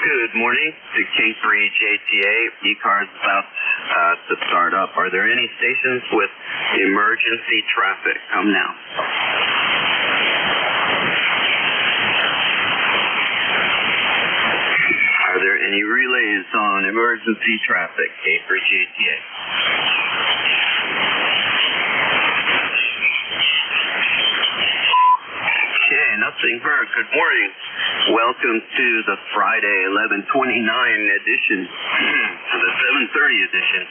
Good morning to K3JTA. ECARS about to start up. Are there any stations with emergency traffic? Come now. Are there any relays on emergency traffic? K3JTA. Nothing heard. Good morning. Welcome to the Friday 11/29 edition, the 7:30 edition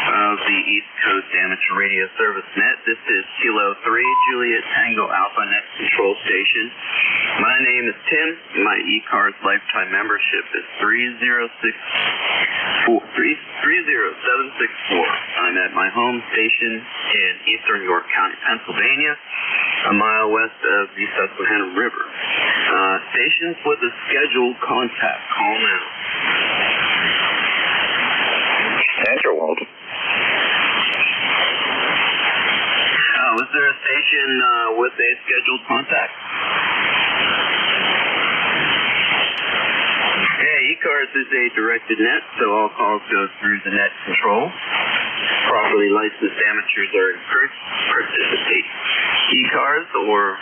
of the East Coast Amateur Radio Service Net. This is Kilo 3, Juliet Tango Alpha Net Control Station. My name is Tim. My ECARS lifetime membership is 30764. I'm at my home station in eastern York County, Pennsylvania, a mile west of the Susquehanna River. Stations with a scheduled contact, call now. Enter, Walt. Is there a station with a scheduled contact? ECARS is a directed net, so all calls go through the net control. Properly licensed amateurs are encouraged to participate. ECARS or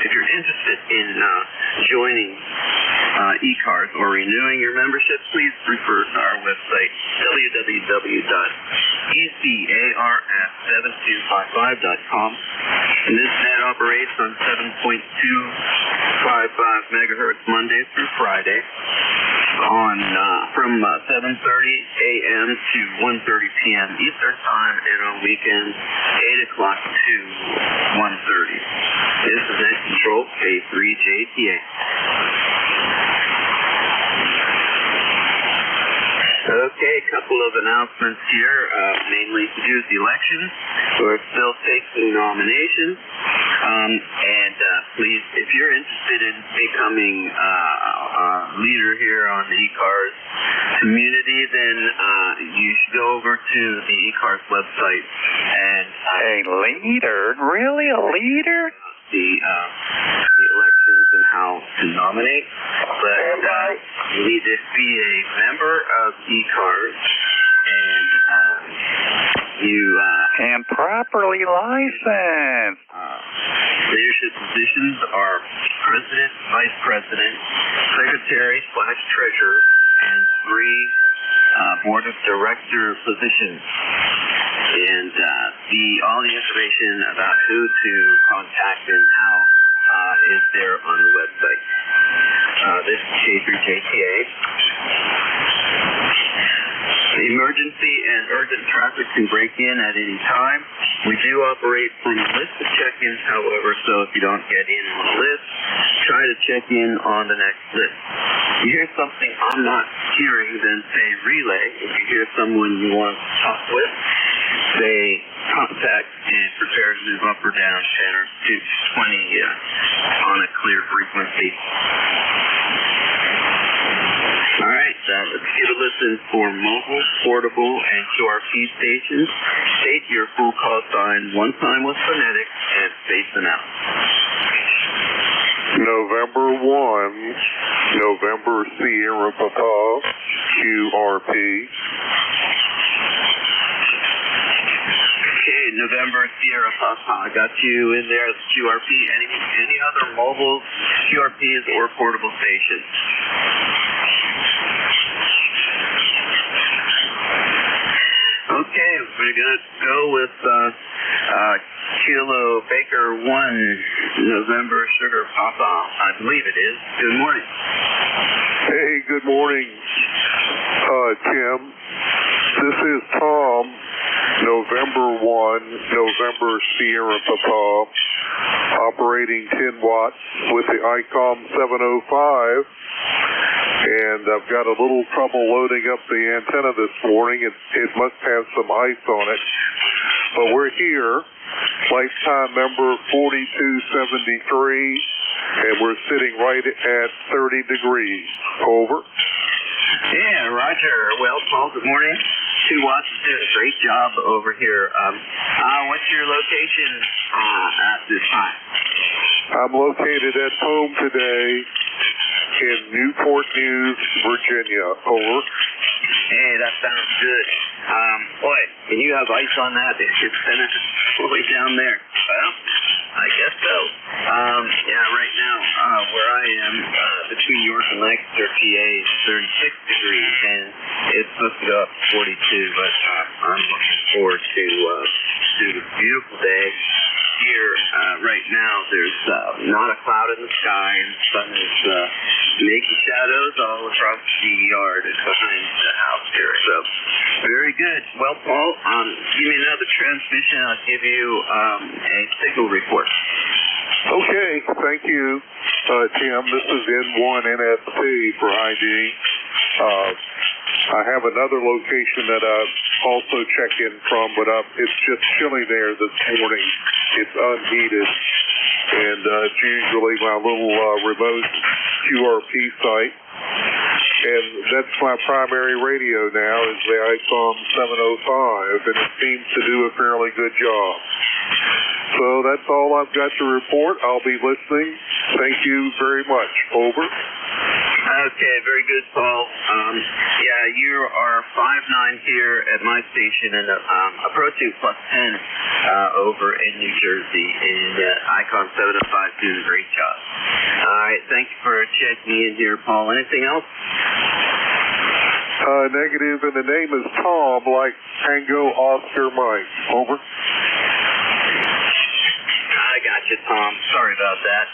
if you're interested in joining ECARS or renewing your membership, please refer to our website, www.ECARS7255.com. And this net operates on 7.255 megahertz Monday through Friday from 7:30 a.m. to 1:30 p.m. Eastern Time, and on weekends 8 o'clock to 1:30. This is Net Control K3JTA. Okay, a couple of announcements here, mainly to do with the election. We're still taking nominations. Please, if you're interested in becoming a leader here on the ECARS community, then you should go over to the ECARS website and... A leader? Really? A leader? The elections and how to nominate, but you need to be a member of ECARS and properly licensed. Leadership positions are president, vice president, secretary/treasurer, and 3 board of director positions. And all the information about who to contact and how is there on the website. This is K3JTA. Emergency and urgent traffic can break in at any time. We do operate from a list of check-ins, however, so if you don't get in on the list, try to check in on the next list. If you hear something I'm not hearing, then say relay. If you hear someone you want to talk with, say contact and prepare to move up or down 10 or 20 on a clear frequency. All right, let's give a listen for mobile, portable, and QRP stations. State your full call sign one time with phonetics and space them out. November 1, November Sierra Papa, QRP. Okay, November Sierra Papa, I got you in there as QRP. Any other mobile QRPs or portable stations? Okay, we're going to go with Kilo Baker 1, November Sugar Papa, I believe it is. Good morning. Hey, good morning, Tim. This is Tom, November 1, November Sierra Papa, operating 10 watts with the ICOM 705. And I've got a little trouble loading up the antenna this morning. It must have some ice on it. But we're here, lifetime member 4273, and we're sitting right at 30 degrees. Over. Yeah, Roger. Well, Paul, good morning. 2 watts is doing a great job over here. What's your location at this time? I'm located at home today in Newport News, Virginia. Over. Hey, that sounds good. Boy, can you have ice on that? It's sent it all the way down there. Well, I guess so. Yeah, right now, where I am, between York and Lancaster, PA, is 36 degrees, and it's supposed to go up to 42, but I'm looking forward to a beautiful day. Here, right now, there's not a cloud in the sky, and the sun is making shadows all across the yard and behind the house here. So, very good. Well, Paul, give me another transmission. I'll give you a signal report. Okay, thank you, Tim. This is N1 NST for ID. I have another location that I also check in from, but it's just chilly there this morning. It's unheated, and it's usually my little remote QRP site. And that's my primary radio now, is the ICOM 705, and it seems to do a fairly good job. So that's all I've got to report. I'll be listening. Thank you very much. Over. Okay, very good, Paul. Yeah, you are 5'9" here at my station and approaching +10 over in New Jersey. And ICON 705 doing a great job. All right, thank you for checking in here, Paul. Anything else? Negative, and the name is Tom, like Tango Oscar Mike. Over. I got you, Tom. Sorry about that.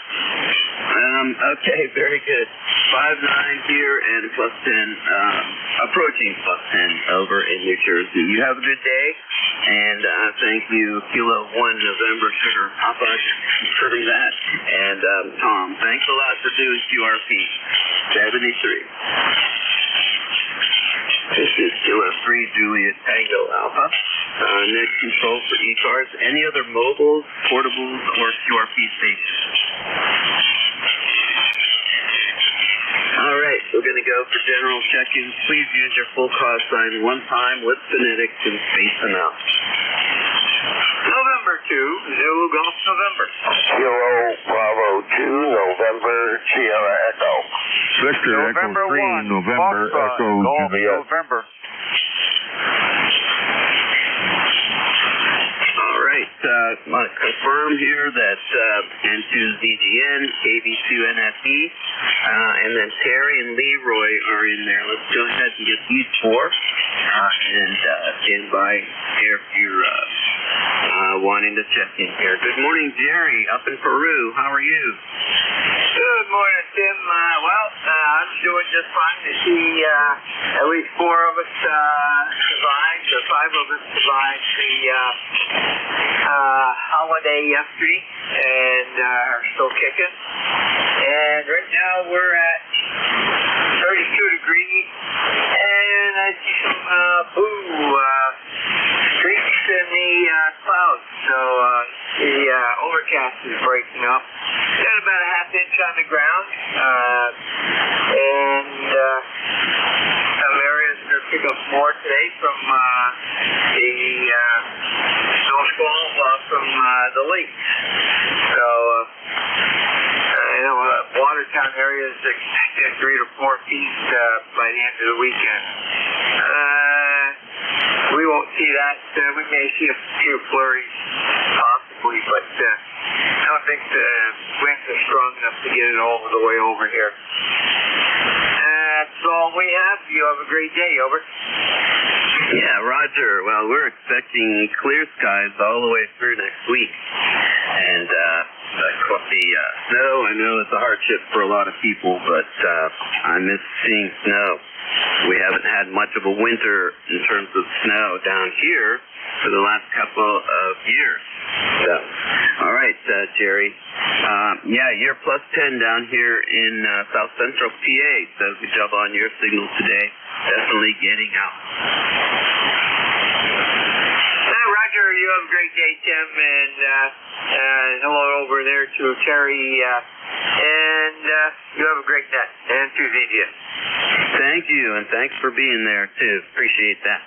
Okay, very good. 5'9" here and +10, approaching +10 over in New Jersey. You have a good day, and thank you, Kilo 1 November Sugar Papa, confirming that. And Tom, thanks a lot for doing QRP 73. This is Kilo 3 Juliet Tango Alpha. Next control for ECARS. Any other mobiles, portables, or QRP stations? All right, we're going to go for general check-ins. Please use your full call sign one time with phonetics and space them out. November 2, Zulu Golf November. Kilo Bravo 2, November Sierra Echo. Victor November Echo 3, 1, November Foxtrot, Echo Golf, Juliet. November. All right, I want to confirm here that N2ZGN, KB2NFE, and then Terry and Leroy are in there. Let's go ahead and get these four, and stand by here if you're wanting to check in here. Good morning, Jerry, up in Peru. How are you? Good morning, Tim. I'm doing just fine to see at least four of us survived, or five of us survived the holiday yesterday and are still kicking. And right now we're at 32 degrees, and I see some blue streaks in the clouds. So the overcast is breaking up. Got about a half inch on the ground, and some areas are pick up more today from the snowfall from the lake. So I know Watertown area is expected 3 to 4 feet by the end of the weekend. We won't see that. We may see a few flurries possibly, but I don't think the winds are strong enough to get it all the way over here. That's all we have. You have a great day. Over. Yeah, Roger. Well, we're expecting clear skies all the way through next week. And the snow, I know it's a hardship for a lot of people, but I miss seeing snow. We haven't had much of a winter in terms of snow down here for the last couple of years. So, all right, Jerry. Yeah, you're +10 down here in South Central PA, so good job on your signal today. Definitely getting out. Roger, you have a great day, Tim, and hello over there to Terry. And you have a great night. And to VGN. Thank you, and thanks for being there, too. Appreciate that.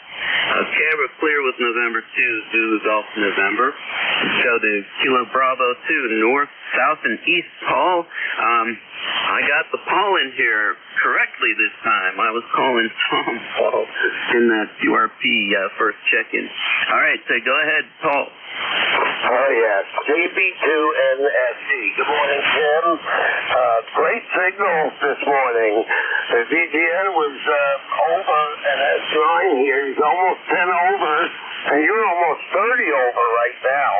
Okay, we're clear with November 2, Zulu Golf November. Let's go to Kilo Bravo 2, north, south, and east, Paul. I got the Paul in here correctly this time. I was calling Tom Paul in that QRP first check-in. All right, so go ahead, Paul. Oh, yes. JB2NSC. Good morning, Tim. Great signals this morning. The VGN was over, and that's 9 here. He's almost 10 over, and you're almost 30 over right now.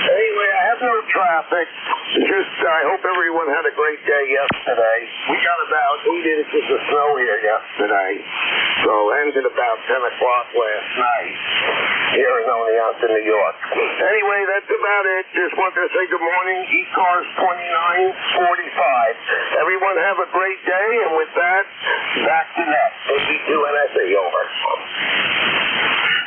Anyway, I have no traffic. I hope everyone had a great day yesterday. We got about 8 inches of snow here yesterday, so ended about 10 o'clock last night here in Oneonta, New York. Anyway, that's about it. Just wanted to say good morning. ECARS 2945. Everyone have a great day, and with that, back to net. JB2NSC, over.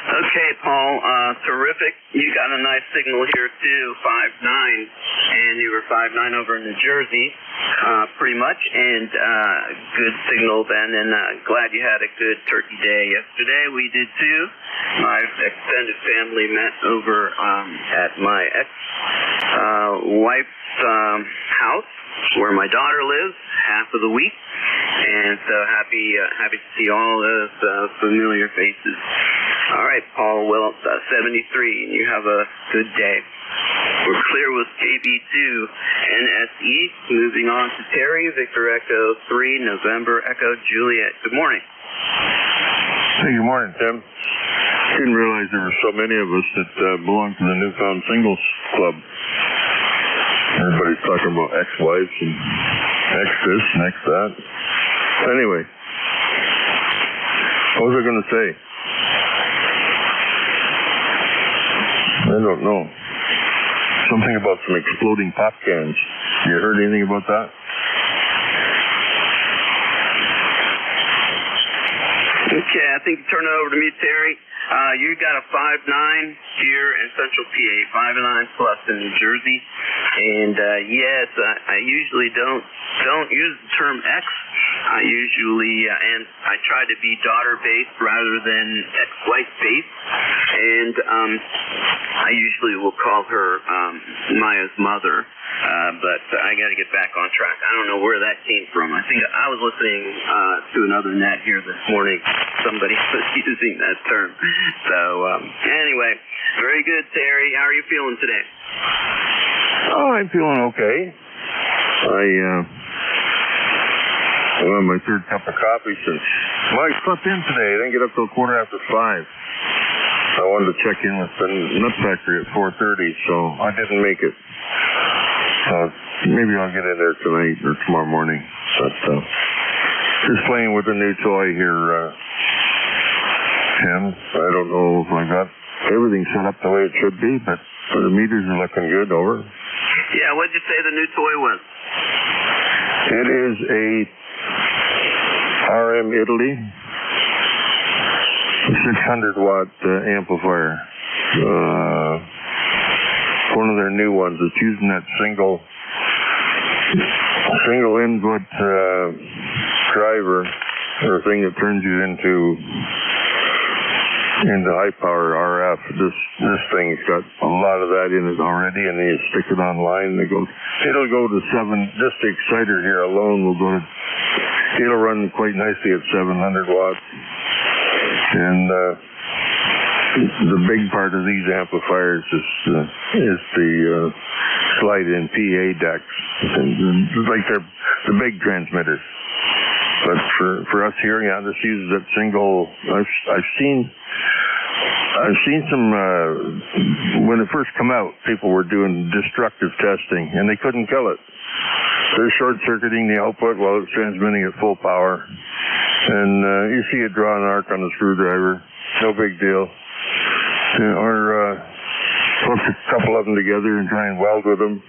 Okay, Paul, terrific. You got a nice signal here, too, 5-9, and you were 5-9 over in New Jersey, pretty much, and good signal then, and glad you had a good turkey day yesterday. We did, too. My extended family met over at my ex-wife's house, where my daughter lives, half of the week, and so happy to see all those familiar faces. All right, Paul, well, 73, and you have a good day. We're clear with KB2 NSE. Moving on to Terry, Victor Echo 3, November Echo Juliet. Good morning. Hey, good morning, Tim. Didn't realize there were so many of us that belong to the Newfound Singles Club. Everybody's talking about ex-wives and ex-this and ex-that. Anyway, what was I going to say? I don't know. Something about some exploding pop cans. You heard anything about that? Okay, I think you turn it over to me, Terry. You got a 5-9 here in Central PA, 5-9 plus in New Jersey. And yes, I usually don't use the term ex. I usually and I try to be daughter-based rather than ex-wife-based. And I usually will call her Maya's mother. But I got to get back on track. I don't know where that came from. I think I was listening to another net here this morning. Somebody was using that term. So anyway, very good, Terry. How are you feeling today? Oh, I'm feeling okay. I'm on my third cup of coffee since I slept in today. I didn't get up till 5:15. I wanted to check in with the nut factory at 4:30, so I didn't make it. Maybe I'll get in there tonight or tomorrow morning. But just playing with a new toy here, Tim. I don't know if I got everything set up the way it should be, but the meters are looking good. Over. Yeah, what did you say the new toy was? It is a RM Italy 600-watt amplifier. One of their new ones. It's using that single input driver or thing that turns you into high power RF. This thing's got a lot of that in it already, and you stick it online and it'll go to 7. Just the exciter here alone it'll run quite nicely at 700 watts. And the big part of these amplifiers is the slide-in PA decks. It's like they're the big transmitters. But for us here, yeah, this uses that single. I've seen some when it first come out, people were doing destructive testing, and they couldn't kill it. They're short-circuiting the output while it's transmitting at full power. And you see it draw an arc on the screwdriver. No big deal. Or put a couple of them together and try and weld with them.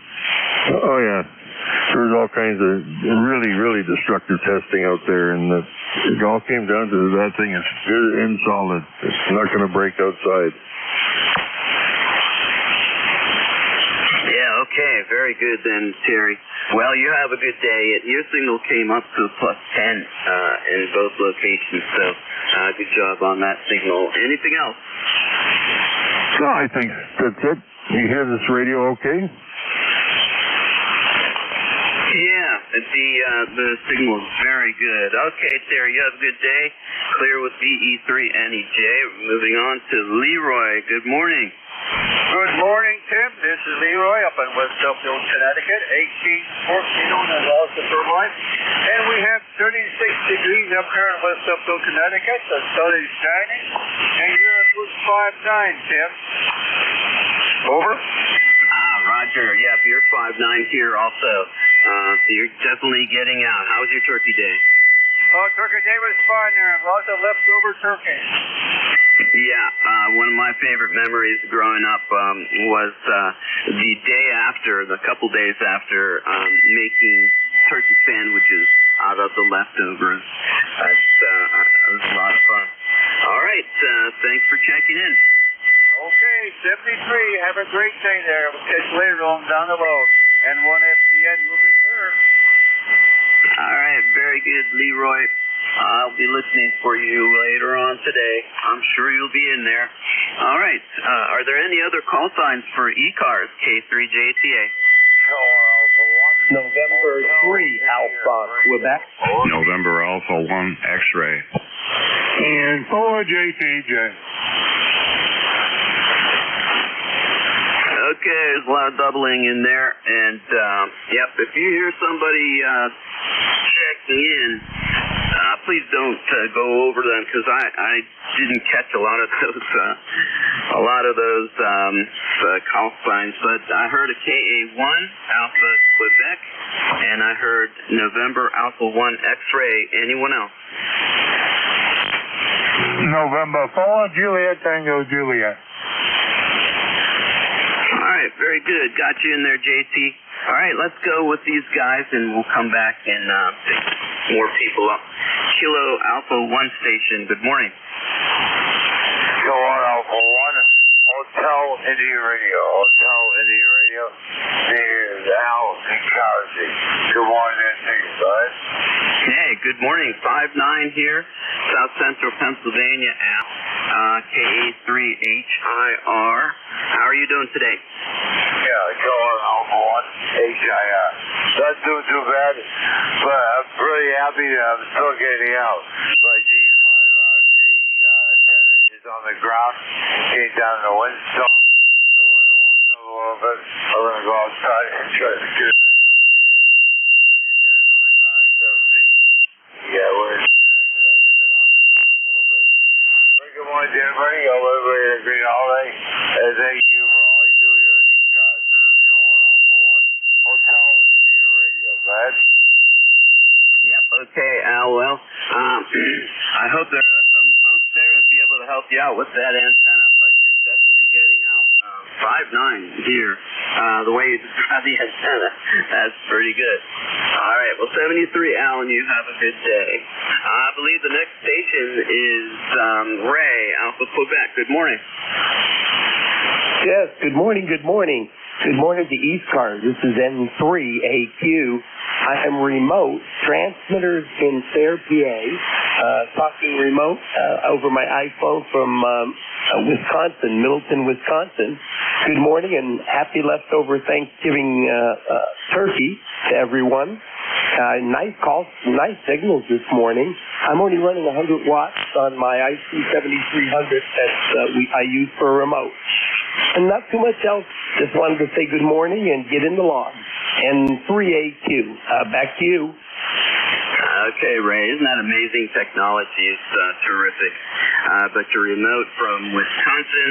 Oh, yeah. There's all kinds of really, really destructive testing out there. And it all came down to that thing is good and solid. It's not going to break outside. Yeah, okay. Okay, very good then, Terry. Well, you have a good day. Your signal came up to +10 in both locations, so good job on that signal. Anything else? No, I think that's it. You hear this radio okay? Yeah, the signal is very good. Okay, Terry, you have a good day. Clear with BE3NEJ. Moving on to Leroy. Good morning. Good morning, Tim. This is Leroy up in West Upfield, Connecticut. 1814 on the also turbine. And we have 36 degrees up here in West Upfield, Connecticut. The sun is shining. And you're at 5'9", Tim. Over. Roger. Yep, you're 5'9" here also. So you're definitely getting out. How was your turkey day? Oh, turkey day was fine there. Lots of leftover turkey. Yeah, one of my favorite memories growing up was the day after, the couple days after, making turkey sandwiches out of the leftovers. That was a lot of fun. All right, thanks for checking in. Okay, 73. Have a great day there. We'll catch you later on down the road. And 1FDN will be clear. All right, very good, Leroy. I'll be listening for you later on today. I'm sure you'll be in there. All right, are there any other call signs for ECARS K3JTA? November 3 Alpha, Quebec. November Alpha 1 X-ray. And 4JTJ. Okay, there's a lot of doubling in there, and yep, if you hear somebody checking in, please don't go over them because I didn't catch a lot of those call signs, but I heard a KA1 Alpha Quebec, and I heard November Alpha 1 X-ray. Anyone else? November 4 Juliet Tango Juliet. All right, very good. Got you in there, JT. All right, let's go with these guys, and we'll come back and pick more people up. Kilo Alpha 1 station, good morning. Kilo Alpha 1, Hotel India Radio. Hotel India Radio. This is Al in Jersey. Good morning, bud. Hey, good morning. 5'9" here, South Central Pennsylvania, Al. KA3HIR. How are you doing today? Yeah, Kilo Alpha 1, HIR. Not doing too bad, but I'm pretty happy that I'm still getting out. My G5RC antenna is on the ground. Came down in the windstorm. So it warms up a little bit. I'm going to go outside and try to get it back up in the air. So the antenna's on the ground except where it's connected. I get it off and down a little bit. Very good morning to everybody. I'll everybody a great holiday. And thank you for all you do here in ECARS. This is Going Alpha 1, Hotel India Radio. Go ahead. Yep, okay, Al. Well, I hope there are some folks there who'd be able to help you out with that antenna, but you're definitely getting out. 5'9" here, the way you describe the antenna, that's pretty good. All right, well, 73, Alan, you have a good day. I believe the next station is Ray, Alpha Quebec. Good morning. Yes, good morning, good morning. Good morning to ECARS. This is N3AQ. I am remote, transmitters in Sayre, PA, talking remote over my iPhone from Wisconsin, Middleton, Wisconsin. Good morning and happy leftover Thanksgiving turkey to everyone. Nice calls, nice signals this morning. I'm only running 100 watts on my IC7300 that I use for a remote. And not too much else. Just wanted to say good morning and get in the log. And 3AQ. Back to you. Okay, Ray, isn't that amazing? Technology is terrific. But your remote from Wisconsin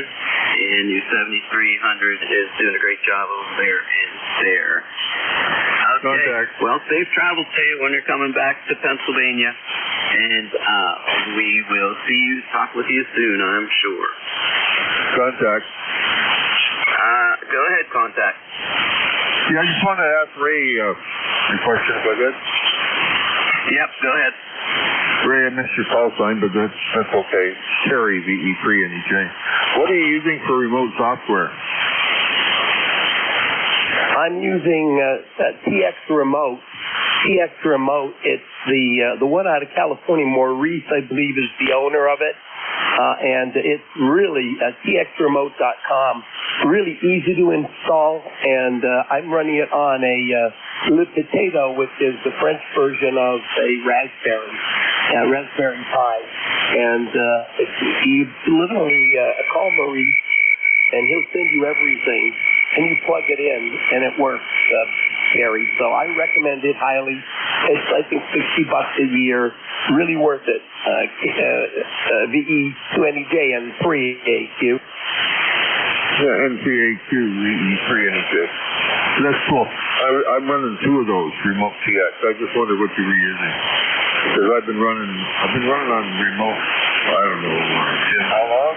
and your 7300 is doing a great job over there in Sayre. Okay, Contact. Well, safe travels to you when you're coming back to Pennsylvania. And we will talk with you soon, I'm sure. Contact. Go ahead, Contact. Yeah, I just wanted to ask Ray a question if I could. Yep, go ahead. Ray, I missed your call sign, but that's okay. Terry, VE3NEJ. What are you using for remote software? I'm using TX Remote. TX Remote, it's the one out of California. Maurice, I believe, is the owner of it. And it's really txremote.com. Really easy to install, and I'm running it on a Le Potato, which is the French version of a Raspberry Pi. And you literally call Maurice, and he'll send you everything, and you plug it in, and it works, Gary. So I recommend it highly. It's, I think, $60 a year. Really worth it. VE2NEJ and 3AQ. Yeah, NPAQ, VE3NEJ. That's cool. I'm running two of those, Remote TX. I just wondered what you were using. Because I've been running on remote, I don't know, how long?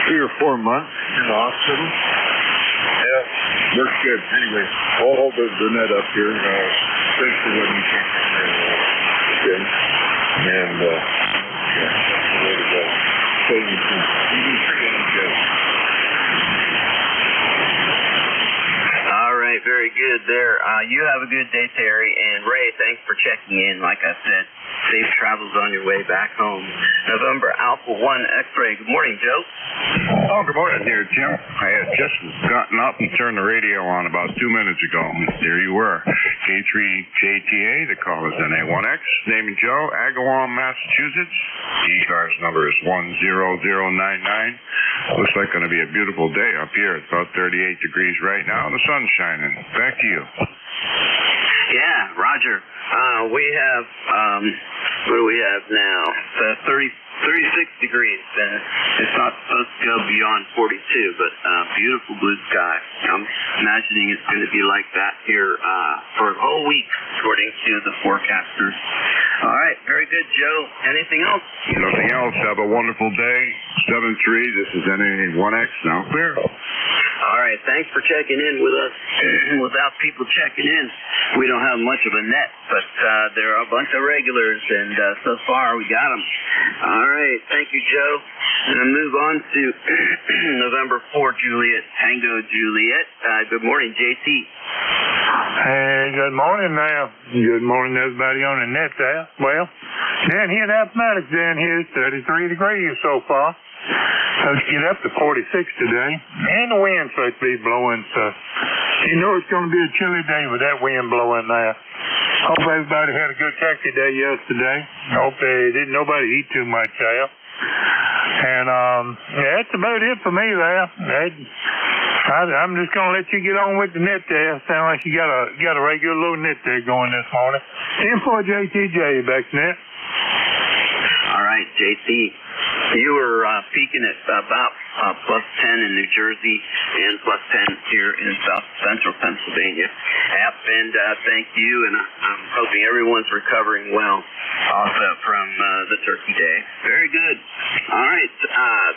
3 or 4 months in the hospital. Yeah, works good. Anyway, I'll hold the net up here. Thanks for letting me take it. Okay. And, yeah, that's the way to go. So you can All right, very good there. You have a good day, Terry. And Ray, thanks for checking in. Like I said, safe travels on your way back home. November Alpha 1 X-Ray. Good morning, Joe. Oh, good morning, dear Jim. I had just gotten up and turned the radio on about 2 minutes ago. There you were. K3JTA, the call is NA1X. Name and Joe, Agawam, Massachusetts. The ECARS number is 10099. Looks like going to be a beautiful day up here. It's about 38 degrees right now. The sun's shining. Back to you. Yeah, Roger. We have, what do we have now? 36 degrees. It's not supposed to go beyond 42, but beautiful blue sky. I'm imagining it's going to be like that here for the whole week, according to the forecasters. All right, very good, Joe. Anything else? Nothing else. Have a wonderful day. 7-3, this is NA1X, now clear. All right, thanks for checking in with us. Without people checking in, we don't have much of a net, but there are a bunch of regulars, and so far we got them. All right, thank you, Joe. I'm going to move on to November 4, Juliet, Tango Juliet. Good morning, JT. Hey, good morning now. Good morning to everybody on the net there. Well, down here in Appomattox, down here, it's 33 degrees so far. Supposed to get up to 46 today. And the wind's supposed to be blowing, so you know it's going to be a chilly day with that wind blowing there. Hope everybody had a good turkey day yesterday. Hope didn't nobody eat too much there. And yeah, that's about it for me there. I'm just going to let you get on with the net there. Sound like you got a regular little net there going this morning. 10-4 JTJ, back to net. All right, JT. You were peaking at about plus 10 in New Jersey and plus 10 here in South Central Pennsylvania. And thank you, and I'm hoping everyone's recovering well also from the Turkey Day. Very good. All right,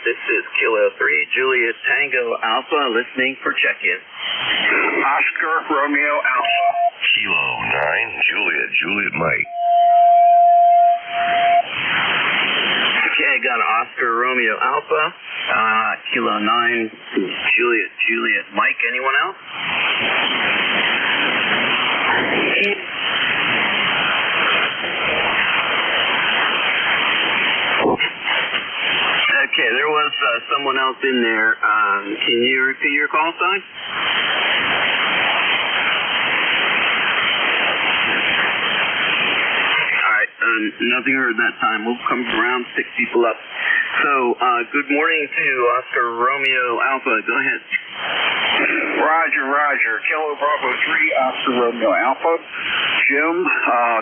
this is Kilo 3, Juliet Tango Alpha, listening for check-in. Oscar Romeo Alpha. Kilo 9, Juliet Mike. Okay, got an Oscar Romeo Alpha, Kilo 9, Juliet Mike. Anyone else? Okay, there was someone else in there. Can you repeat your call sign? Nothing heard that time. We'll come around, pick people up. So, good morning to Oscar Romeo Alpha. Go ahead. Roger. Kilo Bravo 3, Oscar Romeo Alpha. Jim,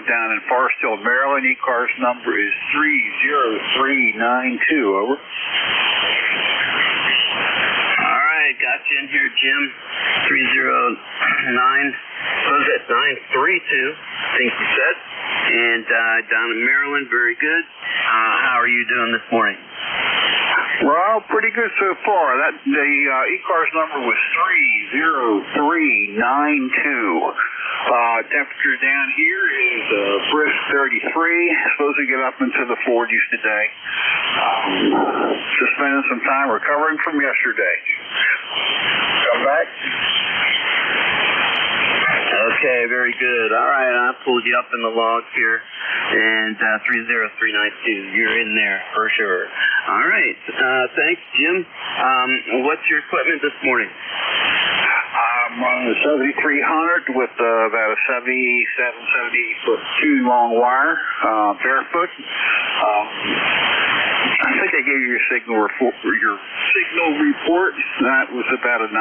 down in Forest Hill, Maryland. ECARS number is 30392. Over. All right, got you in here, Jim. 309. What was that? 932, I think you said. And down in Maryland, very good. How are you doing this morning? Well, pretty good so far. The ECARS number was 30392. Temperature down here is brisk 33. Supposed to get up into the 40s today. Just spending some time recovering from yesterday. Come back. Okay, very good. All right, I pulled you up in the log here, and 30392. You're in there for sure. All right, thanks, Jim. What's your equipment this morning? I'm running the 7300 with about a 77, 78 foot 2 long wire, barefoot. I think I gave you your signal report. That was about a 9.5.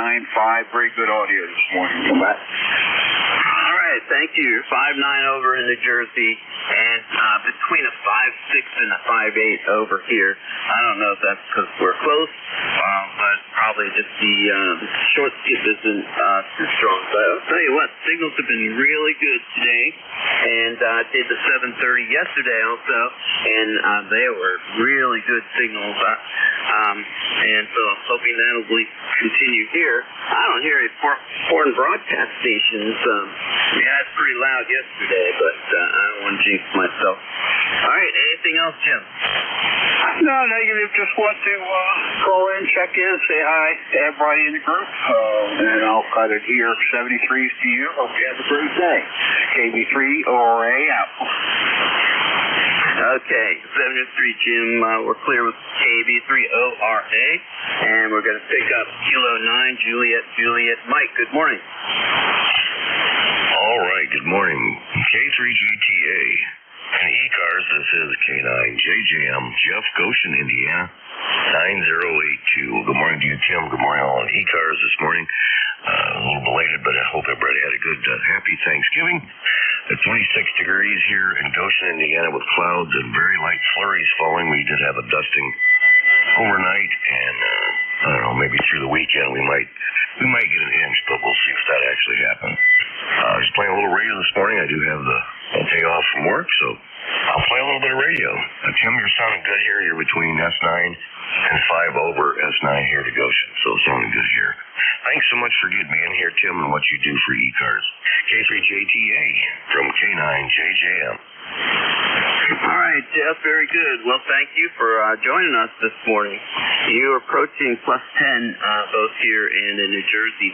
Very good audio this morning. Come back. All right, thank you. You're 5'9" over in New Jersey, and between a 5'6" and a 5'8" over here. I don't know if that's because we're close, but probably just the short skip isn't too strong. But I'll tell you what, signals have been really good today, and I did the 730 yesterday also, and they were really good signals. And so I'm hoping that'll continue here. I don't hear any foreign broadcast stations. Yeah, it's pretty loud yesterday, but I don't want to jinx myself. All right, anything else, Jim? No, negative. Just want to call in, check in, say hi to everybody in the group. And I'll cut it here. 73s to you. Hope you have a great day. KB3 ORA out. Okay, 73 Jim, we're clear with KB3 ORA, and we're going to pick up Kilo 9 Juliet Mike. Good morning. All right, good morning. K3GTA and ECARS, this is K9JJM, Jeff, Goshen, Indiana, 9082. Good morning to you, Tim. Good morning all on ECARS this morning. A little belated, but I hope everybody had a good, happy Thanksgiving. It's 26 degrees here in Goshen, Indiana, with clouds and very light flurries falling. We did have a dusting overnight, and I don't know, maybe through the weekend we might get an inch, but we'll see if that actually happens. I was playing a little radio this morning. I do have the day off from work, so I'll play a little bit of radio. Tim, you're sounding good here. You're between S9 and 5 over S9 here to Goshen, so it's sounding good here. Thanks so much for getting me in here, Tim, and what you do for ECARS. K3JTA from K9JJM. All right, Jeff, very good. Well, thank you for joining us this morning. You're approaching +10 both here and in New Jersey,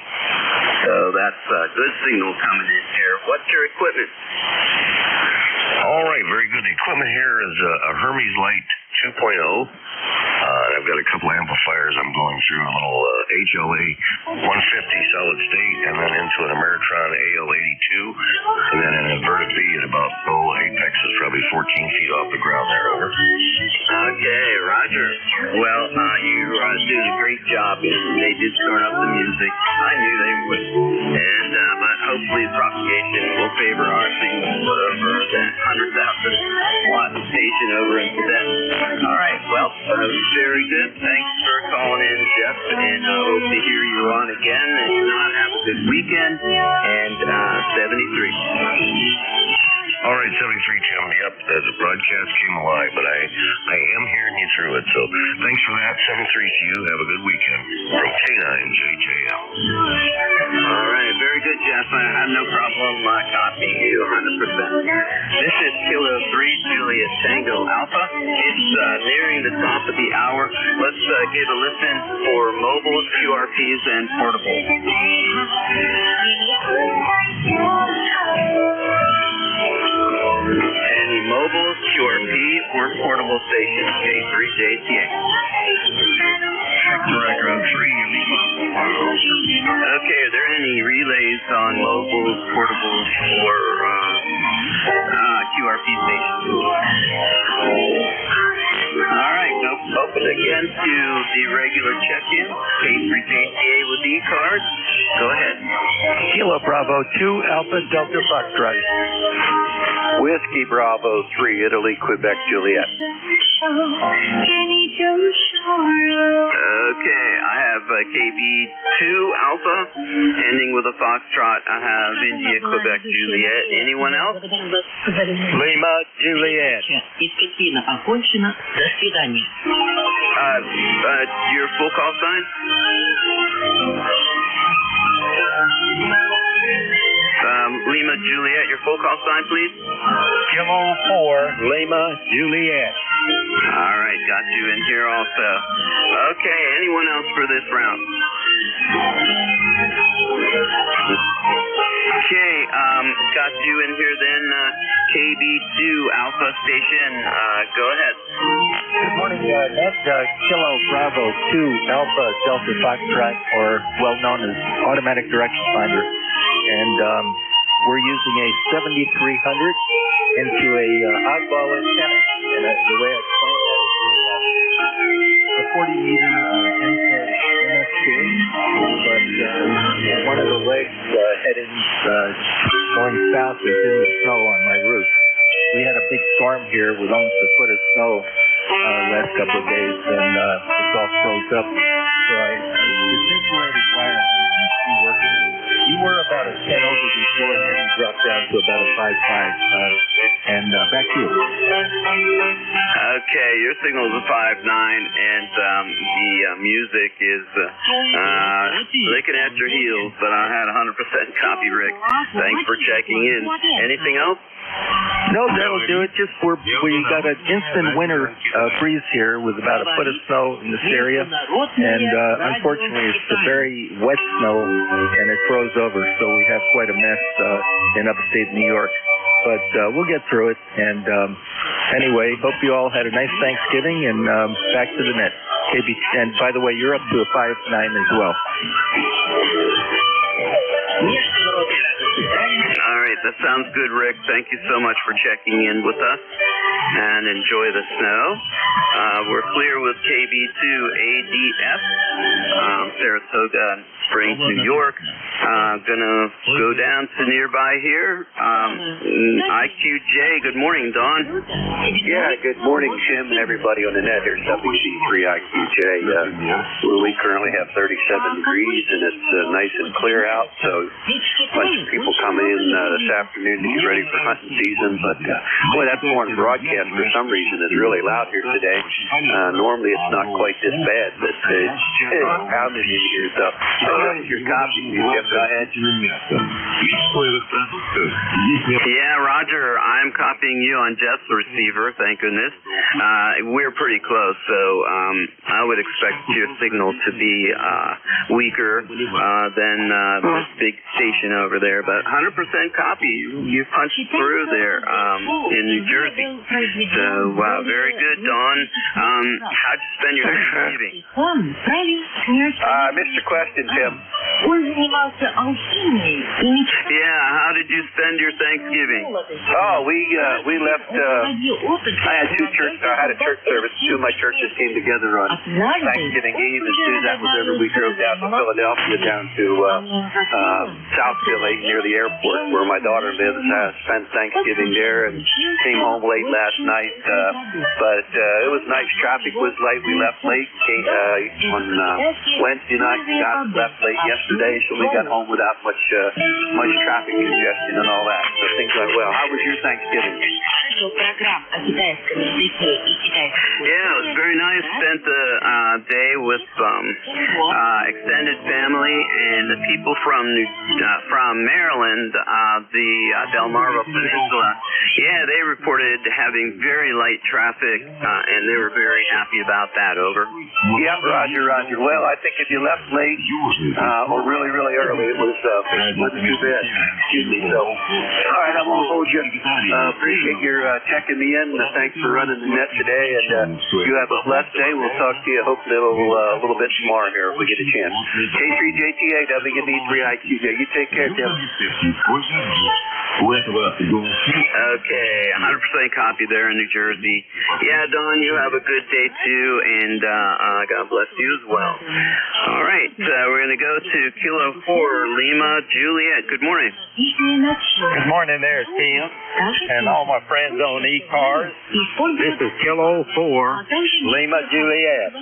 so that's a good signal coming in here. What's your equipment? All right, very good. The equipment here is a Hermes Light 2.0. I've got a couple amplifiers I'm going through, a little HLA 150 solid state, and then into an Ameritron AL82, and then an inverted V at about, apex is probably 14 feet off the ground there, over. Okay, Roger. Well, you're doing a great job. They did start up the music. I knew they would. And, but hopefully propagation will favor our signal over that 100,000 watt station over in Quebec. All right, well, very good. Thanks for calling in, Jeff, and I hope to hear you on again. If not, have a good weekend, and 73. All right, 73, Tim. Yep, the broadcast came alive, but I am hearing you through it, so thanks for that. 73 to you. Have a good weekend from K9JJM. All right, very good, Jeff. I have no problem copying you 100%. This is Kilo 3 Juliet Tango Alpha. It's nearing the top of the hour. Let's give a listen for mobiles, QRPs, and portables. Any mobiles, QRP, or portable stations, K3JTA. Check the record on 3. Okay, are there any relays on mobiles, portables, or QRP stations? All right, open again to the regular check-in. K3JTA with ECARS. Go ahead. Kilo Bravo 2 Alpha Delta Foxtrot. Whiskey Bravo 3, Italy, Quebec, Juliet. Okay, I have KB2 Alpha, ending with a Foxtrot. I have India, Quebec, Juliet. Anyone else? Lima, Juliet. Your full call sign? Lima, Juliet, your full call sign, please. Kilo 4, Lima, Juliet. All right, got you in here also. Okay, anyone else for this round? Okay, got you in here then, KB2 Alpha Station. Go ahead. Good morning, Net. Kilo Bravo 2 Alpha Delta Foxtrot, or well known as Automatic Direction Finder. And we're using a 7300 into a oddball antenna. And the way I explain that is a 40-meter MSJ, but one of the legs heading going south is in the snow on my roof. We had a big storm here with almost a foot of snow last couple of days, and it's all froze up. So the circulated wire is working. You were about a 10 over before, and then you dropped down to about a 5.5. And back to you. Okay, your signal is a 5.9, and the music is licking at your heels, but I had 100% copy, Rick. Thanks for checking in. Anything else? No, that'll do it. Just we got an instant winter freeze here with about a foot of snow in this area, and unfortunately it's a very wet snow, and it froze over, so we have quite a mess in upstate New York. But we'll get through it, and anyway, hope you all had a nice Thanksgiving, and back to the net. KB, and by the way, you're up to a 5.9 as well. All right, that sounds good, Rick. Thank you so much for checking in with us, and enjoy the snow. We're clear with KB2ADF, Saratoga Springs, New York. Gonna go down to nearby here. IQJ, good morning, Don. Yeah, good morning, Tim, and everybody on the net. Here's WC3IQJ. We currently have 37 degrees, and it's nice and clear out, so a bunch of people coming in this afternoon to get ready for hunting season. But boy, that morning broadcast for some reason is really loud here today. Normally it's not quite this bad, but it's pounding in here. So that's your copy. Jeff, go ahead. Yeah, Roger, I'm copying you on Jeff's receiver, thank goodness. We're pretty close, so I would expect your signal to be weaker than this big station over there, but 100% copy. You punched through there in New Jersey. So, very good, Dawn. How'd you spend your Thanksgiving? Missed your question, Tim. Yeah, how did you spend your Thanksgiving? Oh, we left. I had a church service. Two of my churches came together on Thanksgiving Eve, and soon that was over, we drove down to Philadelphia, down to South Philly near the airport where my daughter lives. Spent Thanksgiving there and came home late last night. But it was nice. Traffic was light. We left late on Wednesday night. Left late yesterday, so we got home without much traffic congestion and all that. So things went well. How was your Thanksgiving? Yeah, it was very nice. Spent the day with extended family and the people from Maryland, the Delmarva Peninsula. Yeah, they reported having very light traffic, and they were very happy about that. Over. Yeah, Roger. Well, I think if you left late or really early, it wasn't too bad. Excuse me. So, all right, I won't hold you. Appreciate your checking me in. Thanks for running the net today, and you have a blessed day. We'll talk to you hopefully a little bit tomorrow here if we get a chance. K3JTA, WD3IQJ. You take care, Tim. Okay, 100% copy there in New Jersey. Yeah, Don, you have a good day too, and God bless you as well. All right, we're going to go to Kilo 4, Lima, Juliet. Good morning. Good morning there, Tim, and all my friends on ECARS. This is Kilo 4, Lima, Juliet.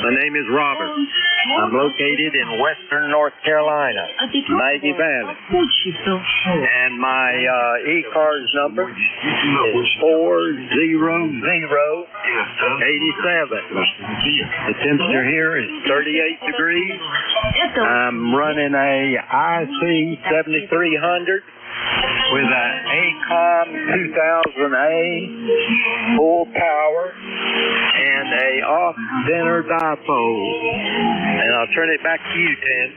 My name is Robert. I'm located in western North Carolina, Maggie Valley. And my ECARS number is 40087. The temperature here is 38 degrees. I'm running a IC 7300 with a ACOM 2000A, full power, and a off-center dipole. And I'll turn it back to you, Tim.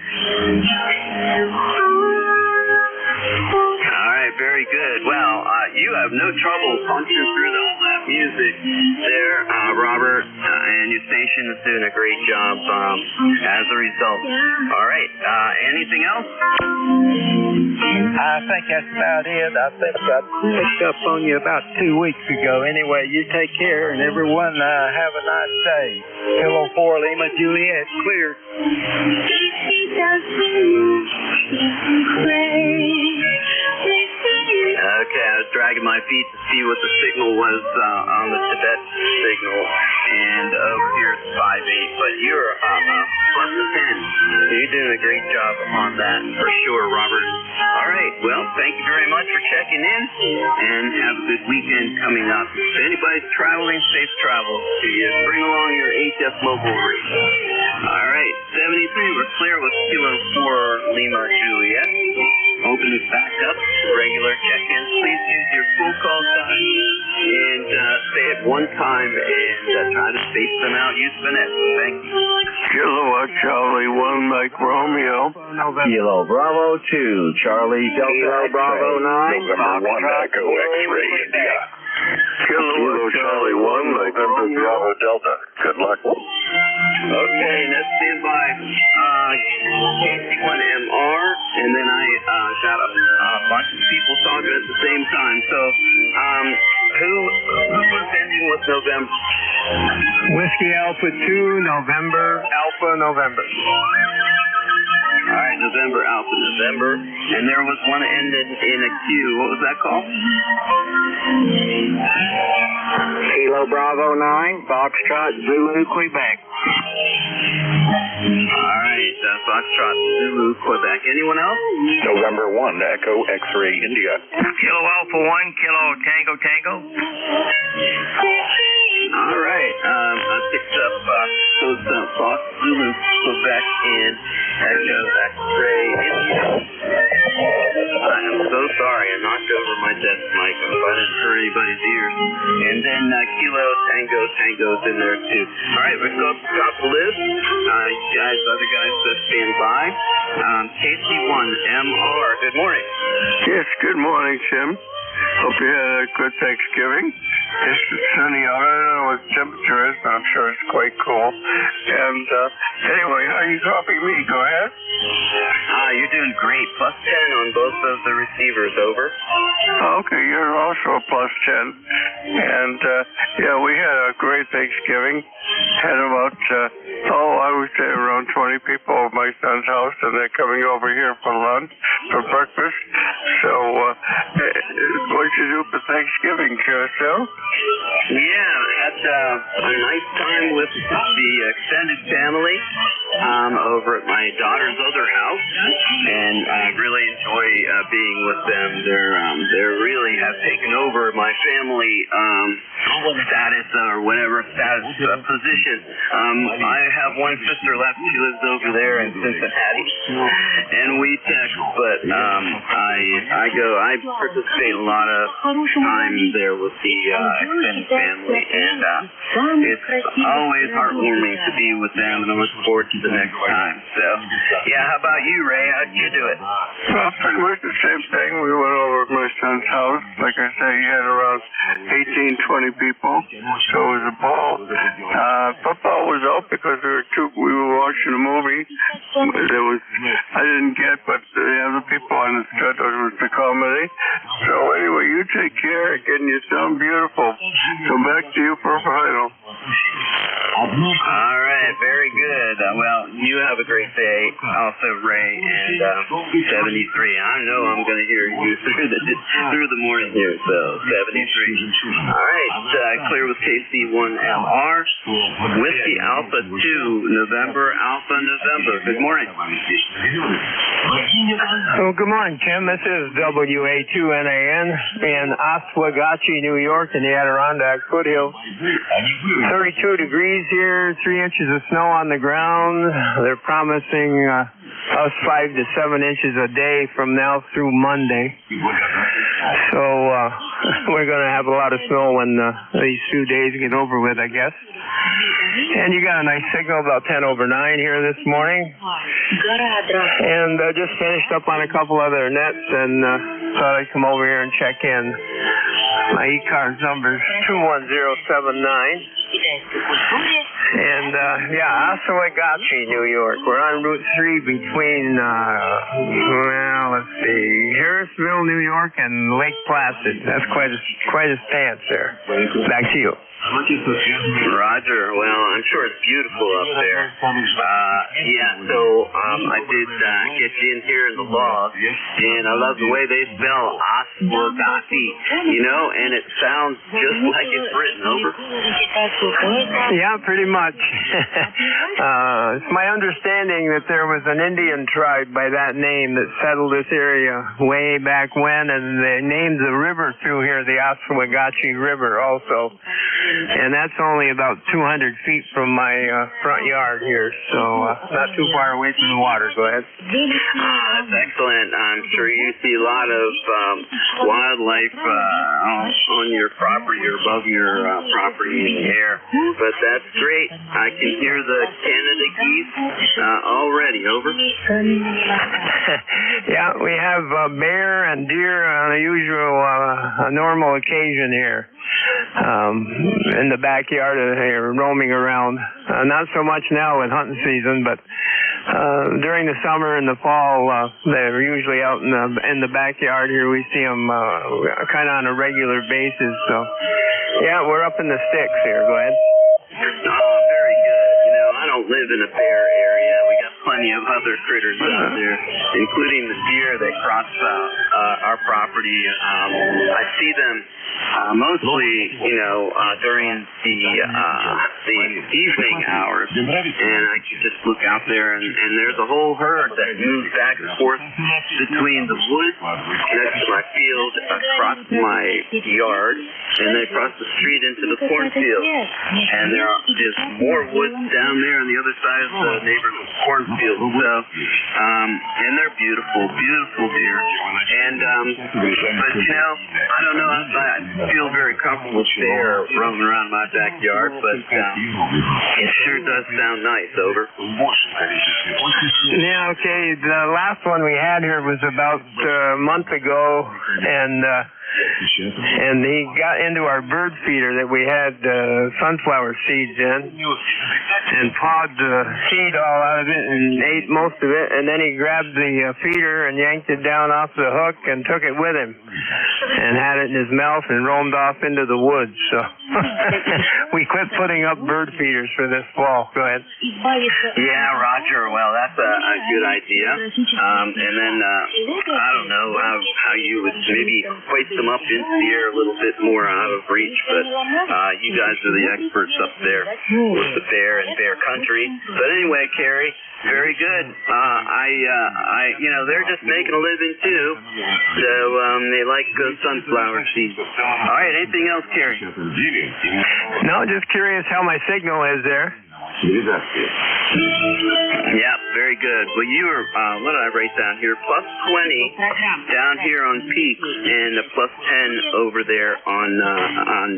All right, very good. Well, you have no trouble punching through all that music there, Robert, and your station is doing a great job as a result. All right, anything else? I think that's about it. I think I picked up on you about 2 weeks ago. Anyway, you take care, and everyone have a nice day. Kilo 4 Lima Juliet, clear. Okay, I was dragging my feet to see what the signal was on the Tibet signal, and over here it's 5.8, but you're plus 10. So you're doing a great job on that for sure, Robert. All right, well, thank you very much for checking in, and have a good weekend coming up. If anybody's traveling, safe travels to you. Bring along your HF mobile radio. All right, 73, we're clear with Kilo 4 Lima Juliet. Open it back up to regular check-ins. Please use your full call time and say it one time and try to space them out. Use Finette. Thank you. Kilo Charlie 1 Mike Romeo. Kilo Bravo 2 Charlie Delta Kilo Bravo 9 November 1 Echo X-Ray India. Kilo Charlie 1 November Bravo Delta. Good luck. Okay, let's stand by. KC1MR, and then I got a bunch of people talking at the same time. So, who was ending with November? Whiskey Alpha 2, November, Alpha, November. All right, November, Alpha, November. And there was one ended in a Q. What was that called? Kilo Bravo 9, Foxtrot, Zulu, Quebec. All right, Foxtrot, Zulu, Quebec. Anyone else? November 1 Echo X-Ray India. Kilo Alpha 1, Kilo Tango Tango. All right, I picked up those Fox, Zulu, Quebec, and Echo X-Ray India. I am so sorry, I knocked over my desk mic. I hope I didn't hurt anybody's ears. And then Kilo Tango's in there too. All right, let's go up to the top of the list. Other guys that stand by. KC1MR, good morning. Yes, good morning, Tim. Hope you had a good Thanksgiving. It's sunny out. I don't know what the temperature is, but I'm sure it's quite cool. And anyway, how are you copying me? Go ahead. You're doing great. Plus 10 on both of the receivers, over. Okay, you're also a plus 10. And yeah, we had a great Thanksgiving. Had about, I would say around 20 people at my son's house, and they're coming over here for lunch, for breakfast. So, what'd you do for Thanksgiving, Phil? Yeah, had a nice time with the extended family over at my daughter's other house, and I really enjoy being with them. They really have taken over my family status or whatever status position. I have one sister left. She lives over there in Cincinnati, and we text. But I participate a lot of time there with the extended family, and it's always heartwarming to be with them, and I look forward to the next time. So, yeah, how about you, Ray? How'd you do it? Well, pretty much the same thing. We went over at my son's house. Like I say, he had around 18, 20 people, so it was a ball. Football was out because we were watching a movie. I didn't get, but the other people understood it was the comedy. So anyway, you take care. Again, you sound beautiful. So back to you for a final. All right, very good. Well, you have a great day, also Ray, and 73. I know I'm going to hear you through the morning here, so 73. All right, clear with KC1MR. Whiskey Alpha 2, November, Alpha November. Good morning. Oh, good morning, Tim. This is WA2NAN in Oswegatchie, New York, in the Adirondack foothills. 32 degrees here, 3 inches of snow on the ground. They're promising us 5 to 7 inches a day from now through Monday. So we're going to have a lot of snow when these 2 days get over with, I guess. And you got a nice signal about 10 over 9 here this morning. And just finished up on a couple other nets and thought I'd come over here and check in. My ECARS number is 21079. And, Oswegatchie, New York. We're on Route 3 between, let's see, Harrisville, New York, and Lake Placid. That's quite a stance there. Back to you. Roger. Well, I'm sure it's beautiful up there. I did get you in here in the log, and I love the way they spell Oswegatchie, and it sounds just like it's written over. Yeah, pretty much. It's my understanding that there was an Indian tribe by that name that settled this area way back when, and they named the river through here the Oswegatchie River also. And that's only about 200 feet from my front yard here, so not too far away from the water. Go ahead. That's excellent. I'm sure you see a lot of wildlife on your property or above your property in the air, but that's great. I can hear the Canada geese already. Over. Yeah, we have bear and deer on a usual, normal occasion here. In the backyard here, roaming around. Not so much now in hunting season, but during the summer and the fall, they're usually out in the backyard here. We see them kind of on a regular basis. So, yeah, we're up in the sticks here. Go ahead. Oh, very good. I don't live in a bear area. We got plenty of other critters out there, including the deer that cross our property. I see them mostly, during the evening hours, and I can just look out there, and there's a whole herd that moves back and forth between the woods next to my field, across my yard, and they cross the street into the cornfield. And there is more woods down there on the other side of the neighbor's cornfield. So, and they're beautiful, beautiful deer. And, but I don't know, I feel very comfortable with bear roaming around my backyard, but it sure does sound nice. Over. Yeah, okay. The last one we had here was about a month ago, and he got into our bird feeder that we had sunflower seeds in and pawed the seed all out of it and ate most of it, and then he grabbed the feeder and yanked it down off the hook and took it with him and had it in his mouth and roamed off into the woods. So we quit putting up bird feeders for this fall. Go ahead. Yeah, Roger. Well, that's a good idea. And then I don't know how you would maybe place them up into the air a little bit more out of reach, but you guys are the experts up there with the bear and bear country. But anyway, Carrie, very good. They're just making a living too, so they like sunflower seeds. All right, anything else, Carrie? No, just curious how my signal is there. Yeah, very good. Well, you were, what did I write down here? +20 down here on Peak and a +10 over there on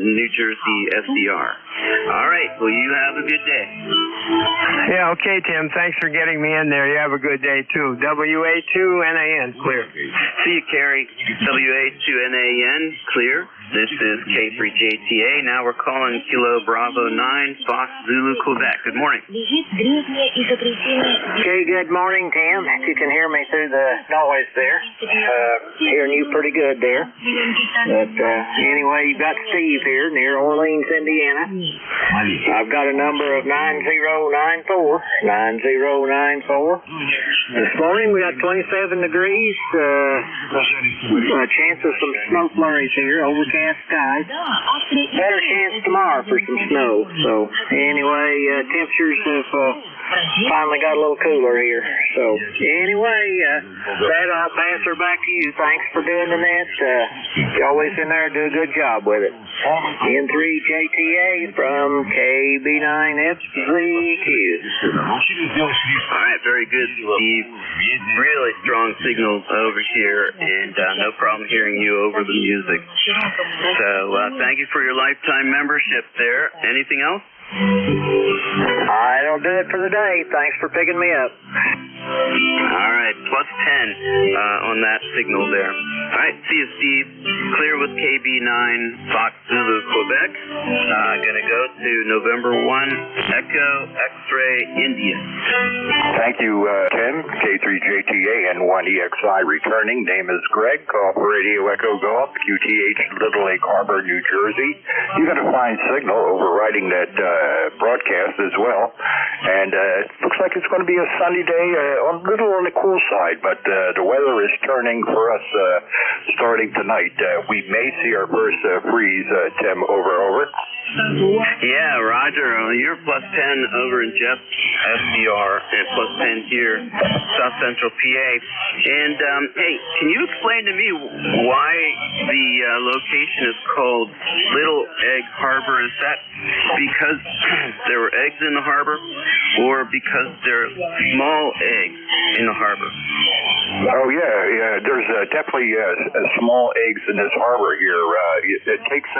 New Jersey SDR. All right. Well, you have a good day. Yeah, okay, Tim. Thanks for getting me in there. You have a good day, too. WA2NAN, clear. See you, Carrie. WA2NAN, clear. This is K3JTA. Now we're calling Kilo Bravo 9, Fox Zulu, Quebec. Good morning. Okay, good morning, Tim. If you can hear me through the noise there. Hearing you pretty good there. But anyway, you've got Steve here near Orleans, Indiana. I've got a number of 9094. 9094. This morning we got 27 degrees. A chance of some snow flurries here, overcast overcast skies. Better chance tomorrow for some snow. So anyway, temperatures have finally got a little cooler here. So anyway, Brad, I'll pass her back to you. Thanks for doing the net. You always in there do a good job with it. N3JTA from KB9FZQ. All right, very good, Steve. Really strong signal over here, and no problem hearing you over the music. So thank you for your lifetime membership there. Anything else? That'll do it for the day. Thanks for picking me up. All right, plus 10 on that signal there. All right, see you, Steve. Clear with KB9 Fox Zulu, Quebec. Gonna go to November 1, Echo X-Ray, India. Thank you, Ken. K3JTA and 1EXI returning. Name is Greg. Call for Radio Echo Golf, QTH, Little Lake Harbor, New Jersey. You got a fine signal overriding that broadcast as well. And it looks like it's going to be a sunny day, a little on the cool side, but the weather is turning for us starting tonight. We may see our first freeze, Tim, over. Yeah, Roger. You're plus 10 over in Jeff SBR and plus 10 here, South Central PA. And, hey, can you explain to me why the location is called Little Egg Harbor? Is that because there were eggs in the harbor, or because there are small eggs in the harbor? Oh, yeah. There's definitely small eggs in this harbor here. It takes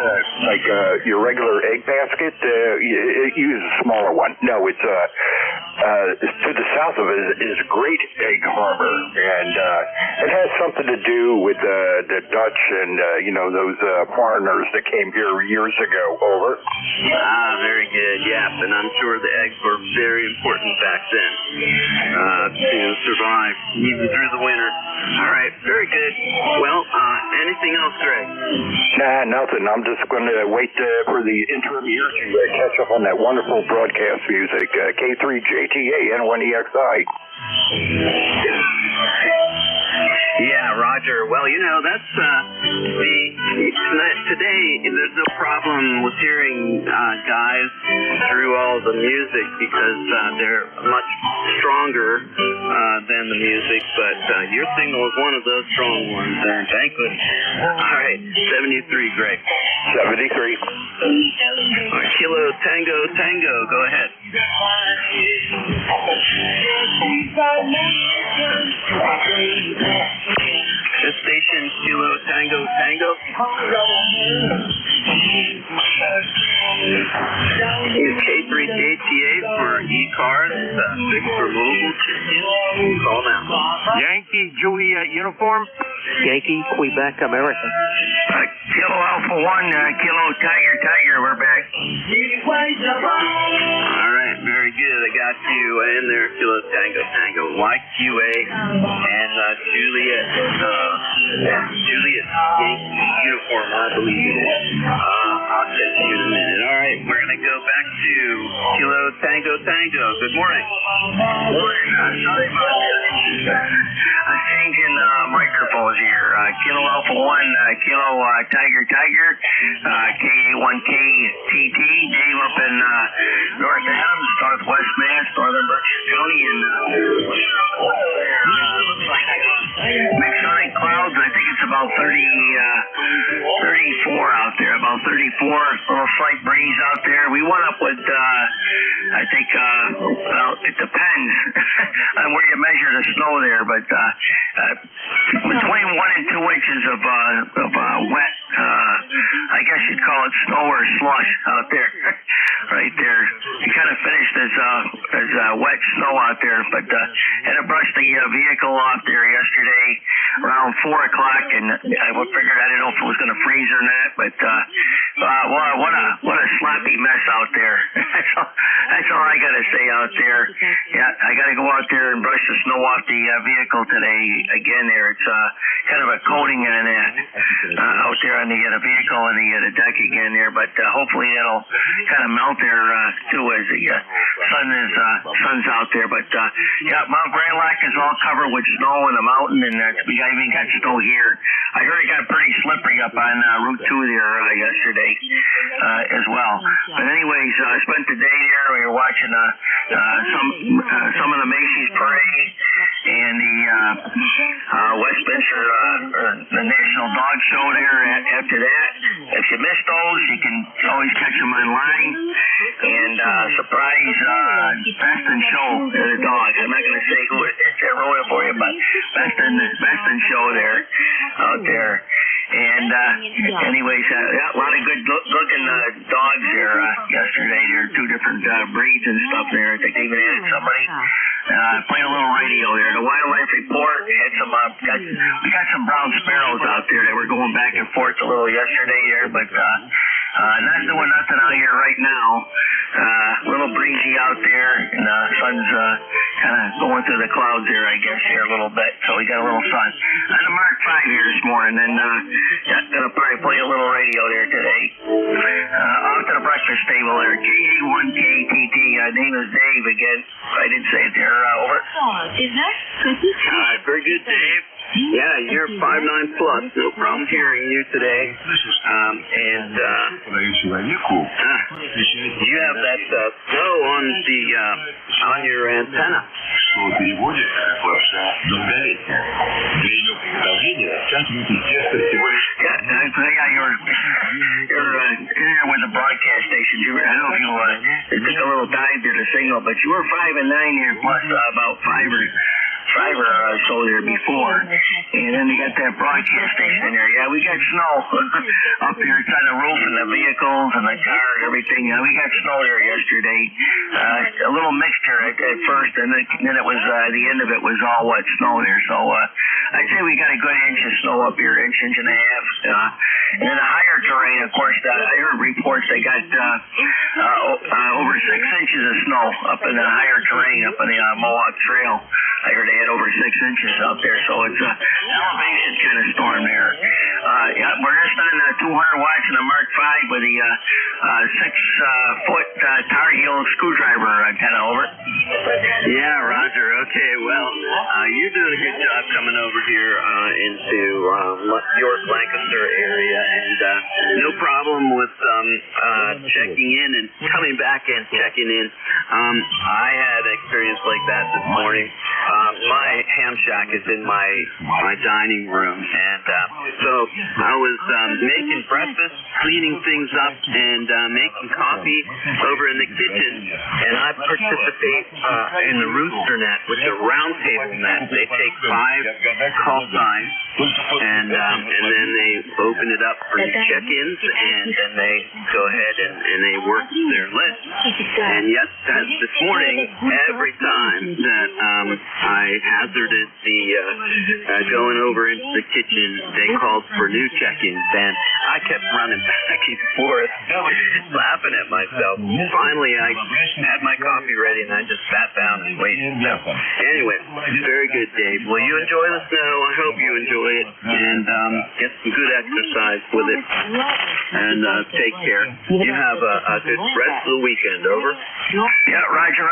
like your regular egg basket. It uses a smaller one. No, it's to the south of it is Great Egg Harbor, and it has something to do with the Dutch and those foreigners that came here years ago. Over. Very good. Yeah, and I'm sure the eggs were very important back then to survive even through the winter. All right, very good. Well, anything else, Greg? Nah, nothing. I'm just going to wait for the interim year to catch up on that wonderful broadcast music. K3JTA N1EXI. Yeah, Roger. Well, that's today there's no problem with hearing guys through all the music because they're much stronger than the music, but your signal is one of those strong ones there. Thank goodness. All right, 73, Greg. 73. All right, Kilo Tango Tango, go ahead. This station, Kilo Tango Tango. Is K3JTA for ECARS, 6 for mobile. Call now. Yankee Juliet uniform. Yankee, Quebec, America. Kilo Alpha 1, Kilo Tiger, we're back. All right, very good. I got you in there, Kilo Tango Tango. YQA and Juliet Yankee uniform, I believe it is. I'll get to you in a minute. All right, we're going to go back to Kilo Tango Tango. Good morning. Morning. Sorry about that. I'm changing microphones here. Kilo Alpha 1, Kilo Tiger, K1KTT, Dave up in North Adams, Northwest Mass, Northern Berkshire County, and mixed sunny clouds. I think it's about 34 out there, about 34, a little slight breeze out there. We went up with, I think, well, it depends on where you measure the snow there, but between 1 and 2 inches of wet, I guess you'd call it snow or slush out there, right there. You kind of finished as wet snow out there, but had to brush the vehicle off there yesterday around 4 o'clock, and I figured I didn't know if it was going to freeze or not, but What a sloppy mess out there. That's all I gotta say out there. Yeah, I gotta go out there and brush the snow off the vehicle today. Again, there it's kind of a coating on that out there on the vehicle and the deck again there. But hopefully it'll kind of melt there too as the sun's out there. But yeah, Mount Greylock is all covered with snow in the mountain, and we even got snow here. I heard it got pretty slippery up on Route 2 there yesterday as well. But anyways, I spent the day there. We were watching some of the Macy's parade and the Westminster the National Dog Show there. After that, if you missed those, you can always catch them online. And surprise Beston show the dog. I'm not going to say who it is. I wrote it for you, but Beston show there out there. And anyways, a lot of good looking dogs there yesterday. There are 2 different breeds and stuff there. I think they even added somebody playing a little radio there. The Wildlife Report had some. We got some brown sparrows out there that were going back and forth a little yesterday there, but not doing nothing out here right now. A little breezy out there, and the sun's kind of going through the clouds there, I guess, here a little bit. So we got a little sun. On the Mark 5 here this morning, and gonna probably play a little radio there today. Off to the breakfast table there. GA1KTT. Name is Dave again. I didn't say it there. Over. All right, very good, Dave. Yeah, you're 5'9" plus. No problem hearing you today. And you have that snow on your antenna. You're here with the broadcast stations. I don't know if you took a little dive to the signal, but you were 5'9" here plus about 5 or so there before, and then they got that broadcast station in there. Yeah, we got snow up here. It's on the roof and the vehicles and the car and everything. We got snow there yesterday. A little mixture at first, and then it was the end of it was all wet snow there. So I'd say we got a good inch of snow up here, inch and a half. And then the higher terrain, of course, I heard reports they got over 6 inches of snow up in the higher terrain, up in the Mohawk Trail. I heard they had over 6 inches out there, so it's an elevation kind of storm there. Yeah, we're just on 200 watts in the Mark 5 with the 6-foot Tar Heel screwdriver antenna. Over. Yeah, Roger. Okay, well, you're doing a good job coming over here into York, Lancaster area, and no problem with checking in and coming back and checking in. I had an experience like that this morning. My ham shack is in my dining room, and so I was making breakfast, cleaning things up, and making coffee over in the kitchen, and I participate in the Rooster Net, which is a round table net. They take 5 call signs, and then they open it up for check-ins, and then they go ahead and they work their list. And yes, this morning, every time that I hazarded the going over into the kitchen, they called for new check-ins, and I kept running back and forth, laughing at myself. Finally, I had my coffee ready, and I just sat down and waited. Anyway, very good, Dave. Well, you enjoy the snow. I hope you enjoy it, and get some good exercise with it, and take care. You have a good rest of the weekend. Over. Yeah, Roger.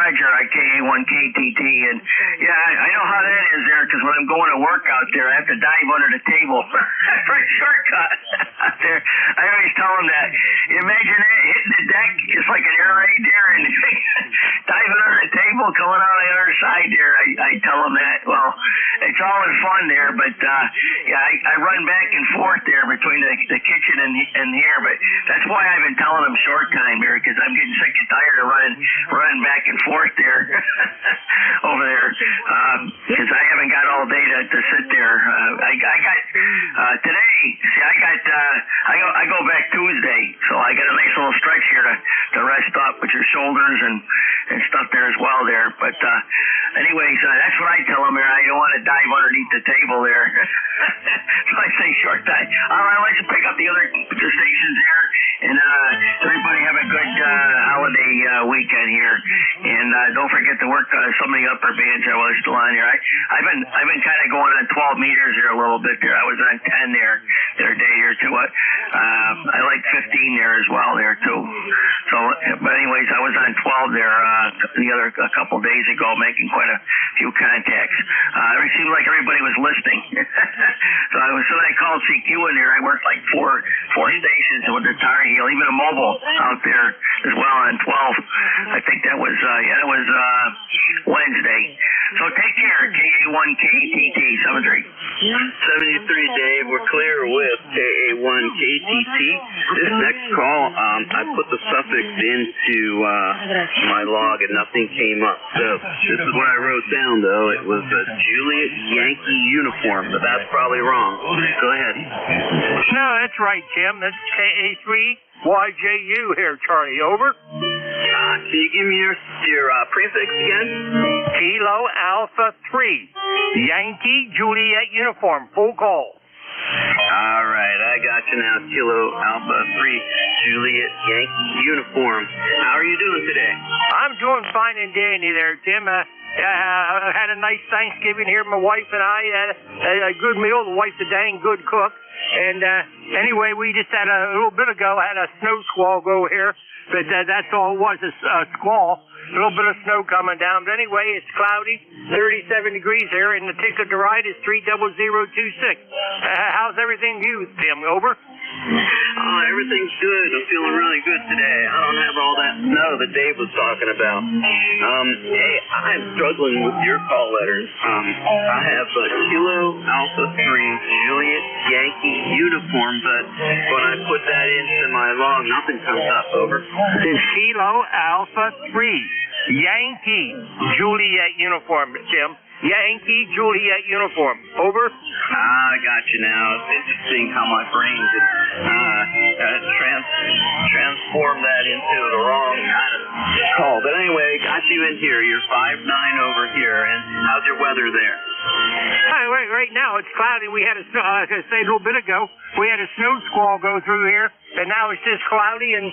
KA1KTT, and yeah, I know how that is there, because when I'm going to work out there, I have to dive under the table for a shortcut out there. I always tell them that. You imagine that, hitting the deck just like an air raid there, and diving under the table, coming out the other side there. I tell them that. Well, it's all in fun there, but yeah, I run back and forth there between the kitchen and here, but that's why I've been telling them short time here, because I'm getting sick and tired of running back and forth there over there, because I haven't got all day to sit there. I got today. See, I go back Tuesday, so I got a nice little stretch here to rest up with your shoulders and stuff there as well there. But anyways, that's what I tell them there. I don't want to dive underneath the table there. So I say short time. I'll let you pick up the other stations here And everybody have a good holiday weekend here. And don't forget to work some of the upper bands that was still on here. I've been kind of going on 12 meters here a little bit there. I was on 10 there the other day here too. I like 15 there as well there too. So, but anyways, I was on 12 there a couple days ago, making quite a few contacts. It seemed like everybody was listening. So I called CQ in there. I worked like four stations with the Tar Heel, even a mobile out there as well on 12. I think that was Wednesday. So take care, KA1KTT 73. 73, Dave. We're clear with KA1KTT. This next call, I put the suffix into my log and nothing came up. So this is what I wrote down, though. It was a Juliet Yankee uniform, but that's probably wrong. Go ahead. No, that's right, Tim. That's KA3YJU here, Charlie. Over. Can you give me your prefix again? Kilo Alpha 3. Yankee Juliet uniform. Full call. All right, I got you now. Kilo Alpha 3 Juliet Yankee uniform. How are you doing today? I'm doing fine and dandy there, Tim. I had a nice Thanksgiving here. My wife and I had a good meal. The wife's a dang good cook. And anyway, we just had a little bit ago had a snow squall go here. But that's all it was, a squall. A little bit of snow coming down. But anyway, it's cloudy, 37 degrees here, and the ticket to ride is 30026. How's everything you, Tim? Over? Oh, everything's good. I'm feeling really good today. I don't have all that snow that Dave was talking about. Hey, I'm struggling with your call letters. I have a Kilo Alpha 3 Juliet Yankee uniform, but when I put that into my log, nothing comes up. Over. It's Kilo Alpha 3 Yankee Juliet uniform, Tim. Yankee Juliet uniform. Over. I got you now. It's interesting how my brain could transform that into the wrong kind of call. But anyway, got you in here. You're 5'9" over here. And how's your weather there? Right now it's cloudy. We had like I said a little bit ago, we had a snow squall go through here, and now it's just cloudy and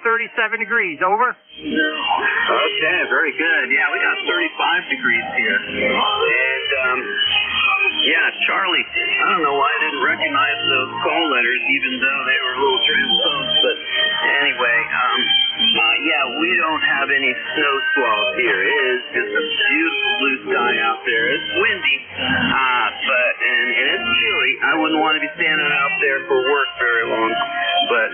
37 degrees. Over. Okay, very good. Yeah, we got 35 degrees here. And yeah, Charlie, I don't know why I didn't recognize those call letters, even though they were a little transposed. But anyway, yeah, we don't have any snow squalls here. It is just a beautiful blue sky out there. It's windy, and it's chilly. I wouldn't want to be standing out there for work very long, but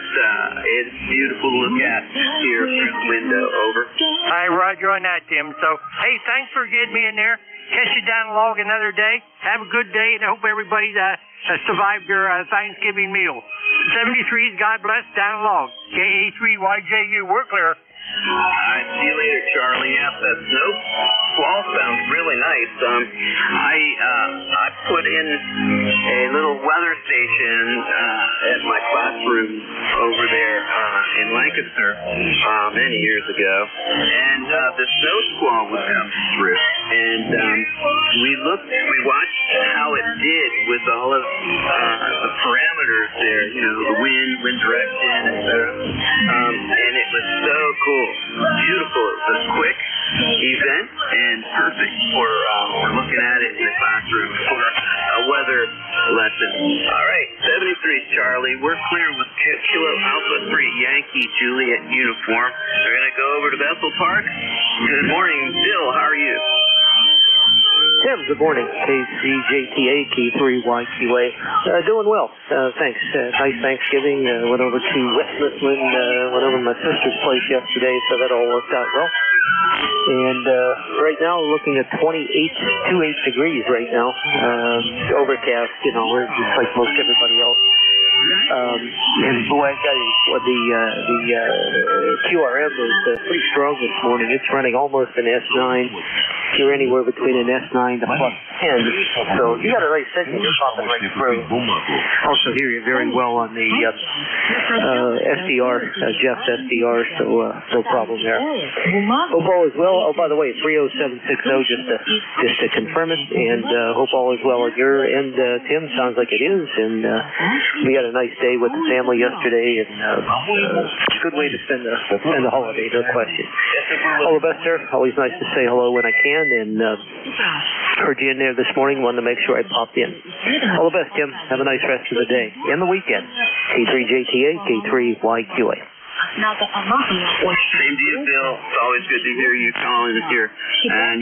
it's beautiful to look at here through the window. Over. Hi, Roger on that, Tim. So, hey, thanks for getting me in there. Catch you down log another day. Have a good day, and I hope everybody survived their Thanksgiving meal. 73's God bless, down log. KA3YJU, we're clear. All right, see you later, Charlie. Yep, that snow squall sounds really nice. I put in a little weather station at my classroom over there in Lancaster many years ago, and the snow squall was coming through, and we watched how it did with all of the parameters there, you know, the wind direction, etc. And it was so cool. Beautiful. It was a quick event and perfect for looking at it in the classroom for a weather lesson. All right, 73 Charlie. We're clear with Kilo Alpha 3 Yankee Juliet uniform. We're going to go over to Bethel Park. Good morning, Bill. How are you? Tim, good morning. K3JTA, K3YQA. Doing well. Thanks. Nice Thanksgiving. Went over to West Mifflin, went over to my sister's place yesterday, so that all worked out well. And right now, looking at 28 degrees right now. Overcast, you know, just like most everybody else. And boy, I tell you, the QRM is pretty strong this morning. It's running almost an S9. You're anywhere between an S9 to plus 10. So you got a nice signal you're popping right through. Also hear you very well on the SDR, Jeff's SDR, so no problem there. Hope all is well. Oh, by the way, 30760 just to confirm it, and hope all is well on your end, Tim. Sounds like it is, and we had a nice day with the family yesterday, and a good way to spend the holiday, no question. All the best, sir. Always nice to say hello when I can, and heard you in there this morning. Wanted to make sure I popped in. All the best, Tim. Have a nice rest of the day and the weekend. K3JTA, K3YQA. Same to you, Bill. It's always good to hear you calling here. And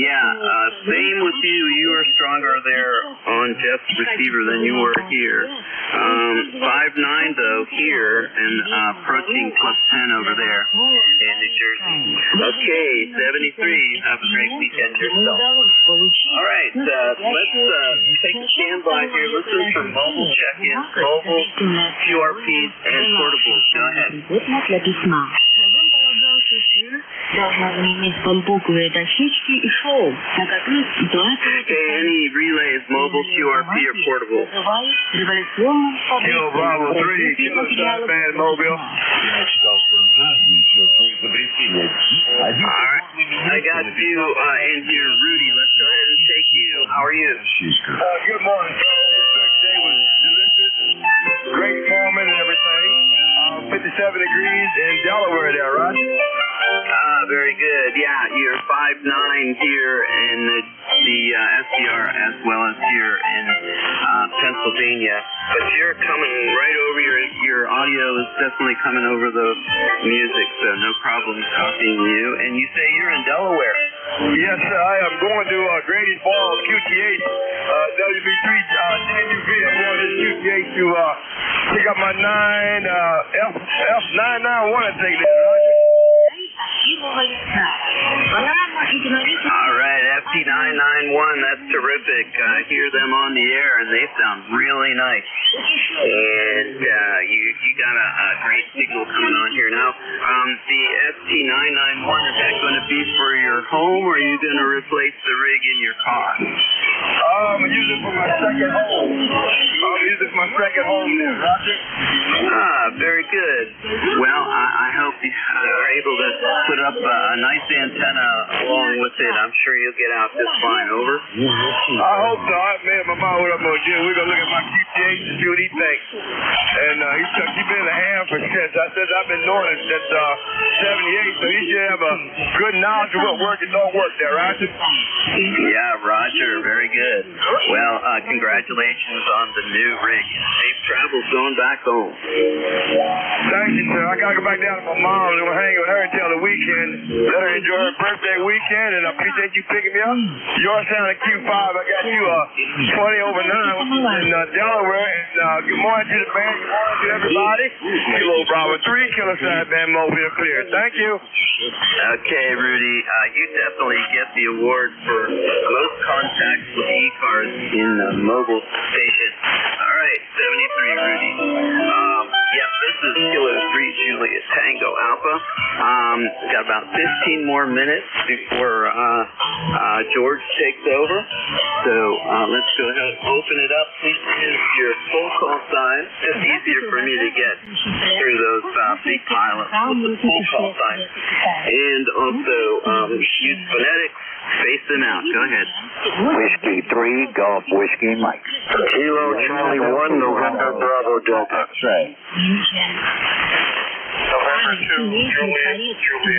same with you. You are stronger there on Jeff's receiver than you were here. 5'9" though here and approaching +10 over there in New Jersey. Okay, 73. Have a great weekend yourself. All right, let's take a standby here. Listen for mobile check-ins, mobile QRPs, and portables. Go ahead. Okay, any relays, mobile QRP or portable? Kilo Bravo 3, Kilo Sideband Mobile. Alright, I got you in here, Rudy. Let's go ahead and take you. How are you? Good morning, sir. Today was delicious. Great foreman and everything. 57 degrees in Delaware there, right? Very good. Yeah, you're 5'9" here in the SDR as well as here in Pennsylvania. But you're coming right over your audio is definitely coming over the music, so no problem copying you. And you say you're in Delaware. Yes, sir. I am going to Grady Falls, QTH, WB3, JUV. I'm going to QTH to pick up my F991, I think it is, Roger. All right, FT991, that's terrific. I hear them on the air, and they sound really nice. And you got a great signal coming on here now. The FT991, is that going to be for your home, or are you going to replace the rig in your car? I'm going to use it for my second home. There, Roger. Very good. Well, I hope you are able to put up a nice antenna along with it. I'm sure you'll get out just fine. Over. I hope so. I made my mom what I'm going to do. We're going to look at my QTH and see what he thinks. And he's been in the hand for since. I said I've been doing it since 78, so he should have a good knowledge of what works and don't work there, Roger. Yeah, Roger. Very good. Well, congratulations on the new rig. Safe travels going back home. Thank you, sir. I got to go back down to my mom and we'll hang with her until the weekend. Let her enjoy her birthday weekend, and I appreciate you picking me up. Yours sounded Q5. I got you 20 over 9, which is in Delaware. And good morning to the band. Good morning to everybody. Kilo Bravo 3, Kilo Sideband Mobile clear. Thank you. Okay, Rudy. You definitely get the award for most contacts with ECARS in the mobile station. All right, 73, Rudy. This is Kilo 3 Juliet Tango Alpha. Got about 15 more minutes before George takes over. So let's go ahead and open it up. Please use your full call sign. It's easier for me to get through those big pilots with the full call sign. And also use phonetics. Face them out. Go ahead. Whiskey 3, Golf Whiskey Mike. Kilo Charlie 1, November Bravo Delta. That's right. November 2, Juliet Victor.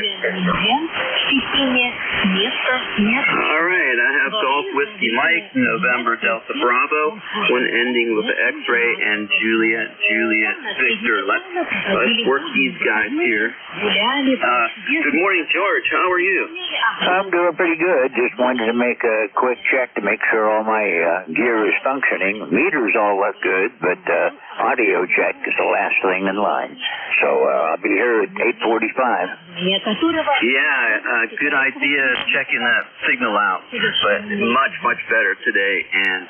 All right, I have Golf Whiskey Mike, November Delta Bravo, one ending with the X-ray, and Juliet Victor. Let's work these guys here. Good morning, George. How are you? I'm doing pretty good. Just wanted to make a quick check to make sure all my gear is functioning. Meters all look good, but audio check is the last thing in line. So I'll be here at 8:45. Yeah, good idea checking that signal out, but much better today. And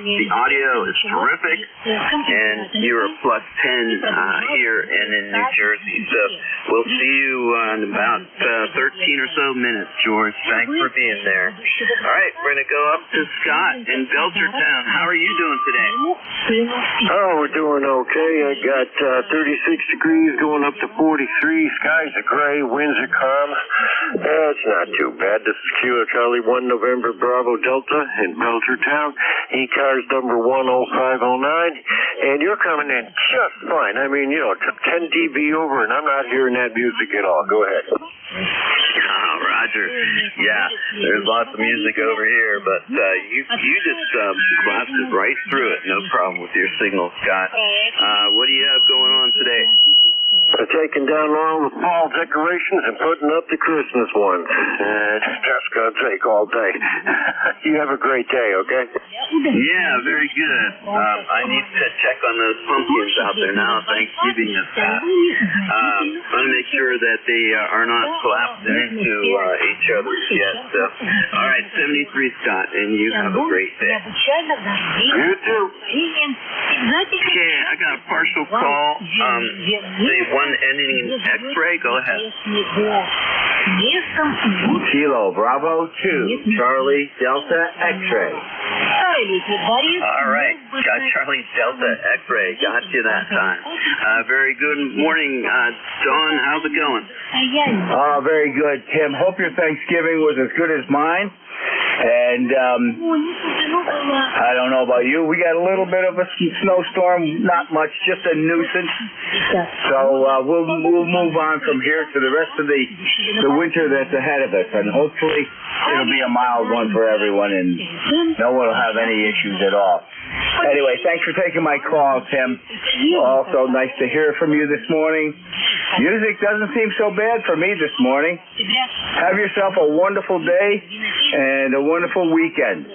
the audio is terrific, and you're a +10 here and in New Jersey. So we'll see you in about 13 or so minutes, George. Thanks for being there. All right, we're going to go up to Scott in Belchertown. How are you doing today? Oh, we're doing okay. I got 36 degrees going up to 40 skies are gray, winds are calm. It's not too bad. This is Kilo Charlie 1 November Bravo Delta in Belchertown. ECARS number 10509. And you're coming in just fine. I mean, it took 10 dB over, and I'm not hearing that music at all. Go ahead. Oh, Roger. Yeah, there's lots of music over here, but you just blasted right through it. No problem with your signal, Scott. What do you have going on today? Taking down all the fall decorations and putting up the Christmas ones. That's going to take all day. You have a great day, okay? Yeah, very good. I need to check on those pumpkins out there now. Thanksgiving is past. I want to make sure that they are not collapsing into each other yet. So, all right, 73, Scott, and you have a great day. You too. Okay, I got a partial call. The one ending in X-ray, go ahead. Kilo Bravo 2, Charlie Delta X-ray. All right, got Charlie Delta X-ray. Got you that time. Very good morning, Dawn. How's it going? Oh, very good, Tim. Hope your Thanksgiving was as good as mine. And I don't know about you. We got a little bit of a snowstorm, not much, just a nuisance. So we'll move on from here to the rest of the winter that's ahead of us, and hopefully it'll be a mild one for everyone, and no one will have any issues at all. Anyway, thanks for taking my call, Tim. Also, nice to hear from you this morning. Music doesn't seem so bad for me this morning. Have yourself a wonderful day and a wonderful weekend.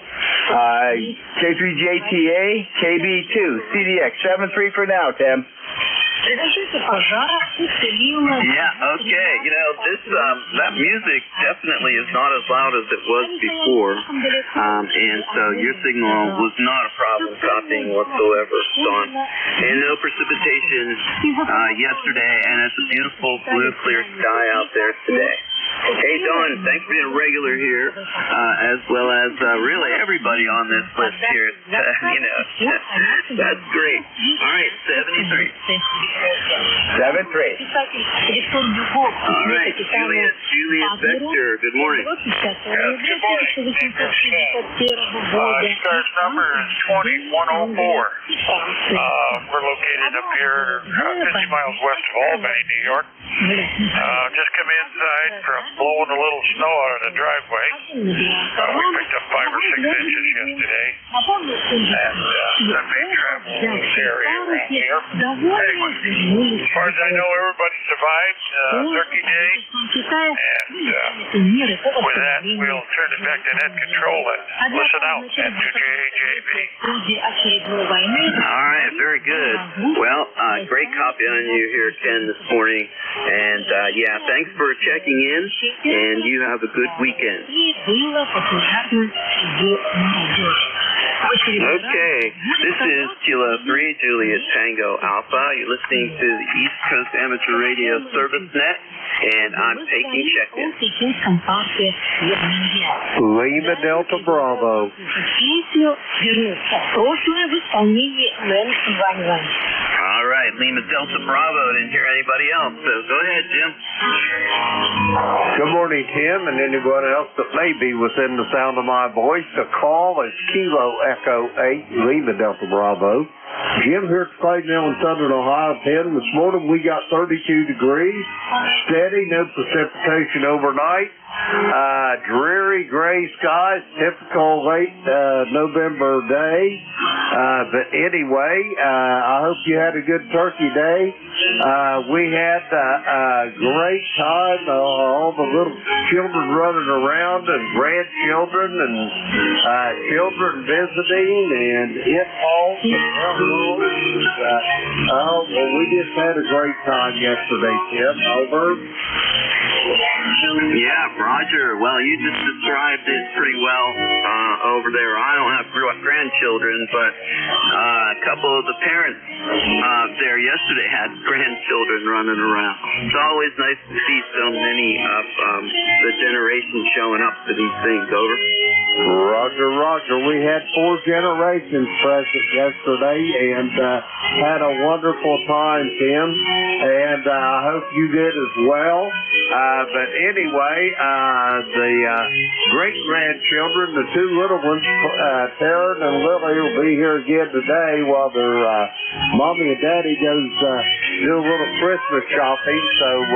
K3JTA, KB2, CDX, 73 for now, Tim. Yeah, okay. That music definitely is not as loud as it was before. And so your signal was not a problem copying whatsoever, Dawn. And no precipitation yesterday, and it's a beautiful blue, clear sky out there today. Hey, Dawn, thanks for being a regular here, as well as really everybody on this list here. That's great. All right, 73. 7-3. All right, Juliet Vector, good morning. Good morning. ECARS number is 2104. We're located up here 50 miles west of Albany, New York. Just come inside from blowing a little snow out of the driveway. We picked up 5 or 6 inches yesterday. And that may travel this area around here. Anyway, as far as I know, everybody survived Turkey Day. And with that, we'll turn it back to net control and listen out at 2JAJB. All right, very good. Well, great copy on you here, Ken, this morning. And, yeah, thanks for checking in, and you have a good weekend. Okay, this is Kilo 3, Juliet Tango Alpha. You're listening to the East Coast Amateur Radio Service Net, and I'm taking check-in. Lima Delta Bravo. All right, Lima Delta Bravo. Didn't hear anybody else, so go ahead, Jim. Good morning, Tim, and anyone else that may be within the sound of my voice. The call is Kilo Echo 8, Lima Delta Bravo. Jim here at Clayton in Southern Ohio, 10. This morning we got 32 degrees, steady, no precipitation overnight. Dreary gray skies, typical late November day. But anyway, I hope you had a good turkey day. We had a great time, all the little children running around and grandchildren and children visiting, and it all we just had a great time yesterday, Tim. Over. Yeah, Roger. Well, you just described it pretty well over there. I don't have grandchildren, but couple of the parents there yesterday had grandchildren running around. It's always nice to see so many of the generation showing up to these things. Over. Roger, Roger. We had 4 generations present yesterday and had a wonderful time, Tim. And I hope you did as well. But anyway, the great-grandchildren, the 2 little ones, Taryn and Lily, will be here again today while their mommy and daddy goes do a little Christmas shopping. So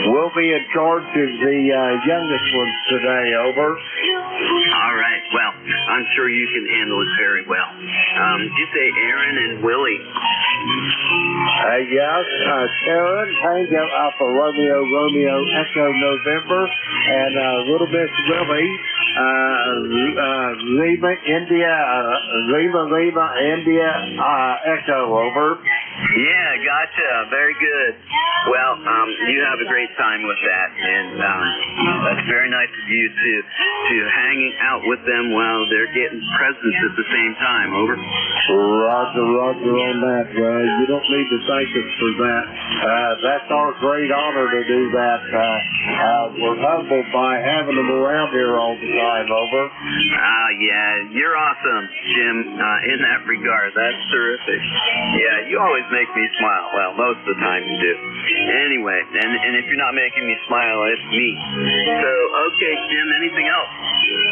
we'll be in charge of the youngest ones today. Over. All right. Well, I'm sure you can handle it very well. Did you say Aaron and Willie? Yes, Taryn, Tango, Alpha, Romeo, Romeo, Echo, November, and little Miss Willie, Lima, India, Lima, India, Echo, over. Yeah, gotcha. Very good. Well, you have a great time with that, and that's very nice of you to hang out with them while they're getting presents at the same time. Over. Roger, Roger on that. You don't need to thank us for that. That's our great honor to do that. We're humbled by having them around here all the time. Over. Yeah, you're awesome, Jim, in that regard. That's terrific. Yeah, you always make me smile. Well, most of the time you do. Anyway, and if you're not making me smile, it's me. So, okay, Jim, anything else?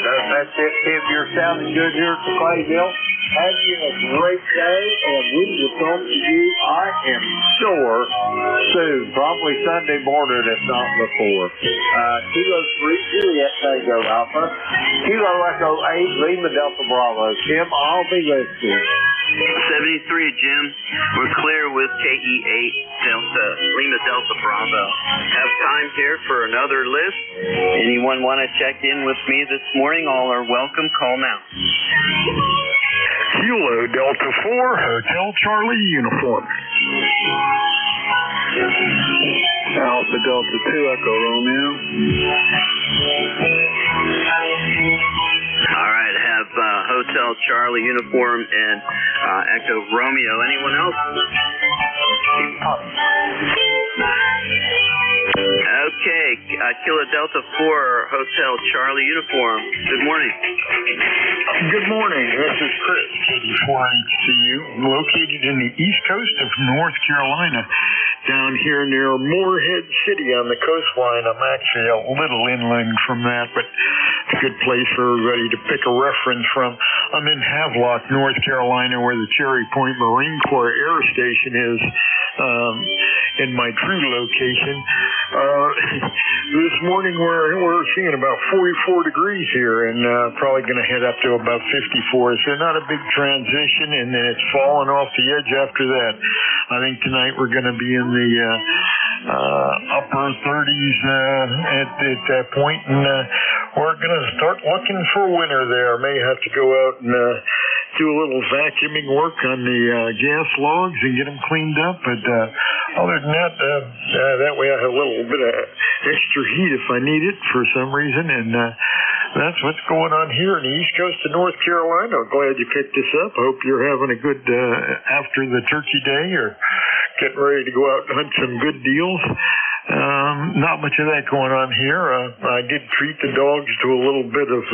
That's it, Tim. You're sounding good here at the Clayville. Have you a great day, and we will talk to you, I am sure, soon. Probably Sunday morning, if not before. Kilo 3 Juliet Tango Alpha. Kilo Echo 8 Lima Delta Bravo. Tim, I'll be listening. 73, Jim. We're clear with KE8 Delta, Lima Delta Bravo. Have time here for another list. Anyone want to check in with me this morning? All are welcome. Call now. Kilo Delta 4, Hotel Charlie Uniform. Alpha Delta 2, Echo Romeo. All right, have Hotel Charlie Uniform and Echo Romeo. Anyone else? Okay, Kilo Delta 4, Hotel Charlie Uniform. Good morning. Good morning. This is Chris, KD4HCU, located in the east coast of North Carolina, down here near Moorhead City on the coastline. I'm actually a little inland from that, but it's a good place for everybody to pick a reference from. I'm in Havelock, North Carolina, where the Cherry Point Marine Corps Air Station is, in my true location. This morning we're seeing about 44 degrees here, and probably going to head up to about 54. So not a big transition, and then it's falling off the edge after that. I think tonight we're going to be in the upper 30s at that point, and we're going to start looking for winter there. May have to go out and do a little vacuuming work on the gas logs and get them cleaned up, but other than that, that way I have a little bit of extra heat if I need it for some reason, and that's what's going on here in the east coast of North Carolina. I'm glad you picked this up. I hope you're having a good after the turkey day, or getting ready to go out and hunt some good deals. Not much of that going on here. I did treat the dogs to a little bit of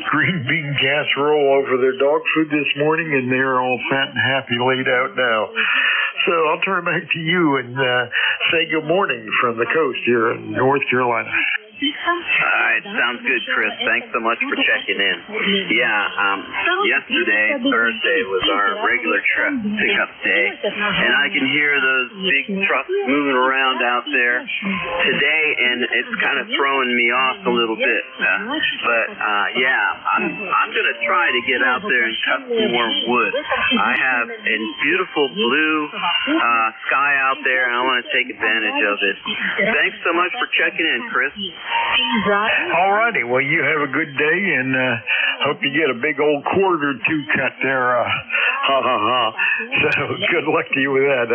green bean casserole over their dog food this morning, and they're all fat and happy laid out now. So I'll turn it back to you and say good morning from the coast here in North Carolina. All right, sounds good, Chris. Thanks so much for checking in. Yeah, yesterday, Thursday, was our regular truck pickup day, and I can hear those big trucks moving around out there today, and it's kind of throwing me off a little bit. But I'm going to try to get out there and cut some more wood. I have a beautiful blue sky out there, and I want to take advantage of it. Thanks so much for checking in, Chris. All righty. Well, you have a good day, and hope you get a big old cord or two cut there Ha ha ha. So good luck to you with that.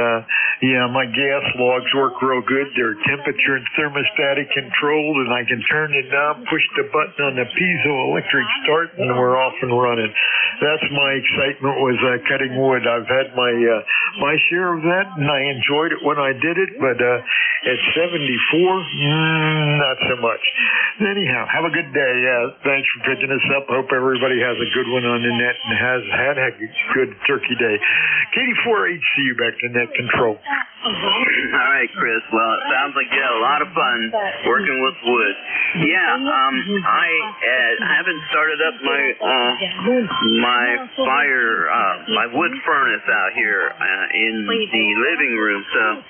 Yeah, my gas logs work real good. They're temperature and thermostatic controlled, and I can turn the knob, push the button on the piezoelectric start, and we're off and running. That's my excitement was cutting wood. I've had my share of that, and I enjoyed it when I did it, but at 74, not so much. Anyhow, have a good day. Thanks for picking us up. Hope everybody has a good one on the net and has had a good turkey day. Katie 4HCU back to net control. All right, Chris. Well, it sounds like you had a lot of fun working with wood. Yeah, I haven't started up my fire, my wood furnace out here in the living room, so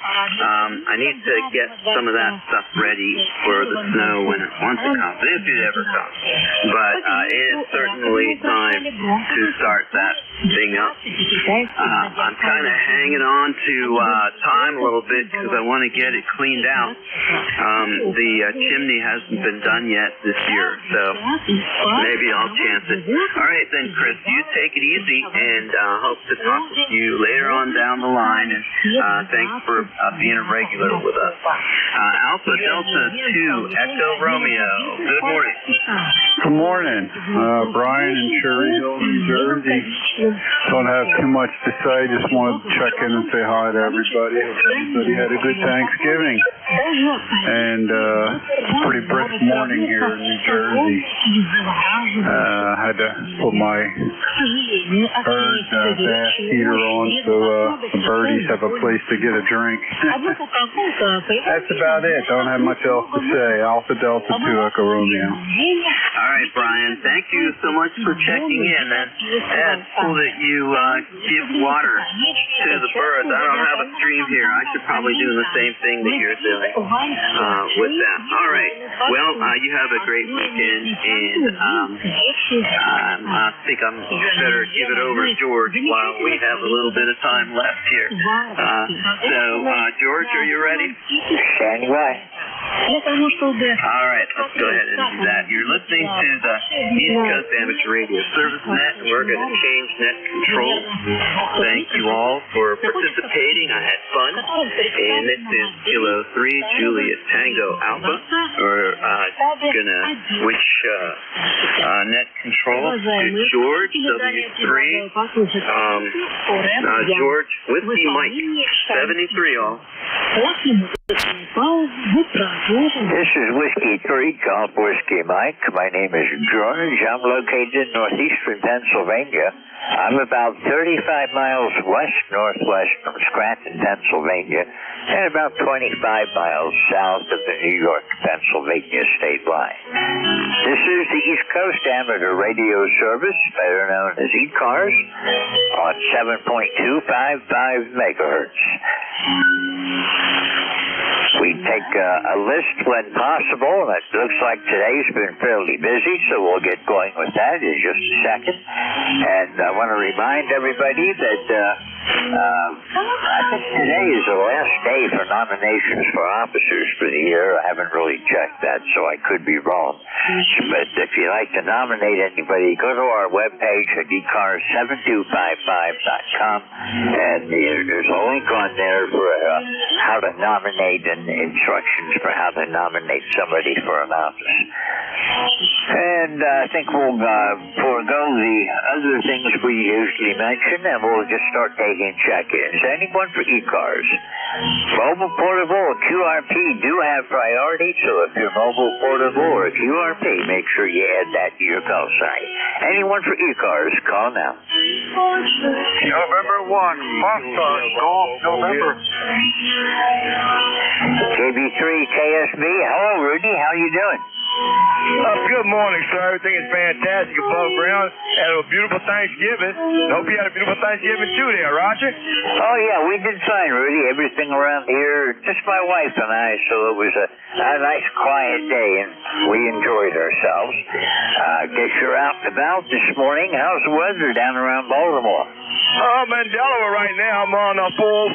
I need to get some of that stuff ready for the snow when once it comes, if it ever comes. But it is certainly time to start that thing up. I'm kind of hanging on to time a little bit because I want to get it cleaned out. The chimney hasn't been done yet this year, so maybe I'll chance it. All right then, Chris, you take it easy, and hope to talk with you later on down the line, and thanks for being a regular with us. Alpha Delta 2 Echo Romeo, good morning. Good morning. Brian in Cherry Hill, New Jersey. Don't have too much to say. Just wanted to check in and say hi to everybody. Everybody had a good Thanksgiving. And pretty brisk morning here in New Jersey. Had to put my bird bath heater on so the birdies have a place to get a drink. That's about it. Don't have much else to say. Alpha Delta 2 Echo Romeo. All right, Brian. Thank you so much for checking in. And it's cool that you give water to the birds. I don't have a stream here. I should probably do the same thing that you're doing with that. All right. Well, you have a great weekend, and I think I'm better give it over to George while we have a little bit of time left here. So, George, are you ready? Standing by. All right, let's go ahead and do that. You're listening to the East Coast Amateur Radio Service Net, and we're going to change net control. Thank you all for participating. I had fun. And this is Kilo 3 Juliet Tango Alpha. We're going to switch net control to George, W3. George, Whiskey Mike, 73 all. This is Whiskey 3, Golf Whiskey Mike. My name is George. I'm located in northeastern Pennsylvania. I'm about 35 miles west-northwest from Scranton, Pennsylvania, and about 25 miles south of the New York-Pennsylvania state line. This is the East Coast Amateur Radio Service, better known as ECARS, on 7.255 megahertz. We take a list when possible, and it looks like today's been fairly busy, so we'll get going with that in just a second. And I want to remind everybody that I think today is the last day for nominations for officers for the year. I haven't really checked that, so I could be wrong. But if you'd like to nominate anybody, go to our webpage at ECARS7255.com, and there's a link on there for how to nominate and instructions for how to nominate somebody for an office. And I think we'll forego the other things we usually mention, and we'll just start taking check-ins. Anyone for ECARS? Mobile, portable, or QRP do have priority, so if you're mobile, portable, or QRP, make sure you add that to your call sign. Anyone for ECARS, call now. November 1, Foxtrot, Golf, November. KB3 KSB, hello Rudy, how you doing? Good morning, sir. Everything is fantastic above ground. Had a beautiful Thanksgiving. Hope you had a beautiful Thanksgiving too there, Roger. Oh, yeah, we did fine, Rudy. Everything around here, just my wife and I, so it was a nice, quiet day, and we enjoyed ourselves. Guess you're out and about this morning. How's the weather down around Baltimore? I'm in Delaware right now. I'm on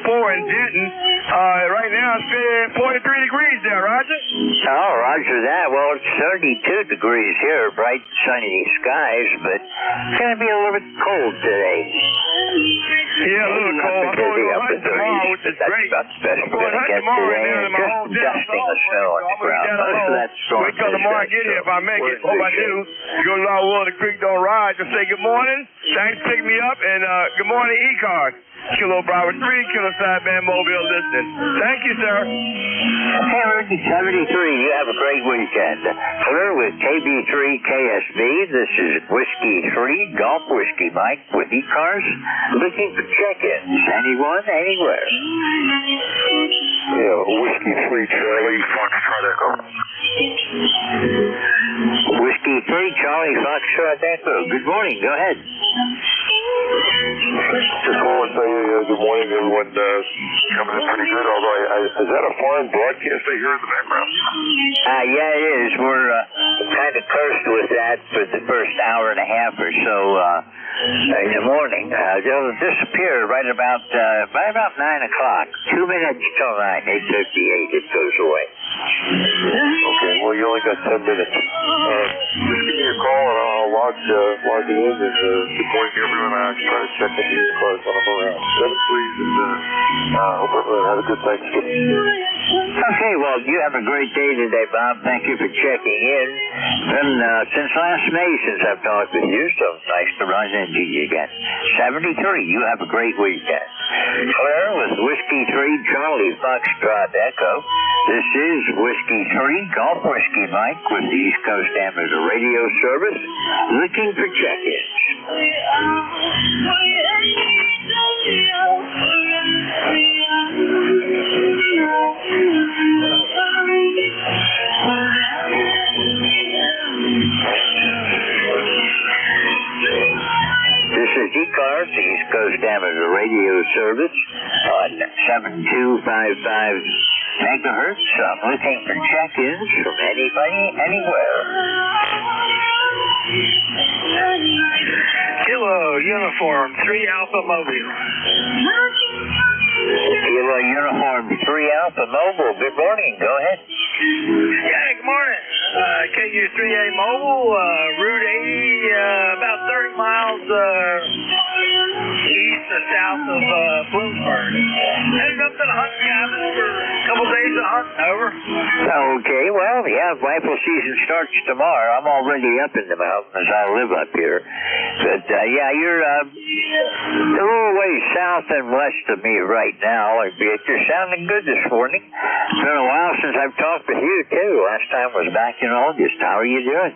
404 in Denton. Right now it's 43 degrees there, Roger. Oh, roger that. Well, it's 32 degrees here, bright sunny skies, but it's going to be a little bit cold today. Yeah, a little cold. I'm going to hunt tomorrow, which is great. That's about the best we're going to get today. And just dusting the snow on the ground. Most of that storm wait till tomorrow I get here if I make it. Hope I do. Go to Law Will, the creek don't rise. Just say good morning. Thanks for picking me up, and good morning, ECARS. Kilo Bravo 3, Kilo Sideband Mobile listening. Thank you, sir. Hey, Ricky 73, you have a great weekend. Clear with KB3 KSB. This is Whiskey 3, Golf Whiskey Mike with ECARS. Looking for check-ins. Anyone, anywhere. Yeah, Whiskey 3 Charlie, Foxtrot Echo. Whiskey 3 Charlie, Foxtrot Echo. Good morning, go ahead. Just want to say good morning to everyone. Coming in pretty good, although is that a foreign broadcast I hear in the background? Yeah, it is. We're kind of cursed with that for the first hour and a half or so in the morning. They'll disappear right about 9 o'clock. 2 minutes till 9, 8:58. It goes away. Okay, well you only got 10 minutes. Just give me a call and I'll log it in. And good morning to everyone. I try to check in these cars when I'm around. 7-3, and hope everyone had a good Thanksgiving. Okay, well, you have a great day today, Bob. Thank you for checking in. Been since last May since I've talked with you, so nice to run into you again. 73, you have a great weekend. Claire with Whiskey 3 Charlie Foxtrot Echo. This is Whiskey 3 Golf Whiskey Mike with the East Coast Amateur Radio Service, looking for check-ins. This is ECARS, the East Coast Amateur Radio Service, on 7255 megahertz. I'm looking for check-ins from anybody, anywhere. Kilo Uniform 3 Alpha Mobile. Kilo Uniform 3 Alpha Mobile. Good morning. Go ahead. Yeah, good morning. KU3A Mobile, Route 80, about 30 miles east or south of Bloomsburg. Headed up to the hunting cabin for a couple days of hunting. Over. Okay, well, yeah, rifle season starts tomorrow. I'm already up in the mountains. I live up here. But, yeah, you're a little ways south and west of me right now. You're sounding good this morning. It's been a while since I've talked with you, too. Last time was back in August. How are you doing?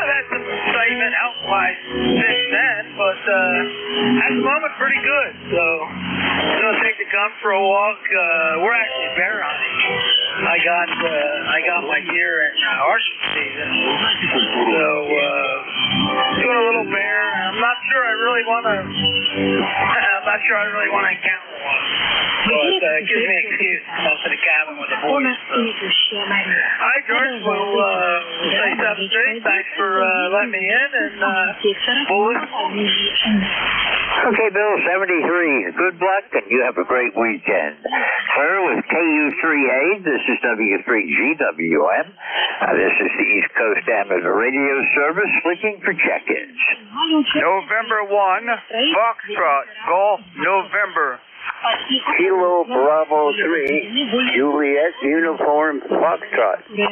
That's a statement health-wise since then, but at the moment, pretty good. So, I'm going to take the gun for a walk. We're actually bear hunting. I got my deer in archery season. So, doing a little bear. I'm not sure I really want to encounter one. But it gives me an excuse to come up to the cabin with the boys. So. Hi, George. We'll say 7-3. Thanks for letting me in, and we'll listen. Okay, Bill, 73. Good luck, and you have a great weekend. Claire with KU3A. This is W3GWM. This is the East Coast Amateur Radio Service, looking for check-ins. November 1, Foxtrot, Golf, November. Kilo Bravo 3, Juliet Uniform Foxtrot. Okay,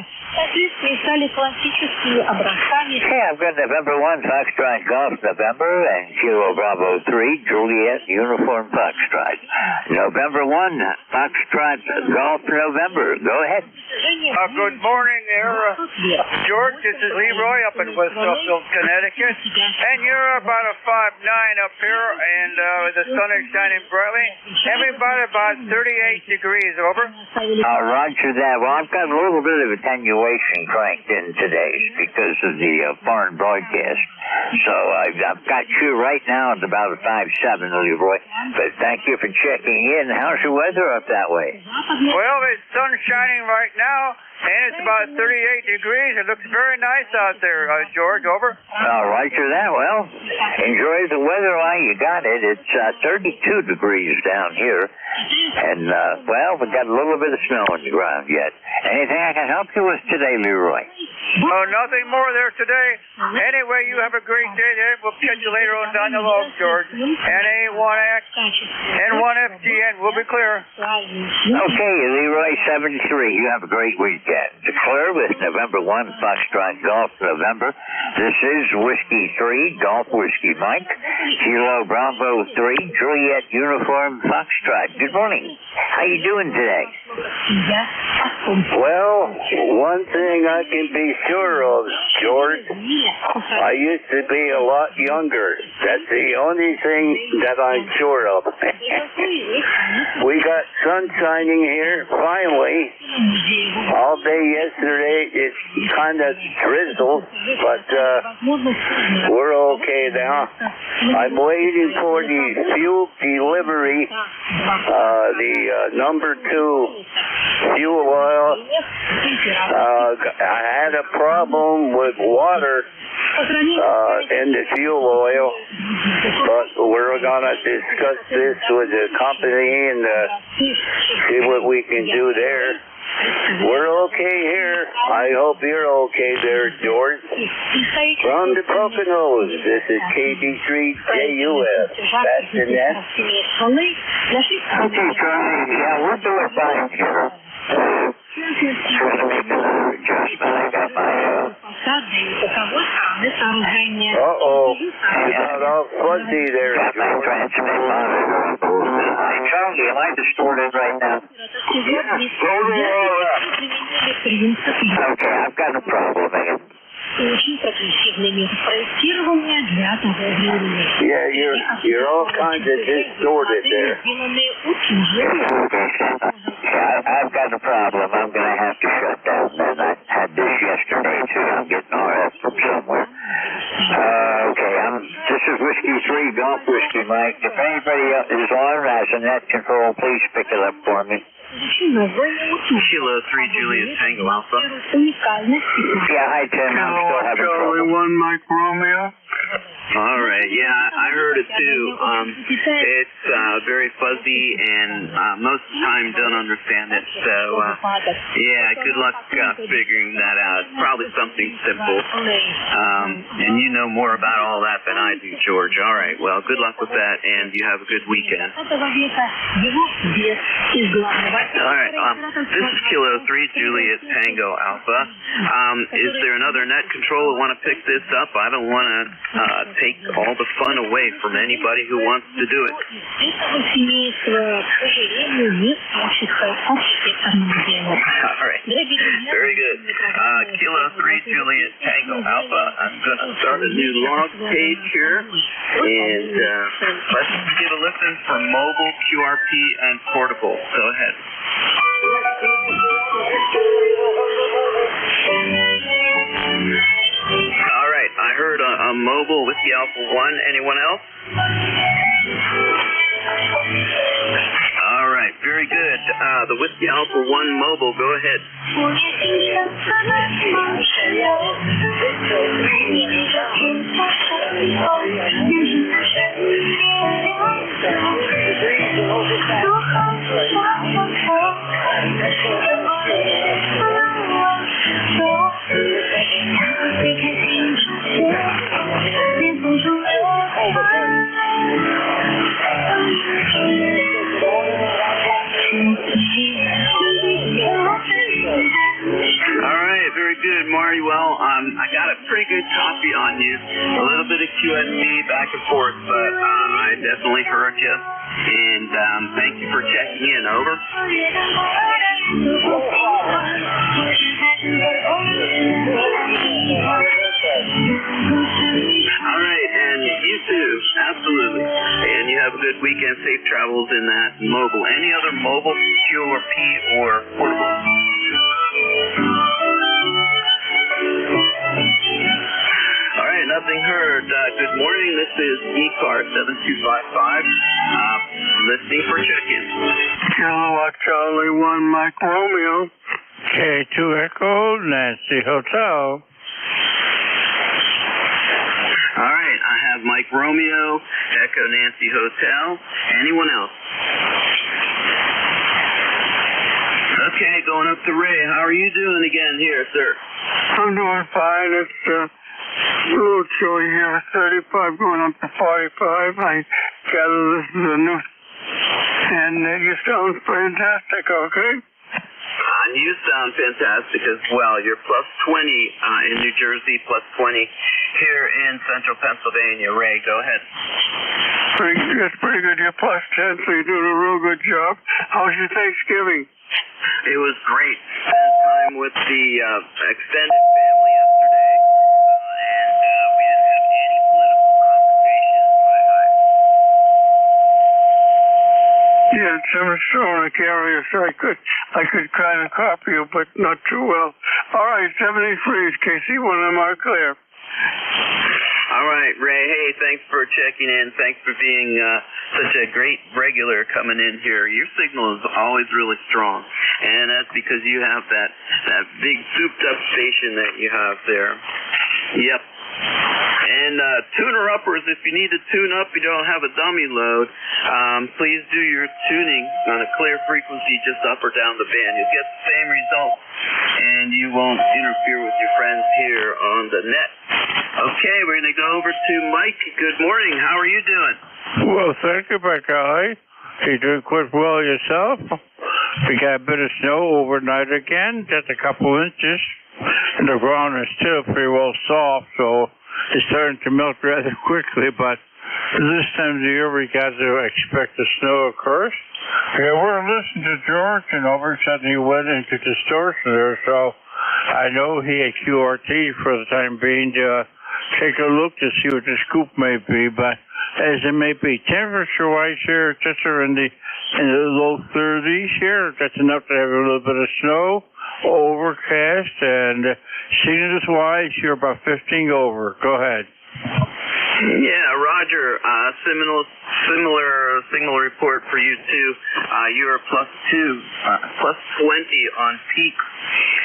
I've got November 1, Foxtrot Golf November, and Kilo Bravo 3, Juliet Uniform Foxtrot. November 1, Foxtrot Golf November. Go ahead. Good morning there, George. This is Leroy up in West Suffield, Connecticut. And you're about a 5'9" up here, and the sun is shining brightly. Everybody about 38 degrees, over. Roger that. Well, I've got a little bit of attenuation cranked in today because of the foreign broadcast. So I've got you right now at about a 5'7", Leroy. But thank you for checking in. How's your weather up that way? Well, the sun's shining right now. And it's about 38 degrees. It looks very nice out there, George. Over. Roger that. Well, enjoy the weather while you got it. It's 32 degrees down here. And, well, we got a little bit of snow on the ground yet. Anything I can help you with today, Leroy? Oh, nothing more there today. Anyway, you have a great day there. We'll catch you later on down the road, George. NA1X and 1FTN. We'll be clear. Okay, Leroy 73. You have a great weekend. Clear with November 1, Foxtrot Golf November. This is Whiskey 3, Golf Whiskey Mike. Kilo Bravo 3, Juliet Uniform Foxtrot. Good morning. How you doing today? Well, one thing I can be sure of, George, I used to be a lot younger. That's the only thing that I'm sure of. We got sun shining here, finally. All day yesterday it kind of drizzled, but we're okay now. I'm waiting for the fuel delivery, the number 2 fuel oil. I had a problem with water in the fuel oil, but we're going to discuss this with the company and see what we can do there. We're okay here. I hope you're okay there, George. From the Poconos, this is KB3JUF. That's the net. Okay, Charlie. Yeah, we're doing fine here. Trying to make another adjustment. I got my, you got all fuzzy there, got my transmit monitor. Hey, Charlie, am I distorted right now? Okay, I've got a problem, man. Yeah, you're all kinds of distorted there. I've got a problem. I'm going to have to shut down then. I had this yesterday, too. I'm getting RF from somewhere. Okay, this is Whiskey 3, Golf Whiskey Mike. If anybody else is on as a net control, please pick it up for me. Kilo 3 Juliet Tango Alpha. Yeah, hi, Tim. I'm still having trouble. 1 Mike Romeo. All right, yeah, I heard it too. It's very fuzzy and most of the time don't understand it. So, yeah, good luck figuring that out. Probably something simple. And you know more about all that than I do, George. All right, well, good luck with that, and you have a good weekend. All right, this is Kilo 3 Juliet Tango Alpha. Is there another net control that want to pick this up? I don't want to take all the fun away from anybody who wants to do it. All right, very good. Kilo 3 Juliet Tango Alpha. I'm going to start a new log page here, and let's give a listen for mobile, QRP, and portable. Go ahead. All right, I heard a mobile Whiskey Alpha 1. Anyone else? All right, very good. The Whiskey Alpha 1 mobile, go ahead. Marty, well, I got a pretty good copy on you. A little bit of QSB back and forth, but I definitely heard you. And thank you for checking in. Over. All right, and you too. Absolutely. And you have a good weekend. Safe travels in that mobile. Any other mobile, QRP, or portable? All right, nothing heard. Good morning. This is ECARS 7255. Listening for check-in. Kilo Charlie 1 Mike Romeo. K2 Echo, Nancy Hotel. All right, I have Mike Romeo, Echo Nancy Hotel. Anyone else? Okay, going up to Ray. How are you doing again here, sir? I'm doing fine. It's a little chilly here. 35 going up to 45. I gotta listen to the news. And you sound fantastic, okay? You sound fantastic as well. You're plus 20 in New Jersey, plus 20 here in central Pennsylvania. Ray, go ahead. That's pretty good. You're plus 10, so you're doing a real good job. How was your Thanksgiving? It was great. Spent time with the extended family yesterday, and we didn't have any political conversations. Yes, I'm still in a carrier, so I could kind of copy you, but not too well. All right, 73 is KC1, am I clear? All right, Ray. Hey, thanks for checking in. Thanks for being such a great regular coming in here. Your signal is always really strong, and that's because you have that big souped-up station that you have there. Yep. And tuner-uppers, if you need to tune up, you don't have a dummy load, please do your tuning on a clear frequency just up or down the band. You'll get the same result, and you won't interfere with your friends here on the net. Okay, we're going to go over to Mike. Good morning. How are you doing? Well, thank you, Buckeye. You doing quite well yourself? We got a bit of snow overnight again, just a couple inches. And the ground is still pretty well soft, so it's starting to melt rather quickly, but this time of the year we got to expect the snow, of course. Yeah, we're listening to George, and all of a sudden he went into distortion there, so I know he had QRT for the time being to take a look to see what the scoop may be, but as it may be temperature-wise here, just around in the low 30s here, that's enough to have a little bit of snow. Overcast, and signals-wise, you're about 15 over. Go ahead. Yeah, Roger. Similar signal report for you too. You're plus 20 on peak.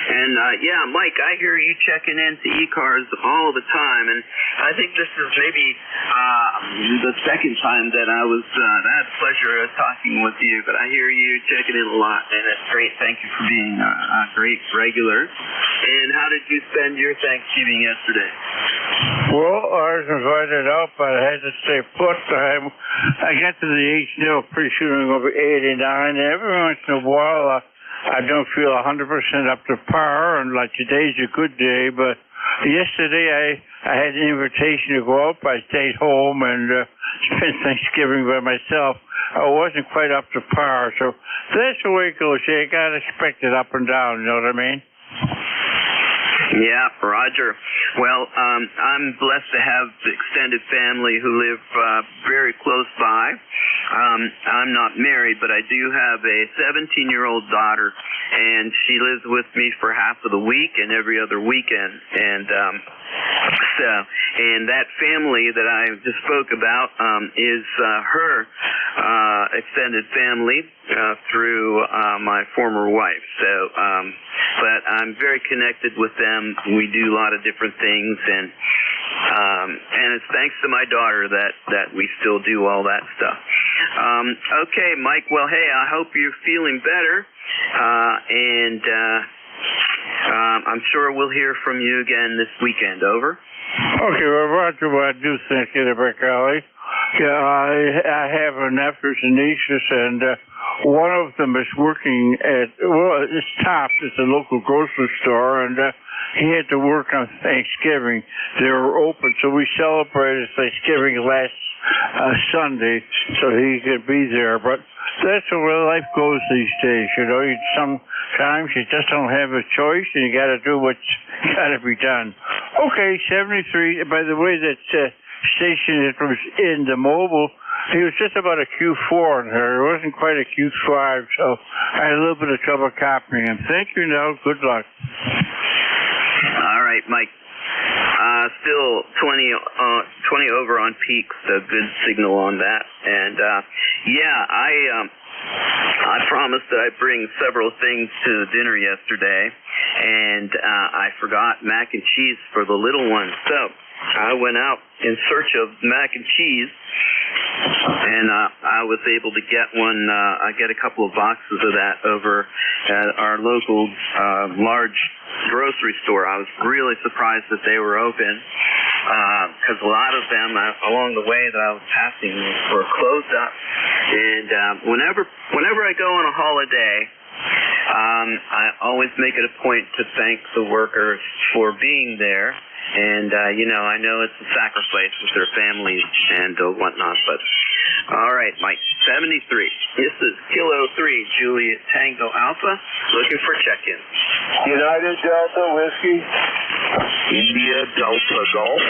And yeah, Mike, I hear you checking into ECARS all the time, and I think this is maybe the second time that I had the pleasure of talking with you. But I hear you checking in a lot, and that's great. Thank you for being a great regular. And how did you spend your Thanksgiving yesterday? Well, I was invited out, but I had to stay put. I got to the age now pretty soon I'm going to be 89, and every once in a while I don't feel 100% up to par, and like today's a good day, but yesterday I had an invitation to go out. I stayed home and spent Thanksgiving by myself. I wasn't quite up to par, so that's the way it goes. You got to expect it up and down, you know what I mean? Yeah, Roger. Well, I'm blessed to have the extended family who live very close by. I'm not married, but I do have a 17-year-old daughter, and she lives with me for half of the week and every other weekend. And and that family that I just spoke about is her extended family through my former wife. So, but I'm very connected with them. We do a lot of different things, and it's thanks to my daughter that we still do all that stuff. Okay, Mike. Well, hey, I hope you're feeling better, and I'm sure we'll hear from you again this weekend. Over. Okay, well, Roger, what I do think of the Alley. Yeah, I have nephews and nieces, and one of them is working at, well, it's Tops, it's a local grocery store, and he had to work on Thanksgiving. They were open, so we celebrated Thanksgiving last Sunday, so he could be there. But that's the way life goes these days, you know. Sometimes you just don't have a choice, and you got to do what's got to be done. Okay, 73. By the way, that station that was in the mobile, he was just about a Q4 in her. It wasn't quite a Q5, so I had a little bit of trouble copying him. Thank you, now. Good luck. All right, Mike. Still 20 over on peak, so good signal on that. And yeah, I promised that I'd bring several things to the dinner yesterday, and I forgot mac and cheese for the little one. So I went out in search of mac and cheese, and I was able to get one. I get a couple of boxes of that over at our local large grocery store. I was really surprised that they were open, because a lot of them along the way that I was passing were closed up. And whenever I go on a holiday, I always make it a point to thank the workers for being there. And, I know it's a sacrifice with their families and whatnot, but all right, Mike, 73. This is Kilo 3, Juliet Tango Alpha, looking for check-in. United Delta Whiskey, India Delta Golf.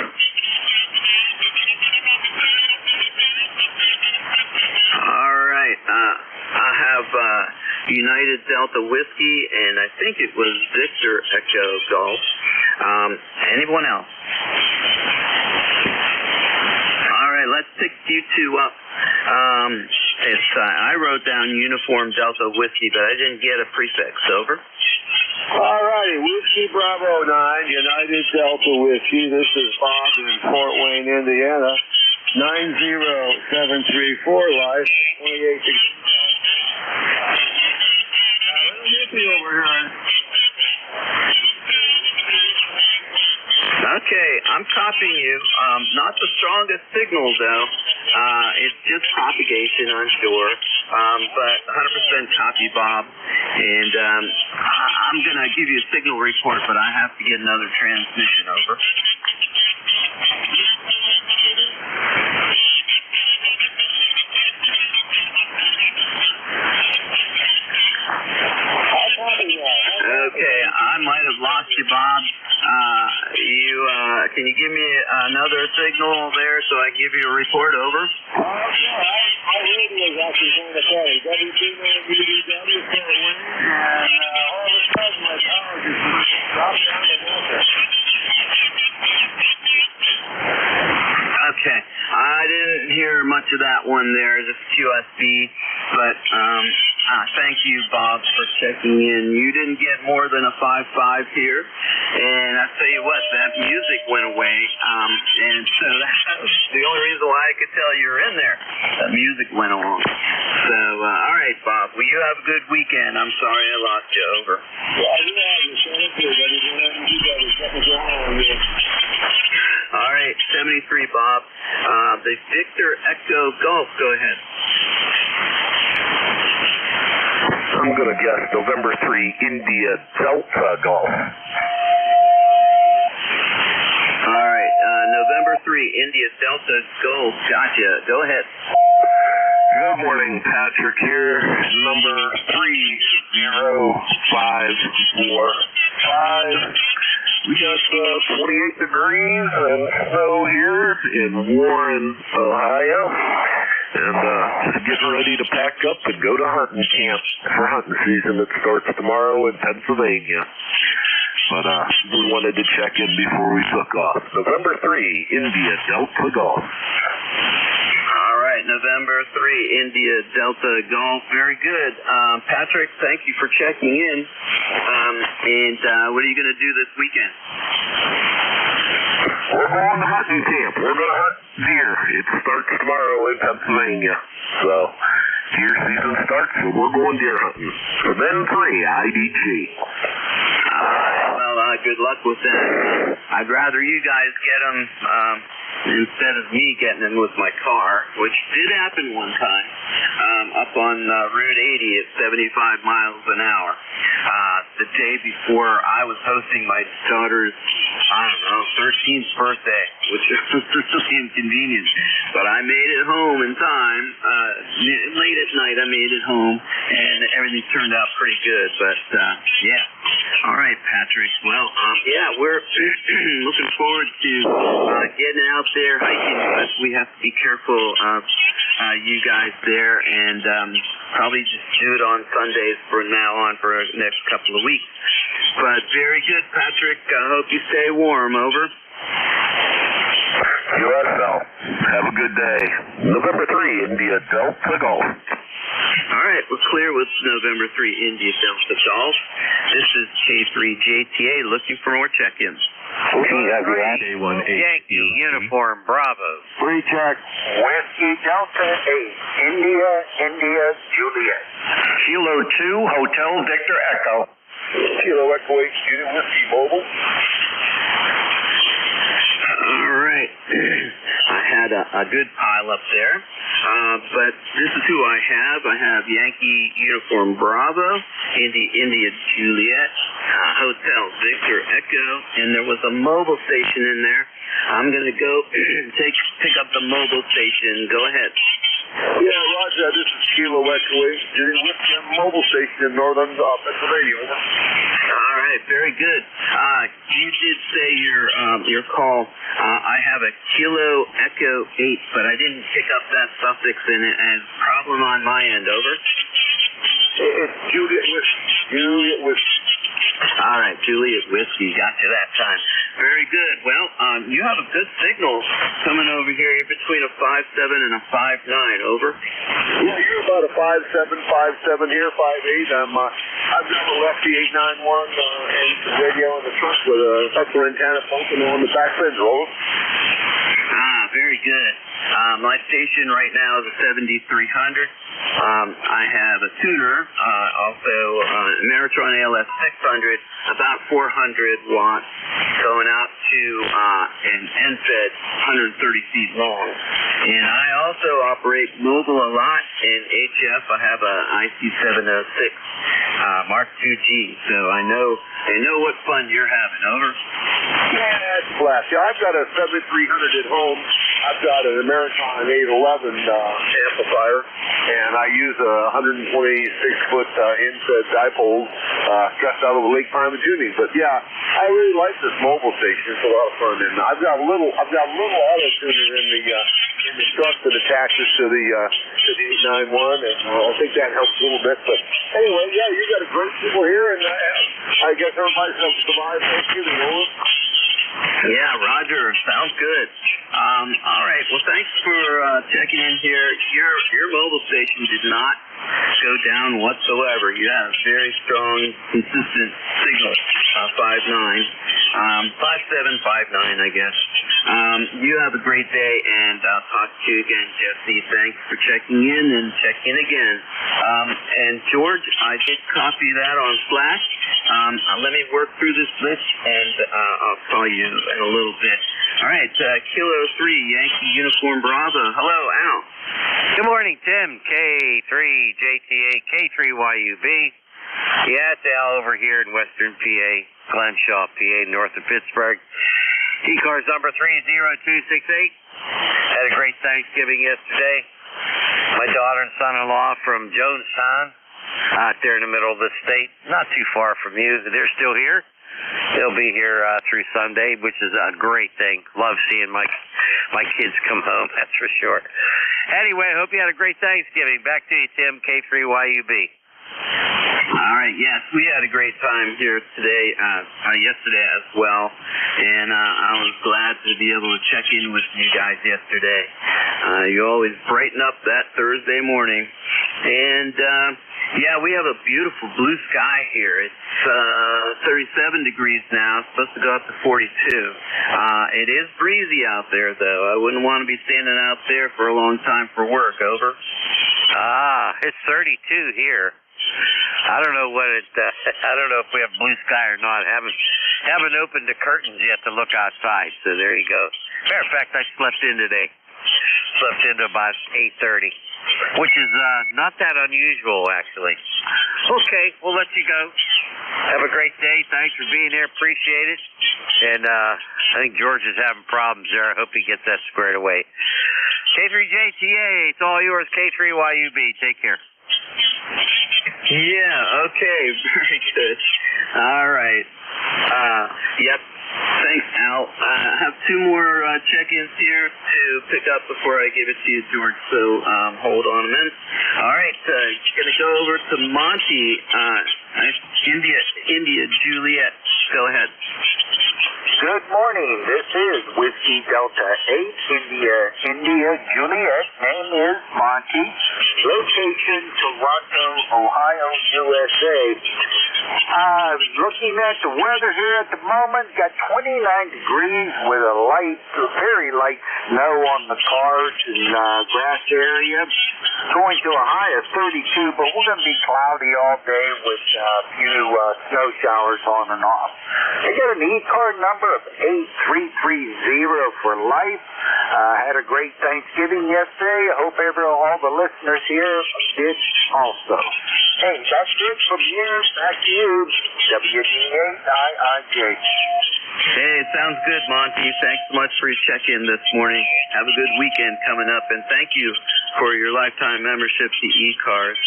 All right, I have United Delta Whiskey, and I think it was Victor Echo Golf. Anyone else? All right, let's pick you two up. I wrote down Uniform Delta Whiskey, but I didn't get a prefix. Over. All righty, Whiskey Bravo 9, United Delta Whiskey. This is Bob in Fort Wayne, Indiana. 90734 live, 28 degrees. Over here. Okay, I'm copying you. Not the strongest signal, though. It's just propagation, I'm sure. But 100% copy, Bob. And I'm going to give you a signal report, but I have to get another transmission. Over. Okay, I might have lost you, Bob. Can you give me another signal there so I can give you a report? Over. My radio is actually going to carry WB9UDW Fort Wayne, and all of a sudden my power just dropped down to water. Okay, I didn't hear much of that one there, just QSB, but thank you, Bob, for checking in. You didn't get more than a 5.5 here, and I tell you what, that music went away, and so that's the only reason why I could tell you were in there. That music went along. So, all right, Bob, well, you have a good weekend. I'm sorry I lost you. Over. All right, 73, Bob. The Victor Echo Golf, go ahead. I'm going to guess November 3, India Delta Golf. All right, November 3, India Delta Golf. Gotcha. Go ahead. Good morning, Patrick here. Number 30545. We got 48 degrees and snow here in Warren, Ohio. And just getting ready to pack up and go to hunting camp for hunting season that starts tomorrow in Pennsylvania. But we wanted to check in before we took off. November 3, India Delta Golf. All right, November 3, India Delta Golf. Very good. Patrick, thank you for checking in. And what are you going to do this weekend? We're going to hunting camp. We're going to hunt deer. It starts tomorrow in Pennsylvania. So, deer season starts, so we're going deer hunting. So then 3, IDG. Well, good luck with that. I'd rather you guys get them instead of me getting them with my car, which did happen one time up on Route 80 at 75 miles an hour. The day before I was hosting my daughter's, 13th birthday, which was really inconvenient. But I made it home in time. Late at night, I made it home, and everything turned out pretty good. But, yeah. All right, Patrick. Well, we're looking forward to getting out there hiking, but we have to be careful of you guys there, and probably just do it on Sundays from now on for the next couple of weeks. But very good, Patrick. I hope you stay warm. Over. USL. Have a good day. November 3, India Delta Golf. All right, we're clear with November 3 India Delta Golf. This is K3JTA looking for more check-ins. Yankee Uniform Bravo. Recheck. Whiskey Delta 8, India Juliet. Kilo 2, Hotel Victor Echo. Kilo Echo 8, Unit Whiskey Mobile. All right. I had a good pile up there, but this is who I have. I have Yankee Uniform Bravo, India Juliet, Hotel Victor Echo, and there was a mobile station in there. I'm going to go pick up the mobile station. Go ahead. Yeah, Roger, this is Kilo Echo 8, Unit Whiskey Mobile Station in northern Pennsylvania. Over. All right, very good. You did say your call. I have a Kilo Echo 8, but I didn't pick up that suffix in it as problem on my end. Over. It's Juliet Whiskey. All right, Juliet Whiskey. Got you that time. Very good. Well, you have a good signal coming over here. You're between a 5.7 and a 5.9. Over. Yeah, you're about a 5.7 here, 5.8. I've got a lefty 891 and radio in the truck with a upper antenna pumping on the back fender. Over. Very good. My station right now is a 7300. I have a tuner, also Meritron ALS 600, about 400 watts, going out to an NFED 130 feet long. And I also operate mobile a lot in HF. I have a IC706 Mark IIG, so I know what fun you're having. Over. Yeah, that's flash. Yeah, I've got a 7300 at home. I've got an Americon 811 amplifier, and I use a 126-foot NFED dipole stressed out of Lake Prima tuning. But yeah, I really like this mobile station. It's a lot of fun, and I've got a little auto tuner in the truck that attaches to the 891, and I think that helps a little bit. But anyway, yeah, you got a great people here, and I guess everybody's going to survive Thanksgiving. Yeah, Roger. Sounds good. All right. Well, thanks for checking in here. Your mobile station did not go down whatsoever. You have very strong, consistent signal. 5.9, 5.7, 5.9, I guess. You have a great day, and I'll talk to you again, Jesse. Thanks for checking in and checking again. And George, I did copy that on Slack. Let me work through this list, and I'll call you in a little bit. All right, Kilo 3, Yankee Uniform Bravo. Hello, Al. Good morning, Tim. K3JTA, K3YUB. Yeah, it's Al over here in Western PA, Glenshaw, PA, north of Pittsburgh. ECARS number 30268. Had a great Thanksgiving yesterday. My daughter and son-in-law from Jonestown, out there in the middle of the state, not too far from you. They're still here. They'll be here through Sunday, which is a great thing. Love seeing my kids come home, that's for sure. Anyway, I hope you had a great Thanksgiving. Back to you, Tim, K3YUB. All right, yes, we had a great time here today, yesterday as well, and I was glad to be able to check in with you guys yesterday. You always brighten up that Thursday morning, and yeah, we have a beautiful blue sky here. It's 37 degrees now. It's supposed to go up to 42. It is breezy out there, though. I wouldn't want to be standing out there for a long time for work. Over. It's 32 here. I don't know I don't know if we have blue sky or not. Haven't opened the curtains yet to look outside. So there you go. Matter of fact, I slept in today. Slept into about 8:30, which is not that unusual, actually. Okay, we'll let you go. Have a great day. Thanks for being here. Appreciate it. And I think George is having problems there. I hope he gets that squared away. K3JTA, it's all yours. K3YUB. Take care. Yeah, okay, very good. All right. Yep. Thanks, Al. I have two more check-ins here to pick up before I give it to you, George, so hold on a minute. All right, going to go over to Monty, India Juliet. Go ahead. Good morning. This is Whiskey Delta 8, India Juliet. Name is Monty. Location Toronto, Ohio, USA. Looking at the weather here at the moment, got 29 degrees with a very light snow on the cars and grass area. Going to a high of 32, but we're going to be cloudy all day with a few snow showers on and off. I got an ECARS number of 8330 for life. Had a great Thanksgiving yesterday. I hope all the listeners here did also. Hey, that's it from here. Back to you, WD8IIJ. Hey, sounds good, Monty. Thanks so much for your check-in this morning. Have a good weekend coming up, and thank you for your lifetime membership to ECARS.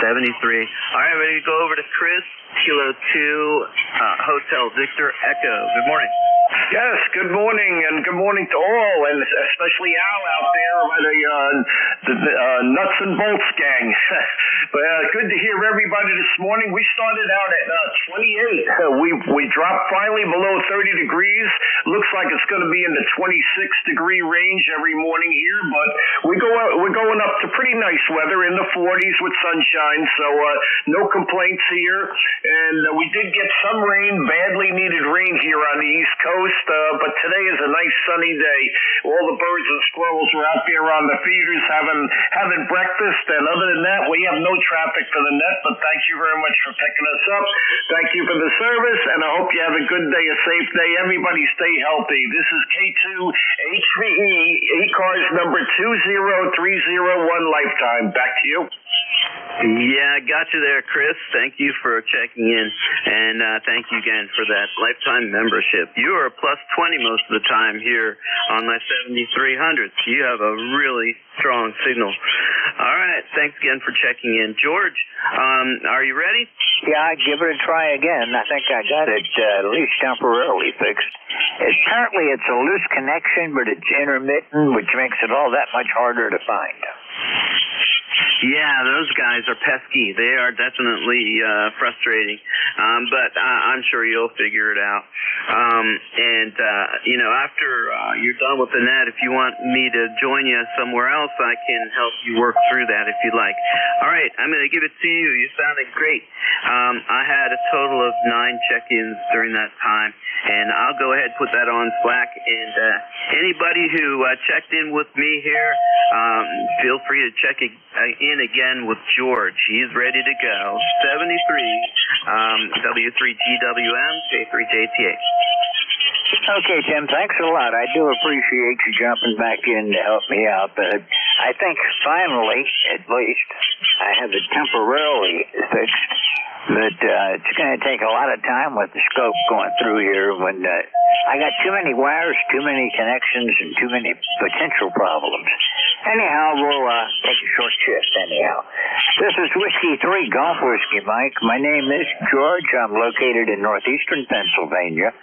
73. All right, ready to go over to Chris, Kilo 2, Hotel Victor Echo. Good morning. Yes, good morning, and good morning to all, and especially Al out there by the Nuts and Bolts gang. But good to hear everybody this morning. We started out at 28. We dropped finally below 30 degrees. Looks like it's going to be in the 26-degree range every morning here, but we're going up to pretty nice weather in the 40s with sunshine, so no complaints here. And we did get some rain, badly needed rain here on the East Coast. But today is a nice sunny day. All the birds and squirrels are out there on the feeders having breakfast, and other than that, we have no traffic for the net, but thank you very much for picking us up. Thank you for the service, and I hope you have a good day, a safe day. Everybody stay healthy. This is K2HVE, ECARS number 20301, lifetime. Back to you. Yeah, got you there, Chris. Thank you for checking in, and thank you again for that lifetime membership. You are a plus 20 most of the time here on my 7300. You have a really strong signal. All right, thanks again for checking in. George, are you ready? Yeah, I'd give it a try again. I think I got it at least temporarily fixed. Apparently it's a loose connection, but it's intermittent, which makes it all that much harder to find. Yeah, those guys are pesky. They are definitely frustrating, but I'm sure you'll figure it out. After you're done with the net, if you want me to join you somewhere else, I can help you work through that if you like. All right, I'm going to give it to you. You sounded great. I had a total of 9 check-ins during that time, and I'll go ahead and put that on Slack. And anybody who checked in with me here, feel free to check in again with George. He's ready to go. 73, W3GWM, K3JTA. Okay, Tim, thanks a lot. I do appreciate you jumping back in to help me out. But I think finally, at least, I have it temporarily fixed. But it's going to take a lot of time with the scope going through here when I got too many wires, too many connections, and too many potential problems. Anyhow, we'll take a short shift anyhow. This is Whiskey 3, Golf Whiskey Mike. My name is George. I'm located in northeastern Pennsylvania.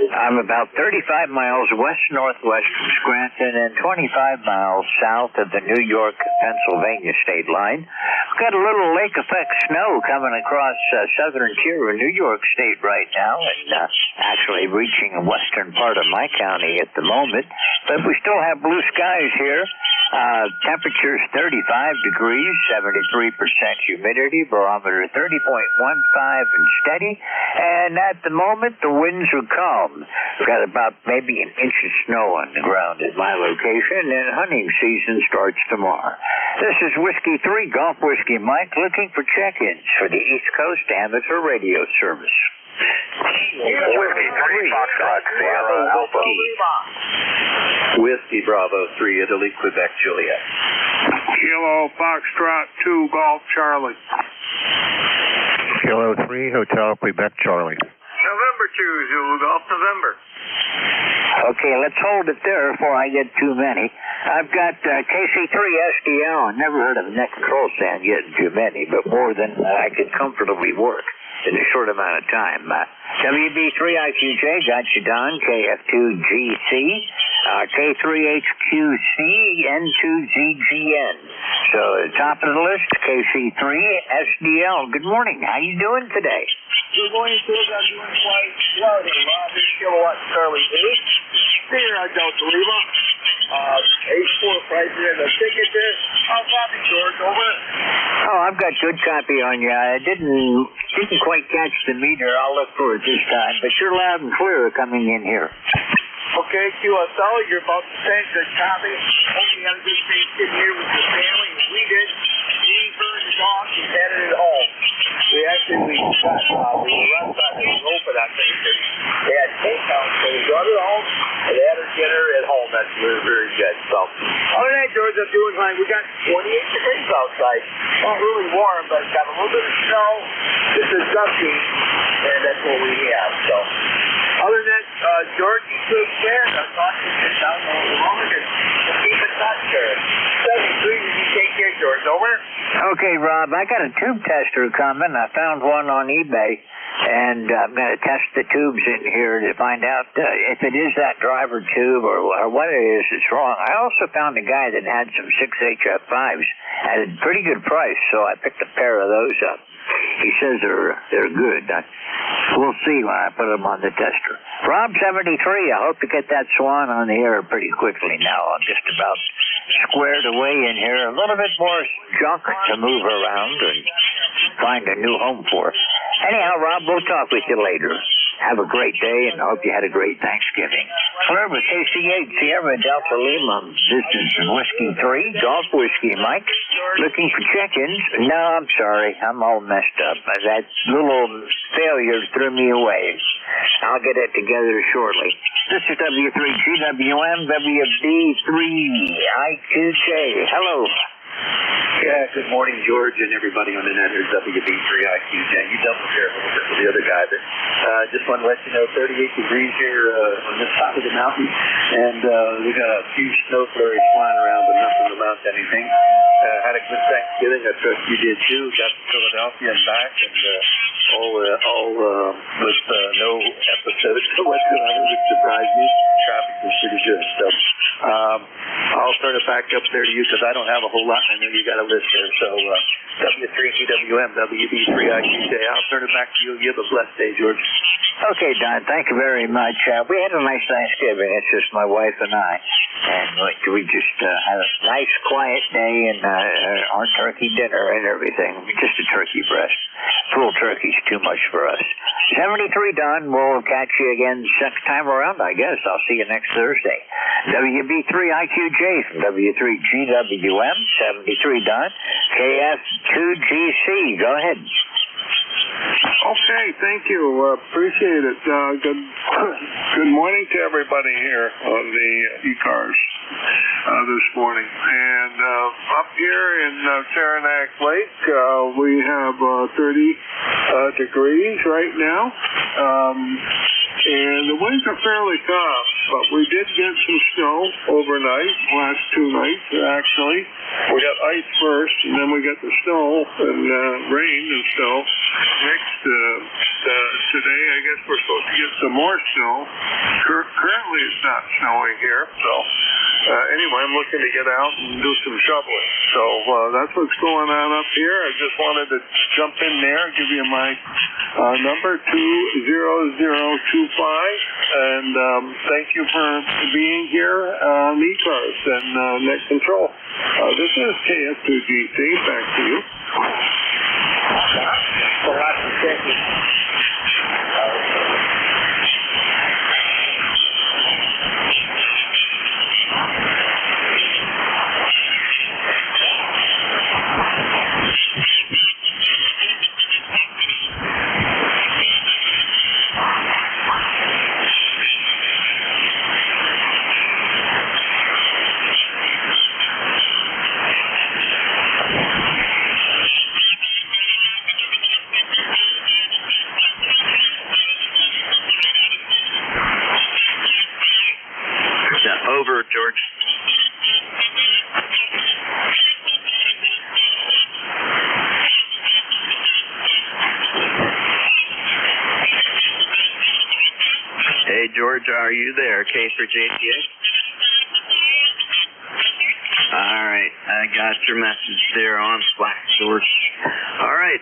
I'm about 35 miles west-northwest from Scranton and 25 miles south of the New York-Pennsylvania state line. We've got a little lake effect snow coming across southern tier of New York state right now, and actually reaching the western part of my county at the moment. But we still have blue skies here. Temperature's 35 degrees, 73% humidity, barometer 30.15 and steady. And at the moment, the winds are calm. We've got about maybe an inch of snow on the ground at my location, and hunting season starts tomorrow. This is Whiskey 3, Golf Whiskey Mike, looking for check-ins for the East Coast Amateur Radio Service. Whiskey 3, Foxtrot, Sierra Alpha. Whiskey Bravo 3, Italy, Quebec, Juliet. Kilo Foxtrot 2, Golf Charlie. Kilo 3, Hotel Quebec, Charlie. November 2, Zulu Golf, November. Okay, let's hold it there before I get too many. I've got KC3 SDL. I never heard of a net control stand getting too many, but more than I could comfortably work in a short amount of time. WB3IQJ, got you done. KF2GC, K3HQC, N2ZGN. So top of the list, KC3 SDL. Good morning. How you doing today? Good morning, sir. I'm doing quite well here. Roger, Kilowatt Charlie 8. Here, Delta Lima. prices and the ticket there. I'll copy, George. Over. Oh, I've got good copy on you. I didn't quite catch the meter. I'll look for it this time, but you're loud and clear coming in here. Okay, QSL, you're about to send the copy. Hope you had a good Thanksgiving here with your family. We did. We burned the dogs and headed it home. We got, we were outside, it was open on Thanksgiving. They had takeout, so we brought it home, and they had our dinner at home. That's very, very good. So, other than that, George, I'm doing fine. We got 28 degrees outside. Not really warm, but it's got a little bit of snow. This is dusty, and that's what we have. So, other than that, George, you take care. I'll talk to you down the road and keep in touch, sir. 73, you take care, George. Over. Okay, Rob, I got a tube tester coming. I found one on eBay, and I'm going to test the tubes in here to find out if it is that driver tube or what it is that's wrong. I also found a guy that had some 6HF5s at a pretty good price, so I picked a pair of those up. He says they're good. We'll see when I put them on the tester. Rob 73, I hope to get that Swan on the air pretty quickly now. I'm just about squared away in here. A little bit more junk to move around and find a new home for. Anyhow, Rob, we'll talk with you later. Have a great day, and I hope you had a great Thanksgiving. Clear with KC8 Sierra Delta Lima. This is Whiskey 3, Golf Whiskey Mike. Looking for check-ins? No, I'm sorry. I'm all messed up. That little failure threw me away. I'll get it together shortly. This is W3GWM, WB3IQJ. Hello. Yeah, good morning, George, and everybody on the net. Here's WB3IQJ. You double here a little bit with the other guy, but just want to let you know, 38 degrees here on this side of the mountain, and we got a few snow flurries flying around, but nothing to amount to anything. Had a good Thanksgiving. I trust you did too. Got to Philadelphia and back, and all with no episodes whatsoever, which surprised me. Traffic was pretty good, so I'll turn it back up there to you because I don't have a whole lot. I know you got a list there, so W3GWM, WB3IQJ. I'll turn it back to you. You have a blessed day, George. Okay, Don, thank you very much. We had a nice Thanksgiving. It's just my wife and I. And we just had a nice, quiet day and our turkey dinner and everything. Just a turkey breast. Full turkey's too much for us. 73 done. We'll catch you again next time around, I guess. I'll see you next Thursday. WB3IQJ from W3GWM, 73 done. KF2GC. Go ahead. Okay, thank you. Appreciate it. Good morning to everybody here on the ECARS this morning. And up here in Saranac Lake, we have 30 degrees right now. And the winds are fairly tough, but we did get some snow overnight, last 2 nights actually. We got ice first, and then we got the snow and rain and snow. Next, today, I guess we're supposed to get some more snow. Currently, it's not snowing here, so anyway, I'm looking to get out and do some shoveling. So that's what's going on up here. I just wanted to jump in there and give you my number, 20025, and thank you for being here on ECARS and Net Control. This is KF2GC. Back to you. Over, George. Hey, George, are you there? K for JTA? All right, I got your message there on Slack, George. All right,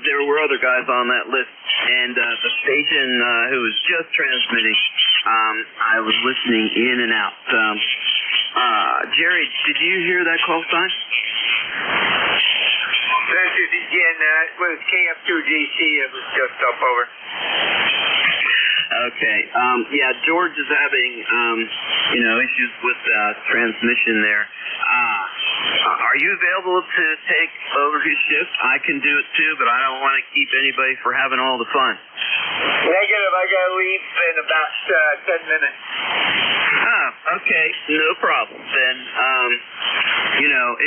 there were other guys on that list, and the station who was just transmitting, I was listening in and out. Jerry, did you hear that call sign? This is again, with KF2GC, it was just up over. Okay. Yeah, George is having, issues with transmission there. Are you available to take over his shift? I can do it too, but I don't want to keep anybody for having all the fun. Negative, I gotta leave in about 10 minutes. Okay, no problem. Then,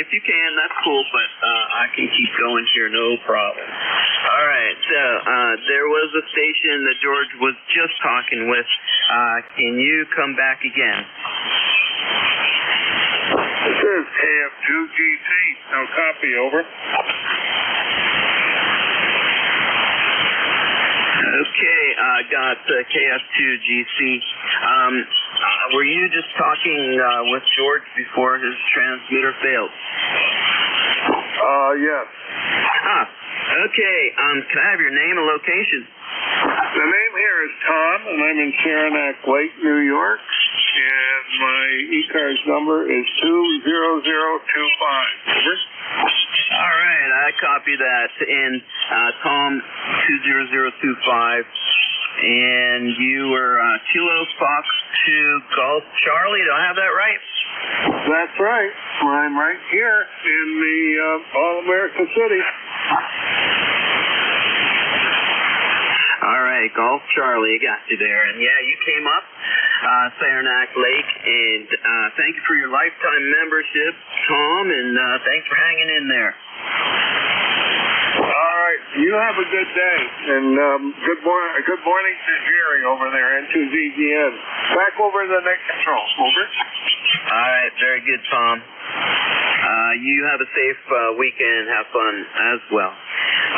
if you can, that's cool, but I can keep going here, no problem. All right, so there was a station that George was just talking with. Can you come back again? This is KF2GC. No copy, over. Okay, I got KF2GC. Were you just talking with George before his transmitter failed? Yes. Okay, can I have your name and location? The name here is Tom, and I'm in Saranac Lake, New York, and my ECARS number is 20025. Over. All right, I copy that. And Tom 20025, and you were Kilo Fox 2 Golf Charlie. Do I have that right? That's right. I'm right here in the All-America City. All right, Golf Charlie, I got you there. And yeah, you came up, Saranac Lake, and thank you for your lifetime membership, Tom, and thanks for hanging in there. All right, you have a good day, and good morning to Jerry over there, N2ZGN. Back over to the next control, over. All right, very good, Tom. You have a safe weekend. Have fun as well.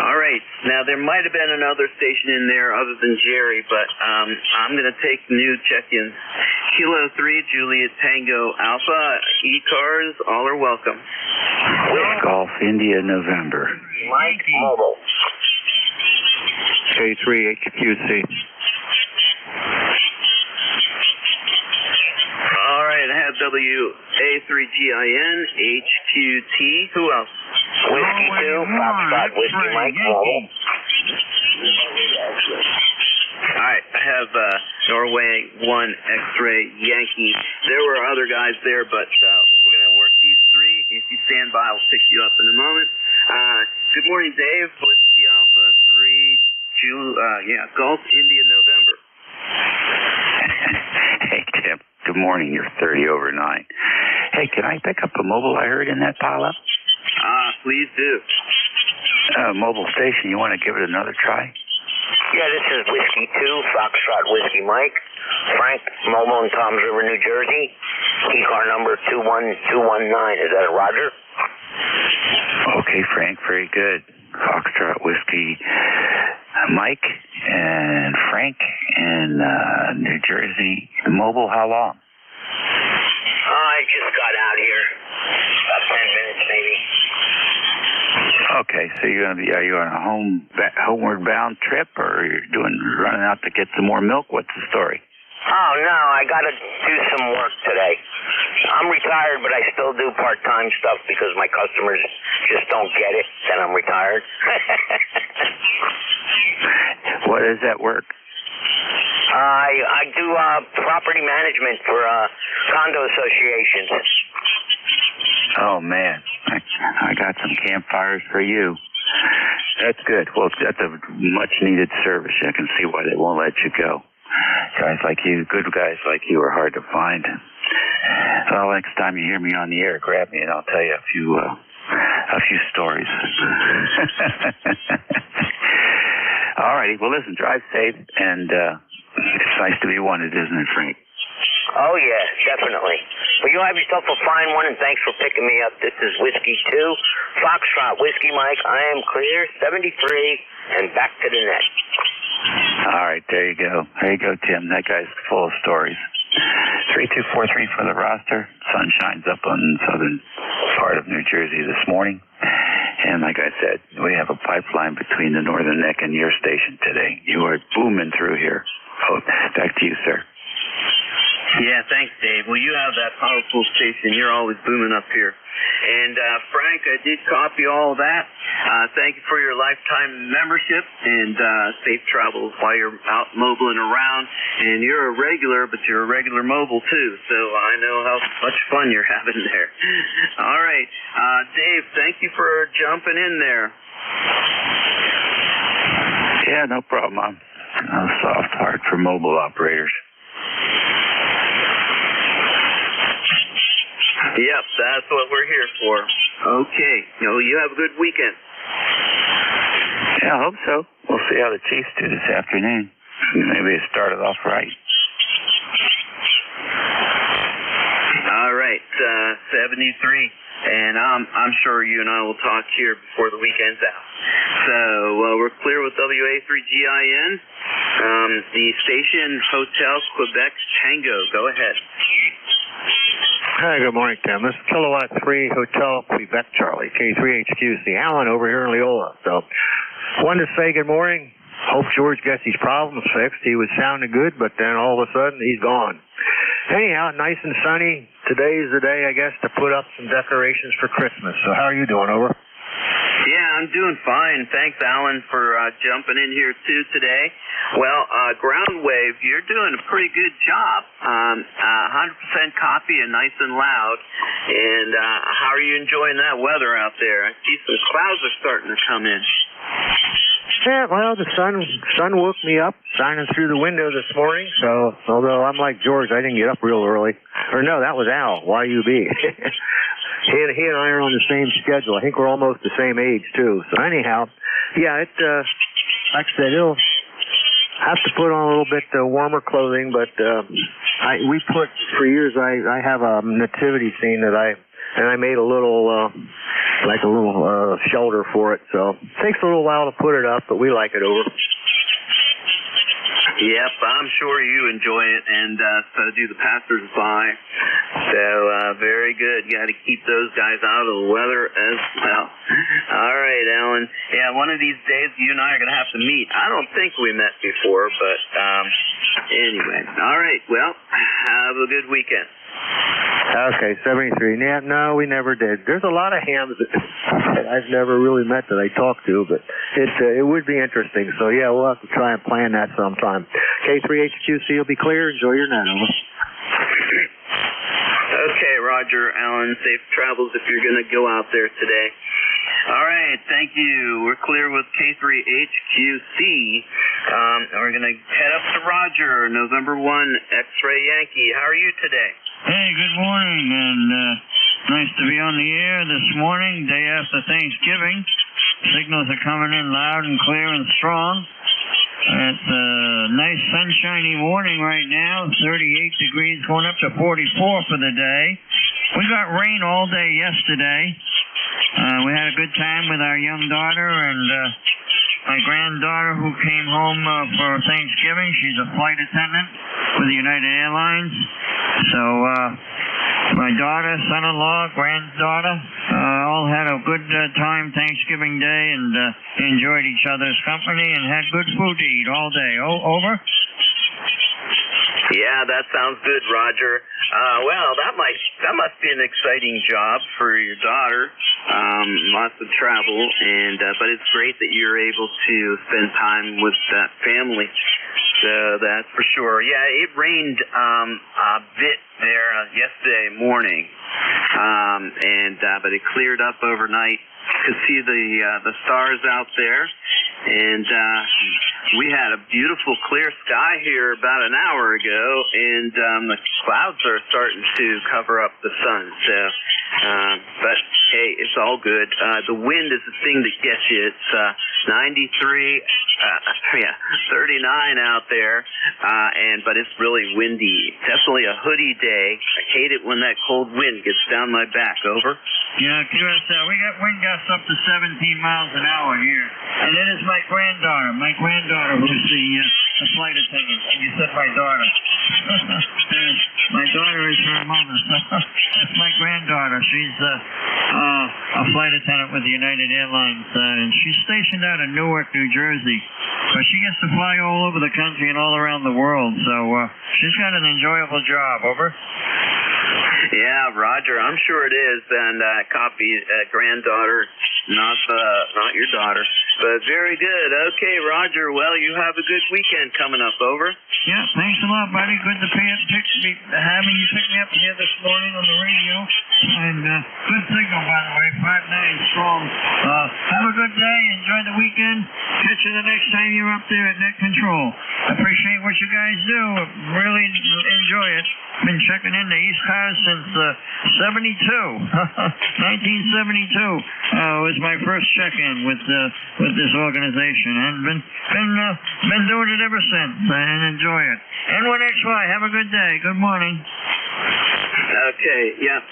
All right. Now, there might have been another station in there other than Jerry, but I'm going to take new check-ins. Kilo 3, Juliet Tango Alpha, ECARS, all are welcome. Golf India November. Mike Mobile. K3 HQC. All right, I have WA3GIN, HQT. Who else? Whiskey 2, Foxtrot, Whiskey Mike Mobile. All right, I have Norway 1 X-Ray Yankee. There were other guys there, but we're going to work these three. If you stand by, I'll pick you up in a moment. Good morning, Dave. Whiskey Alpha 3, Golf India November. Hey, Tim. Good morning. You're 30 over 9. Hey, can I pick up a mobile I heard in that pile-up? Please do. Mobile station, you want to give it another try? Yeah, this is Whiskey 2, Foxtrot, Whiskey Mike. Frank, Mobile in Toms River, New Jersey. ECAR number 21219. Is that a Roger? Okay, Frank. Very good. Foxtrot, Whiskey Mike and Frank in New Jersey. Mobile, how long? I just got out here. About 10 minutes, maybe. Okay, so are you on a homeward bound trip, or you're running out to get some more milk? What's the story? Oh, no, I got to do some work today. I'm retired, but I still do part-time stuff because my customers just don't get it that I'm retired. What is that work? I do property management for condo associations. Oh, man. I got some campfires for you. That's good. Well, that's a much-needed service. I can see why they won't let you go. Guys like you, good guys like you, are hard to find. Well, next time you hear me on the air, grab me and I'll tell you a few stories. All righty. Well, listen, drive safe, and it's nice to be wanted, isn't it, Frank? Oh, yeah, definitely. Well, you have yourself a fine one, and thanks for picking me up. This is Whiskey 2, Foxtrot, Whiskey Mike. I am clear, 73, and back to the net. All right, there you go. There you go, Tim. That guy's full of stories. 3243 for the roster. Sun shines up on the southern part of New Jersey this morning. And like I said, we have a pipeline between the Northern Neck and your station today. You are booming through here. Oh, back to you, sir. Yeah, thanks, Dave. Dave. Well, you have that powerful station. You're always booming up here. And Frank, I did copy all that. Thank you for your lifetime membership and safe travels while you're out mobiling around. And you're a regular, but you're a regular mobile too. So I know how much fun you're having there. All right, Dave, thank you for jumping in there. Yeah, no problem. I'm a soft heart for mobile operators. Yep, that's what we're here for. Okay. You have a good weekend. Yeah, I hope so. We'll see how the Chiefs do this afternoon. Maybe it started off right. All right, 73. And I'm sure you and I will talk here before the weekend's out. So we're clear with WA3GIN. The station, Hotel Quebec Tango. Go ahead. Hi, good morning, Tim. This is Kilowatt 3 Hotel Quebec Charlie, K3HQC. Alan over here in Leola. So, wanted to say good morning. Hope George gets his problems fixed. He was sounding good, but then all of a sudden he's gone. Anyhow, nice and sunny. Today's the day, I guess, to put up some decorations for Christmas. So how are you doing, over? Yeah, I'm doing fine. Thanks, Alan, for jumping in here, too, today. Well, Ground Wave, you're doing a pretty good job. 100% copy and nice and loud. And how are you enjoying that weather out there? I see some clouds are starting to come in. Yeah, well, the sun woke me up, shining through the window this morning. So, although I'm like George, I didn't get up real early. Or no, that was Al, YUB. He and I are on the same schedule. I think we're almost the same age, too. So anyhow, yeah, like I said, it'll have to put on a little bit warmer clothing, but we put, for years, I have a nativity scene that I made a little, shelter for it. So it takes a little while to put it up, but we like it, over. Yep, I'm sure you enjoy it, and so do the passers-by. So, very good. You got to keep those guys out of the weather as well. All right, Alan. Yeah, one of these days, you and I are going to have to meet. I don't think we met before, but anyway. All right, well, have a good weekend. Okay, 73. Yeah, no, we never did. There's a lot of hams that I've never really met that I talked to, but it would be interesting. So, yeah, we'll have to try and plan that sometime. K3HQC will be clear. Enjoy your night, over. Okay, Roger, Alan. Safe travels if you're going to go out there today. All right, thank you. We're clear with K3HQC. We're going to head up to Roger, November 1, X-Ray Yankee. How are you today? Hey, good morning, and nice to be on the air this morning, day after Thanksgiving. Signals are coming in loud and clear and strong. It's a nice sunshiny morning right now, 38 degrees, going up to 44 for the day. We got rain all day yesterday. We had a good time with our young daughter and my granddaughter who came home for Thanksgiving. She's a flight attendant with United Airlines. So my daughter, son-in-law, granddaughter, all had a good time Thanksgiving Day and enjoyed each other's company and had good food to eat all day. Over? Yeah, that sounds good, Roger. Well, that must be an exciting job for your daughter. Lots of travel, and but it's great that you're able to spend time with that family. So that's for sure. Yeah, it rained a bit there yesterday morning, but it cleared up overnight. Could see the stars out there, and we had a beautiful clear sky here about an hour ago, and the clouds are starting to cover up the sun. So, but hey, it's all good. The wind is the thing that gets you. It's 93, 39 out there, but it's really windy. Definitely a hoodie day. I hate it when that cold wind gets down my back. Over. Yeah, QSL. We got wind gusts up to 17 miles an hour here. And it is my granddaughter who's the flight attendant. You said my daughter. My daughter is her mother. That's my granddaughter. She's a flight attendant with United Airlines. And she's stationed out in Newark, New Jersey. But she gets to fly all over the country and all around the world. So she's got an enjoyable job. Over. Yeah, Roger, I'm sure it is, and copy granddaughter, not your daughter, but very good. Okay, Roger, well, you have a good weekend coming up, over. Yeah, thanks a lot, buddy. Good to having you pick me up here this morning on the radio, and good signal, by the way, 5-9 strong. Have a good day, enjoy the weekend, catch you the next time you're up there at Net Control. Appreciate what you guys do, really enjoy it. Been checking into ECARS since 72, 1972 was my first check-in with this organization, and been doing it ever since, and enjoy it. N1XY, have a good day. Good morning. Okay, yeah.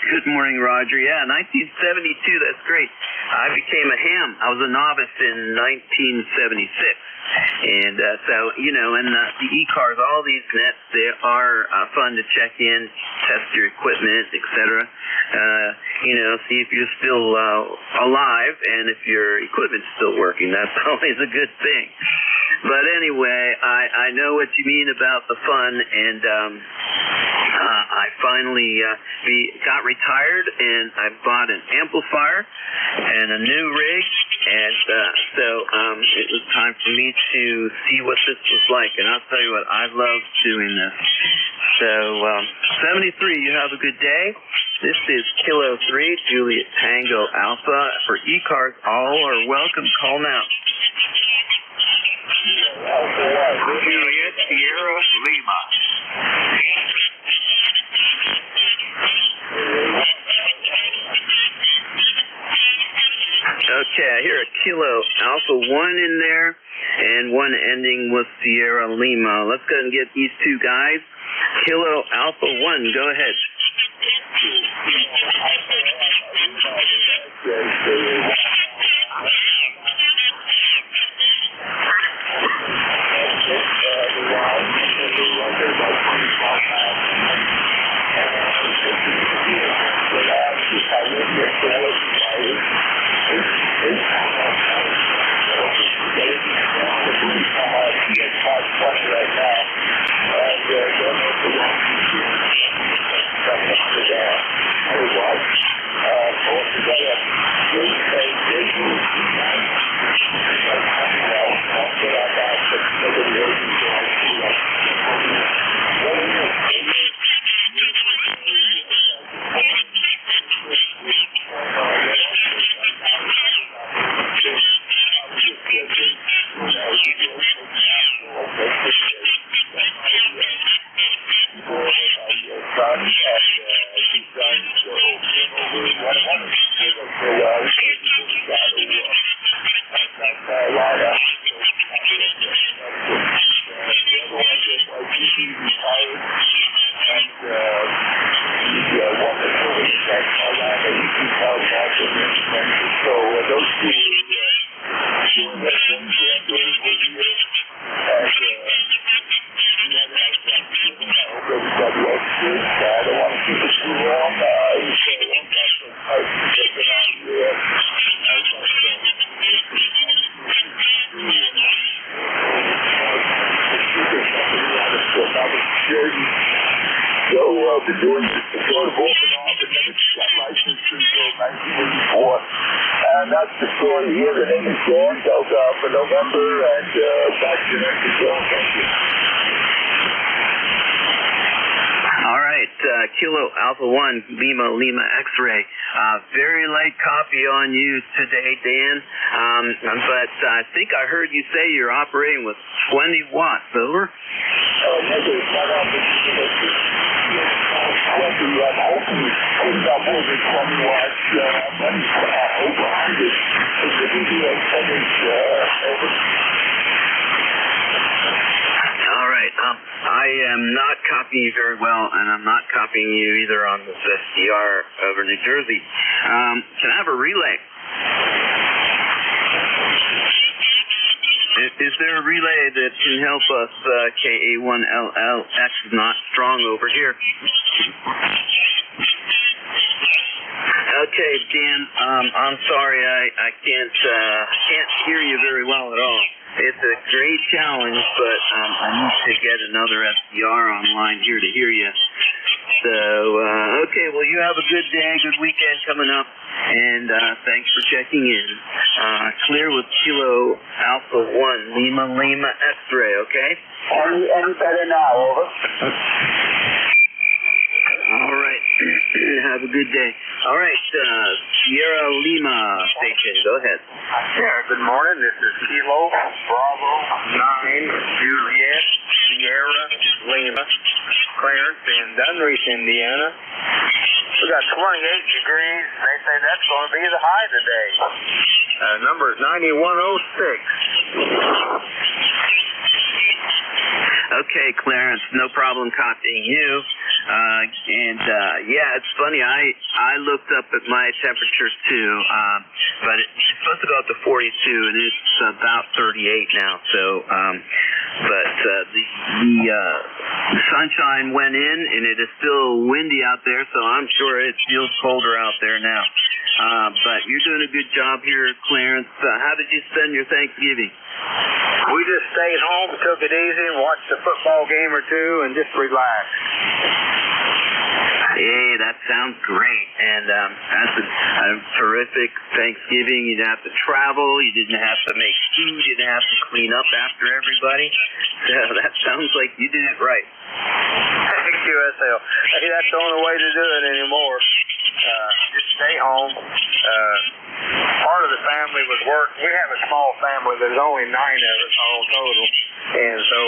Good morning, Roger. Yeah, 1972, that's great. I became a ham. I was a novice in 1976. And so, and the ECARS, all these nets, they are fun to check in, test your equipment, etc. See if you're still alive and if your equipment's still working. That's always a good thing. But anyway, I know what you mean about the fun, and I finally got retired, and I bought an amplifier and a new rig, and so it was time for me to see what this was like, and I'll tell you what, I love doing this. So, 73, you have a good day. This is Kilo 3, Juliet Tango Alpha. For ECARS, all are welcome. Call now. Juliet Sierra Lima. Okay, I hear a Kilo Alpha 1 in there, and one ending with Sierra Lima. Let's go ahead and get these two guys. Kilo Alpha 1, go ahead. And that's the story here. The name is Dan. For November, and back to the next show. Thank you. All right, Kilo Alpha 1, Lima X-ray. Very light copy on you today, Dan. But I think I heard you say you're operating with 20 watts, over? All right. I am not copying you very well, and I'm not copying you either on this SDR over New Jersey. Can I have a relay? Is there a relay that can help us? KA1LLX is not strong over here. Okay, Dan, I'm sorry, I can't hear you very well at all. It's a great challenge, but I need to get another SDR online here to hear you. So, okay, well, you have a good day, good weekend coming up, and thanks for checking in. Clear with Kilo Alpha 1, Lima X-ray, okay? Any better now, over? All right. Have a good day. All right, Sierra Lima Station, go ahead. Yeah, good morning. This is Kilo Bravo 9 Juliet Sierra Lima, Clarence in Dunreach, Indiana. We got 28 degrees. They say that's going to be the high today. Number is 9106. Okay, Clarence, no problem copying you. Yeah, it's funny. I looked up at my temperature too, but it's supposed to go up to 42, and it's about 38 now. So, the sunshine went in, and it is still windy out there. So I'm sure it feels colder out there now. But you're doing a good job here, Clarence. How did you spend your Thanksgiving? We just stayed home, took it easy, and watched a football game or two, and just relaxed. Hey, that sounds great. And that's a terrific Thanksgiving. You didn't have to travel. You didn't have to make food. You didn't have to clean up after everybody. So that sounds like you did it right. Thank you, SL. Hey, that's the only way to do it anymore. Just stay home. Part of the family was working. We have a small family. There's only 9 of us all total. And so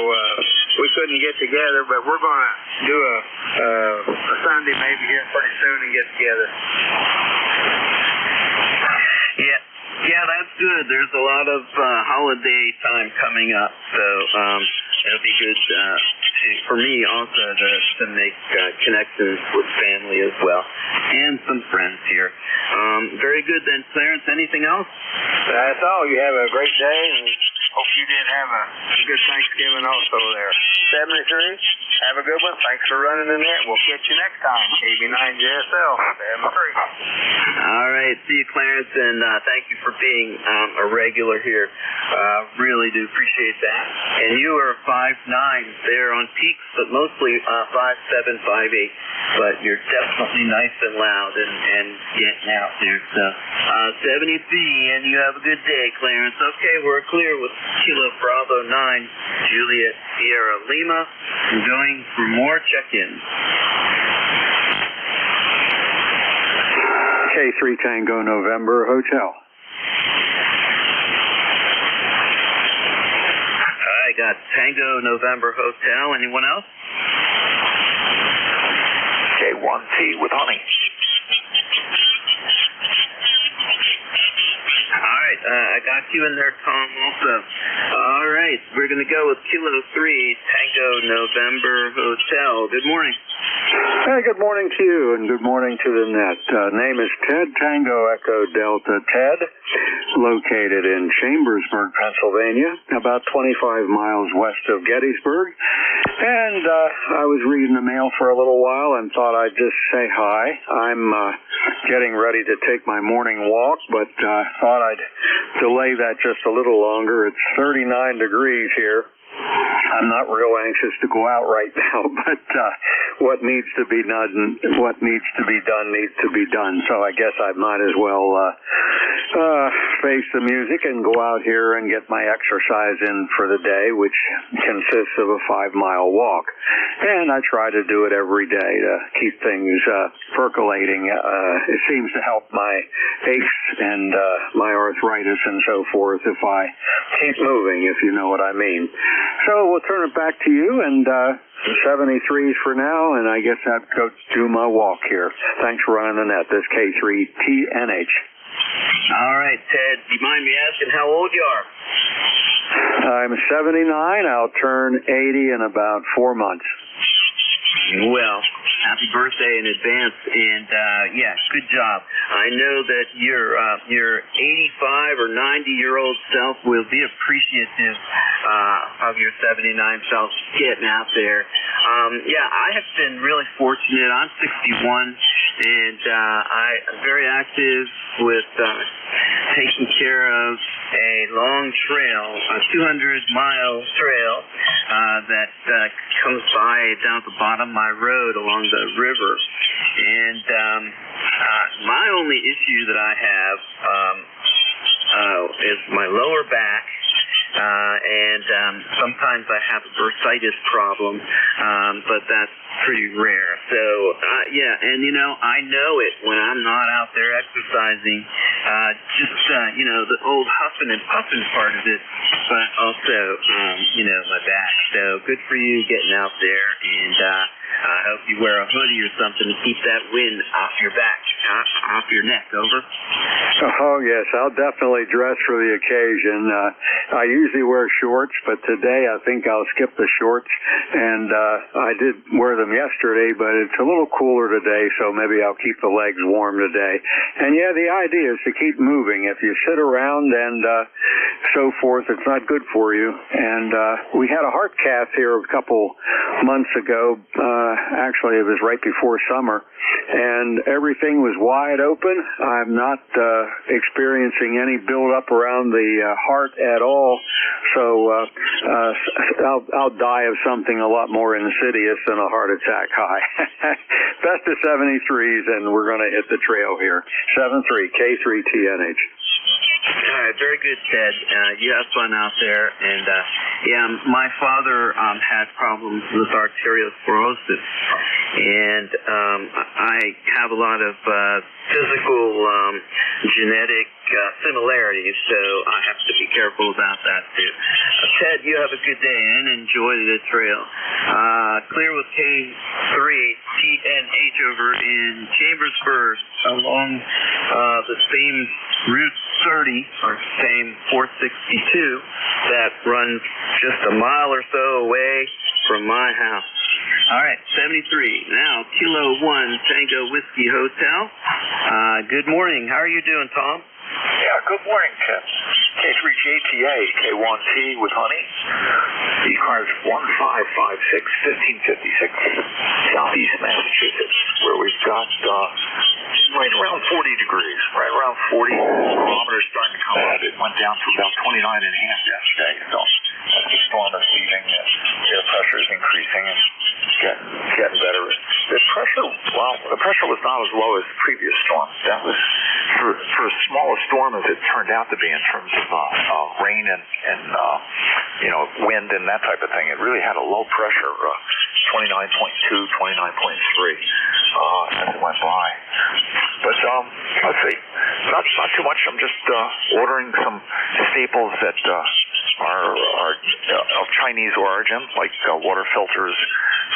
we couldn't get together, but we're going to do a Sunday maybe here pretty soon and get together. Yeah, that's good. There's a lot of holiday time coming up, so it'll be good for me also to make connections with family as well, and some friends here. Very good then, Clarence. Anything else? That's all. You have a great day, and hope you did have a good Thanksgiving also there. 73, have a good one. Thanks for running the net. We'll catch you next time. KB9JSL, 73. All right. See you, Clarence, and thank you for being a regular here. Really do appreciate that. And you are 5'9" there on peaks, but mostly 5'7", 5'8". But you're definitely nice and loud and getting out there. So 73, and you have a good day, Clarence. Okay, we're clear with Kilo Bravo 9, Juliet Sierra Lima. We're going for more check-ins. K3 Tango November Hotel. I got Tango November Hotel. Anyone else? K1T with Honey. All right, I got you in there, Tom, also. All right, we're going to go with Kilo 3, Tango November Hotel. Good morning. Hey, good morning to you, and good morning to the net. Name is Ted, Tango Echo Delta Ted, located in Chambersburg, Pennsylvania, about 25 miles west of Gettysburg. And I was reading the mail for a little while and thought I'd just say hi. I'm getting ready to take my morning walk, but thought I'd delay that just a little longer. It's 39 degrees here. I'm not real anxious to go out right now, but what needs to be done needs to be done. So I guess I might as well face the music and go out here and get my exercise in for the day, which consists of a 5-mile walk. And I try to do it every day to keep things percolating. It seems to help my aches and my arthritis and so forth if I keep moving, if you know what I mean. So we'll turn it back to you, and 73s for now, and I guess I'd go do my walk here. Thanks for running the net. This K3TNH. All right, Ted. Do you mind me asking how old you are? I'm 79. I'll turn 80 in about 4 months. Well, happy birthday in advance, and yeah, good job. I know that your 85 or 90-year-old self will be appreciative of your 79 self getting out there. Yeah, I have been really fortunate. I'm 61, and I'm very active with taking care of a long trail, a 200-mile trail that comes by down at the bottom of my road along the river. And my only issue that I have is my lower back. And sometimes I have a bursitis problem, but that's pretty rare. So, yeah, and, you know, I know it when I'm not out there exercising, the old huffing and puffing part of it, but also, my back. So good for you getting out there, and I hope you wear a hoodie or something to keep that wind off your back, off your neck. Over. Oh, yes, I'll definitely dress for the occasion. I usually wear shorts, but today I think I'll skip the shorts, and I did wear them yesterday, but it's a little cooler today, so maybe I'll keep the legs warm today. And yeah, the idea is to keep moving. If you sit around and so forth, it's not good for you. And we had a heart cath here a couple months ago. Actually, it was right before summer, and everything was wide open. I'm not experiencing any buildup around the heart at all, so I'll die of something a lot more insidious than a heart attack high. Best of 73s, and we're going to hit the trail here. 73 K3TNH. All right, very good, Ted. You have fun out there. And, my father had problems with arteriosclerosis. And I have a lot of physical genetic similarities, so I have to be careful about that, too. Ted, you have a good day and enjoy the trail. Clear with K3TNH over in Chambersburg along the same Route 30, or same 462, that runs just a mile or so away from my house. All right, 73. Now, Kilo 1 Tango Whiskey Hotel. Good morning. How are you doing, Tom? Yeah, good morning, Tim. K3JTA, K1T with honey. ECARS 1556, 1556, Southeast Massachusetts, where we've got right around 40 degrees, right around 40. Barometer's starting to come up. It went down to about 29 and a half yesterday, so as the storm is leaving, air pressure is increasing and getting better. The pressure was not as low as the previous storm. That was for as small a storm as it turned out to be in terms of rain and wind and that type of thing. It really had a low pressure, 29.2, 29.3 as it went by. But let's see, not too much. I'm just ordering some staples that are of Chinese origin, like water filters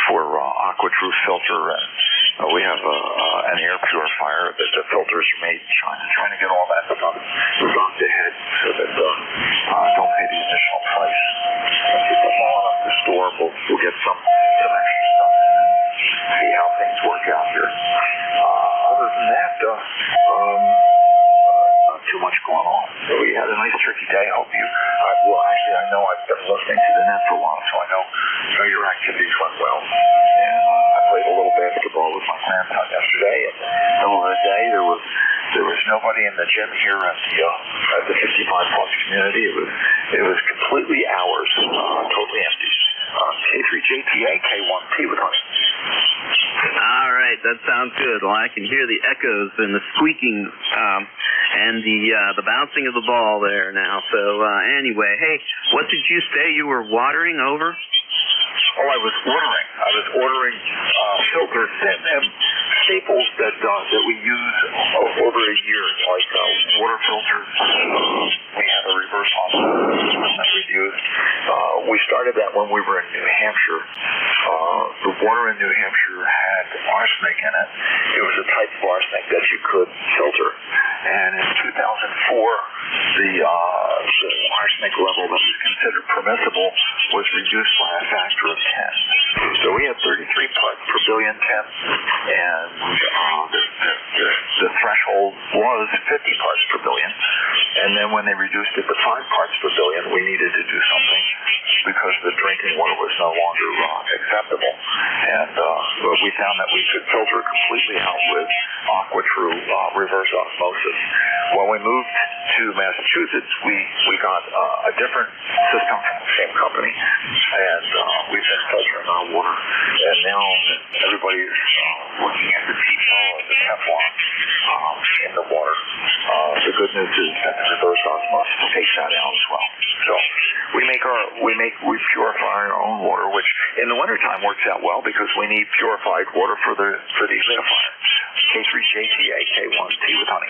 for AquaTrue filter, and we have an air purifier that the filters are made in China. Trying to get all that stuff stocked ahead so that don't pay the additional price. If it's small enough to store, we'll get some extra stuff in and see how things work out here. Other than that, not too much going on. So we had a nice tricky day. I hope you. I know I've been listening to the net for a while, so I know your activities went well. And I played a little basketball with my grandson yesterday. And in the middle of the day, there was nobody in the gym here at the 55-plus community. It was completely ours, totally empty. K3JTA, K1T with honey. All right, that sounds good. Well, I can hear the echoes and the squeaking and the bouncing of the ball there now. So anyway, hey, what did you say you were watering over? Oh, I was ordering filters and staples that we use over a year, like water filters. We have a reverse osmosis that we use. We started that when we were in New Hampshire. The water in New Hampshire had arsenic in it. It was a type of arsenic that you could filter. And in 2004, the arsenic level that was considered permissible was reduced by a factor of 10. So we had 33 parts per billion temps, and the threshold was 50 parts per billion. And then when they reduced it to 5 parts per billion, we needed to do something because the drinking water was no longer acceptable. And we found that we could filter completely out with AquaTrue reverse osmosis. When we moved to to Massachusetts, we got a different system from the same company, and we've been filtering our water. And now everybody's looking at the TPO or the Teflon in the water. The good news is that the reverse osmosis takes that out as well. So we purify our own water, which in the wintertime works out well because we need purified water for the humidifier. K3JTA, K1T with honey.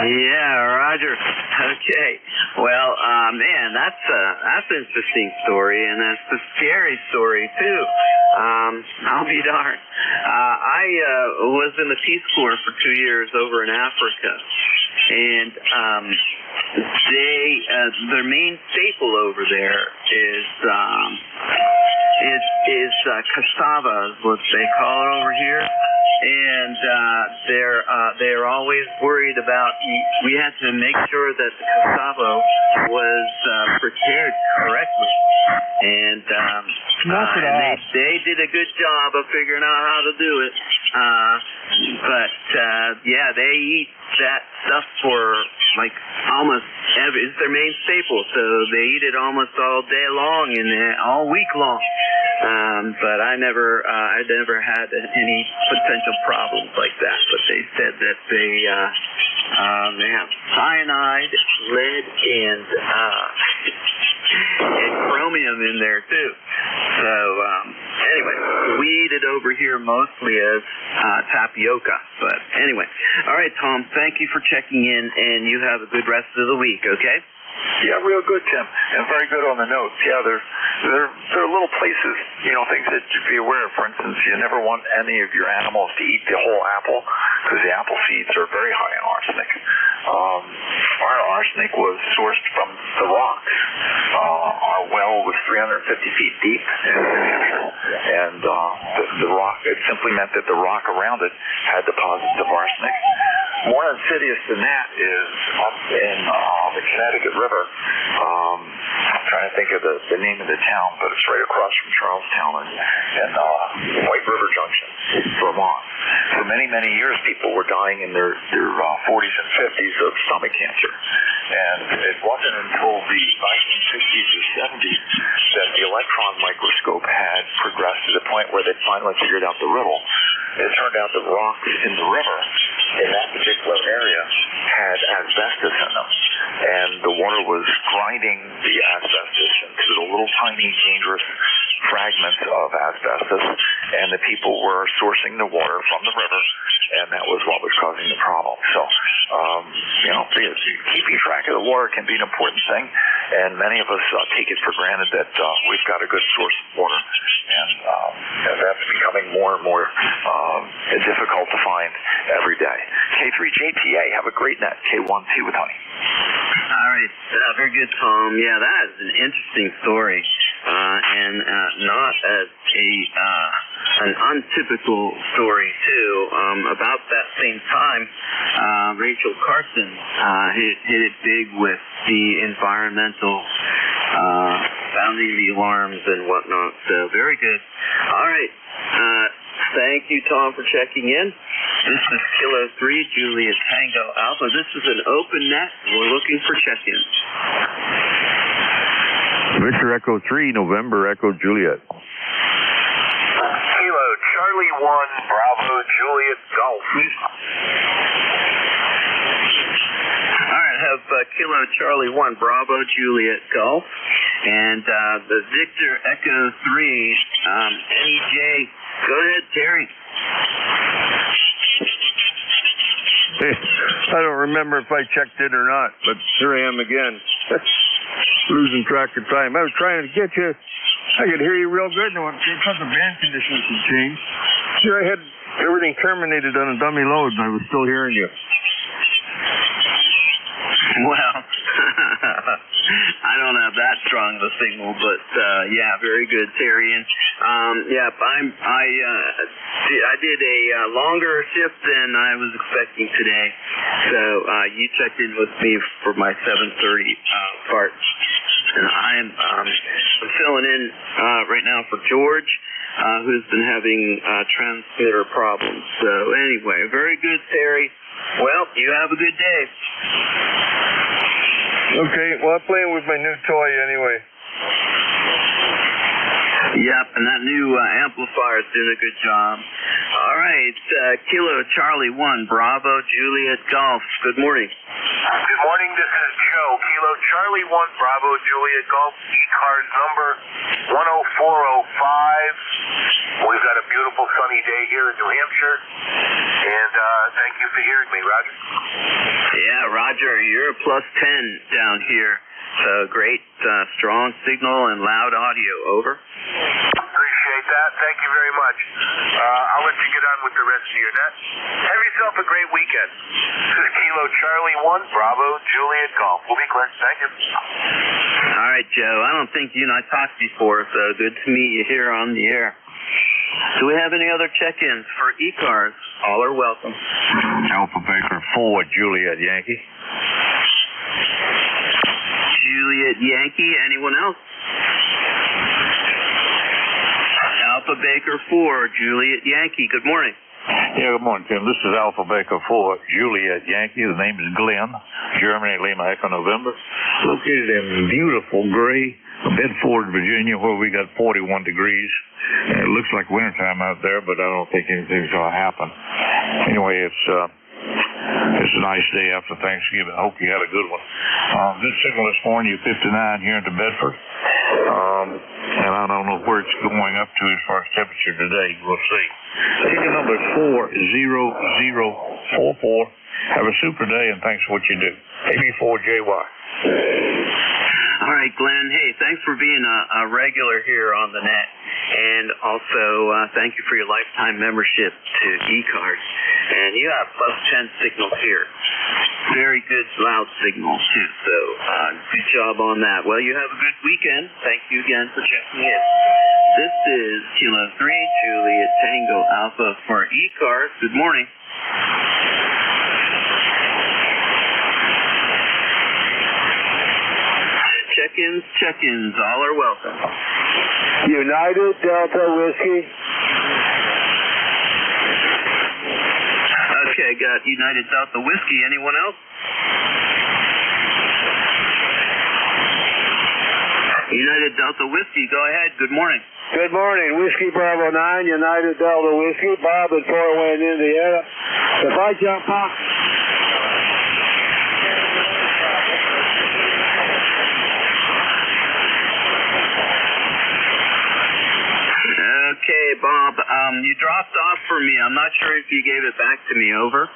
Yeah, Roger. Okay. Well, man, that's an interesting story, and that's a scary story too. I'll be darned. I was in the Peace Corps for 2 years over in Africa, and their main staple over there is cassava, is what they call it over here. And they're always worried about. We had to make sure that the cassava was prepared correctly, and they did a good job of figuring out how to do it. Yeah, they eat that stuff for like almost it's their main staple, so they eat it almost all day long and all week long. But I never had any potential problems like that. But they said that they have cyanide, lead, and chromium in there too. So anyway, we eat it over here mostly as tapioca. But anyway, all right, Tom. Thank you for checking in, and you have a good rest of the week. Okay. Yeah, real good, Tim, and very good on the notes. Yeah, there are little places, things that you be aware of. For instance, you never want any of your animals to eat the whole apple because the apple seeds are very high in arsenic. Our arsenic was sourced from the rocks. Our well was 350 feet deep in New Hampshire, and the rock, it simply meant that the rock around it had deposits of arsenic. More insidious than that is up in the Connecticut River. I'm trying to think of the name of the town, but it's right across from Charlestown and White River Junction, Vermont. For many, many years, people were dying in their 40s and 50s of stomach cancer. And it wasn't until the 1960s or 70s that the electron microscope had progressed to the point where they finally figured out the riddle. It turned out the rocks in the river in that particular area had asbestos in them. And the water was grinding the asbestos into the little tiny dangerous fragments of asbestos, and the people were sourcing the water from the river, and that was what was causing the problem. So, keeping track of the water can be an important thing, and many of us take it for granted that we've got a good source of water, and that's becoming more and more difficult to find every day. K3JTA, have a great night. K1T with honey. All right, very good, Tom. Yeah, that is an interesting story, and not an untypical story too. About that same time, Rachel Carson hit it big with the environmental sounding the alarms and whatnot. So very good. All right. Thank you, Tom, for checking in. This is Kilo 3, Juliet Tango Alpha. This is an open net. We're looking for check-ins. Victor Echo 3, November Echo Juliet. Kilo Charlie 1, Bravo Juliet Golf. All right, I have Kilo Charlie 1, Bravo Juliet Golf. And the Victor Echo 3, NEJ. Go ahead, Terry. Hey, I don't remember if I checked it or not, but here I am again. Losing track of time. I was trying to get you. I could hear you real good because the band conditions had changed. Here I had everything terminated on a dummy load, and I was still hearing you. Well, I don't have that strong of a signal, but yeah, very good, Terry. And I did a longer shift than I was expecting today, so you checked in with me for my 7:30 part, and I'm filling in right now for George, who's been having transmitter problems. So anyway, very good, Terry. Well, you have a good day. Okay, well, I'm playing with my new toy anyway. Yep, and that new amplifier is doing a good job. All right, Kilo Charlie 1, Bravo, Juliet Golf. Good morning. Good morning, this is Joe. Kilo Charlie 1, Bravo, Juliet Golf, ECARS number 10405. We've got a beautiful sunny day here in New Hampshire, and thank you for hearing me, Roger. Yeah, Roger, you're a +10 down here. So great, strong signal and loud audio. Over. Appreciate that. Thank you very much. I'll let you get on with the rest of your net. Have yourself a great weekend. This is Kilo Charlie 1, Bravo, Juliet Golf. We'll be clear. Thank you. All right, Joe. I don't think you and I talked before, so good to meet you here on the air. Do we have any other check-ins for ECARS? All are welcome. Alpha Baker 4, Juliet Yankee. Juliet Yankee. Anyone else? Alpha Baker 4, Juliet Yankee. Good morning. Yeah, good morning, Tim. This is Alpha Baker 4, Juliet Yankee. The name is Glenn, Germany, Lima Echo November. Located in beautiful gray Bedford, Virginia, where we got 41 degrees. And it looks like wintertime out there, but I don't think anything's going to happen. Anyway, it's a nice day after Thanksgiving. I hope you had a good one. Good signal this morning, you 59 here into Bedford. And I don't know where it's going up to as far as temperature today. We'll see. Ticket number is 40044. Have a super day, and thanks for what you do. AB4JY. All right, Glenn. Hey, thanks for being a regular here on the net. And also, thank you for your lifetime membership to ECARS. And you have +10 signals here. Very good loud signals, too. So, good job on that. Well, you have a good weekend. Thank you again for checking in. This is Kilo 3, Juliet Tango Alpha for ECARS. Good morning. Check-ins, all are welcome. United Delta Whiskey. Okay, got United Delta Whiskey. Anyone else? United Delta Whiskey, go ahead. Good morning. Good morning. Whiskey Bravo 9, United Delta Whiskey. Bob in Fort Wayne, Indiana. If I jump off... Okay, Bob, you dropped off for me. I'm not sure if you gave it back to me. Over.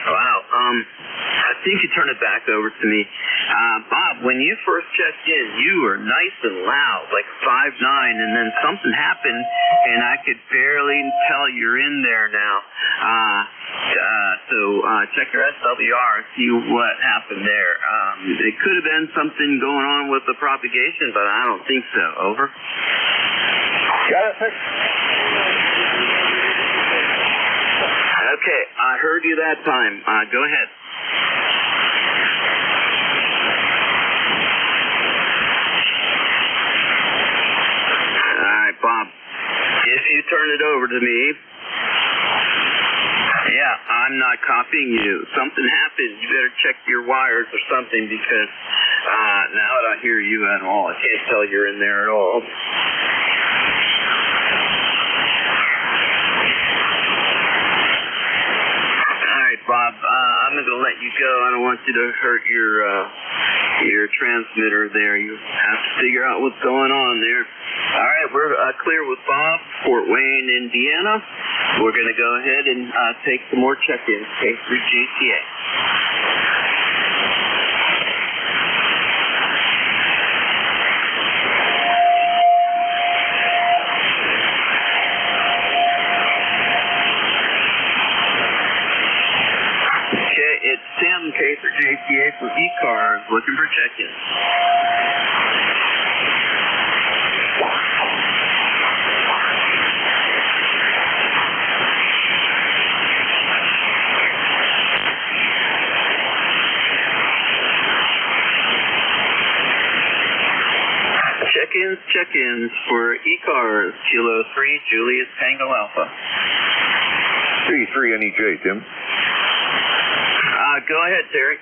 Wow. I think you turned it back over to me. Bob, when you first checked in, you were nice and loud, like 5'9", and then something happened, and I could barely tell you're in there now. So check your SWR, see what happened there. It could have been something going on with the propagation, but I don't think so. Over. Got it, sir. Okay, I heard you that time. Go ahead. Bob, if you turn it over to me, yeah, I'm not copying you. Something happened. You better check your wires or something because now I don't hear you at all. I can't tell you're in there at all. All right, Bob, I'm going to let you go. I don't want you to hurt your transmitter there. You have to figure out what's going on there. All right, we're clear with Bob, Fort Wayne, Indiana. We're going to go ahead and take some more check-ins. K3JTA. Okay, it's Tim, K3JTA for ECARS, looking for check-ins. check-ins for ECARS, Kilo 3, Julius Tango Alpha. C3NEJ, Tim. Go ahead, Terry.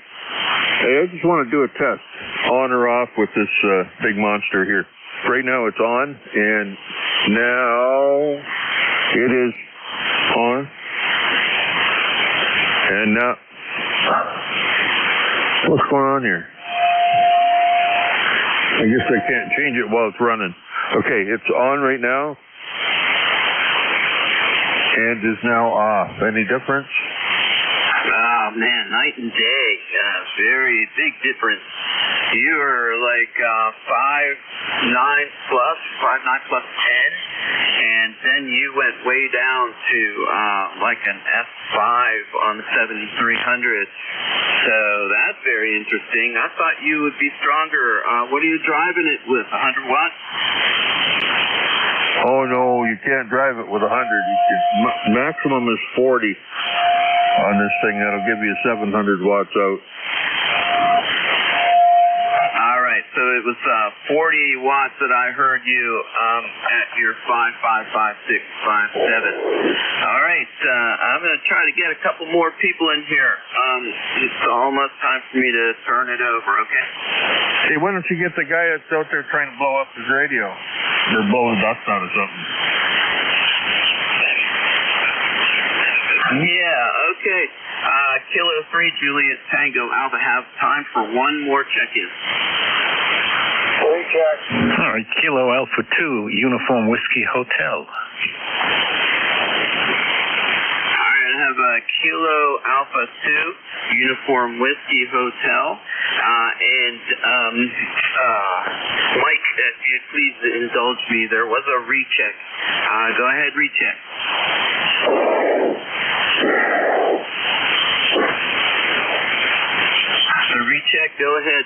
Hey, I just want to do a test, on or off with this big monster here. Right now it's on, and now it is on. And now, what's going on here? I guess I can't change it while it's running. Okay, it's on right now, and is now off. Any difference? Oh, man, night and day. Very big difference. You were like 5.9 plus, 5.9 plus 10, and then you went way down to like an F5 on the 7300. So that's very interesting. I thought you would be stronger. What are you driving it with, 100 watts? Oh, no, you can't drive it with 100. Maximum is 40 on this thing. That'll give you 700 watts out. All right, so it was 40 watts that I heard you at your 5.5, 5.6, 5.7. All right, I'm going to try to get a couple more people in here. It's almost time for me to turn it over, okay? Hey, why don't you get the guy that's out there trying to blow up his radio? Or blow the dust out of something. Yeah, okay. Kilo 3, Julius Tango Alpha, have time for one more check-in. All right, Kilo Alpha 2, Uniform Whiskey Hotel. All right, I have Kilo Alpha 2, Uniform Whiskey Hotel. Mike, if you'd please indulge me, there was a recheck. Go ahead, recheck. The recheck, go ahead.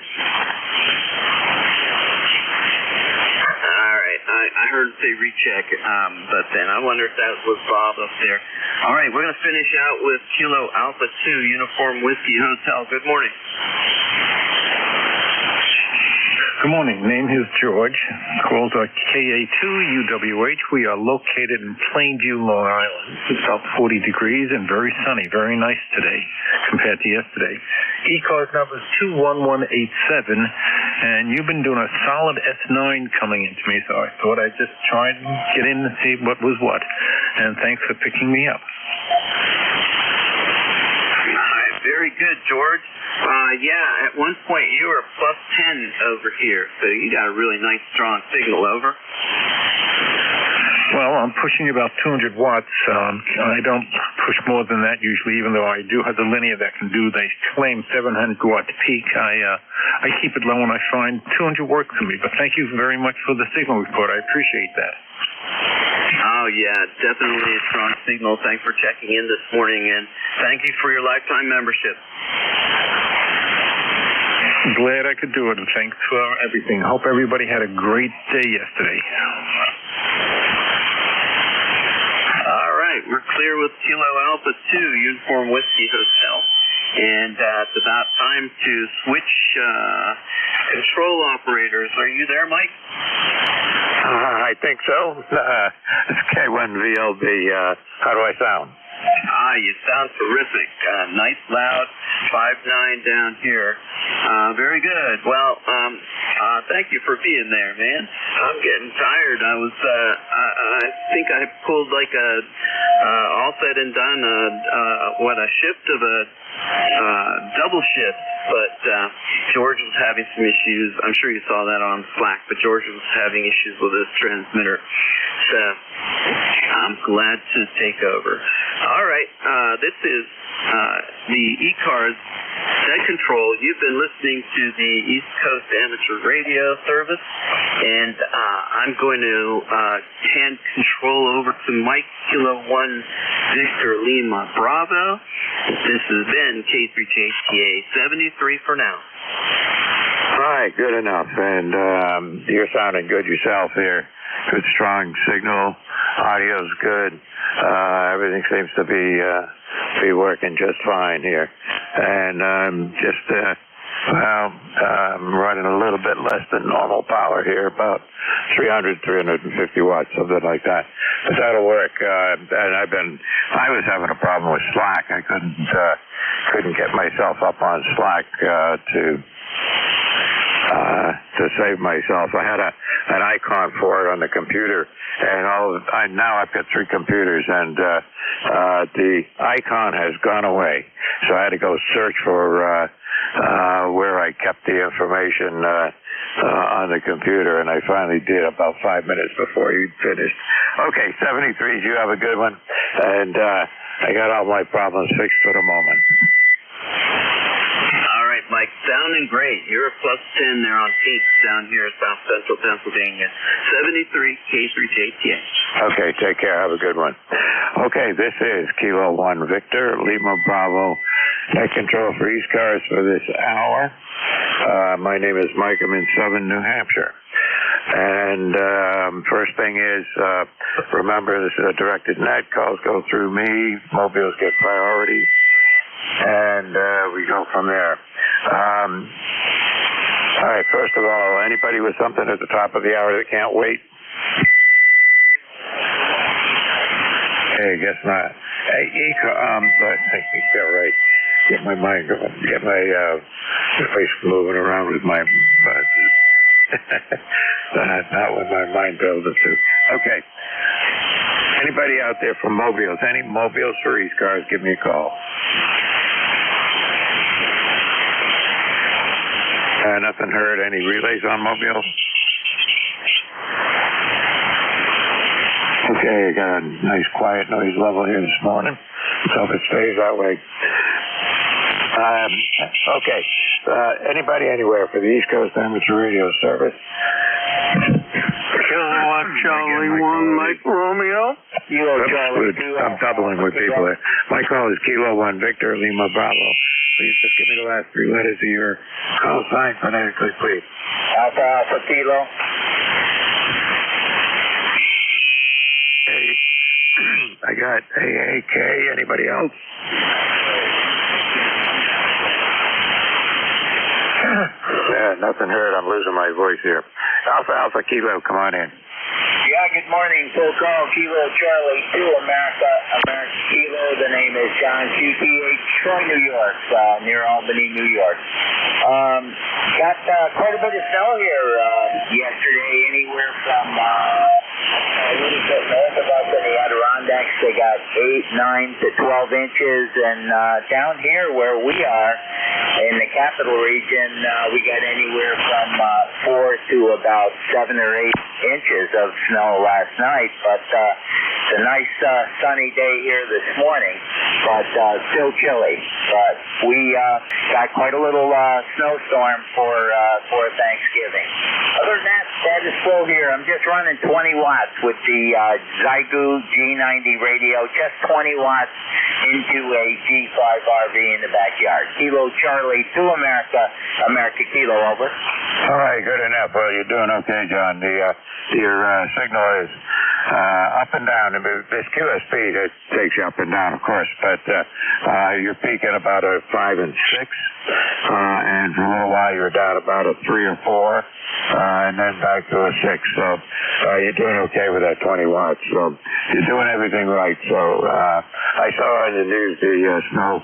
All right, I heard it say recheck, but then I wonder if that was Bob up there. All right, we're going to finish out with Kilo Alpha 2, Uniform Whiskey Hotel. Good morning. Good morning. Name is George. Calls are KA2UWH. We are located in Plainview, Long Island. It's about 40 degrees and very sunny. Very nice today compared to yesterday. ECARS number is 21187, and you've been doing a solid S9 coming into me, so I thought I'd just try and get in and see what was what. And thanks for picking me up. All right, very good, George. Yeah, at one point you were plus 10 over here, so you got a really nice, strong signal over. Well, I'm pushing about 200 watts. I don't push more than that usually, even though I do have the linear that can do. They claim 700 watt peak. I keep it low when I find 200 works for me. But thank you very much for the signal report. I appreciate that. Oh, yeah, definitely a strong signal. Thanks for checking in this morning, and thank you for your lifetime membership. Glad I could do it, and thanks for everything. Hope everybody had a great day yesterday. All right, we're clear with Kilo Alpha 2, Uniform Whiskey Hotel. And it's about time to switch control operators. Are you there, Mike? I think so. It's K1VLB. How do I sound? You sound terrific. Nice, loud, 5.9 down here. Very good. Well, thank you for being there, man. I'm getting tired. I think I pulled like all said and done, a shift of a double shift, but George was having some issues. I'm sure you saw that on Slack, but George was having issues with his transmitter. So I'm glad to take over. All right, this is the ECARS Dead Control. You've been listening to the East Coast Amateur Radio Service, and I'm going to hand control over to Mike Kilo 1 Victor Lima Bravo. This has been K3JTA 73 for now. All right, good enough. And you're sounding good yourself here. Good, strong signal. Audio's good. Everything seems to be working just fine here. And just Well, I'm running a little bit less than normal power here, about 300, 350 watts, something like that. But that'll work. And I was having a problem with Slack. I couldn't get myself up on Slack to save myself. I had an icon for it on the computer, and now I've got 3 computers, and the icon has gone away. So I had to go search for where I kept the information on the computer, and I finally did about 5 minutes before you finished. Okay, 73s, you have a good one, and I got all my problems fixed for the moment. All right, Mike, sounding great. You're a +10 there on peaks down here in South Central Pennsylvania. 73 K3JTA. Okay, take care. Have a good one. Okay, this is Kilo 1 Victor, Lima Bravo, net control for ECARS for this hour. My name is Mike. I'm in Southern New Hampshire. And first thing is, remember, this is a directed net. Calls go through me. Mobiles get priority. And we go from there. All right, first of all, anybody with something at the top of the hour that can't wait? Hey, guess not. Hey, yeah, right. Get my mind going. Get my face moving around with my not with my mind builder too. Okay. Anybody out there from Mobiles? Any Mobiles for ECARS? Give me a call. Nothing heard. Any relays on Mobiles? Okay, I got a nice quiet noise level here this morning. So if it stays that way. Okay. Anybody anywhere for the East Coast Amateur Radio Service? Kilo 1 Charlie 1 Mike Romeo. Kilo Charlie 2. I'm doubling with people there. My call is Kilo 1 Victor Lima Bravo. Please just give me the last 3 letters of your call sign phonetically, please. Alpha Alpha Kilo. Hey, I got AAK. Anybody else? Yeah, nothing heard. I'm losing my voice here. Alpha Alpha Kilo, come on in. Yeah, good morning. Full call, Kilo Charlie 2, America Kilo. The name is John QTH from New York, near Albany, New York. Got quite a bit of snow here yesterday, anywhere from a little bit north of us in the Adirondacks. They got 8, 9 to 12 inches, and down here where we are in the capital region, we got anywhere from 4 to about 7 or 8 inches of snow last night, but it's a nice sunny day here this morning, but still chilly. But we got quite a little snowstorm for Thanksgiving. Other than that, status quo here. I'm just running 20 watts with the Zygu G90 radio, just 20 watts into a G5 RV in the backyard. Kilo Charlie 2 America Kilo, over. All right, good enough. Well, you're doing okay, John. Your signal is up and down. This QSP, it takes you up and down, of course, but you're peaking about a 5 and 6, and for a little while you're down about a 3 or 4, and then back to a 6. So you're doing okay with that 20 watts. So you're doing everything right. So I saw on the news the snow.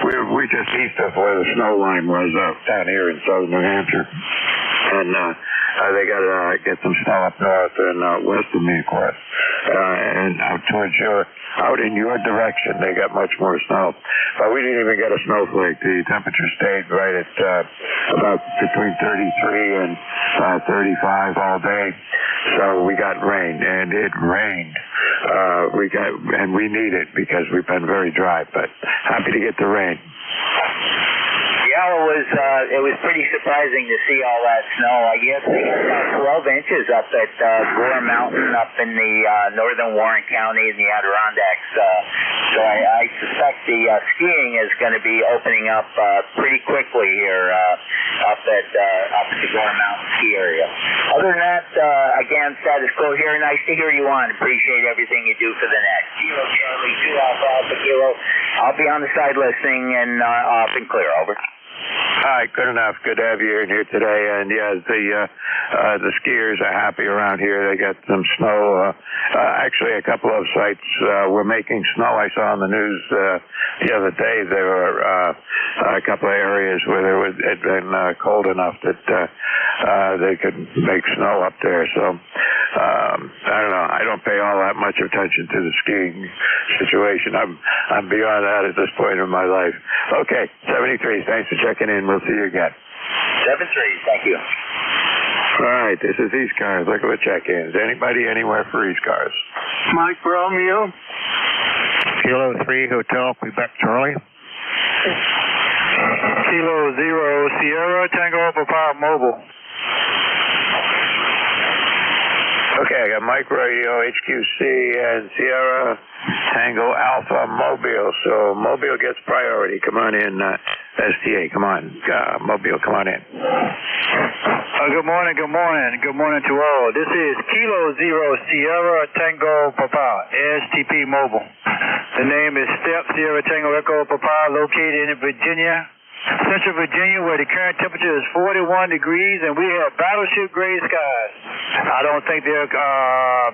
We're just east of where the snow line was down here in southern New Hampshire, and they got to get some snow up north and west of me, of course, and out in your direction, they got much more snow. But we didn't even get a snowflake. The temperature stayed right at about between 33 and 35 all day. So we got rain, and it rained. We need it because we've been very dry. But happy to get the rain. Yeah, it was pretty surprising to see all that snow. I guess they got about 12 inches up at Gore Mountain up in the northern Warren County in the Adirondacks. So I suspect the skiing is going to be opening up pretty quickly here up at the Gore Mountain ski area. Other than that, again, status quo here. Nice to hear you on. Appreciate everything you do for the net. Kilo Charlie 2 Alpha Alpha Kilo. I'll be on the side listening and off and clear. Over. All right, good enough. Good to have you in here today. And yeah, the skiers are happy around here. They got some snow. Actually, a couple of sites were making snow. I saw on the news the other day there were a couple of areas where it had been cold enough that they could make snow up there. So I don't know. I don't pay all that much attention to the skiing situation. I'm beyond that at this point in my life. Okay, 73. Thanks for checking in. We'll see you again. 7-3. Thank you. All right, this is ECARS. Look at the check-ins. Anybody anywhere for ECARS? Mike Romeo. Kilo 3 Hotel, Quebec, Charlie. Kilo 0 Sierra Tango Papa Mobile. Okay, I got Mike Radio, HQC, and Sierra Tango Alpha Mobile. So Mobile gets priority. Come on in, STA. Come on, Mobile. Come on in. Good morning. Good morning to all. This is Kilo 0 Sierra Tango Papa, STP Mobile. The name is Step Sierra Tango Echo Papa, located in Virginia, Central Virginia, where the current temperature is 41 degrees, and we have battleship gray skies. I don't think they're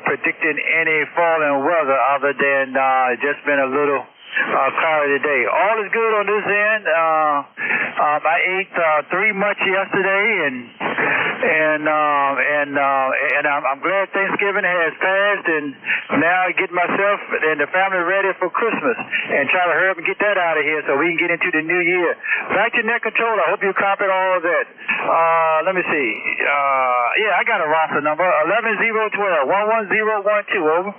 predicting any falling weather other than just been a little cloudy today. All is good on this end. I ate 3 much yesterday, and I'm glad Thanksgiving has passed, and now I get myself and the family ready for Christmas and try to hurry up and get that out of here so we can get into the new year. Back to net control. I hope you copied all of that. Let me see. Yeah, I got a roster number 11012 11012. Over.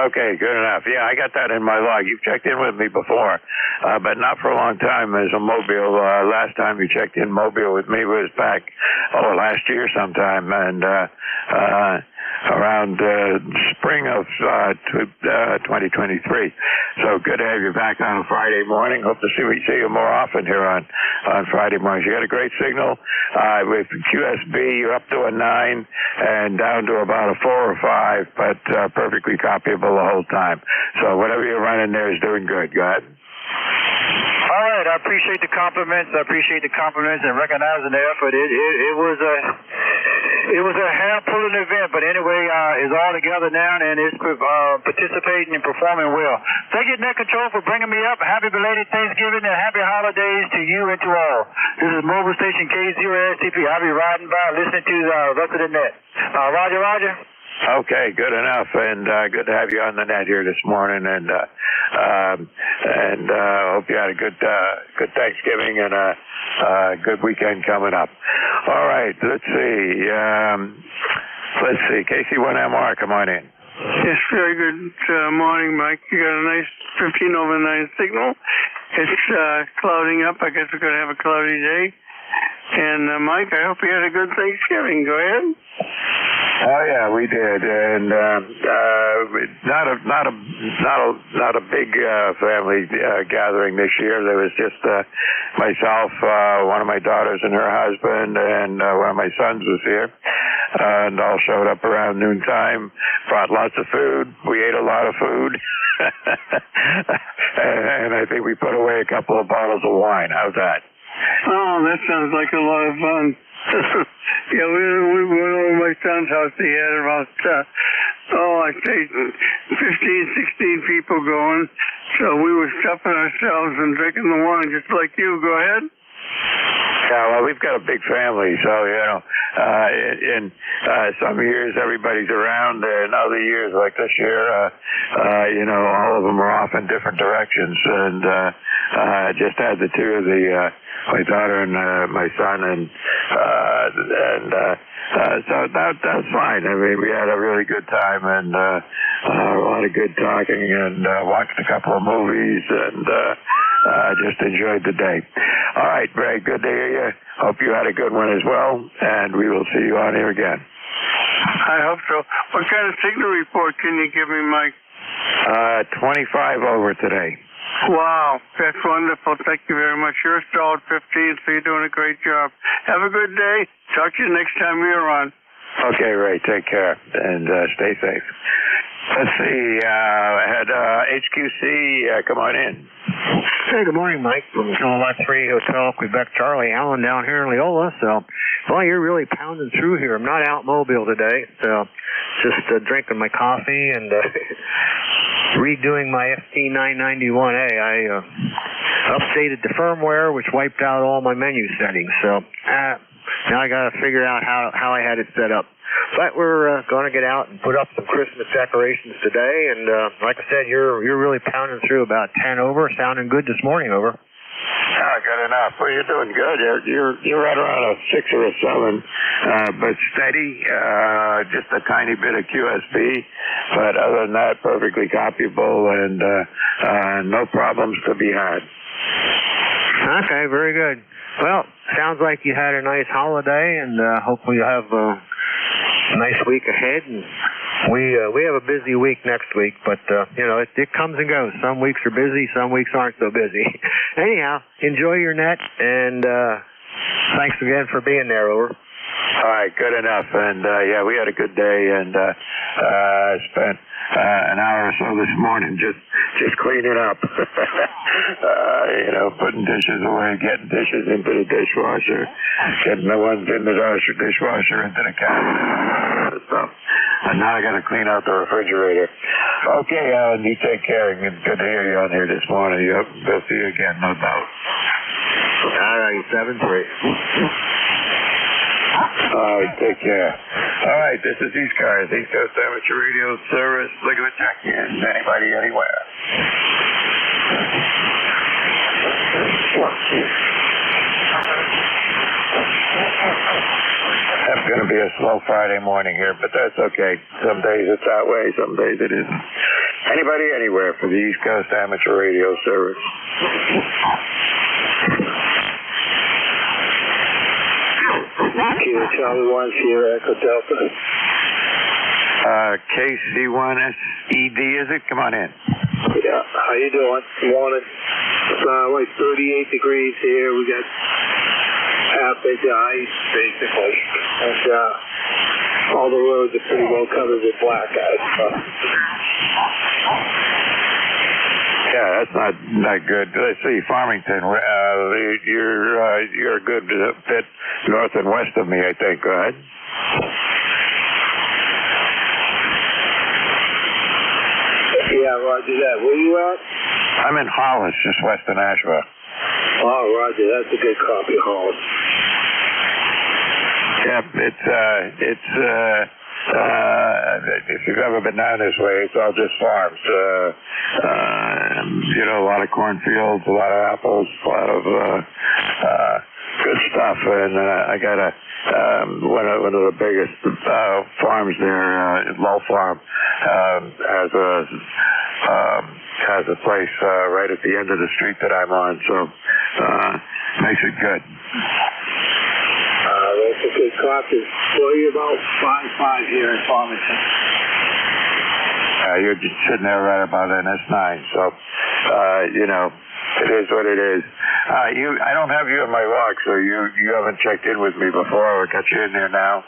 Okay, good enough. Yeah, I got that in my log. You've checked in with me before, but not for a long time as a Mobile. Last time you checked in Mobile with me was back, last year sometime, and around spring of 2023. So good to have you back on a Friday morning. Hope to see you more often here on Friday mornings. You got a great signal. With QSB, you're up to a 9 and down to about a 4 or 5, but perfectly copyable the whole time. So whatever you're running there is doing good. Go ahead. All right, I appreciate the compliments. And recognizing the effort. It was a hair-pulling event, but anyway, it's all together now, and it's participating and performing well. Thank you, Net Control, for bringing me up. Happy belated Thanksgiving and happy holidays to you and to all. This is Mobile Station K0STP. I'll be riding by listening to the rest of the net. Roger. Okay, good enough, and good to have you on the net here this morning, and hope you had a good Thanksgiving and a good weekend coming up. All right, let's see, KC1MR, come on in. Yes, very good morning, Mike. You got a nice 15 over 9 signal. It's clouding up. I guess we're going to have a cloudy day. And Mike, I hope you had a good Thanksgiving. Go ahead. Oh yeah, we did, and not a big family gathering this year. There was just myself, one of my daughters and her husband, and one of my sons was here, and all showed up around noontime. Brought lots of food. We ate a lot of food. And I think we put away a couple of bottles of wine. How's that? Oh, that sounds like a lot of fun. Yeah, we went over to my son's house. He had about, I'd say 15, 16 people going. So we were stuffing ourselves and drinking the wine just like you. Go ahead. Yeah, well, we've got a big family, so, in some years everybody's around. In other years, like this year, all of them are off in different directions. And just had the two of my daughter and my son, and so that's fine. I mean, we had a really good time, and a lot of good talking, and watched a couple of movies, and just enjoyed the day. All right, Greg, good to hear you. Hope you had a good one as well, and we will see you on here again. I hope so. What kind of signal report can you give me, Mike? 25 over today. Wow, that's wonderful. Thank you very much. You're solid 15, so you're doing a great job. Have a good day. Talk to you next time you're on. Okay, Ray. Take care and stay safe. Let's see. I had HQC. Come on in. Hey, good morning, Mike. From Lot 3 Hotel, Quebec Charlie, Allen down here in Leola. So, well, you're really pounding through here. I'm not out in Mobile today, so just drinking my coffee and redoing my FT991A. I updated the firmware, which wiped out all my menu settings. So now I got to figure out how I had it set up. But we're going to get out and put up some Christmas decorations today. And like I said, you're really pounding through about 10 over, sounding good this morning, over. Good enough. Well, you're doing good. You're right around a 6 or a 7, but steady. Just a tiny bit of QSP, but other than that, perfectly copyable and no problems to be had. Okay, very good. Well, sounds like you had a nice holiday, and hopefully you'll have a nice week ahead. And we have a busy week next week, but it comes and goes. Some weeks are busy, some weeks aren't so busy. Anyhow, enjoy your net, and thanks again for being there, over. All right, good enough. And yeah, we had a good day, and spent an hour or so this morning just cleaning up. Putting dishes away, getting dishes into the dishwasher, getting the ones in the dishwasher into the cabinet, stuff. And now I got to clean out the refrigerator. Okay, Alan, you take care. Good to hear you on here this morning. Yep, we'll see you again, no doubt. All right, 7-3. All right, take care. All right, this is ECARS, East Coast Amateur Radio Service. Look at the check-in. Anybody, anywhere. It's going to be a slow Friday morning here, but that's okay. Some days it's that way, some days it isn't. Anybody, anywhere for the East Coast Amateur Radio Service. Kilo Charlie 1, Sierra Echo Delta. KC1SED, is it? Come on in. Yeah, how you doing? Morning. It's like 38 degrees here. We got half inch of ice, basically. And all the roads are pretty well covered with black ice. Yeah, that's not good. Let's see, Farmington. You're a good bit north and west of me, I think. Go ahead. Yeah, roger that. Where you at? I'm in Hollis, just west of Nashville. Oh, roger. That's a good copy, Hollis. Yeah, if you've ever been down this way, it's all just farms. A lot of cornfields, a lot of apples, a lot of good stuff. And I got one of the biggest farms there, Low Farm, has a place right at the end of the street that I'm on, so makes it good. That's a good copy. Well, you're about 5.5 here in Farmington. You're just sitting there right about NS9, so, it is what it is. I don't have you in my log, so you haven't checked in with me before. I got you in there now.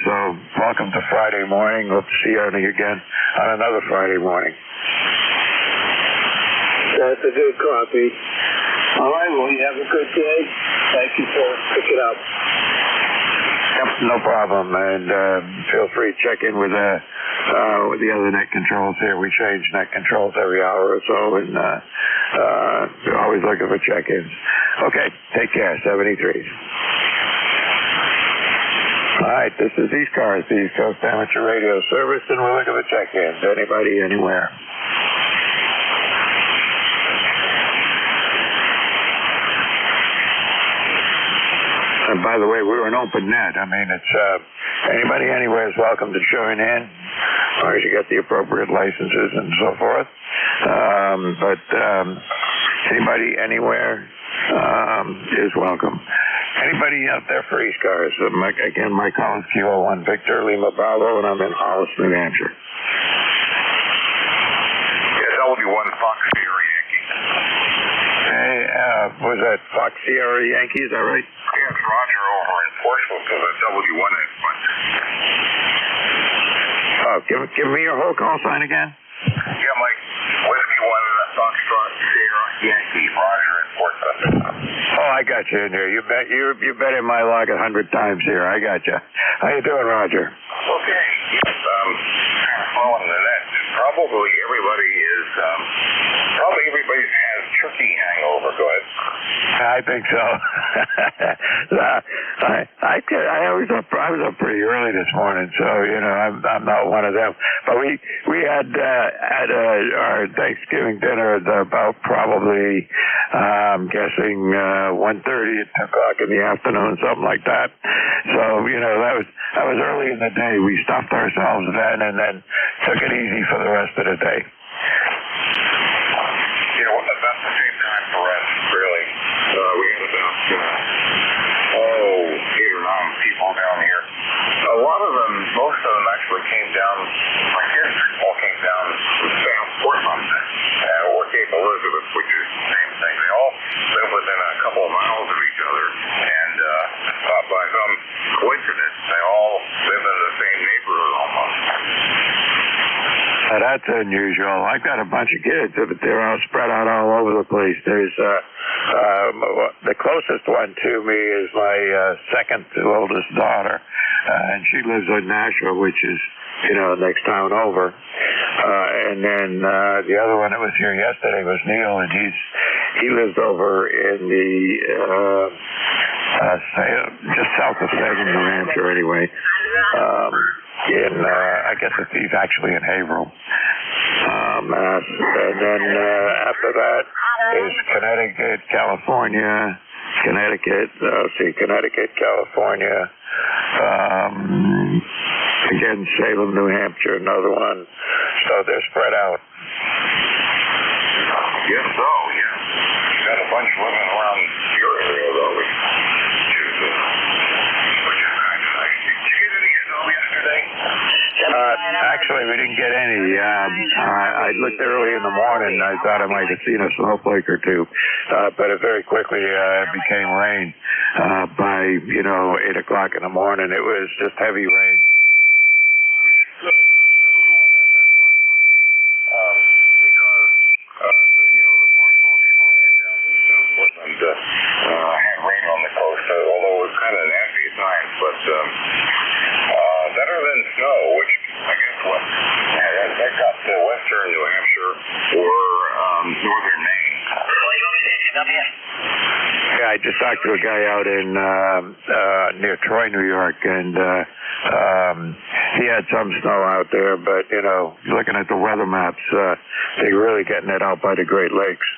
So welcome to Friday morning. Hope to see you again on another Friday morning. That's a good copy. All right, well, you have a good day. Thank you for picking up. Yep, no problem. And feel free to check in with the other net controls here. We change net controls every hour or so, and we're always looking for check-ins. Okay, take care. 73. All right, this is ECARS, the East Coast Amateur Radio Service, and we're looking for check-ins. Anybody, anywhere. And by the way, we're an open net. I mean, it's anybody anywhere is welcome to join in, as long as you get the appropriate licenses and so forth. But anybody anywhere is welcome. Anybody out there for ECARS? Again, Mike Collins, Kilo 1 Victor, Lima Bravo, and I'm in Hollis, New Hampshire. Yeah, W1 Fox Sierra Yankee. Hey, was that Fox Sierra Yankee? Is that right? Yeah, it's Roger over in Portsmouth for the W1 in front. Oh, give me your whole call sign again. Yeah, Mike. Whiskey 1 Foxtrot Sierra Yankee, Roger in Fort Sumter. Oh, I got you in here. You've been in my log 100 times here. I got you. How you doing, Roger? Okay. Yes, following the net. Probably everybody's has turkey hangover. Go ahead. I think so. I was up pretty early this morning, so I'm not one of them. But we had our Thanksgiving dinner at about probably I'm guessing 1:30 at 2 o'clock in the afternoon, something like that. So that was early in the day. We stuffed ourselves then, and then took it easy for the rest of the day. About the same time for us, really. We had about 8 or 9 people down here. A lot of them, most of them actually came down. My kids all came down from South Portland or Cape Elizabeth, which is the same thing. They all live within a couple of miles of each other, and by some coincidence, they all live in the same neighborhood almost. That's unusual. I've got a bunch of kids, but they're all spread out all over the place. There's the closest one to me is my second oldest daughter, and she lives in Nashua, which is next town over. And then the other one that was here yesterday was Neil, and he lives over in the just south of Salem, New Hampshire, anyway. I guess he's actually in Haverhill, Mass. And then after that is Connecticut, California. Connecticut, California. Again, Salem, New Hampshire, another one. So they're spread out. Yes, so, yeah. You got a bunch living around your area, though, which is nice. Did you get any snow yesterday? Actually, we didn't get any. I looked early in the morning. I thought I might have seen a snowflake or two, but it very quickly became rain. By 8 o'clock in the morning, it was just heavy rain. Had rain on the coast, although it was kind of nasty at times, but better than snow, which I guess that got to western New Hampshire or northern Maine. Yeah, I just talked to a guy out in near Troy, New York, and he had some snow out there, but looking at the weather maps, they're really getting it out by the Great Lakes.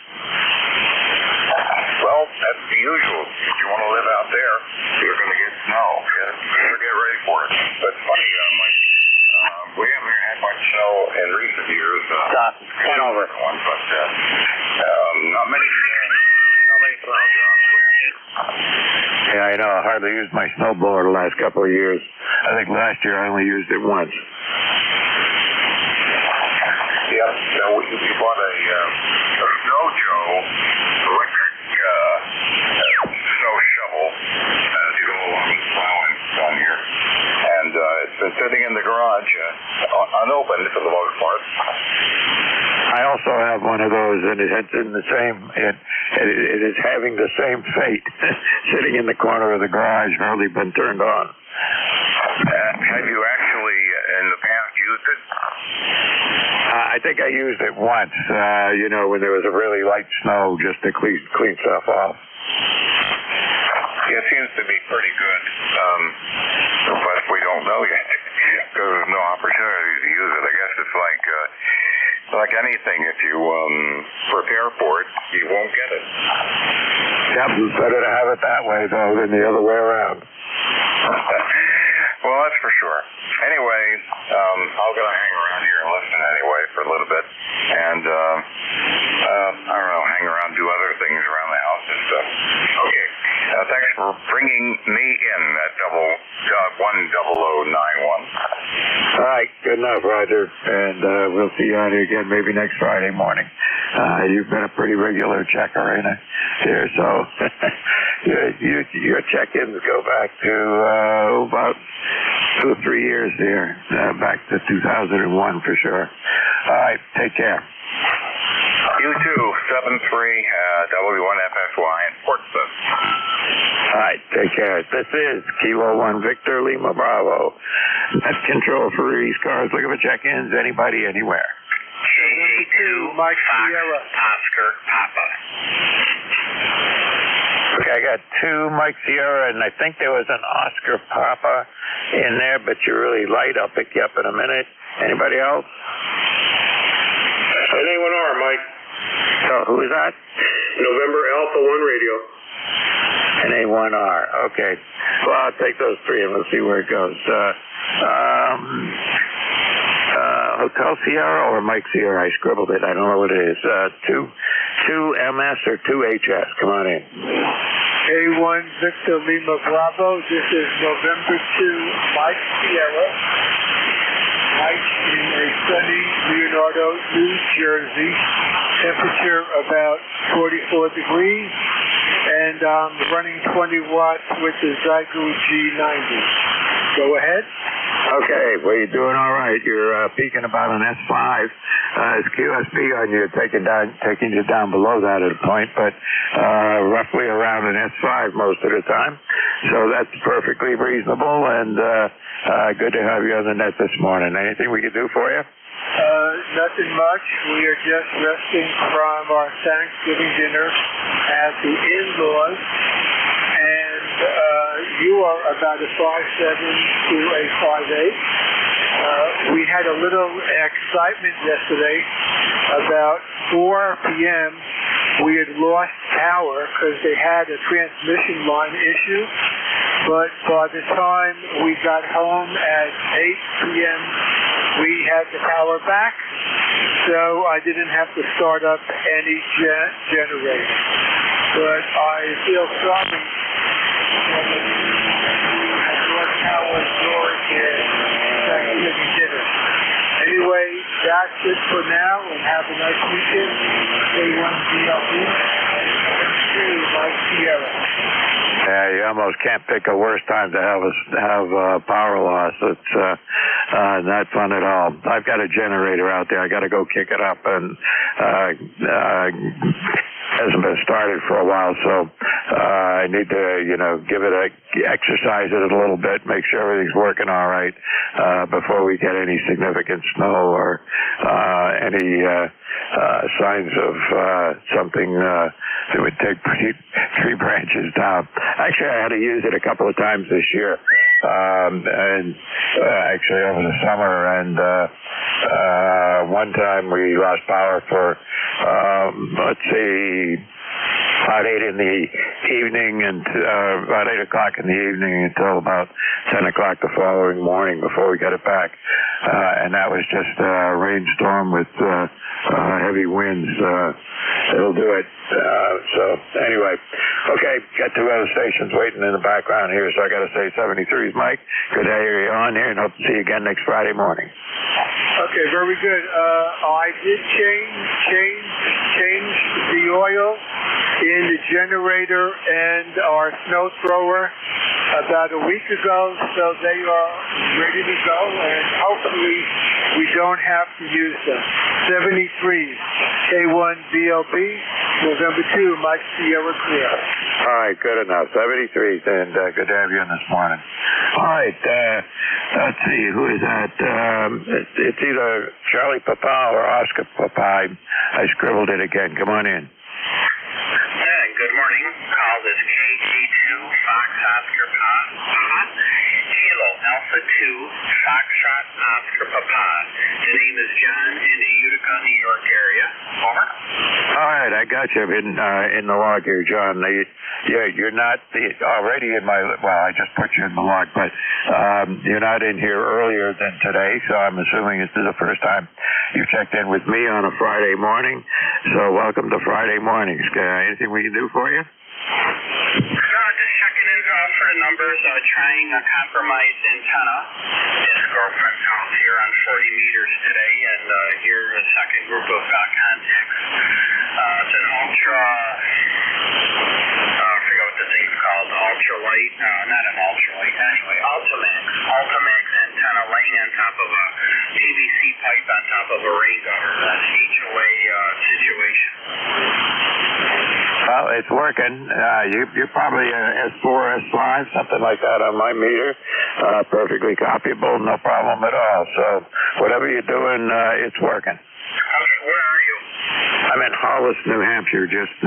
Well, that's the usual. If you want to live out there, you're going to get snow. Better get ready for it. But it's funny, Mike, we haven't had much snow in recent years. Get over it. But not many clouds around New Hampshire. Yeah, I know. I hardly used my snowblower the last couple of years. I think last year I only used it once. Yep. Now, we bought a Snow Joe electric snow shovel as you go along the plowing down here. And it's been sitting in the garage unopened for the most part. I also have one of those, and it's in the same. It is having the same fate, sitting in the corner of the garage, hardly been turned on. Have you actually, in the past, used it? I think I used it once, when there was a really light snow, just to clean stuff off. It seems to be pretty good, but we don't know yet because there's no opportunity to use it. I guess it's like anything. If you prepare for it, you won't get it. Yep, it's better to have it that way, though, than the other way around. Well, that's for sure. Anyway, I'm going to hang around here and listen anyway for a little bit. And, I don't know, hang around, do other things around the house and stuff. Okay. Thanks for bringing me in at 10091. All right. Good enough, Roger. And we'll see you out here again maybe next Friday morning. You've been a pretty regular checker, ain't it? Here, so your check-ins go back to about 2 or 3 years there, back to 2001 for sure. All right, take care. You too. W1FFY in Portsmouth. All right, take care. This is Kilo 1 Victor Lima Bravo. That's control for ECARS. Looking for check-ins. Anybody, anywhere. KA2 Mike Sierra Oscar Papa. Okay, I got 2 Mike Sierra, and I think there was an Oscar Papa in there, but you're really light. I'll pick you up in a minute. Anybody else? NA1R, Mike. So, who is that? November Alpha 1 radio. NA1R. Okay. Well, I'll take those 3 and we'll see where it goes. Hotel Sierra or Mike Sierra? I scribbled it. I don't know what it is. 2 MS or 2 HS? Come on in. A1 Victor Lima Bravo. This is November 2 Mike Sierra. Mike in a sunny Leonardo, New Jersey. Temperature about 44 degrees. And running 20 watts with the Zygo G90. Go ahead. Okay, well, you're doing all right. You're peaking about an S5. It's QSB on you, taking you down below that at a point, but roughly around an S5 most of the time. So that's perfectly reasonable, and good to have you on the net this morning. Anything we can do for you? Nothing much. We are just resting from our Thanksgiving dinner at the in-laws, and you are about a 5'7" to a 5'8". We had a little excitement yesterday. About 4 p.m., we had lost power because they had a transmission line issue. But by the time we got home at 8 p.m., we had the power back, so I didn't have to start up any generator. But I feel sorry that we had lost power during Thanksgiving dinner. Anyway, that's it for now, and have a nice weekend. Stay 1 BLB. Mike Sierra. Yeah, you almost can't pick a worse time to have power loss. It's not fun at all. I've got a generator out there. I got to go kick it up, and hasn't been started for a while, so I need to, give it exercise it a little bit, make sure everything's working all right before we get any significant snow or any signs of something that would take tree branches down. Actually, I had to use it a couple of times this year, and actually over the summer, and one time we lost power for, let's see, about 8 in the evening and about 8 o'clock in the evening until about 10 o'clock the following morning before we got it back. And that was just a rainstorm with heavy winds. It'll do it. So anyway, okay, got 2 other stations waiting in the background here, so I got to say 73's Mike. Good to have you on here, and hope to see you again next Friday morning. Okay, very good. I did change the oil in the generator and our snow thrower about a week ago, so they are ready to go, and hopefully we don't have to use them. 73's K1 BLB, November 2, Mike Sierra Clear. All right, good enough. 73's, and good to have you in this morning. All right, let's see, who is that? It's either Charlie Papa or Oscar Papa. I scribbled it again. Come on in. Good morning. Call this KT2 Fox Oscar Papa. Kilo Alpha 2 Foxtrot Oscar Papa. The name is John in the Utica, New York area. Over. All right, I got you in the log here, John. You're not already in my, well, I just put you in the log, but you're not in here earlier than today, so I'm assuming this is the first time you checked in with me on a Friday morning. So welcome to Friday mornings. Anything we can do for you? Just checking in for the numbers, trying a compromised antenna. His girlfriend's house here on 40 meters today, and here's a second group of contacts. It's an ultra, I forget what the thing's called, ultralight, not an ultralight, anyway, Ultimax antenna laying on top of a PVC pipe on top of a rain gutter. That's HOA situation. Well, it's working. You're probably S4, S5, something like that on my meter. Perfectly copyable, no problem at all. So whatever you're doing, it's working. Okay, where are you? I'm in Hollis, New Hampshire, just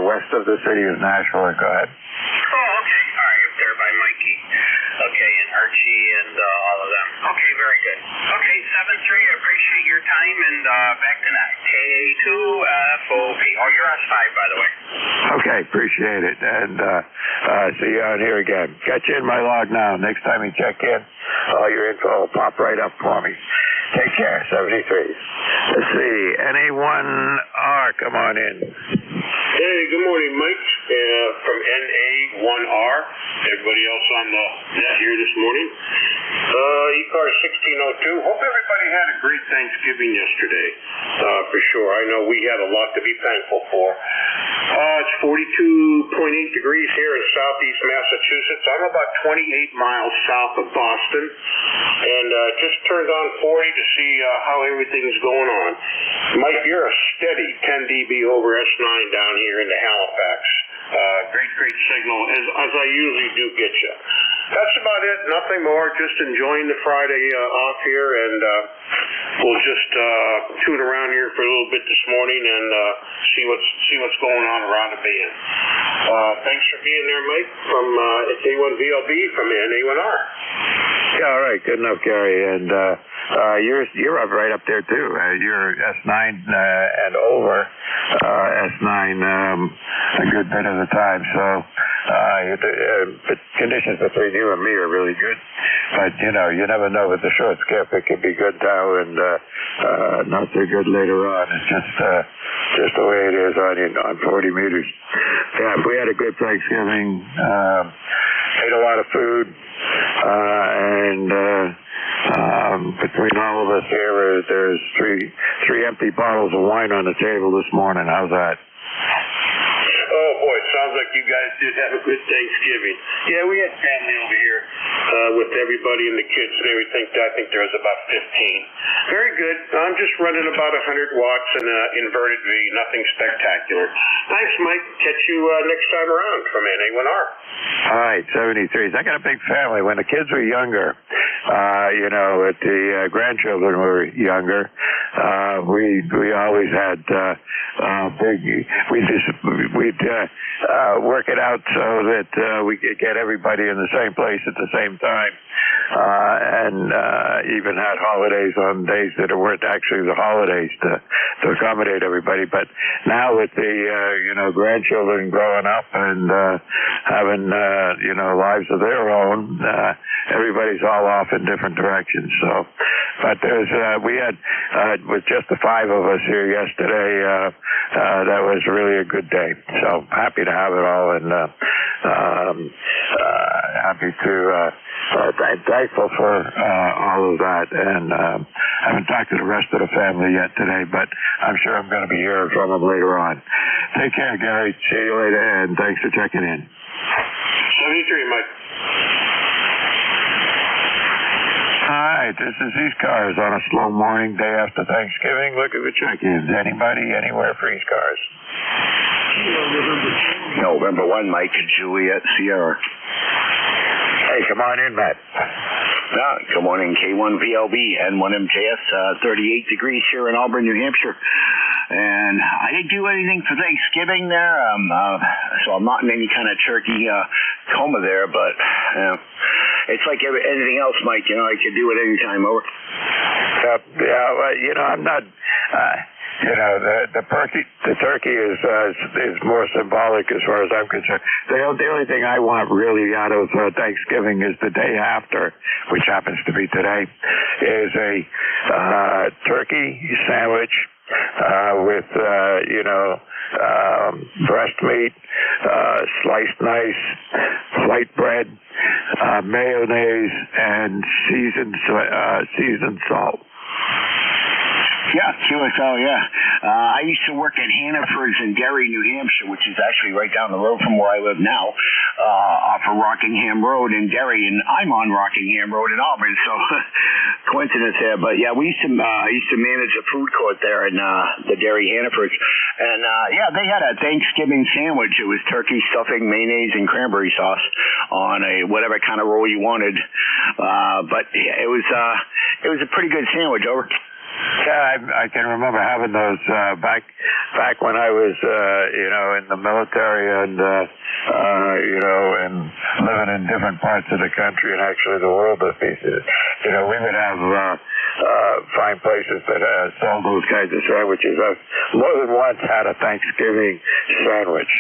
west of the city of Nashville. Go ahead. Oh, okay. All right, up there by Mikey. Okay, and Archie and all of them. Okay, very good. Okay, 7-3, I appreciate your time, and back to that. K2FOP. Oh, you're S5, by the way. Okay, appreciate it. And see you on here again. Got you in my log now. Next time you check in, all your info will pop right up for me. Take care, 73. Let's see, NA1R, come on in. Hey, good morning, Mike, from NA1R. Everybody else on the net here this morning. ECARS 1602. Hope everybody had a great Thanksgiving yesterday, for sure. I know we had a lot to be thankful for. It's 42.8 degrees here in southeast Massachusetts. I'm about 28 miles south of Boston, and just turned on 40 to see how everything's going on. Mike, you're a steady 10 dB over S9 down here into Halifax. Great signal, as I usually do get you. That's about it, nothing more, just enjoying the Friday off here, and we'll just tune around here for a little bit this morning and see what's going on around the band. Thanks for being there, Mike, from K1VLB from NA1R. Yeah, all right, good enough, Gary, and you're up right up there too. You're S9 and over S9 a good bit of the time, so the conditions between you and me are really good. But you never know with the short skip. It could be good now and not so good later on. It's just the way it is on 40 meters. Yeah, we had a good Thanksgiving. Ate a lot of food, and between all of us here, there's three empty bottles of wine on the table this morning. How's that? Oh boy, it sounds like you guys did have a good Thanksgiving. Yeah, we had family over here with everybody and the kids and everything. I think there was about 15. Very good. I'm just running about 100 watts and inverted V, nothing spectacular. Thanks, Mike. Catch you next time around from NA1R. All right, 73s. I got a big family. When the kids were younger, if the grandchildren were younger, we always had we'd work it out so that we could get everybody in the same place at the same time, and even had holidays on days that weren't actually the holidays to accommodate everybody. But now with the grandchildren growing up and having lives of their own, everybody's all off in different directions. So, but we had with just the 5 of us here yesterday. That was really a good day. So happy to have it all, and happy to thankful for all of that. And haven't talked to the rest of the family yet today, but I'm sure I'm going to be hearing from them later on. Take care, Gary. See you later, and thanks for checking in. 73, Mike. All right, this is ECARS on a slow morning, day after Thanksgiving. Look at the check-ins. Anybody, anywhere for ECARS? November 1, Mike, Juliet, Sierra. Hey, come on in, Matt. Good morning, K1VLB, N1MJS, 38 degrees here in Auburn, New Hampshire. And I didn't do anything for Thanksgiving there, so I'm not in any kind of turkey coma there, but it's like anything else, Mike. I could do it any time over. I'm not... the turkey is more symbolic as far as I'm concerned. The only thing I want really out of Thanksgiving is the day after, which happens to be today, is a turkey sandwich with breast meat, sliced nice, white bread, mayonnaise, and seasoned salt. Yeah, QSO, yeah. I used to work at Hannaford's in Derry, New Hampshire, which is actually right down the road from where I live now, off of Rockingham Road in Derry, and I'm on Rockingham Road in Auburn, so coincidence there. But yeah, I used to manage a food court there in the Derry Hannaford's, and yeah, they had a Thanksgiving sandwich. It was turkey stuffing, mayonnaise, and cranberry sauce on a whatever kind of roll you wanted. But yeah, it was a pretty good sandwich. Over. Yeah, I can remember having those back when I was in the military and and living in different parts of the country and actually the world. We would have fine places that sold those kinds of sandwiches. I've more than once had a Thanksgiving sandwich.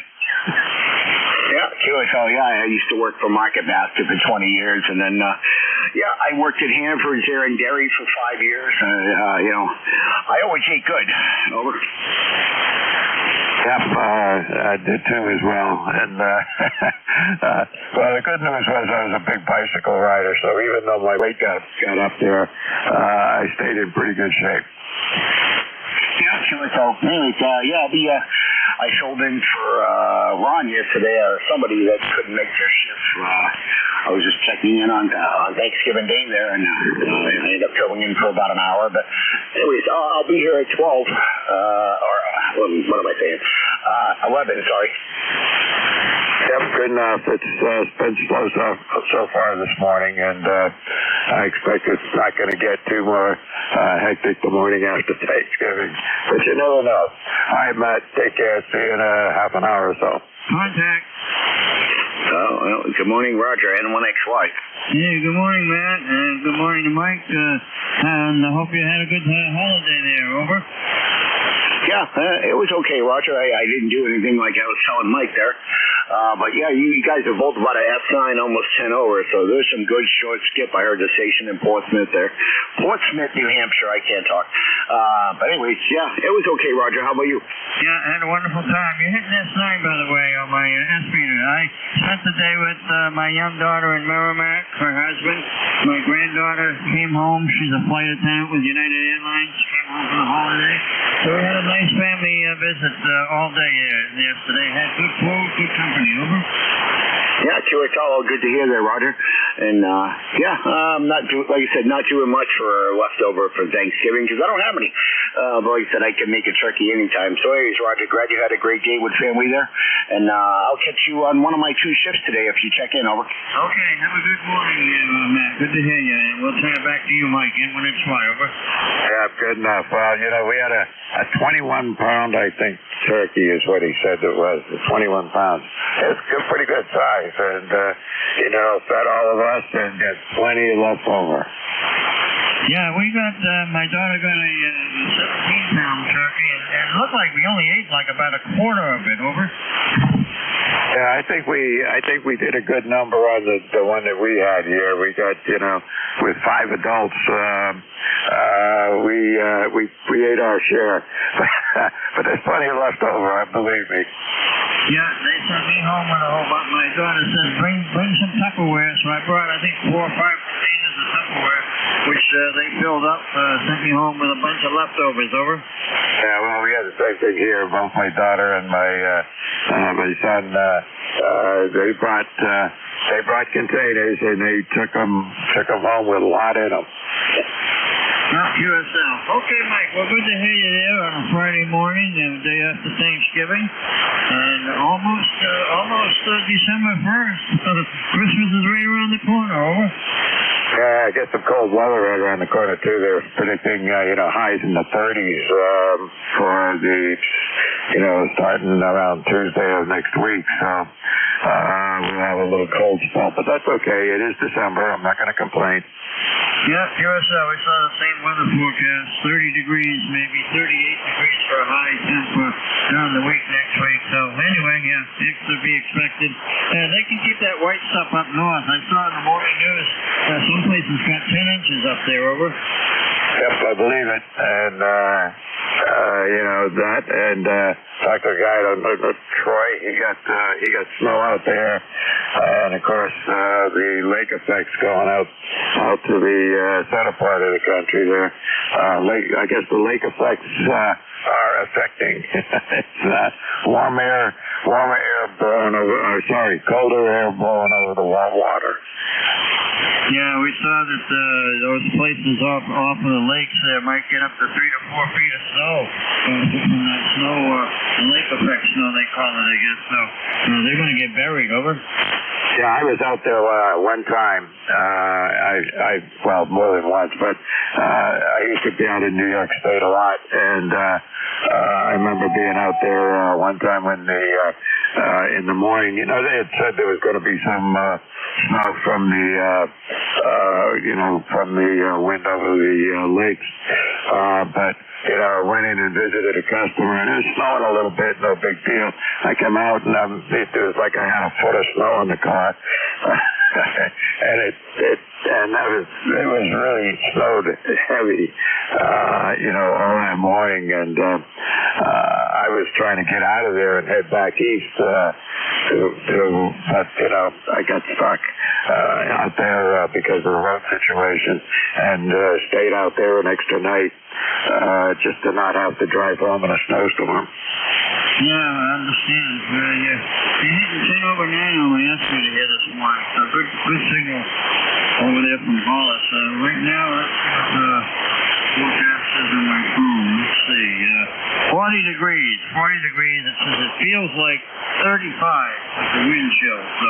Yeah, QSO, yeah. I used to work for Market Basket for 20 years, and then, I worked at Hannaford's there in Derry for 5 years. I always ate good. Over. Yep, I did too as well. And, well, the good news was I was a big bicycle rider, so even though my weight got up there, I stayed in pretty good shape. Yeah, QSO. Anyways, I filled in for Ron yesterday, or somebody that couldn't make their shift. I was just checking in on Thanksgiving Day there, and I ended up filling in for about an hour. But anyways, I'll be here at 12, what am I saying? 11, sorry. Yep, good enough. It's been slow so far this morning, and I expect it's not going to get too more hectic the morning after Thanksgiving. But you never know. All right, Matt, take care. See you in a half an hour or so. Contact. Good morning, Roger, N1XY. Yeah, good morning, Matt, and good morning to Mike, and I hope you had a good holiday there, over. Yeah, it was okay, Roger. I didn't do anything like I was telling Mike there. But yeah, you guys are both about a F9, almost 10 over, so there's some good short skip. I heard the station in Portsmouth there. Portsmouth, New Hampshire, I can't talk. But anyways, yeah, it was okay, Roger. How about you? Yeah, I had a wonderful time. You're hitting S9, by the way, on my S-meter. I spent the day with my young daughter in Merrimack, her husband. My granddaughter came home. She's a flight attendant with United Airlines. She came home for the holiday. So we had a nice family visit all day yesterday. Had good food, good company. Over. Yeah, sure. It's all good to hear there, Roger. And not doing much for leftover for Thanksgiving because I don't have any. But like I said, I can make a turkey anytime. So anyways, Roger, glad you had a great day with family there. And I'll catch you on one of my 2 shifts today if you check in. Over. Okay. Have a good morning, Matt. Good to hear you. And we'll turn it back to you, Mike, when it's fly. Over. Yeah, good enough. Well, we had a 21-pound, I think, turkey is what he said it was. 21 pounds. It's a pretty good size, and fed all of us and got plenty left over. Yeah, we got my daughter got a 17-pound turkey, and it looked like we only ate like about a quarter of it. Over. Yeah, I think we did a good number on the one that we had here. We got with 5 adults, we ate our share, but there's plenty left over. Believe me. Yeah, they sent me home with a whole bunch. My daughter said, bring some Tupperware, so I brought, I think, 4 or 5 containers of Tupperware, which they filled up, sent me home with a bunch of leftovers. Over. Yeah, well, we had the same thing here. Both my daughter and my son, they brought containers and they took them home with a lot in them. Not yourself. Okay, Mike. Well, good to hear you there on a Friday morning, the day after Thanksgiving, and almost December 1st. Christmas is right around the corner. Over. Yeah, I get some cold weather right around the corner too. They're predicting highs in the 30s for the starting around Tuesday of next week. So we'll have a little cold spell, but that's okay. It is December. I'm not going to complain. Yeah, QSL, we saw the same weather forecast, 30 degrees, maybe 38 degrees for a high temp during the week next week. So anyway, yeah, it's to be expected. They can keep that white stuff up north. I saw in the morning news, some places got 10 inches up there. Over. Yep, I believe it. And that, and talked to a guy, Troy. He got snow out there, and of course the lake effects going out to the center part of the country there. I guess the lake effects are affecting. It's colder air blowing over the warm water. Yeah, we saw that those places off of the lakes there might get up to 3 to 4 feet of snow. From that snow, the lake effect snow they call it, I guess. So they're going to get buried. Over. Yeah, I was out there one time. Well, more than once, but I used to be out in New York State a lot, and I remember being out there one time when in the morning, they had said there was going to be some snow from the wind over the lakes, but I went in and visited a customer, and it was snowing a little bit, no big deal. I came out, and it was like I had a foot of snow in the car. And it was really snowed heavy, all that morning, and I was trying to get out of there and head back east, but I got stuck out there because of the road situation, and stayed out there an extra night just to not have to drive home in a snowstorm. Yeah, I understand. You hit 10 over 9 on my answer here this morning. So good signal over there from Hollis. Right now, forecast is on my phone. Let's see. 40 degrees. 40 degrees. It says it feels like 35 with the wind chill. So,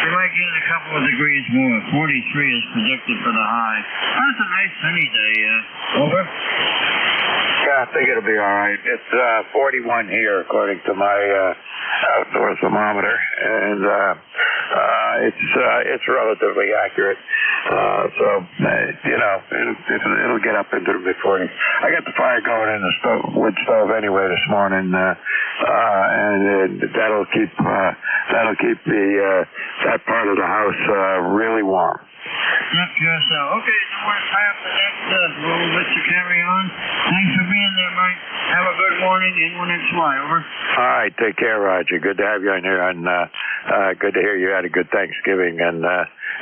we might get a couple of degrees more. 43 is predicted for the high. That's a nice sunny day. Over. Yeah, I think it'll be all right. It's 41 here, according to my outdoor thermometer, and it's relatively accurate. So it'll get up into the mid-40s. I got the fire going in the wood stove anyway this morning, and that'll keep that part of the house really warm. Yep, sure so. Okay, so we're going to tie up the next. We'll let you carry on. Thanks for being there, Mike. Have a good morning. N1XY, over. All right, take care, Roger. Good to have you on here, and good to hear you had a good Thanksgiving, and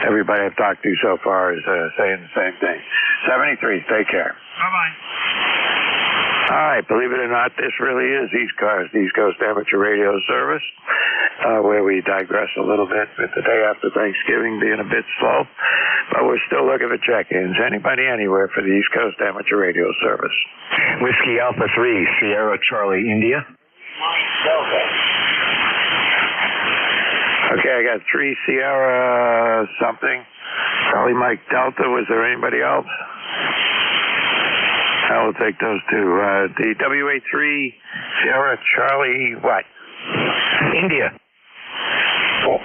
everybody I've talked to so far is saying the same thing. 73, take care. Bye-bye. All right, believe it or not, this really is ECARS, the East Coast Amateur Radio Service, where we digress a little bit with the day after Thanksgiving being a bit slow, but we're still looking for check-ins. Anybody, anywhere for the East Coast Amateur Radio Service. Whiskey Alpha 3, Sierra Charlie, India. Okay, I got 3 Sierra something. Charlie Mike Delta. Was there anybody else? I will take those two. The WA3 Sierra Charlie what? India. Oh.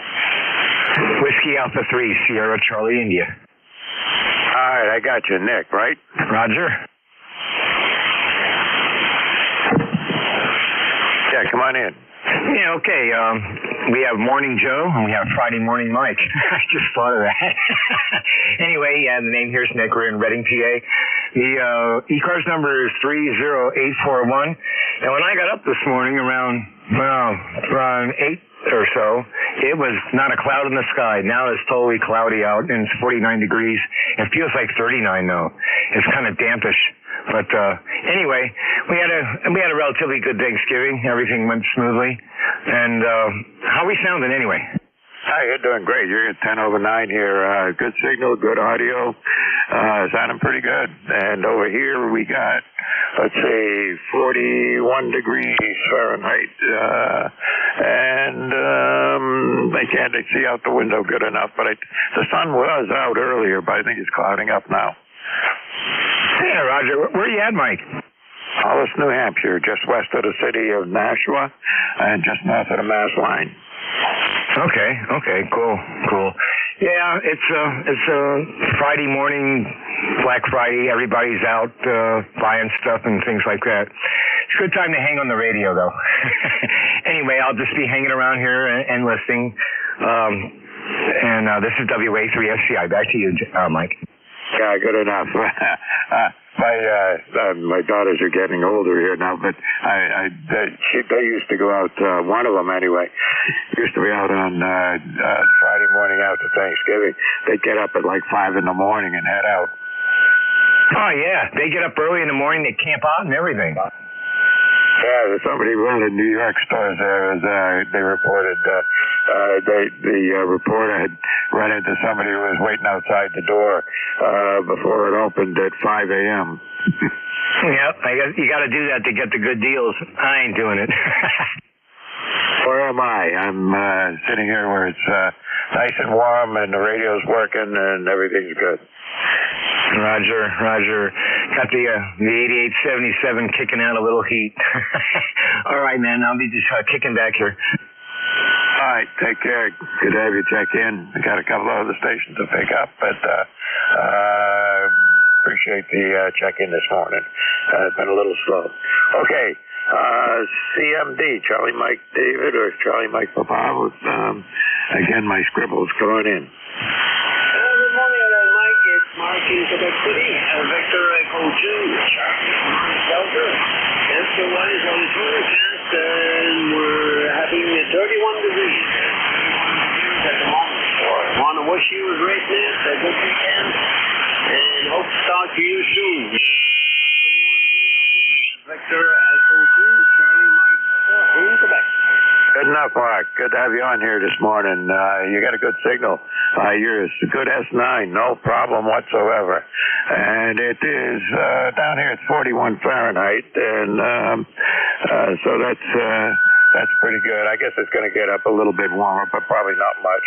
Whiskey Alpha 3 Sierra Charlie, India. All right, I got you, Nick, right? Roger. Yeah, come on in. Yeah, okay. We have Morning Joe, and we have Friday Morning Mike. I just thought of that. Anyway, the name here is Nick. We're in Reading, PA. The ECARS number is 30841. And when I got up this morning around 8 or so, it was not a cloud in the sky. Now it's totally cloudy out, and it's 49 degrees. It feels like 39 though. It's kind of dampish. But anyway, we had a relatively good Thanksgiving. Everything went smoothly. And how are we sounding anyway? Hi, you're doing great. You're at 10 over 9 here. Good signal, good audio. Sounding pretty good. And over here we got, let's say, 41 degrees Fahrenheit. And I can't see out the window good enough. But the sun was out earlier, but I think it's clouding up now. Yeah, Roger. Where are you at, Mike? Hollis, New Hampshire, just west of the city of Nashua and just north of the Mass line. Okay, cool. Yeah, it's Friday morning, Black Friday. Everybody's out buying stuff and things like that. It's a good time to hang on the radio, though. Anyway, I'll just be hanging around here and listening. And this is WA3SCI. Back to you, Mike. Yeah, good enough. my daughters are getting older here now, but they used to go out. One of them anyway used to be out on Friday morning after Thanksgiving. They'd get up at like 5 in the morning and head out. Oh, yeah. They get up early in the morning, they camp out and everything. Yeah, somebody rented New York stores there. They reported the reporter had run into somebody who was waiting outside the door before it opened at 5 a.m. Yep, I guess you got to do that to get the good deals. I ain't doing it. Where am I? I'm sitting here where it's nice and warm and the radio's working and everything's good. Roger. Got the 8877 kicking out a little heat. All right, man. I'll be just kicking back here. All right, take care. Good to have you check in. We got a couple of other stations to pick up, but appreciate the check-in this morning. It's been a little slow. Okay, CMD, Charlie Mike David or Charlie Mike Papa. Again, my scribble's going in. Good morning, Mike. It's Mark in Quebec City. Vector Echo 2, Charlie Delta. Answer 1 is on the forecast, and we're having 31 degrees. At the moment. I want to wish you a great night, a good weekend, and hope to talk to you soon. Vector Echo 2, Charlie Mike in Quebec. Good enough, Mark. Good to have you on here this morning. You got a good signal. You're a good S9, no problem whatsoever. And it is down here it's 41 Fahrenheit, and so that's pretty good. I guess it's going to get up a little bit warmer, but probably not much.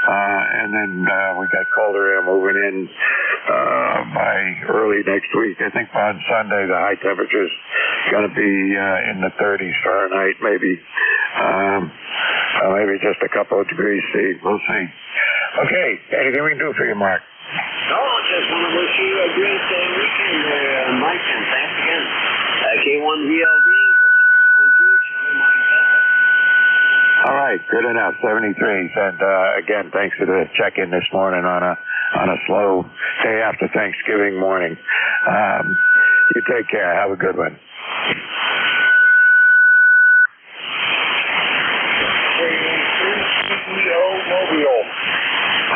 And then we got colder air moving in by early next week. I think on Sunday the high temperature's going to be in the 30s Fahrenheit, maybe just a couple of degrees C. We'll see. Okay, anything we can do for you, Mark? No, just want to wish you a great weekend, Mike, and thanks again. K1VLD. All right, good enough. 73. And again, thanks for the check-in this morning on a slow day after Thanksgiving morning. You take care. Have a good one.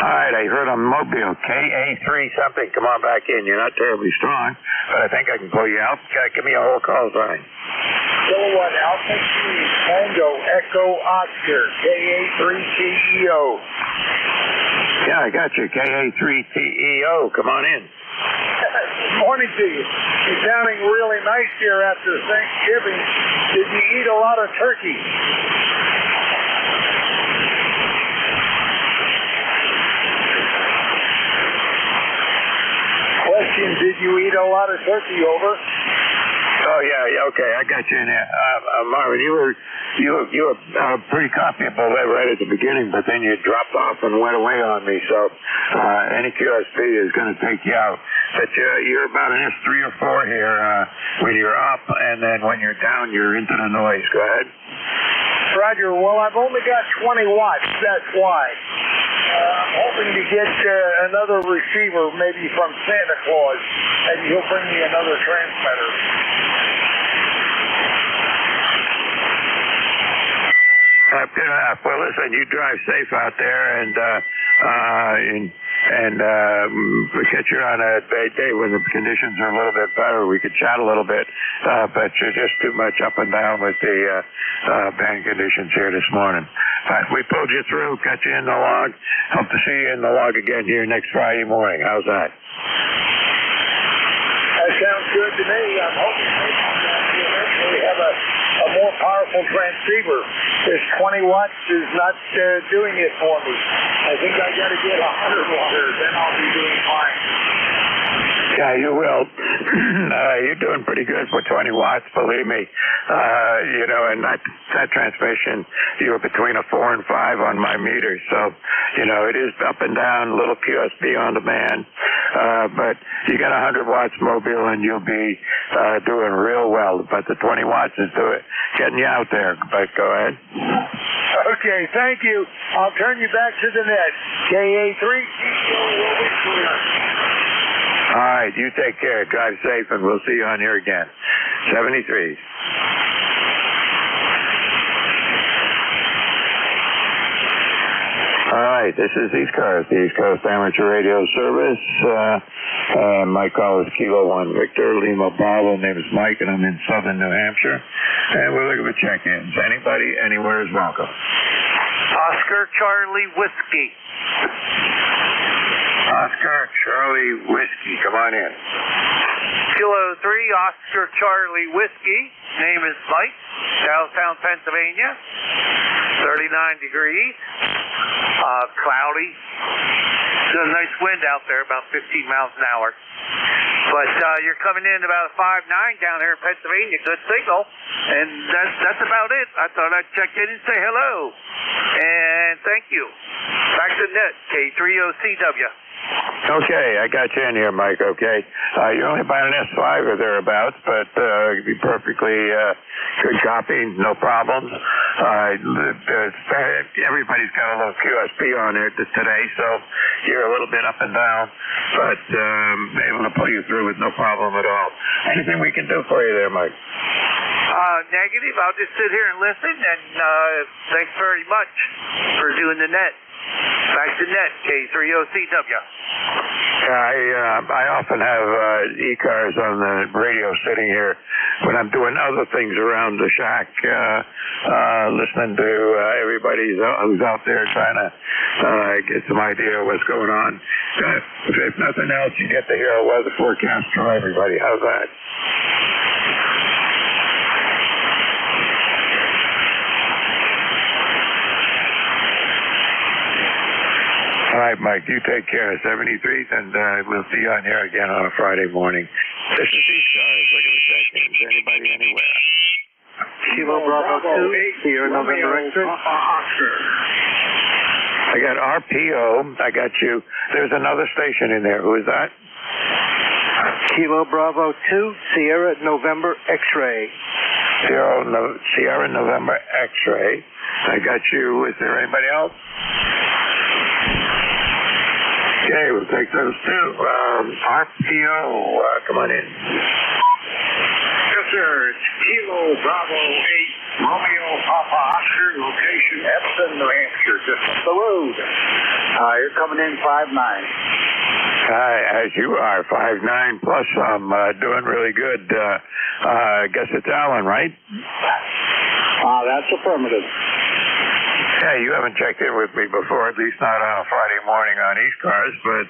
All right, I heard on Mobile, KA3 something. Come on back in. You're not terribly strong, but I think I can pull you out. Give me a whole call sign. Kilowatt Alpha 3 Tango Echo Oscar KA3TEO. Yeah, I got you. KA3TEO. Come on in. Morning to you. You're sounding really nice here after Thanksgiving. Did you eat a lot of turkey? Question, did you eat a lot of turkey, over? Oh yeah, okay, I got you in there. Marvin, you were pretty comfortable right at the beginning, but then you dropped off and went away on me. So any QSP is going to take you out. But you're about an S3 or 4 here when you're up, and then when you're down, you're into the noise. Go ahead. Roger. Well, I've only got 20 watts. That's why. I'm hoping to get another receiver, maybe from Santa Claus, and he'll bring me another transmitter. Good enough. Well, listen, you drive safe out there, and we'll catch you on a day when the conditions are a little bit better. We could chat a little bit, but you're just too much up and down with the band conditions here this morning. But we pulled you through, got you in the log. Hope to see you in the log again here next Friday morning. How's that? That sounds good to me. I'm hoping we eventually have a more powerful transceiver. This 20 watts is not doing it for me. I think I got to get 100 watts, then I'll be doing fine. Yeah, you will. You're doing pretty good for 20 watts, believe me. And that transmission, you were between a 4 and 5 on my meter. So, it is up and down, a little QSB on demand. But you got 100 watts mobile and you'll be doing real well. But the 20 watts is getting you out there. But go ahead. Okay, thank you. I'll turn you back to the net. KA3, All right, you take care. Drive safe, and we'll see you on here again. 73. All right, this is ECARS, the East Coast Amateur Radio Service. My call is Kilo 1 Victor, Lima Bravo. Name is Mike, and I'm in southern New Hampshire. And we're looking for check-ins. Anybody, anywhere is welcome. Oscar Charlie Whiskey. Oscar Charlie Whiskey, come on in. Kilo 3, Oscar Charlie Whiskey. Name is Mike, Charlestown, Pennsylvania. 39 degrees. Cloudy. There's a nice wind out there, about 15 miles an hour. But you're coming in about a 5.9 down here in Pennsylvania. Good signal. And that's about it. I thought I'd check in and say hello. And thank you. Back to the net, K3OCW. Okay, I got you in here, Mike, okay? You're only about an S5 or thereabouts, but it'd be perfectly good copy, no problems. Everybody's got a little QSP on there today, so you're a little bit up and down, but able to pull you through with no problem at all. Anything we can do for you there, Mike? Negative. I'll just sit here and listen, and thanks very much for doing the net. Back to net, K3OCW. I often have ECARS on the radio sitting here when I'm doing other things around the shack, listening to everybody who's out there trying to get some idea of what's going on. If nothing else, you get to hear a weather forecast from everybody. How's that? All right, Mike, you take care of 73th, and we'll see you on here again on a Friday morning. This is ECARS. Look at the check-ins. Anybody, anywhere? Kilo Bravo 2, Sierra November X-ray. I got RPO. I got you. There's another station in there. Who is that? Kilo Bravo 2, Sierra November X-ray. Sierra November X-ray. I got you. Is there anybody else? Okay, we'll take those two. RPO, come on in. Yes, sir. It's Kilo Bravo 8, Romeo Papa Oscar, location Epsom, New Hampshire, just up the road. You're coming in 5.9. As you are, 5.9 plus some, doing really good. I guess it's Alan, right? That's affirmative. Yeah, you haven't checked in with me before, at least not on a Friday morning on ECARS, but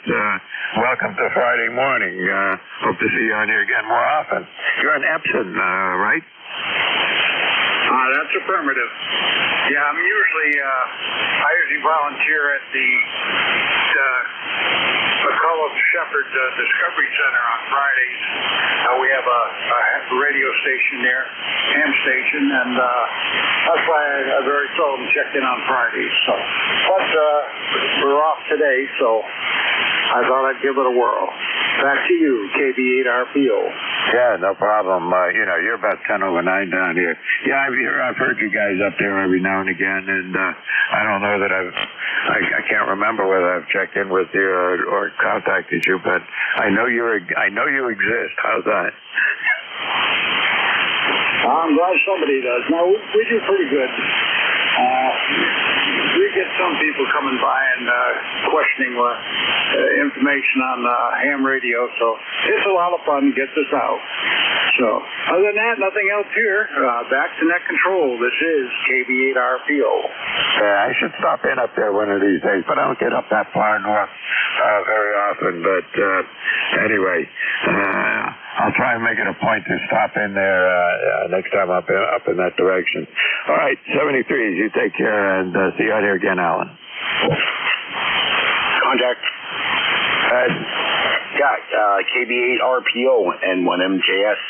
welcome to Friday morning. Hope to see you on here again more often. You're in Epsom, right? That's affirmative. Yeah, I usually volunteer at the McCullough Shepherd Discovery Center on Fridays. We have a radio station there, ham station, and that's why I very seldom check in on Fridays. So, but we're off today, so I thought I'd give it a whirl. Back to you, KB8RPO. Yeah, no problem. You're about 10 over 9 down here. Yeah, I've heard you guys up there every now and again, and I don't know that I can't remember whether I've checked in with you or contacted you, but I know you exist. How's that? I'm glad somebody does. Now, we do pretty good. We get some people coming by and questioning information on ham radio, so it's a lot of fun to get this out. So, other than that, nothing else here. Back to net control. This is KB8RPO. Yeah, I should stop in up there one of these days, but I don't get up that far north very often. But anyway, I'll try and make it a point to stop in there next time up in that direction. All right, 73s, you take care, and see you out here again, Alan. Contact. KB8RPO and 1MJS.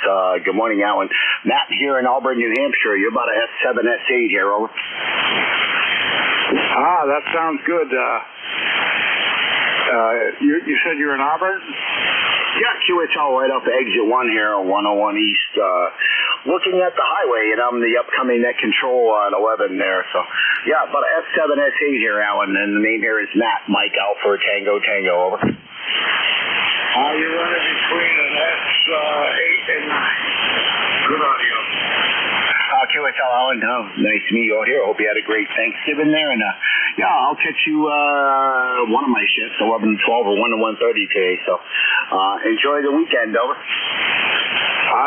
Good morning, Alan. Matt here in Auburn, New Hampshire. You're about a S7, S8 here, over. That sounds good. You said you're in Auburn? Yeah, QHL right off the exit 1 here on 101 East. Looking at the highway, and I'm the upcoming net control on 11 there. So, yeah, about a S7, S8 here, Alan, and the name here is Matt, Mike Alpha Tango, over. You're running between an S8 and 9. Good audio. QSL Alan, nice to meet you all here. I hope you had a great Thanksgiving there. And yeah, I'll catch you one of my shifts, 11 to 12 or 1 to 1:30 today. So enjoy the weekend, over.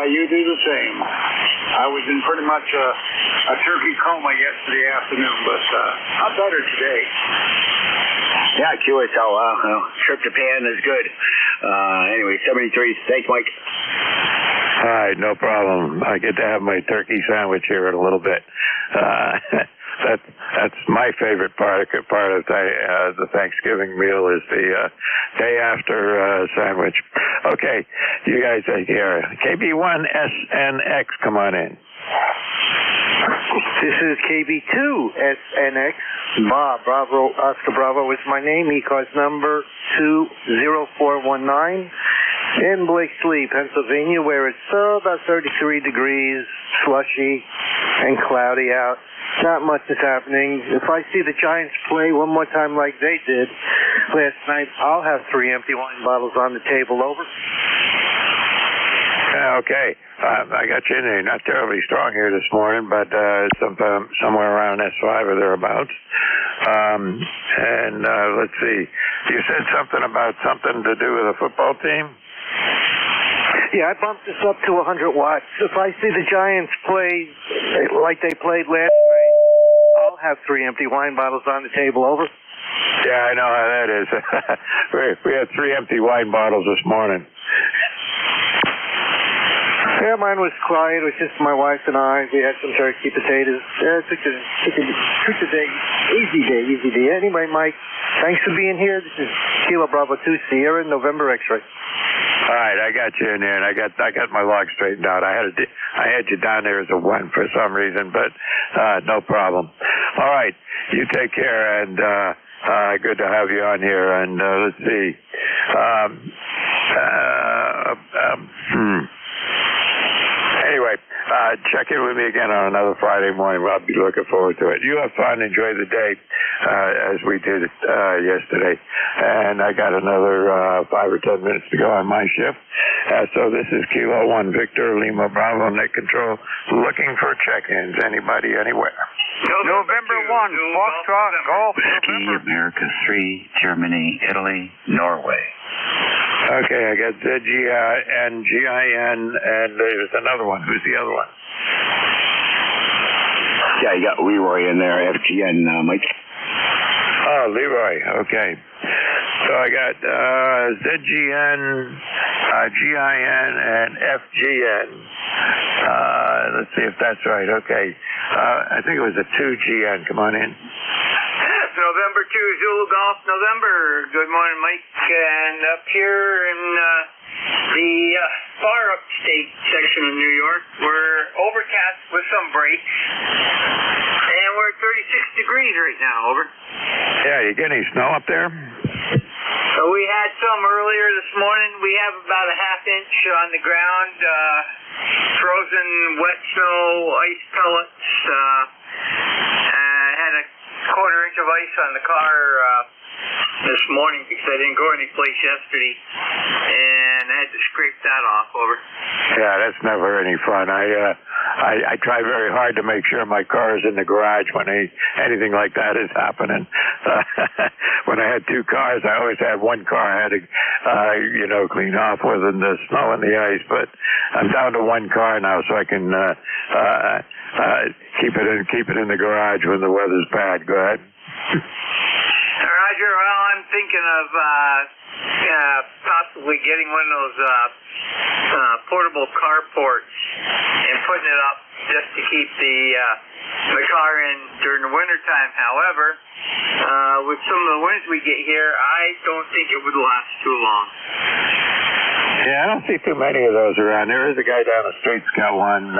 You do the same. I was in pretty much a turkey coma yesterday afternoon, but I'm better today. Yeah, QSL, tryptophan is good. Anyway, 73. Thanks, Mike. All right, no problem. I get to have my turkey sandwich here in a little bit. That's my favorite part of the Thanksgiving meal is the day after sandwich. Okay, you guys take care. KB1SNX, come on in. This is KB2SNX. Bob, Bravo, Oscar Bravo is my name. ECARS number 20419. In Blakesley, Pennsylvania, where it's about 33 degrees, slushy, and cloudy out. Not much is happening. If I see the Giants play one more time like they did last night, I'll have 3 empty wine bottles on the table, over. Okay. I got you in there. Not terribly strong here this morning, but somewhere around S5 or thereabouts. And let's see. You said something about something to do with a football team? Yeah, I bumped this up to 100 watts. If I see the Giants play like they played last night, I'll have 3 empty wine bottles on the table, over. Yeah, I know how that is. We had 3 empty wine bottles this morning. Yeah, mine was quiet. It was just my wife and I. We had some turkey, potatoes. Yeah, took the day. Easy day. Anyway, Mike, thanks for being here. This is Kilo Bravo 2 Sierra, November X-ray. All right, I got you in there, and I got my log straightened out. I had you down there as a 1 for some reason, but no problem. All right, you take care, and good to have you on here. And let's see. Anyway, check in with me again on another Friday morning. I'll be looking forward to it. You have fun. Enjoy the day as we did yesterday. And I got another 5 or 10 minutes to go on my shift. So this is Kilo 1 Victor Lima Bravo Net Control looking for check-ins. Anybody, anywhere. November 1, Foxtrot, Golf, November. America 3, Germany, Italy, Norway. Okay, I got ZGIN, and there's another one. Who's the other one? Yeah, you got Leroy in there, FGN, Mike. Oh, Leroy, okay. So I got ZGN, GIN, and FGN. Let's see if that's right. Okay. I think it was a 2GN. Come on in. November 2, Zulu Golf, November. Good morning, Mike. And up here in the far upstate section of New York, we're overcast with some breaks. And we're at 36 degrees right now, over. Yeah, you get any snow up there? So we had some earlier this morning. We have about a ½ inch on the ground, frozen wet snow, ice pellets. I had a quarter inch of ice on the car this morning because I didn't go any place yesterday, and I had to scrape that off, over. Yeah, that's never any fun. I try very hard to make sure my car is in the garage when anything like that is happening. When I had 2 cars, I always had 1 car I had to, clean off with the snow and the ice. But I'm down to 1 car now, so I can keep it in the garage when the weather's bad. Go ahead. Roger. Well, I'm thinking of possibly getting one of those portable carports and putting it up just to keep the car in during the wintertime. However, with some of the winds we get here, I don't think it would last too long. Yeah, I don't see too many of those around. There is a guy down the street's got one,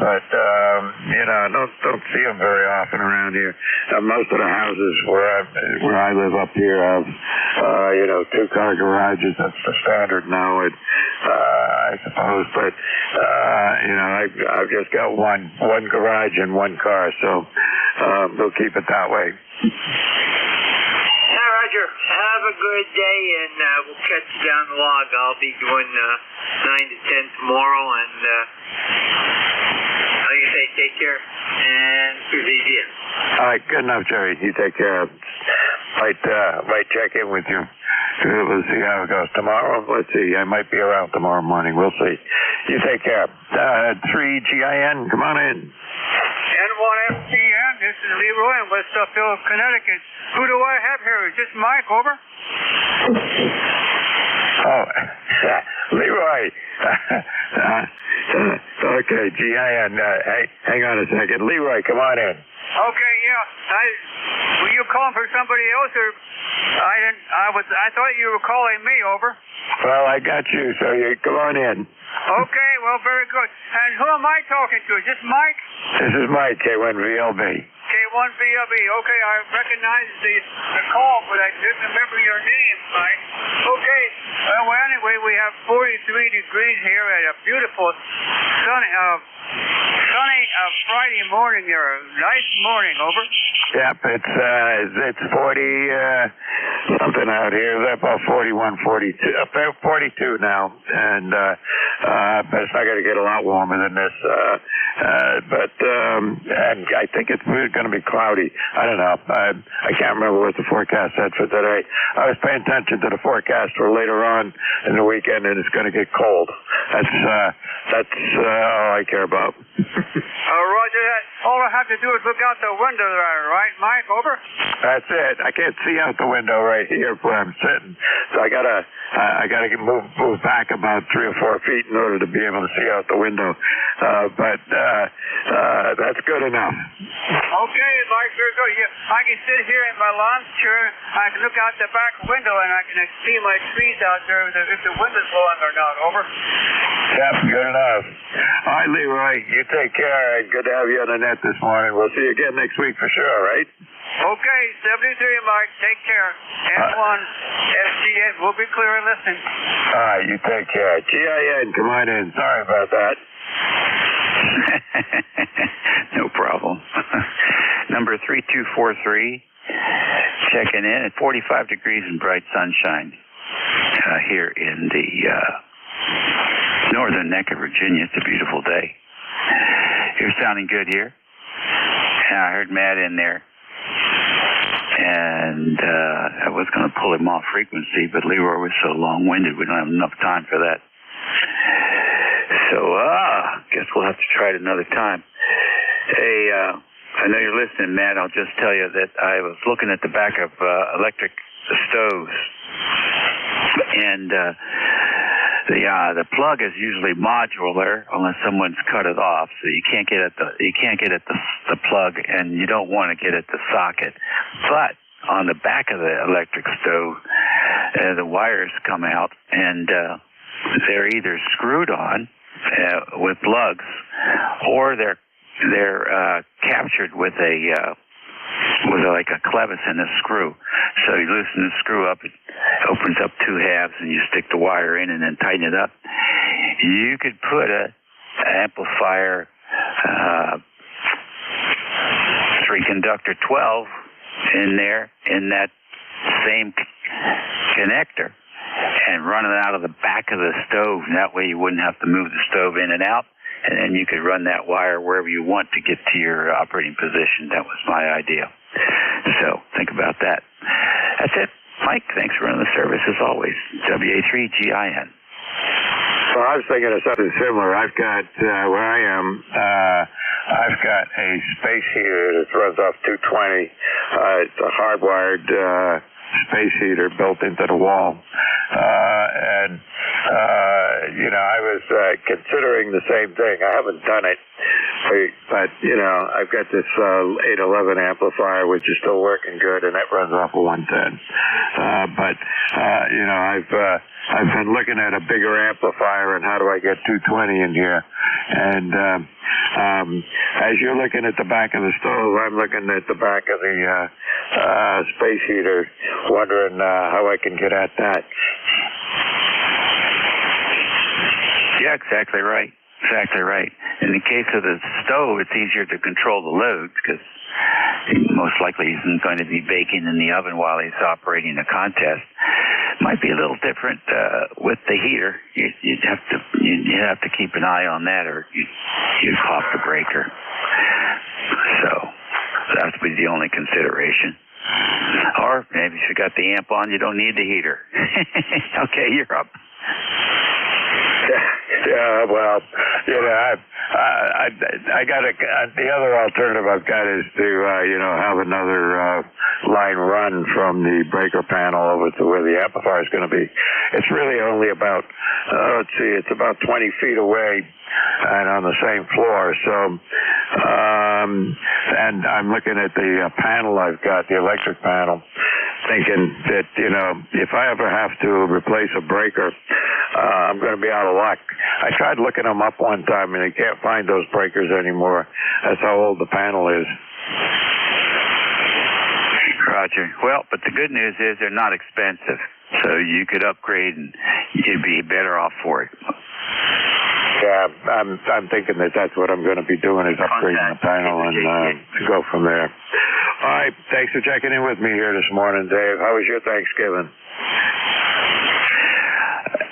but don't see them very often around here. Most of the houses where I live up here have 2-car garages. That's the standard now, I suppose. But I've just got one garage and 1 car, so we'll keep it that way. Roger. Have a good day, and we'll catch you down the log. I'll be doing 9 to 10 tomorrow, and like I say, take care, and through VGN. All right, good enough, Jerry. You take care. Might check in with you. We'll see how it goes tomorrow. Let's see. I might be around tomorrow morning. We'll see. You take care. 3GIN, come on in. N1FGN, this is Leroy in West Suffield, Connecticut. Who do I have here? Is this Mike, over? Oh, Leroy. Okay, GIN. Hang on a second. Leroy, come on in. Okay, yeah. Were you calling for somebody else, or I thought you were calling me, over. Well, I got you, so you come on in. Okay, well, very good. And who am I talking to? Is this Mike? This is Mike, K1VLB. K1VLB. Okay, I recognize the call, but I didn't remember your name, Mike. Okay. Well, anyway, we have 43 degrees here at a beautiful sunny Friday morning here. A nice morning, over. Yep, it's 40 something out here. It's about 41, 42, 42 now, and but it's not going to get a lot warmer than this. And I think it's going to be cloudy. I don't know. I can't remember what the forecast said for today. I was paying attention to the forecast for later on in the weekend, and it's going to get cold. That's all I care about. Roger that. All I have to do is look out the window there, right, Mike? Over. That's it. I can't see out the window right here where I'm sitting, so I gotta move back about 3 or 4 feet in order to be able to see out the window. But that's good enough. Okay, Mike, very good. Yeah, I can sit here in my lawn chair. I can look out the back window, and I can see my trees out there if the wind is blowing or not. Over. Yep, good enough. All right, Leroy, you take care. Good to have you on the net this morning. We'll see you again next week for sure, right? Okay, 73, Mike. Take care. N1, FGN. We'll be clear and listening. All right, you take care. GIN, come on in. Sorry about that. No problem. Number 3243, checking in at 45 degrees and bright sunshine here in the northern neck of Virginia. It's a beautiful day. You're sounding good here. And I heard Matt in there. And I was going to pull him off frequency, but Leroy was so long-winded, we don't have enough time for that. So, guess we'll have to try it another time. Hey, I know you're listening, Matt. I'll just tell you that I was looking at the back of electric stoves, and the plug is usually modular unless someone's cut it off, so you can't get at the plug, and you don't want to get at the socket. But on the back of the electric stove, the wires come out, and they're either screwed on with lugs, or they're captured with like a clevis in a screw. So you loosen the screw up, it opens up 2 halves, and you stick the wire in and then tighten it up. You could put an amplifier 3-conductor 12 in there in that same connector and run it out of the back of the stove. And that way you wouldn't have to move the stove in and out. And then you could run that wire wherever you want to get to your operating position. That was my idea. So think about that. That's it. Mike, thanks for running the service as always. WA3GIN. Well, I was thinking of something similar. I've got, where I am, I've got a space heater that runs off 220. It's a hardwired space heater built into the wall. I was considering the same thing. I haven't done it, but I've got this 811 amplifier, which is still working good, and that runs off of 110. I've been looking at a bigger amplifier and how do I get 220 in here. And as you're looking at the back of the stove, I'm looking at the back of the space heater, wondering how I can get at that. Yeah, exactly right. Exactly right. In the case of the stove, it's easier to control the loads because most likely isn't going to be baking in the oven while he's operating the contest. Might be a little different with the heater. You'd have to keep an eye on that, or you'd pop the breaker. So that would be the only consideration. Or maybe if you got the amp on, you don't need the heater. Okay, you're up. Yeah, well, I got the other alternative I've got is to, have another line run from the breaker panel over to where the amplifier is going to be. It's really only about, it's about 20 feet away and on the same floor. So, and I'm looking at the panel I've got, the electric panel, thinking that, if I ever have to replace a breaker, I'm going to be out of luck. I tried looking them up one time, and I can't find those breakers anymore. That's how old the panel is. Roger. Well, but the good news is they're not expensive, so you could upgrade and you'd be better off for it. Yeah, I'm thinking that's what I'm going to be doing is upgrading the panel and go from there. All right, thanks for checking in with me here this morning, Dave. How was your Thanksgiving?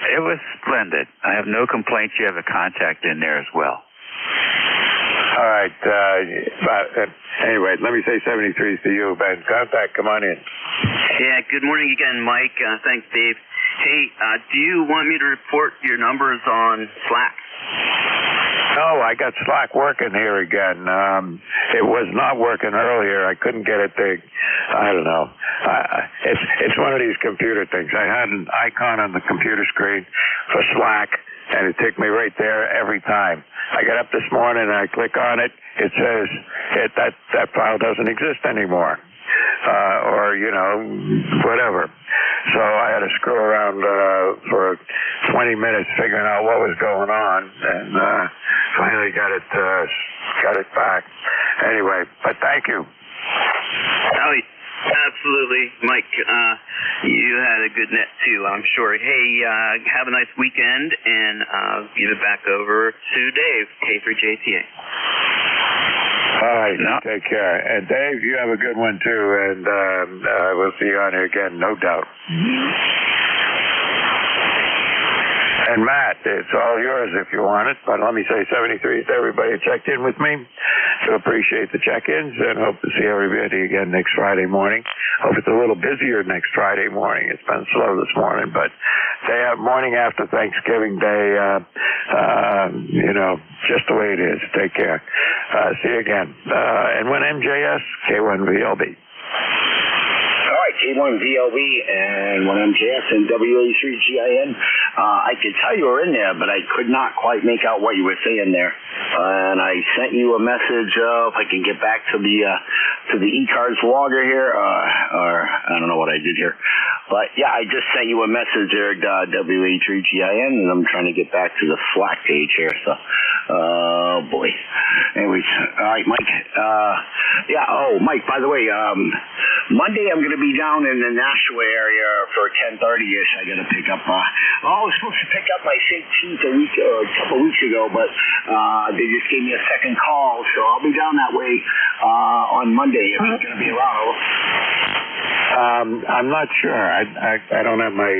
It was splendid. I have no complaints. You have a contact in there as well. All right. Anyway, let me say 73s to you, Ben. Contact, come on in. Yeah, good morning again, Mike. Thanks, Dave. Hey, do you want me to report your numbers on Slack? No, I got Slack working here again. It was not working earlier. I couldn't get it to, I don't know. It's one of these computer things. I had an icon on the computer screen for Slack, and it took me right there every time. I got up this morning and I click on it. It says that file doesn't exist anymore. Or, whatever. So I had to screw around for 20 minutes figuring out what was going on, and finally got it back. Anyway, but thank you. Oh, absolutely, Mike. You had a good net too, I'm sure. Hey, have a nice weekend, and I'll give it back over to Dave, K3JTA. All right, take care. And Dave, you have a good one too, and we'll see you on here again, no doubt. And Matt, it's all yours if you want it, but let me say 73 to everybody who checked in with me. So appreciate the check-ins and hope to see everybody again next Friday morning. Hope it's a little busier next Friday morning. It's been slow this morning, but morning after Thanksgiving Day, just the way it is. Take care. See you again. N1MJS, K1VLB. All right, K1VLB and 1MJS and WA3GIN. I could tell you were in there, but I could not quite make out what you were saying there. And I sent you a message if I can get back to the ECARS logger here, or I don't know what I did here. But yeah, I just sent you a message there, WA3GIN, and I'm trying to get back to the Slack page here. So, boy. Anyways, all right, Mike. Mike, by the way, Monday I'm going to be down in the Nashua area for 10:30ish. I got to pick up. I was supposed to pick up my St. a couple weeks ago, but they just gave me a second call, so I'll be down that way on Monday if you're going to be around. I'm not sure. I don't have my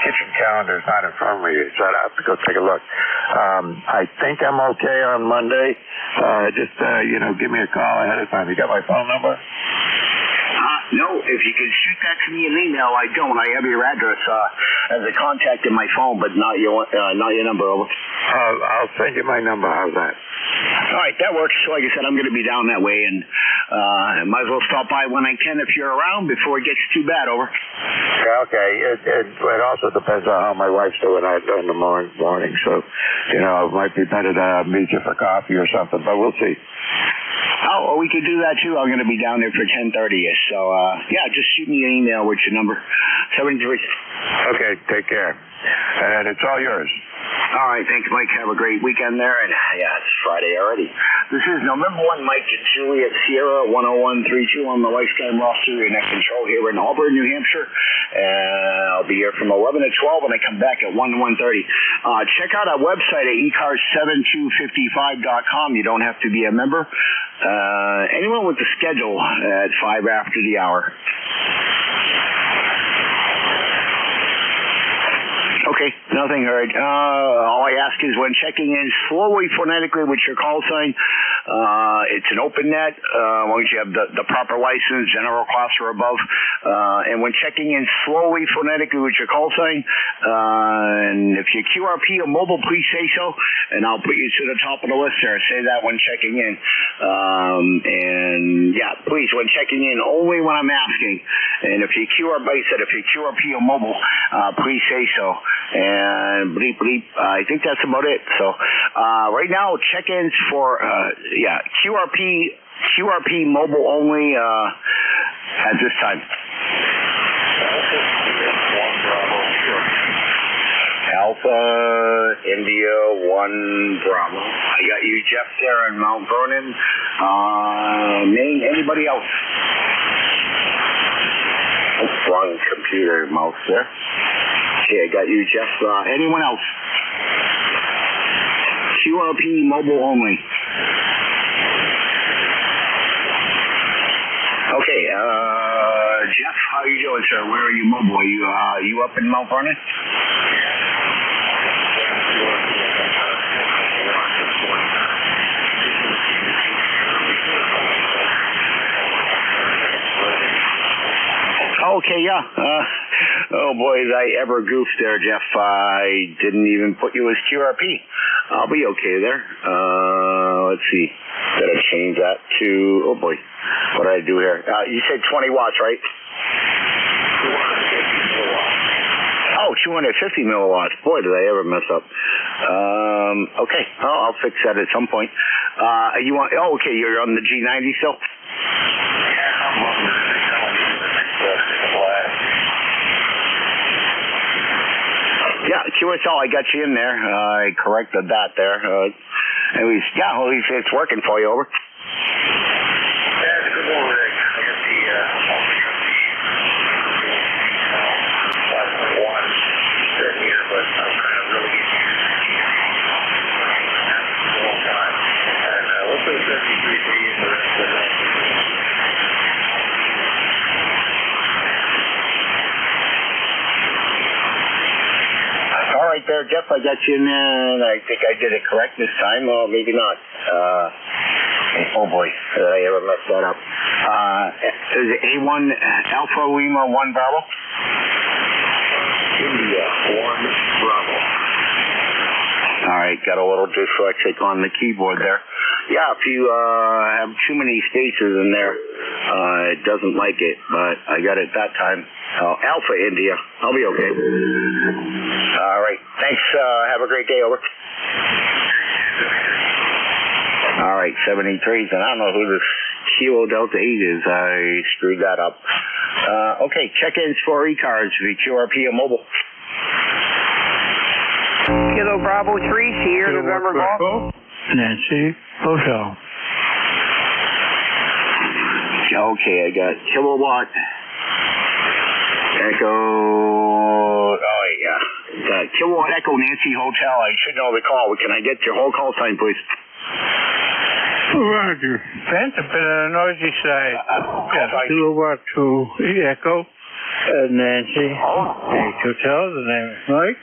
kitchen calendar. It's not in front of me, so I have to go take a look. I think I'm okay on Monday. Just give me a call ahead of time. You got my phone number? No, if you could shoot that to me in email, I don't. I have your address as a contact in my phone, but not your number. Over. I'll send you my number. How's that? All right, that works. Like I said, I'm going to be down that way, and might as well stop by when I can if you're around before it gets too bad. Over. Yeah, okay. It also depends on how my wife's doing in the morning. So, it might be better to meet you for coffee or something, but we'll see. Oh, we could do that too. I'm going to be down there for 10:30ish. So, just shoot me an email with your number. 73. Okay, take care. And it's all yours. All right, thanks, Mike. Have a great weekend there. And, it's Friday already. This is November 1, Mike and Juliet Sierra 10132 on the Lifetime roster in that control here in Auburn, New Hampshire. I'll be here from 11 to 12 and I come back at 1 to 1:30. Check out our website at ECARS7255.com. You don't have to be a member. Anyone with the schedule at 5 after the hour. Okay, nothing heard. All I ask is when checking in slowly, phonetically with your call sign, it's an open net, as long as you have the proper license, general class or above. And when checking in slowly, phonetically with your call sign, and if you're QRP or mobile, please say so, and I'll put you to the top of the list there. Say that when checking in. And yeah, please, when checking in, only when I'm asking. And if you're QRP, I said if you're QRP or mobile, please say so. And bleep bleep, I think that's about it. So right now, check-ins for QRP mobile only at this time. Alpha India 1 Bravo. I got you, Jeff, there in Mount Vernon. Maine, anybody else? Wrong computer mouse there. Okay, I got you, Jeff. Anyone else? QRP mobile only. Okay, Jeff, how are you doing, sir? Where are you mobile? Are you up in Mount Vernon? Okay, yeah. Oh boy, did I ever goof there, Jeff. I didn't even put you as QRP. I'll be okay there. Let's see. Gotta change that to, oh boy, what did I do here? You said 20 watts, right? Oh, 250 milliwatts. Boy, did I ever mess up. Okay, I'll fix that at some point. You want, oh, okay, you're on the G90 still? Yeah, QSL, I got you in there. I corrected that there. At least it's working for you, over. Yeah, good morning, Rick. I got the 5.1 sitting here, but I'm kind of really getting used to it. A long time. And we'll put 73 for you for the rest of the night. All right there, Jeff, I got you in there, and I think I did it correct this time. Well, maybe not. Oh boy, did I ever mess that up. Is it A1 Alpha Lima 1 Bravo? India 1 Bravo. All right, got a little dyslexic on the keyboard there. Yeah, if you have too many spaces in there, it doesn't like it, but I got it that time. Alpha India, I'll be okay. All right, thanks. Have a great day, over. All right, 73s, and I don't know who this Kilo Delta 8 is. I screwed that up. Okay, check-ins for ECARS, the QRP or mobile. Kilo Bravo 3, Sierra November Golf. Nancy Hotel. Okay, I got kilowatt. Echo. Oh, yeah. Kilowatt Echo Nancy Hotel. I should know the call. Can I get your whole call sign, please? Roger. That's a bit on the noisy side. Kilowatt 2 Echo. Nancy Hotel. The name is Mike.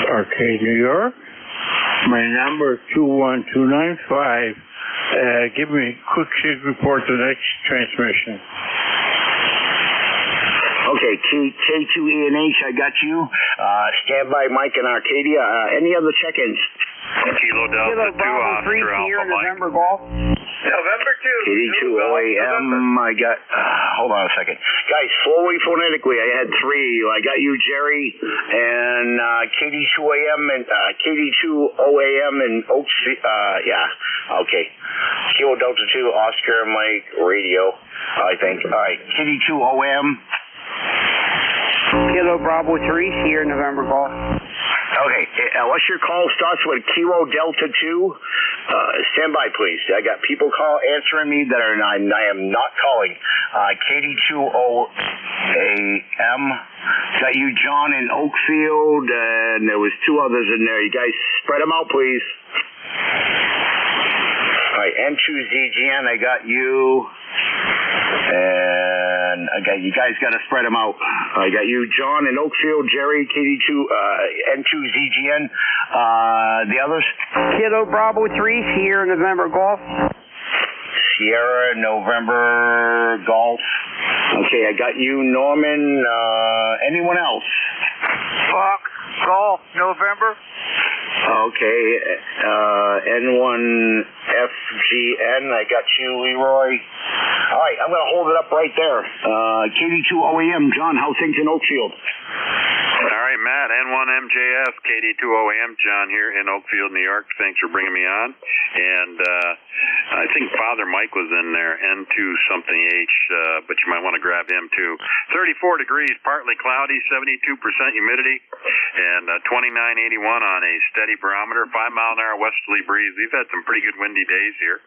Arcade, New York. My number is 21295. Give me a quick sig report to the next transmission. Okay, K2ENH, I got you. Stand by, Mike in Arcadia. Any other check-ins? Kilo Delta 2 Oscar Alpha Mike. November Golf. November 2. KD2 OAM, I got, hold on a second. Guys, slowly phonetically, I had 3. I got you, Jerry, and KD2 AM and KD2 OAM and Oaks, yeah, okay. Kilo Delta 2, Oscar Mike Radio, I think. All right, KD2 OAM. Kilo Bravo 3, Sierra November Golf. Okay, what's your call? Starts with Kilo Delta 2. Stand by, please. I got people answering me that are I am not calling. KD2OAM. Got you, John, in Oakfield, and there was two others in there. You guys spread them out, please. All right, N2ZGN, I got you. And you guys got to spread them out. I got you, John in Oakfield, Jerry, KD2, N2ZGN. The others? Kilo Bravo 3, Sierra November Golf. Sierra November Golf. Okay, I got you, Norman. Anyone else? Fox Golf November. Okay, N1FGN, I got you, Leroy. All right, I'm going to hold it up right there. KD2OAM, John, how's things in Oakfield? All right, Matt, N1MJF, KD2OAM, John here in Oakfield, New York. Thanks for bringing me on. And I think Father Mike was in there, N2 something H, but you might want to grab him too. 34 degrees, partly cloudy, 72% humidity, and 2981 on a steady barometer, 5-mile-an-hour westerly breeze. We've had some pretty good windy days here.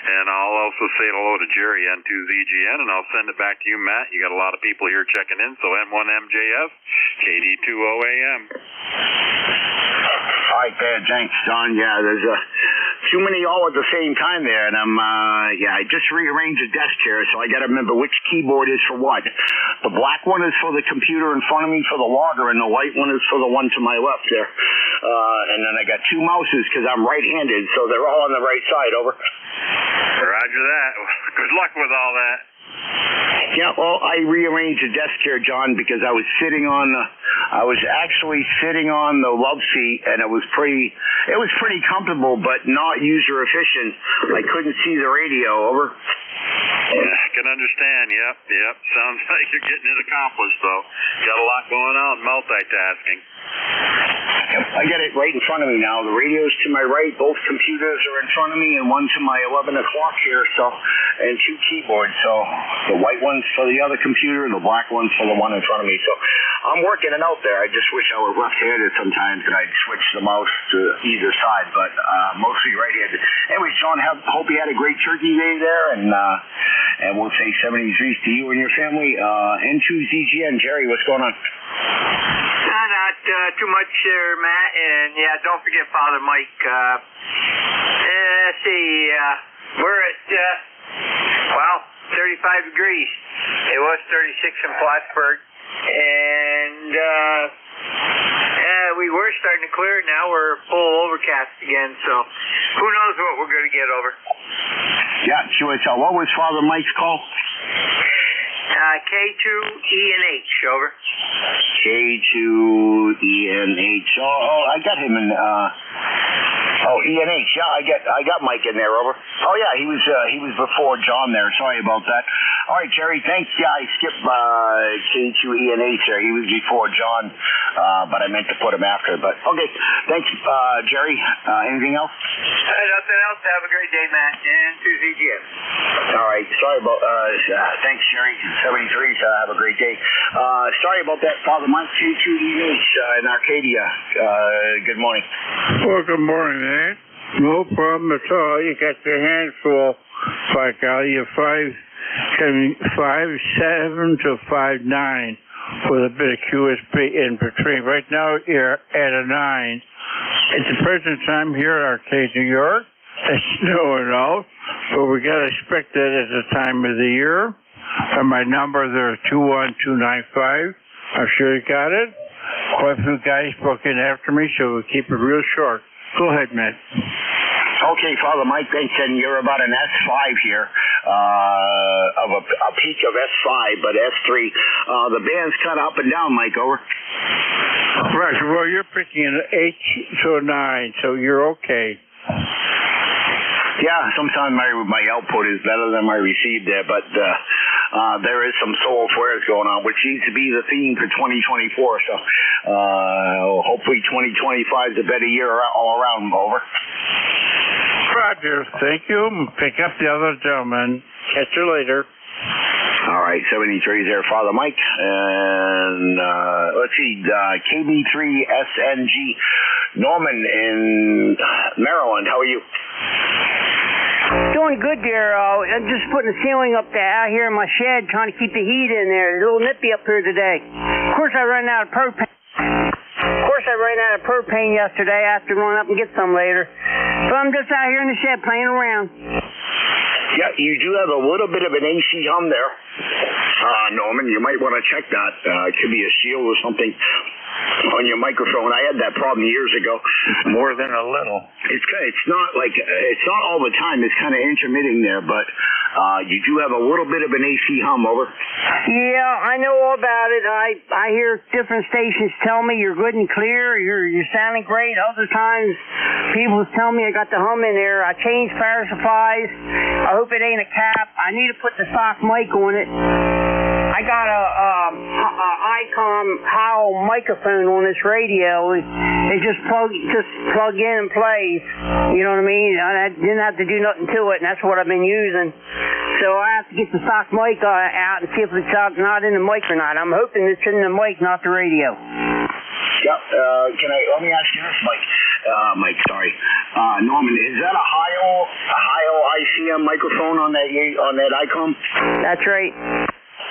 And I'll also say hello to Jerry, N2ZGN, and I'll send it back to you, Matt. You got a lot of people here checking in, so N1MJF, KD2OAM. All right, thanks, John. Yeah, there's too many all at the same time there, and I just rearranged the desk here, so I got to remember which keyboard is for what. The black one is for the computer in front of me for the logger, and the white one is for the one to my left there. And then I got two mouses because I'm right-handed, so they're all on the right side. Over. Roger that. Good luck with all that. Yeah, well, I rearranged the desk here, John, because I was actually sitting on the love seat, and it was pretty comfortable, but not user efficient. I couldn't see the radio. Over. Yeah, I can understand. Yep. Sounds like you're getting it accomplished, though. Got a lot going on, multitasking. Yep, I get it right in front of me now. The radio's to my right, both computers are in front of me, and one to my 11 o'clock here, and two keyboards. So the white one's for the other computer, and the black one's for the one in front of me. So I'm working it out there. I just wish I were left-handed sometimes, and I'd switch the mouse to either side, but mostly right-handed. Anyway, John, hope you had a great turkey day there, and we'll say 70 degrees to you and your family. N2ZGN, Jerry, what's going on? Not too much there, Matt, and yeah, don't forget Father Mike. Let's see, we're at 35 degrees. It was 36 in Plattsburgh, and we were starting to clear. Now we're full overcast again, so who knows what we're going to get over. Yeah, sure. So what was Father Mike's call? K2ENH, over. K2ENH. Oh, I got him in. ENH. Yeah, I got Mike in there. Over. Oh yeah, he was before John there. Sorry about that. All right, Jerry. Thanks. Yeah, I skipped K2ENH there. He was before John, but I meant to put him after. But okay, thanks, Jerry. Anything else? Nothing else. Have a great day, Matt. And N2ZGN. All right. Sorry about. Thanks, Jerry. 73. Have a great day. Sorry about that, Father Mike. K2ENH in Arcadia. Good morning. Well, good morning, man. No problem at all. You got your hands full, like you're 5'7" to 5'9" with a bit of QSP in between. Right now, you're at a 9. At the present time here in Arcadia, New York, it's snowing out, but we got to expect that at the time of the year. And my number there is 21295. I'm sure you got it. Quite a few guys booking after me, so we'll keep it real short. Go ahead, Matt. Okay, Father Mike, thanks. And you're about an S5 here, of a peak of S5, but S3. The band's kind of up and down, Mike. Over. Right. Well, you're picking an 8 to a 9, so you're okay. Yeah, sometimes my output is better than my receive there, but there is some soul flares going on, which needs to be the theme for 2024. So hopefully 2025 is a better year all around. Over. Roger. Thank you. Pick up the other gentleman. Catch you later. All right, 73 there, Father Mike. And let's see, KB3SNG Norman in Maryland. How are you? Doing good there. I'm just putting the ceiling up there out here in my shed, trying to keep the heat in there. It's a little nippy up here today. Of course, I ran out of propane. Yesterday. I have to run up and get some later. So I'm just out here in the shed playing around. Yeah, you do have a little bit of an AC hum there, Norman. You might want to check that. It could be a shield or something on your microphone. I had that problem years ago. More than a little. It's not all the time. It's kind of intermitting there, but you do have a little bit of an AC hum. Over. Yeah, I know all about it. I hear different stations tell me you're good and clear. You're sounding great. Other times, people tell me I got the hum in there. I changed power supplies. I hope it ain't a cap. I need to put the stock mic on it. I got a ICOM Howell microphone on this radio. It just plug in and plays. You know what I mean? I didn't have to do nothing to it, and that's what I've been using. So I have to get the stock mic out and see if it's not in the mic or not. I'm hoping it's in the mic, not the radio. Yeah. Let me ask you this, Mike, sorry. Norman, is that a Hio ICM microphone on that ICOM? That's right.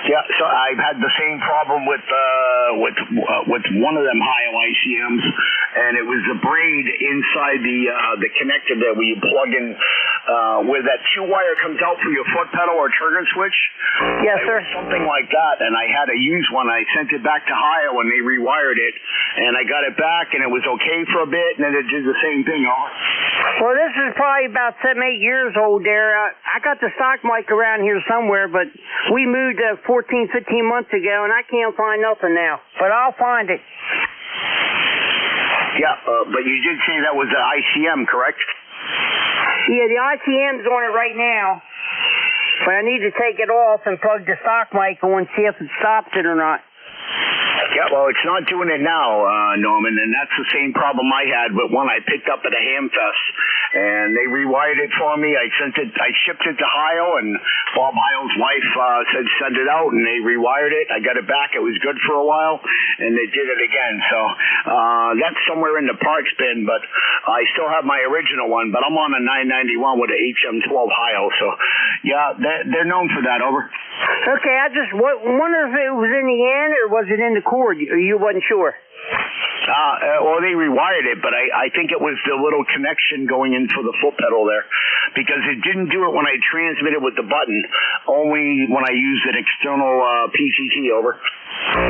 Yeah, so I've had the same problem with one of them Hio ICMs, and it was the braid inside the connector that we plug in where that 2-wire comes out for your foot pedal or trigger switch. Yes, sir. Something like that, and I had to use one. I sent it back to Hio, and they rewired it, and I got it back, and it was okay for a bit, and then it did the same thing. Well, this is probably about 7-8 years old there. I got the stock mic around here somewhere, but we moved 14, 15 months ago, and I can't find nothing now. But I'll find it. Yeah, but you did say that was the ICM, correct? Yeah, the ICM's on it right now. But I need to take it off and plug the stock mic on and see if it stops it or not. Yeah, well, it's not doing it now, Norman, and that's the same problem I had with one I picked up at a Hamfest, and they rewired it for me. I shipped it to Hio, and Bob Hio's wife said send it out, and they rewired it. I got it back. It was good for a while, and they did it again. So that's somewhere in the parts bin, but I still have my original one, but I'm on a 991 with an HM12 Hio, so yeah, they're known for that. Over. Okay, I just wonder if it was in the end or was it in the cord? You wasn't sure. Well, they rewired it, but I think it was the little connection going in for the foot pedal there, because it didn't do it when I transmitted with the button, only when I used an external PCT. Over.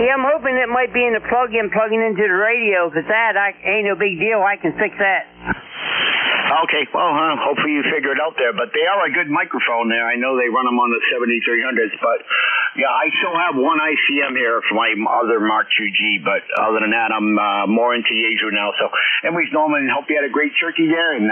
Yeah, I'm hoping it might be in the plug-in plugging into the radio. If it's that, ain't no big deal. I can fix that. Okay, well, hopefully you figure it out there. But they are a good microphone there. I know they run them on the 7300s, but yeah, I still have one ICM here for my other Mark IIG, but other than that, I'm more into Yaesu now. So, anyways, Norman, hope you had a great turkey there, and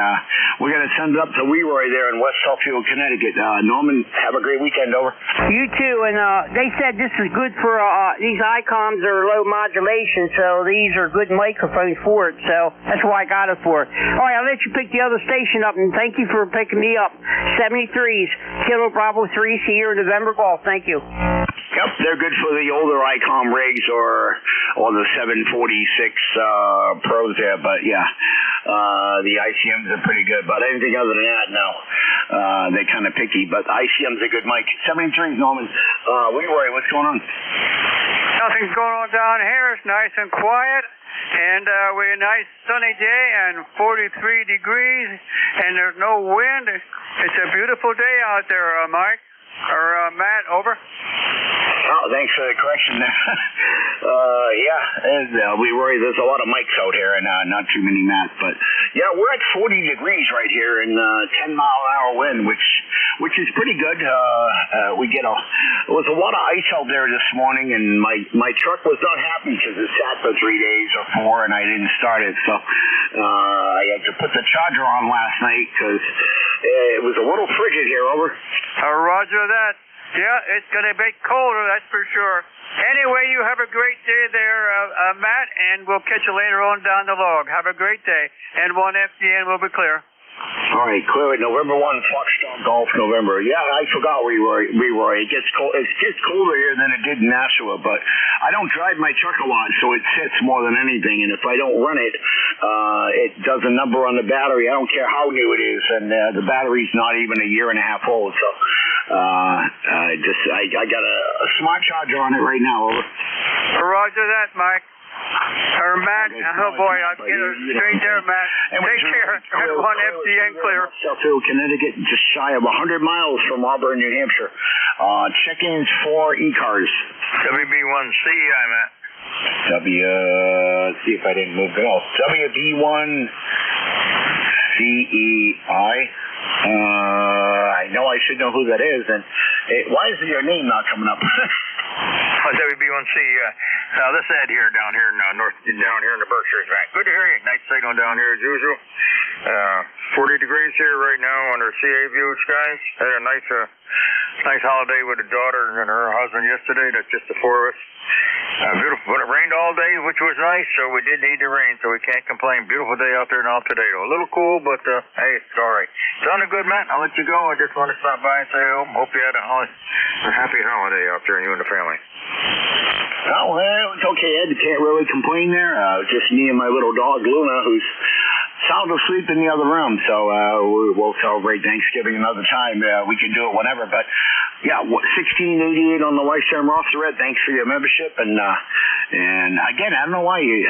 we're going to send it up to Leroy there in West Southfield, Connecticut. Norman, have a great weekend. Over. You too, and they said this is good for, these ICOMs are low modulation, so these are good microphones for it, so that's why I got it for. All right, I'll let you pick the other station up, and thank you for picking me up. 73s, Kilo Bravo 3, Sierra November Golf. Thank you. Yep, they're good for the older ICOM rigs or the 746 Pros there, but yeah, the ICMs are pretty good. But anything other than that, no, they're kind of picky. But ICM's a good mic. 73s, Norman. Leroy, what's going on? Nothing's going on down here. It's nice and quiet. And we're a nice sunny day and 43 degrees, and there's no wind. It's a beautiful day out there, Mike. Or Matt, over. Oh, thanks for the correction there. Yeah, and we worry there's a lot of mics out here and not too many Mats, but yeah, we're at 40 degrees right here and 10-mile-an-hour wind, which is pretty good. There was a lot of ice out there this morning, and my truck was not happy because it sat for 3 days or 4, and I didn't start it, so I had to put the charger on last night because it was a little frigid here. Over. Roger that. Yeah, it's going to be colder, that's for sure. Anyway, you have a great day there, Matt, and we'll catch you later on down the log. Have a great day. And 1FDN will be clear. All right, clear it. November 1, Foxtrot Golf, November. Yeah, I forgot where you were. It gets cold. It gets colder here than it did in Nashua, but I don't drive my truck a lot, so it sits more than anything. And if I don't run it, it does a number on the battery. I don't care how new it is, and the battery's not even a year and a half old. So I got a smart charger on it right now. Over. Roger that, Mike. Or Matt, oh boy, I'll get her straight there, Matt. Take care. One FDN clear. Connecticut, just shy of 100 miles from Auburn, New Hampshire. Check-ins for ECARS. WB1CEI, Matt. Let's see if I didn't move it off. WB1CEI. I know I should know who that is. And why is your name not coming up? WB1C, this is Ed here, down here in down here in the Berkshires, man. Good to hear you. Nice signal down here as usual. 40 degrees here right now under CA view skies. Had a nice holiday with the daughter and her husband yesterday. That's just the four of us. Beautiful. But it rained all day, which was nice, so we did need the rain, so we can't complain. Beautiful day out there in El Toledo. A little cool, but hey, it's all right. Sounded good, Matt. I'll let you go. I just want to stop by and say hope you had a happy holiday out there, you and the family. Oh, well, it's okay, Ed. Can't really complain there. Just me and my little dog, Luna, who's sound asleep in the other room. So we'll celebrate Thanksgiving another time. We can do it whenever. But, yeah, 1688 on the lifetime roster, Ed. Thanks for your membership. And again, I don't know why you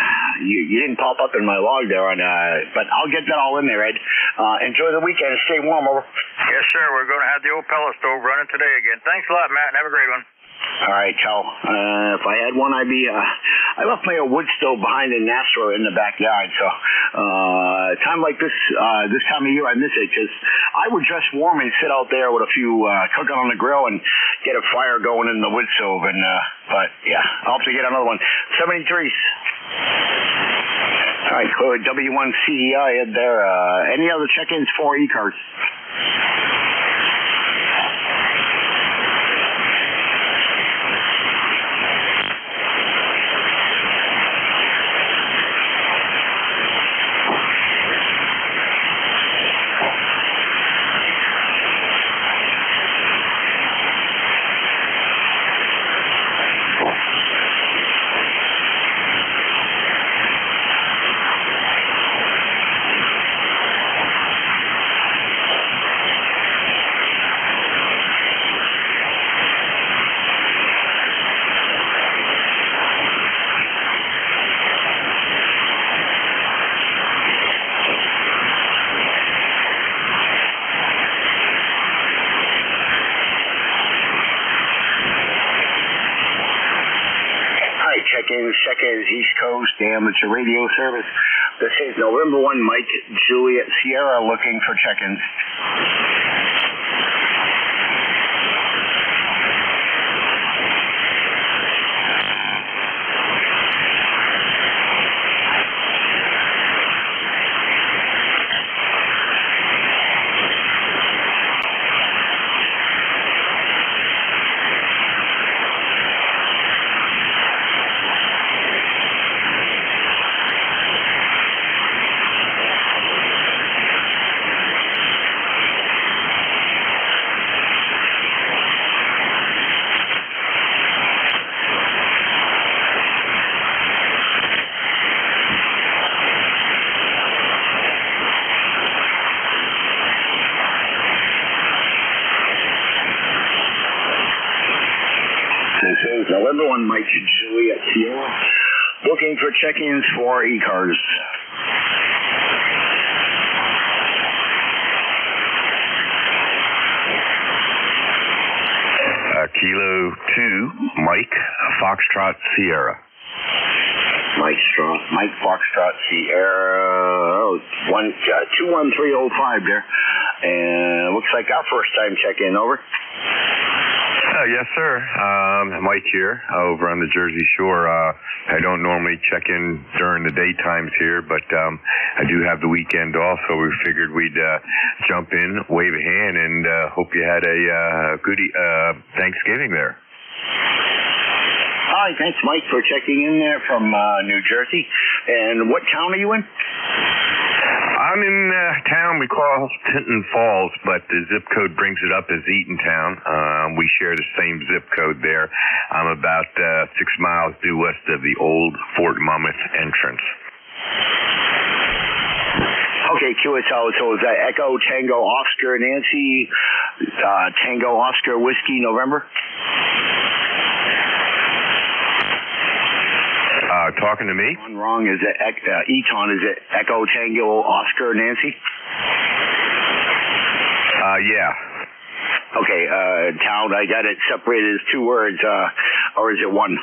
didn't pop up in my log there. But I'll get that all in there, Ed. Enjoy the weekend. Stay warm, over. Yes, sir. We're going to have the old pellet stove running today again. Thanks a lot, Matt, and have a great one. All right, ciao. If I had one, I'd be. I left my wood stove behind in Nashua in the backyard. So, time like this time of year, I miss it because I would dress warm and sit out there with a few cooking on the grill and get a fire going in the wood stove. And but yeah, I'll have to get another one. 73. All right, clear W1CEI Ed there. Any other check-ins for ECARS? Check-ins East Coast amateur radio service. This is November 1, Mike Juliet Sierra looking for check-ins. November 1, Mike Juliet Sierra looking for check-ins for ECARS. Kilo 2, Mike Foxtrot Sierra. Mike Foxtrot Sierra 21305 there. And looks like our first time check-in, over. Yes, sir. Mike here over on the Jersey Shore. I don't normally check in during the daytimes here, but I do have the weekend off, so we figured we'd jump in, wave a hand, and hope you had a good Thanksgiving there. Hi, thanks, Mike, for checking in there from New Jersey. And what town are you in? I'm in town we call Tinton Falls, but the zip code brings it up as Eatontown. We share the same zip code there. I'm about 6 miles due west of the old Fort Monmouth entrance. Okay, QSL, so is that Echo Tango Oscar Nancy, Tango Oscar Whiskey November? Talking to me? One wrong, is it Eton, is it Echo Tango Oscar Nancy? Yeah. Okay, town, I got it separated as 2 words, or is it one?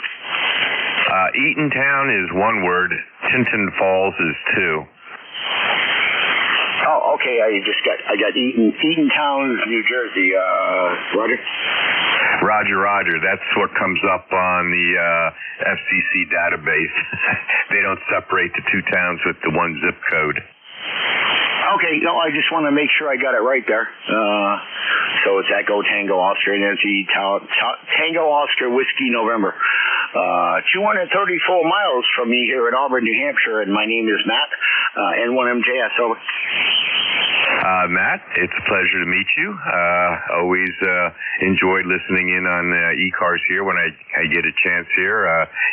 Eatontown is 1 word, Tinton Falls is 2. Oh, okay, I got Eatontown, New Jersey, Roger? Roger. That's what comes up on the FCC database. They don't separate the 2 towns with the 1 zip code. Okay, no, I just want to make sure I got it right there. So it's Echo Tango Oscar Nancy Tango Oscar Whiskey November. 234 miles from me here in Auburn, New Hampshire, and my name is Matt, N1MJS. Over. Matt, it's a pleasure to meet you. Always enjoyed listening in on ECARS here when I get a chance here.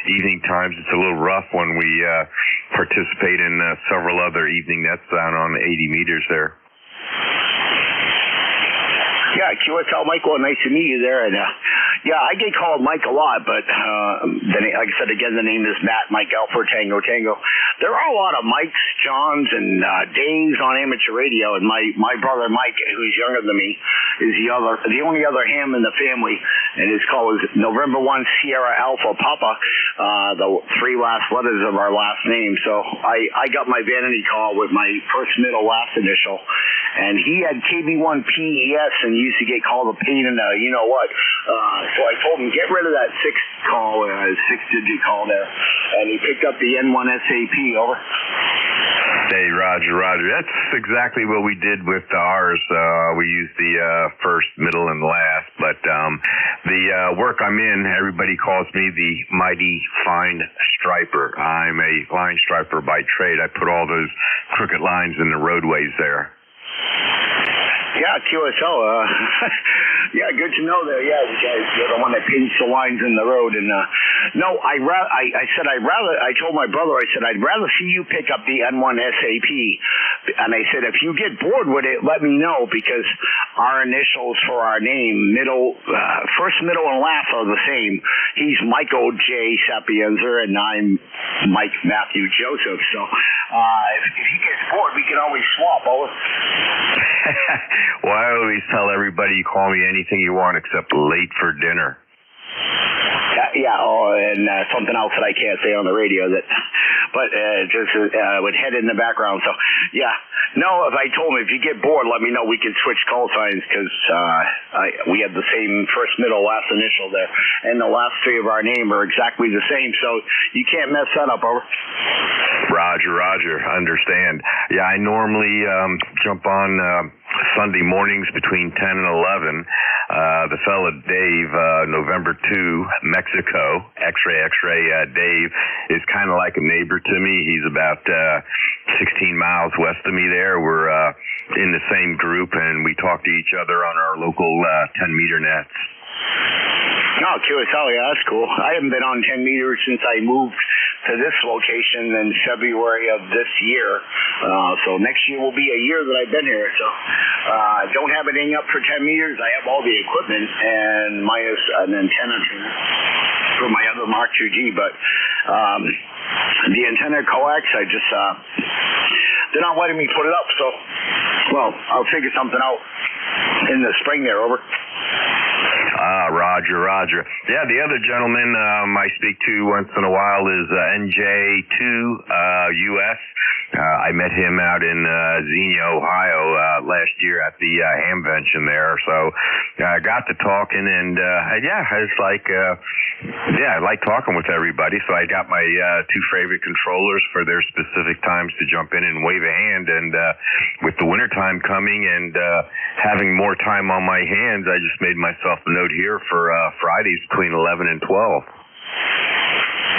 Evening times, it's a little rough when we participate in several other evening nets down on 80 meters there. Yeah, QSL Michael, nice to meet you there. And yeah, I get called Mike a lot, but like I said again, the name is Matt, Mike Alfred Tango. There are a lot of Mikes, Johns, and Daves on amateur radio, and my brother Mike, who's younger than me, is the only other ham in the family, and his call is November 1 Sierra Alpha Papa, the 3 last letters of our last name. So I got my vanity call with my first, middle, last initial, and he had KB1 PES and used to get called a pain in the you-know-what. So I told him, get rid of that 6-digit call there. And he picked up the N1 SAP, over. Hey, Roger. That's exactly what we did with ours. We used the first, middle, and last. But the work I'm in, everybody calls me the mighty fine striper. I'm a line striper by trade. I put all those crooked lines in the roadways there. Yeah, QSL. Yeah, good to know that. Yeah, you guys, you're the one that paints the lines in the road. And no, I told my brother, I said, I'd rather see you pick up the N1 SAP. And I said, if you get bored with it, let me know, because our initials for our name, first, middle, and last are the same. He's Michael J. Sapienza, and I'm Mike Matthew Joseph. So if he gets bored, we can always swap over. Well, I always tell everybody, you call me anything you want except late for dinner. Yeah, and something else that I can't say on the radio, but just would head in the background. So, yeah. No, if I told him, if you get bored, let me know. We can switch call signs, because we have the same first, middle, last initial there. And the last 3 of our name are exactly the same, so you can't mess that up, over. Roger. Understand. Yeah, I normally jump on Sunday mornings between 10 and 11. The fella Dave, November 2, Mexico, X-ray Dave, is kind of like a neighbor to me. He's about 16 miles west of me there. We're in the same group, and we talk to each other on our local 10-meter nets. Oh, QSL, yeah, that's cool. I haven't been on 10 meters since I moved to this location in February of this year. So next year will be a year that I've been here. So I don't have anything up for 10 meters. I have all the equipment and minus an antenna for my other Mark 2G. But the antenna coax, they're not letting me put it up. So, well, I'll figure something out in the spring there, over. Roger. Yeah, the other gentleman I speak to once in a while is NJ2 US. I met him out in Xenia, Ohio last year at the Hamvention there. So I got to talking, and it's like, I like talking with everybody. So I got my 2 favorite controllers for their specific times to jump in and wave a hand. And with the wintertime coming and having more time on my hands, I just made myself a note here for Fridays between 11 and 12.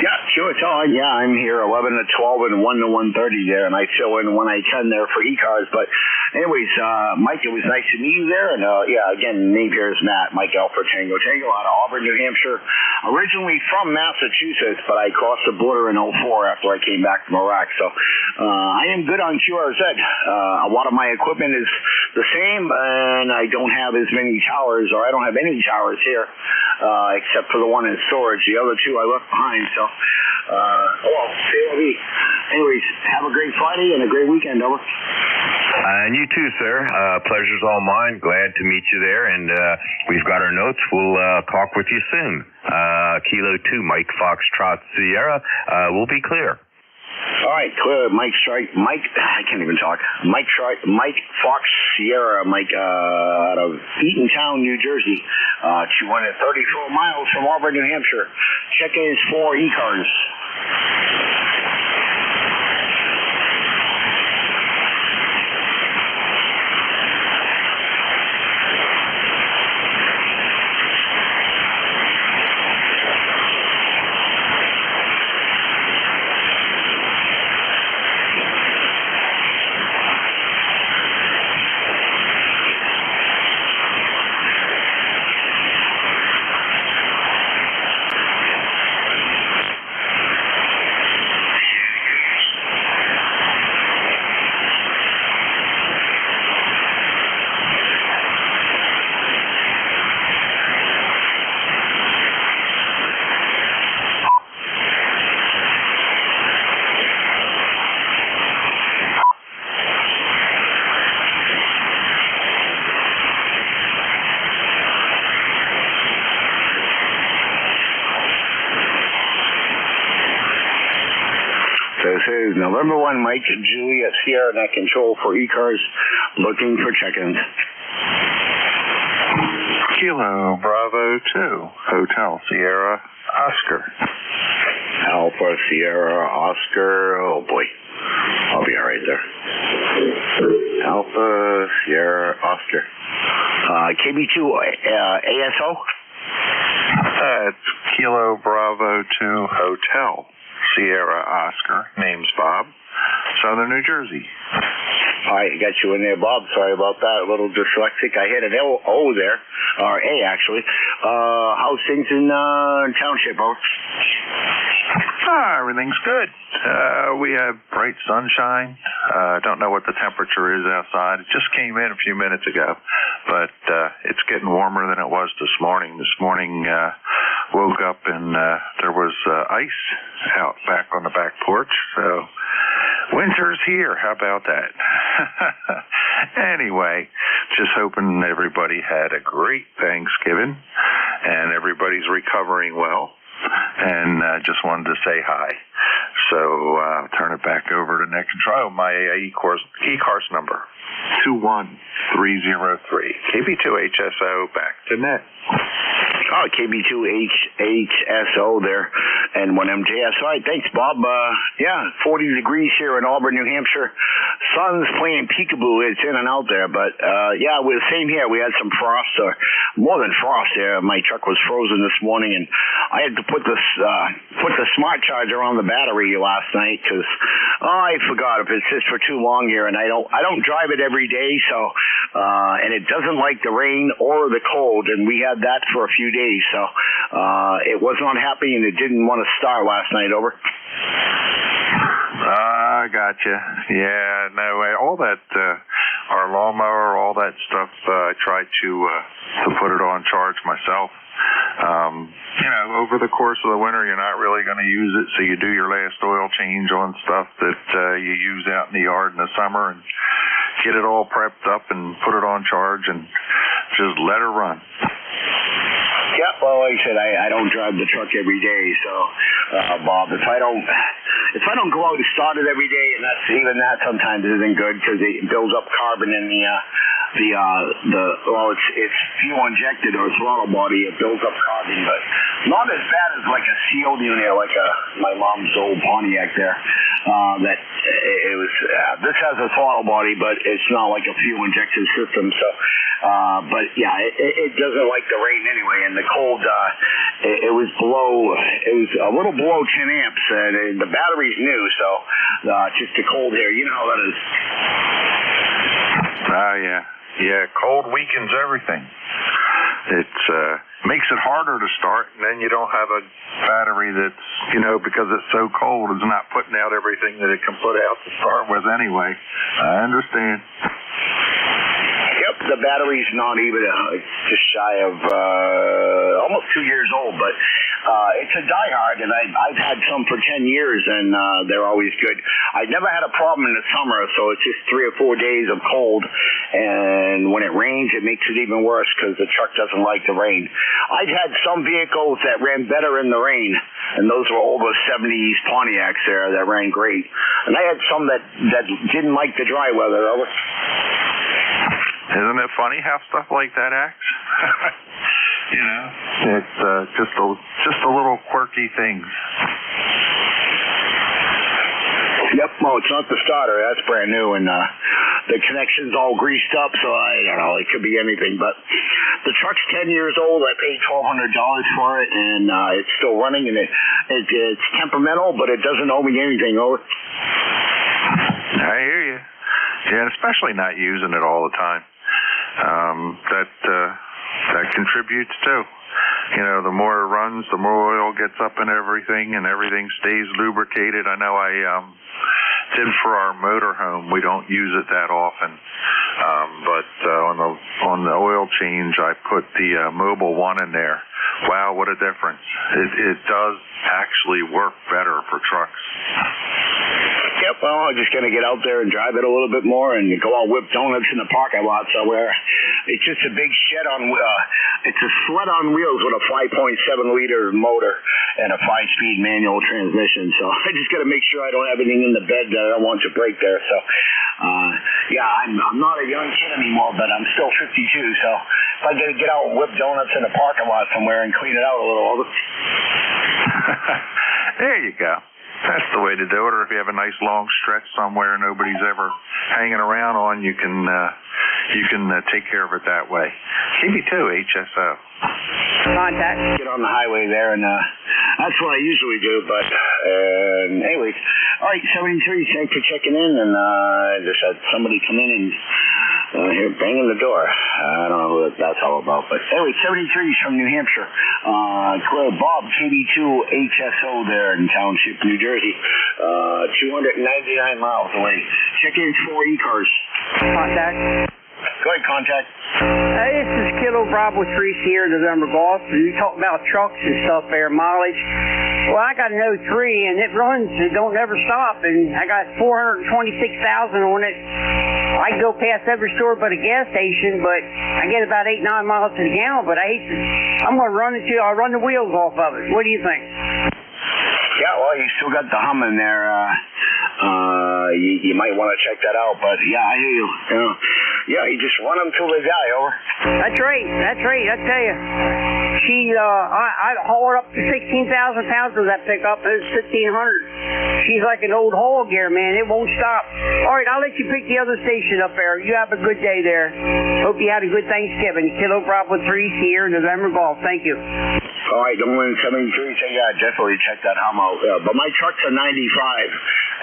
Yeah, Sure, it's on. Yeah, I'm here 11 to 12 and 1 to 1:30 there, and I fill in when I can there for ECARS. But anyways, Mike, it was nice to meet you there. And yeah, again, name here is Matt, Mike Alpha Tango Tango out of Auburn, New Hampshire. Originally from Massachusetts, but I crossed the border in 04 after I came back from Iraq. So I am good on QRZ. A lot of my equipment is the same, and I don't have as many towers, or I don't have any towers here, except for the one in storage. The other two I left behind. So, well, anyways, have a great Friday and a great weekend, over. And you too, sir. Pleasure's all mine. Glad to meet you there. And we've got our notes. We'll talk with you soon. Kilo 2, Mike Foxtrot Sierra. We'll be clear. All right, clear. I can't even talk. Mike Fox Sierra, Mike out of Eatontown, New Jersey, 234 miles from Auburn, New Hampshire. Check is for ECARS. This is November 1, Mike and Juliet Sierra, net control for ECARS, looking for check-ins. Kilo Bravo 2, Hotel Sierra Oscar. Alpha Sierra Oscar, oh boy, I'll be all right there. Alpha Sierra Oscar. KB2 ASO? It's Kilo Bravo 2, Hotel Sierra Oscar. Name's Bob, Southern New Jersey. All right, got you in there, Bob. Sorry about that. A little dyslexic. I hit an O there, or A actually. How's things in township, over? Everything's good. We have bright sunshine. Don't know what the temperature is outside. It just came in a few minutes ago, but it's getting warmer than it was this morning. This morning, woke up and there was ice out back on the back porch. So winter's here. How about that? Anyway, just hoping everybody had a great Thanksgiving and everybody's recovering well. And just wanted to say hi. So turn it back over to Nick Control. My ECARS number, 21303. KB2HSO, back to Nick. Oh, KB2HSO there, and 1MJS. All right, thanks, Bob. Yeah, 40 degrees here in Auburn, New Hampshire. Sun's playing peekaboo. It's in and out there, but yeah, we're the same here. We had some frost, or more than frost there. My truck was frozen this morning, and I had to put the smart charger on the battery last night because I forgot if it sits for too long here, and I don't drive it every day, so and it doesn't like the rain or the cold, and we had that for a few days, so it was not happy, and it didn't want to start last night, over. I gotcha. Yeah, no, all that, our lawnmower, all that stuff, I tried to put it on charge myself. You know, over the course of the winter, you're not really going to use it, so you do your last oil change on stuff that you use out in the yard in the summer and get it all prepped up and put it on charge and just let her run. Yeah, well, like I said, I don't drive the truck every day, so Bob, if I don't go out and start it every day, and that sometimes isn't good because it builds up carbon in it's fuel injected or throttle body. It builds up carbon, but not as bad as like a sealed unit, like my mom's old Pontiac there. That it was. This has a throttle body, but it's not like a fuel injection system. So, but yeah, it doesn't like the rain anyway, and the cold. it was a little below 10 amps, and the battery's new, so just the cold here. You know how that is. Yeah, cold weakens everything. It makes it harder to start, and then you don't have a battery that's, because it's so cold, it's not putting out everything that it can put out to start with anyway. I understand. Yep, the battery's not even just shy of almost 2 years old, but it's a diehard, and I've had some for 10 years, and they're always good. I never had a problem in the summer, so it's just 3 or 4 days of cold, and when it rains, it makes it even worse because the truck doesn't like the rain. I've had some vehicles that ran better in the rain, and those were older 70s Pontiacs there that ran great. And I had some that didn't like the dry weather. Isn't it funny how stuff like that acts? It's just a little quirky things. Yep, well, it's not the starter. That's brand new, and the connection's all greased up, so I don't know. It could be anything, but the truck's 10 years old. I paid $1,200 for it, and it's still running, and it's temperamental, but it doesn't owe me anything. Over. I hear you. Yeah, especially not using it all the time. That contributes too. The more it runs, the more oil gets up in everything, and everything stays lubricated. I know I did for our motorhome. We don't use it that often, but on the oil change, I put the Mobil 1 in there. Wow, what a difference! It does actually work better for trucks. Yep, well, I'm just going to get out there and drive it a little bit more and go out whip donuts in the parking lot somewhere. It's just a big shed on, it's a sled on wheels with a 5.7-liter motor and a 5-speed manual transmission. So I just got to make sure I don't have anything in the bed that I don't want to break there. So, I'm not a young kid anymore, but I'm still 52. So if I got to get out and whip donuts in the parking lot somewhere and clean it out a little. There you go. That's the way to do it. Or if you have a nice long stretch somewhere nobody's ever hanging around on, you can take care of it that way. CB2 HSO. Contact. Get on the highway there, and that's what I usually do. But anyways, all right, 73. Thanks for checking in, and just had somebody come in and here banging the door. I don't know what that's all about, but anyway, 73 is from New Hampshire. Bob, KB2 HSO there in Township, New Jersey. 299 miles away. Check in for ECARS. Contact. Go ahead, contact. This is Kilo Bravo 3 Sierra November Golf. You talk about trucks and stuff there, mileage. Well, I got an 03, and it runs. It don't ever stop, and I got 426,000 on it. I can go past every store but a gas station, but I get about 8-9 miles to the gallon, but I'm going to run it I'll run the wheels off of it. What do you think? Yeah, well, you still got the hum in there. You might want to check that out, but yeah, I hear you. Yeah, you just run them till they die, over. That's right, I tell you. I haul her up to 16,000 pounds with that pickup. It's 1,500. She's like an old haul gear, man. It won't stop. All right, I'll let you pick the other station up there. You have a good day there. Hope you had a good Thanksgiving. Kilo Bravo 3 Sierra November Golf. Thank you. All right, don't win 73. So yeah, definitely check that hum out. But my truck's a 95,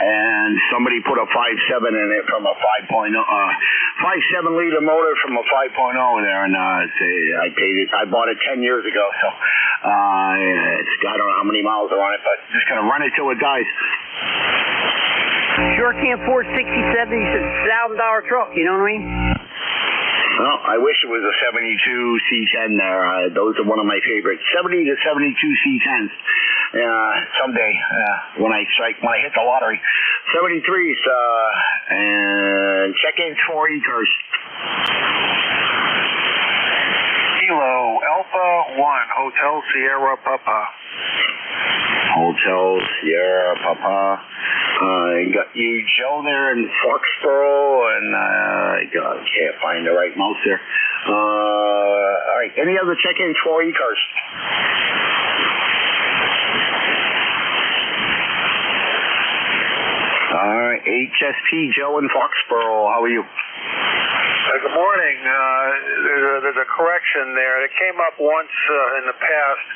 and somebody put a 5.7 in it from a 5.7-liter motor from a 5.0 there, and I paid it. I bought it 10 years ago, so I don't know how many miles are on it, but just gonna run it till it dies. Sure can't afford $60,000-$70,000 truck. You know what I mean? Well, I wish it was a 72 C10 there. Those are one of my favorites. 70 to 72 C10s. Someday, when I hit the lottery. 73s, and check in for ECARS. Kilo Alpha 1, Hotel Sierra Papa. Hotel Sierra Papa. Got you, Joe, there in Foxborough, and I can't find the right mouse there. All right, any other check-ins for ECARS? All right, HSP Joe in Foxborough, how are you? Good morning. There's a correction there. It came up once in the past.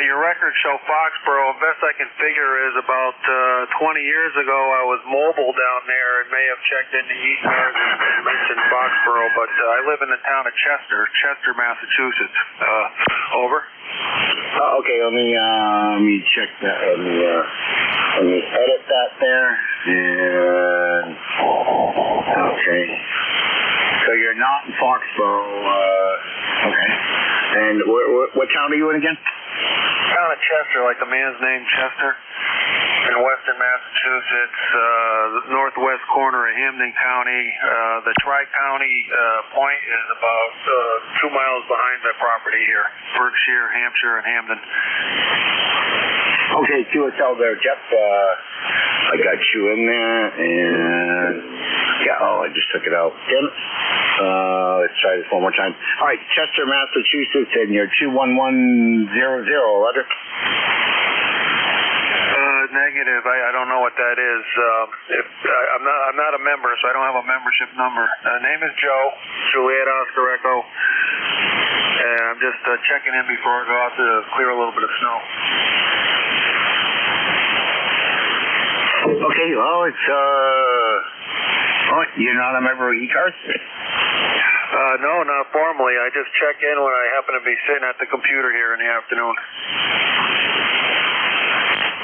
Your records show Foxborough. Best I can figure is about 20 years ago I was mobile down there and may have checked into ECARS and mentioned Foxborough, but I live in the town of Chester, Massachusetts. Over. Okay, let me check that. Let me edit that there. And okay. So you're not in Foxborough. Okay. And what town are you in again? Town of Chester, like the man's name, Chester, in western Massachusetts, northwest corner of Hamden County. The Tri-County point is about 2 miles behind the property here, Berkshire, Hampshire, and Hamden. Okay, QSL there, Jeff. I got you in there, and I just took it out. Tim, let's try this one more time. All right, Chester, Massachusetts, and you're 21100, Roger. Negative. I don't know what that is. I'm not a member, so I don't have a membership number. Name is Joe, Juliet Oscar Echo, and I'm just checking in before I go out to clear a little bit of snow. Okay, well, it's you're not a member of ECARS? No, not formally. I just check in when I happen to be sitting at the computer here in the afternoon.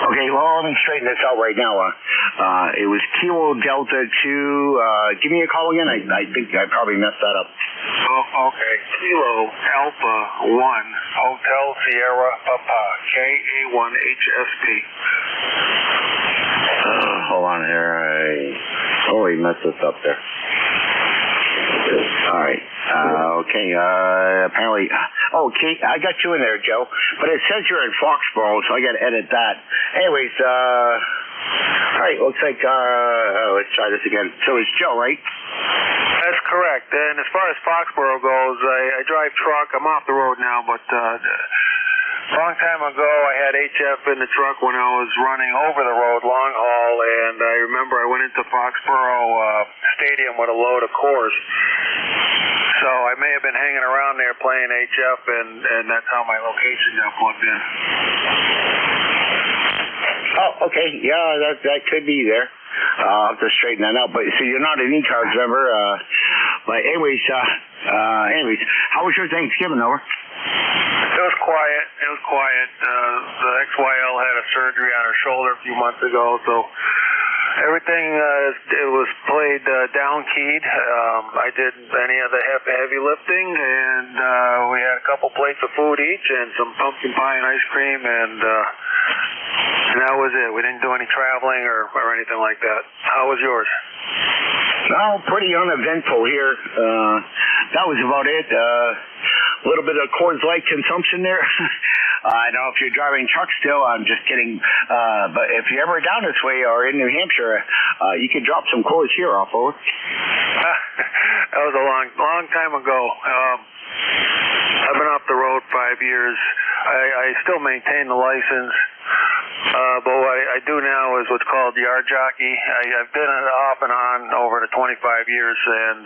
Okay, well, let me straighten this out right now. It was Kilo Delta 2. Give me a call again. I think I probably messed that up. Oh, okay. Kilo Alpha 1 Hotel Sierra Papa KA1HSP. Hold on here. I messed this up there. All right. Okay. Apparently. Okay, I got you in there, Joe. But it says you're in Foxborough, so I got to edit that. Anyways, all right. Looks like let's try this again. So it's Joe, right? That's correct. And as far as Foxborough goes, I drive truck. I'm off the road now, but a long time ago, I had HF in the truck when I was running over the road long haul, and I remember I went into Foxborough Stadium with a load of cores. So I may have been hanging around there playing HF, and that's how my location got plugged in. Oh, okay. Yeah, that could be there. I'll have to straighten that out. But so you're not an ECARS member. But anyways, how was your Thanksgiving, over? It was quiet. The XYL had a surgery on her shoulder a few months ago, so everything it was played down keyed. I did any of the heavy lifting, and we had a couple plates of food each and some pumpkin pie and ice cream, and that was it. We didn't do any traveling or anything like that. How was yours? Well, pretty uneventful here. That was about it. A little bit of Coors Light consumption there. I don't know if you're driving trucks still. I'm just kidding. But if you're ever down this way or in New Hampshire, you could drop some Coors here off over. That was a long time ago. I've been off the road 5 years. I still maintain the license. But what I do now is what's called yard jockey. I've been off and on over the 25 years, and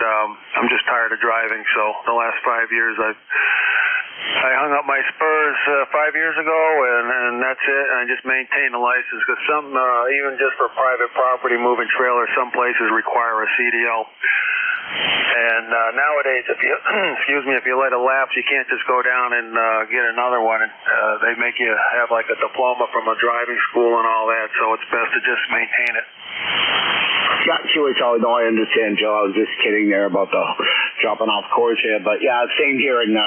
I'm just tired of driving. So the last 5 years, I hung up my spurs 5 years ago, and that's it. And I just maintain the license because some, even just for private property, moving trailers, some places require a CDL. And nowadays, if you if you let it lapse, you can't just go down and get another one. They make you have like a diploma from a driving school and all that. So it's best to just maintain it. Yeah, QSL. No, I understand, Joe. I was just kidding there about the dropping off Coors here, but yeah, same here. And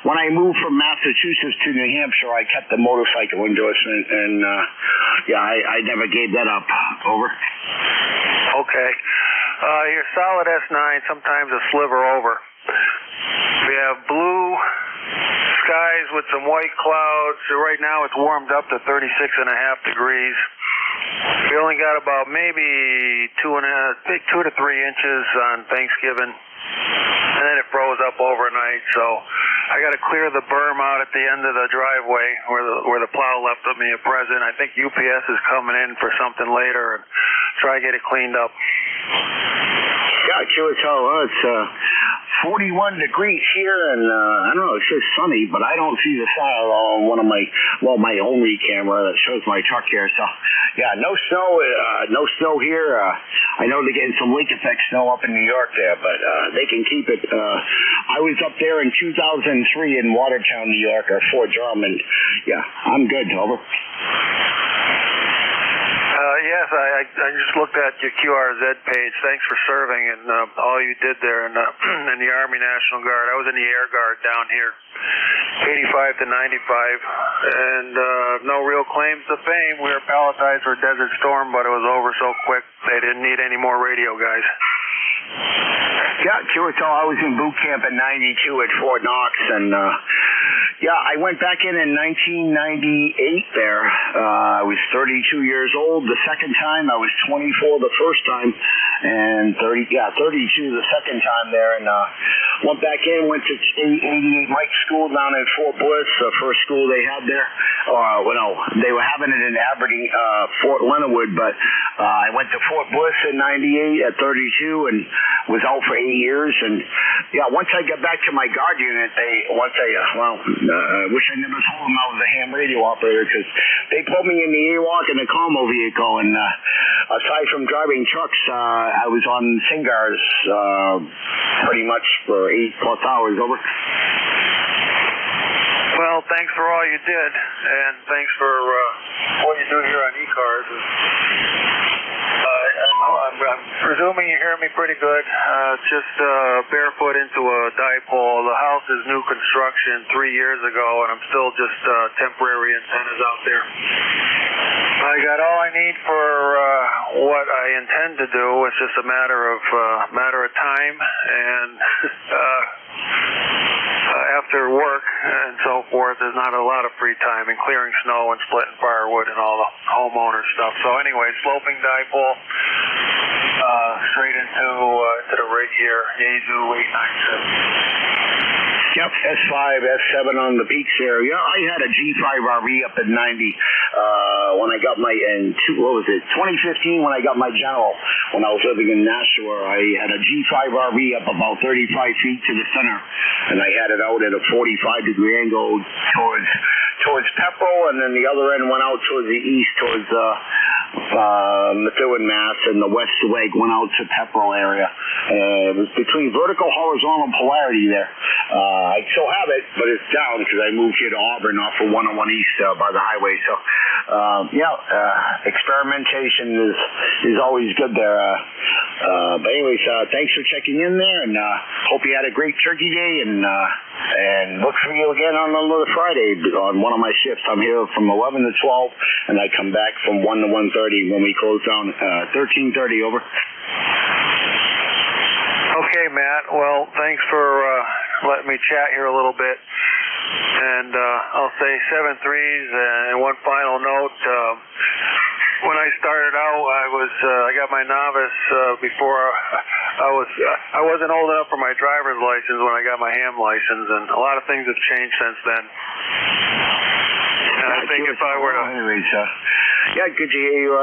when I moved from Massachusetts to New Hampshire, I kept the motorcycle endorsement, and I never gave that up. Over. Okay. Your solid S9, sometimes a sliver over. We have blue skies with some white clouds. So right now it's warmed up to 36.5 degrees. We only got about maybe 2 to 3 inches on Thanksgiving, and then it froze up overnight. So I got to clear the berm out at the end of the driveway where the plow left me a present. I think UPS is coming in for something later and try to get it cleaned up. Yeah, Yeah, Chihuahua, it's 41 degrees here, and I don't know, it says sunny, but I don't see the sun on one of my, my Omri camera that shows my truck here. So, yeah, no snow here. I know they're getting some lake effect snow up in New York there, but they can keep it. I was up there in 2003 in Watertown, New York, or Fort Drum, and yeah, I'm good. Over. Yes, I just looked at your QRZ page. Thanks for serving and all you did there in the Army National Guard. I was in the Air Guard down here, 85 to 95, and no real claims to fame. We were palletized for Desert Storm, but it was over so quick they didn't need any more radio guys. Yeah, Chihuahua, I was in boot camp in 92 at Fort Knox, and yeah, I went back in 1998 there. I was 32 years old the second time. I was 24 the first time, and 32 the second time there, and went back in, went to 88 Mike School down in Fort Bliss, the first school they had there. Well, no, they were having it in Aberdeen, Fort Leonard Wood, but I went to Fort Bliss in 98 at 32 and was out for 8 years. And yeah, once I got back to my guard unit, I wish I never told them I was a ham radio operator, because they put me in the AWOC and the combo vehicle, and aside from driving trucks, I was on SINGARS pretty much for 8+ hours. Over. Well, thanks for all you did, and thanks for what you do here on ECARS. I'm presuming you hear me pretty good. Just barefoot into a dipole. The house is new construction 3 years ago, and I'm still just temporary antennas out there. I got all I need for what I intend to do. It's just a matter of time, and after work and so forth, there's not a lot of free time in clearing snow and splitting firewood and all the homeowner stuff. So anyway, sloping dipole, straight into the rig here, Yaesu 897. Yep, S5, S7 on the peaks here. Yeah, I had a G5RV up at 90 when I got my, 2015 when I got my General, when I was living in Nashua. I had a G5RV up about 35 feet to the center, and I had it out at a 45-degree angle towards Pepperell, and then the other end went out towards the east, towards Methuen, Mass, and the west leg went out to Pepperell area. It was between vertical, horizontal polarity there. I still have it, but it's down because I moved here to Auburn off of 101 East by the highway. So, experimentation is always good there. But anyways, thanks for checking in there, and hope you had a great Turkey Day, and look for you again on another Friday on one of my shifts. I'm here from 11 to 12, and I come back from 1 to 1:30 when we close down 13:30. Over. Okay, Matt. Well, thanks for letting me chat here a little bit. And I'll say 7 threes. And one final note. When I started out, I got my novice before I wasn't old enough for my driver's license when I got my ham license, and a lot of things have changed since then. And I think if I were to... Anyways, yeah, good to hear you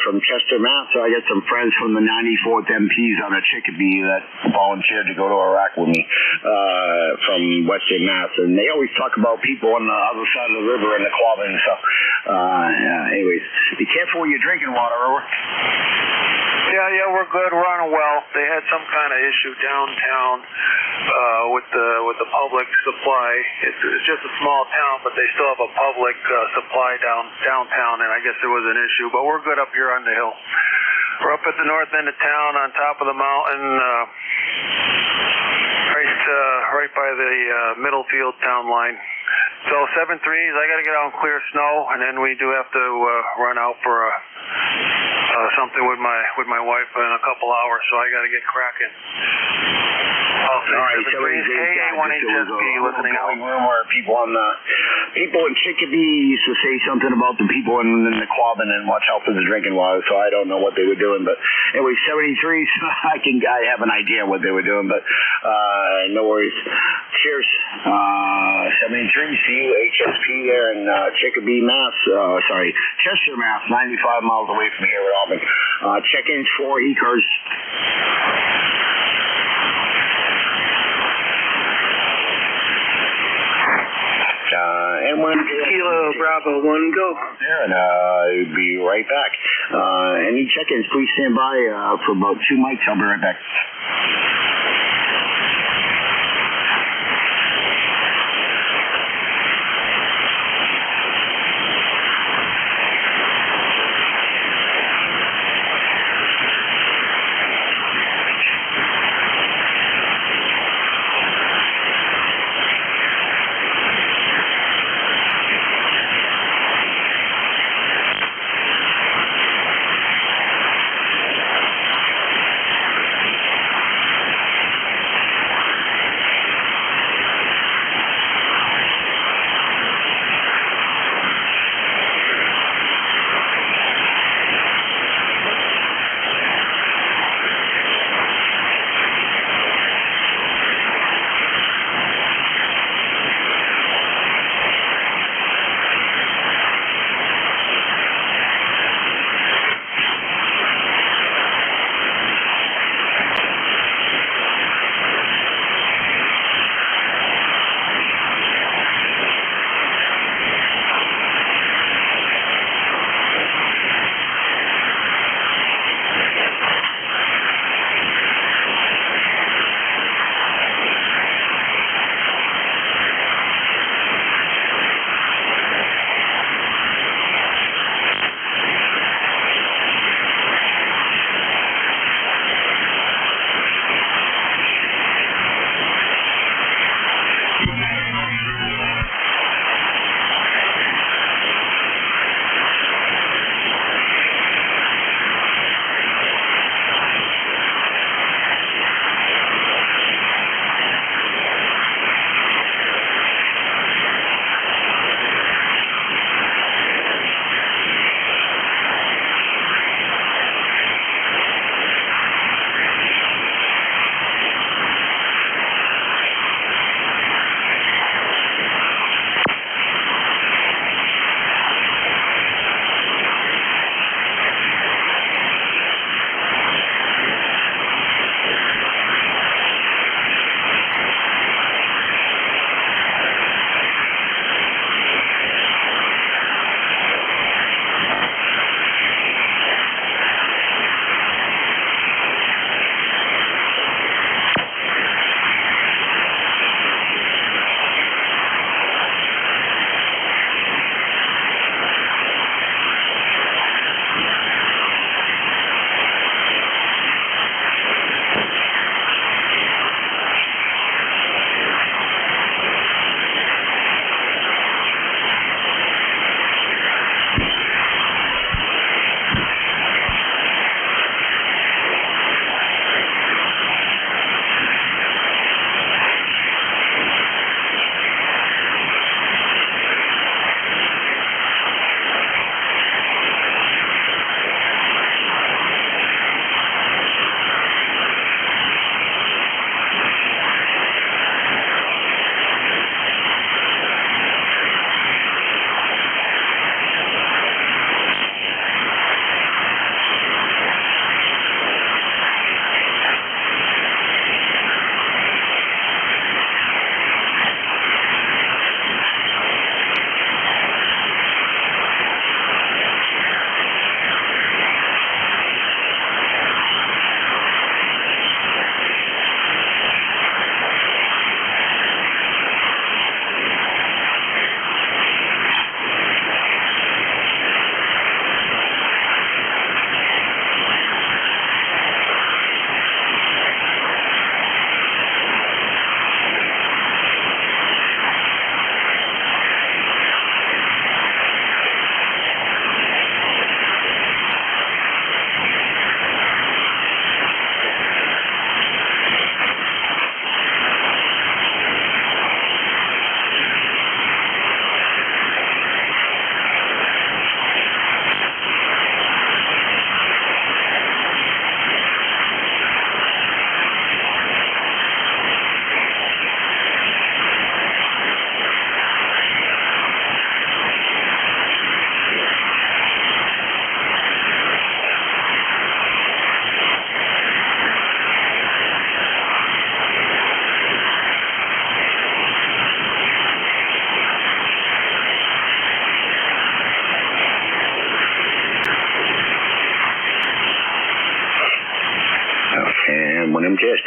from Chester, Mass. So I got some friends from the 94th MPs on a Chicopee that volunteered to go to Iraq with me from Western Mass, and they always talk about people on the other side of the river in the Quabbin. So, anyways, be careful with your drinking water, over. Yeah, we're good. We're on a well. They had some kind of issue downtown with the public supply. It's just a small town, but they still have a public supply downtown, and I guess there was an issue. But we're good up here on the hill. We're up at the north end of town, on top of the mountain, right by the Middlefield town line. So 7 threes. I got to get out and clear snow, and then we do have to run out for something with my wife in a couple hours. So I got to get cracking. All right, so listening out. Rumor people in Chicopee used to say something about the people in the Quabbin and watch out for the drinking water. So I don't know what they were doing, but anyway, 73. I have an idea what they were doing, but no worries. Cheers. 73. See you, HSP there in Chicopee, Mass. Chester, Mass. 95 miles away from here at Auburn. Check-ins for ECARS. And when Kilo Bravo 1, go. there, and I'll be right back. Any check-ins, please stand by for about 2 mics. I'll be right back.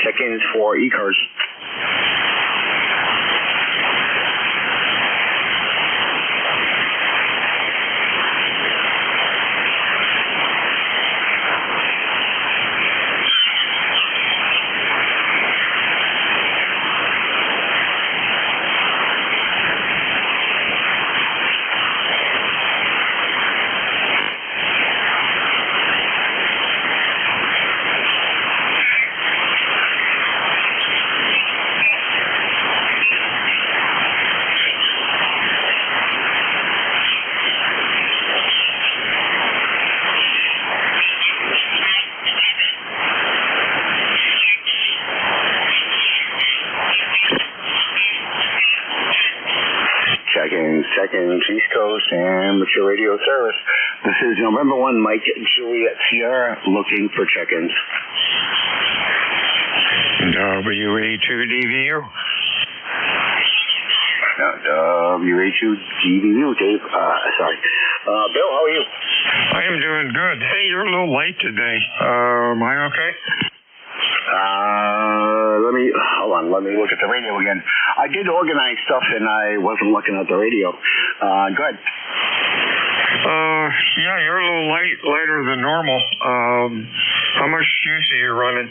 check-ins for ECARS. Check-ins, East Coast, and mature radio service. This is November 1, Mike, Juliet, Sierra, looking for check-ins. WA2DVU. WA2DVU, Dave. Sorry. Bill, how are you? I am doing good. Hey, you're a little late today. Am I okay? Let me look at the radio again. I did organize stuff and I wasn't looking at the radio. Go ahead. Yeah, you're a little later than normal. How much juice are you running?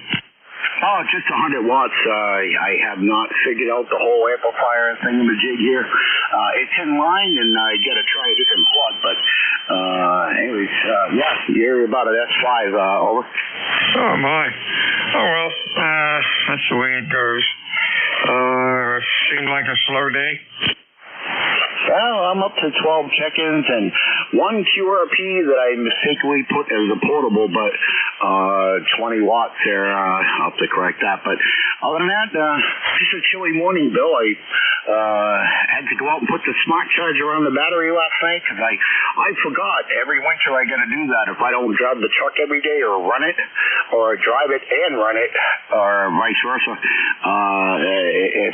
Oh, just 100 watts. I have not figured out the whole amplifier thingamajig here. It's in line, and I got to try a different plug. But anyways, yeah, you're about an S5. Over. Oh my. Oh well, that's the way it goes. Seemed like a slow day. Well, I'm up to 12 check-ins and one QRP that I mistakenly put as a portable, but 20 watts there. I'll have to correct that. But other than that, just a chilly morning, Bill. I had to go out and put the smart charger on the battery last night because I forgot. Every winter I got to do that if I don't drive the truck every day or run it or drive it and run it or vice versa.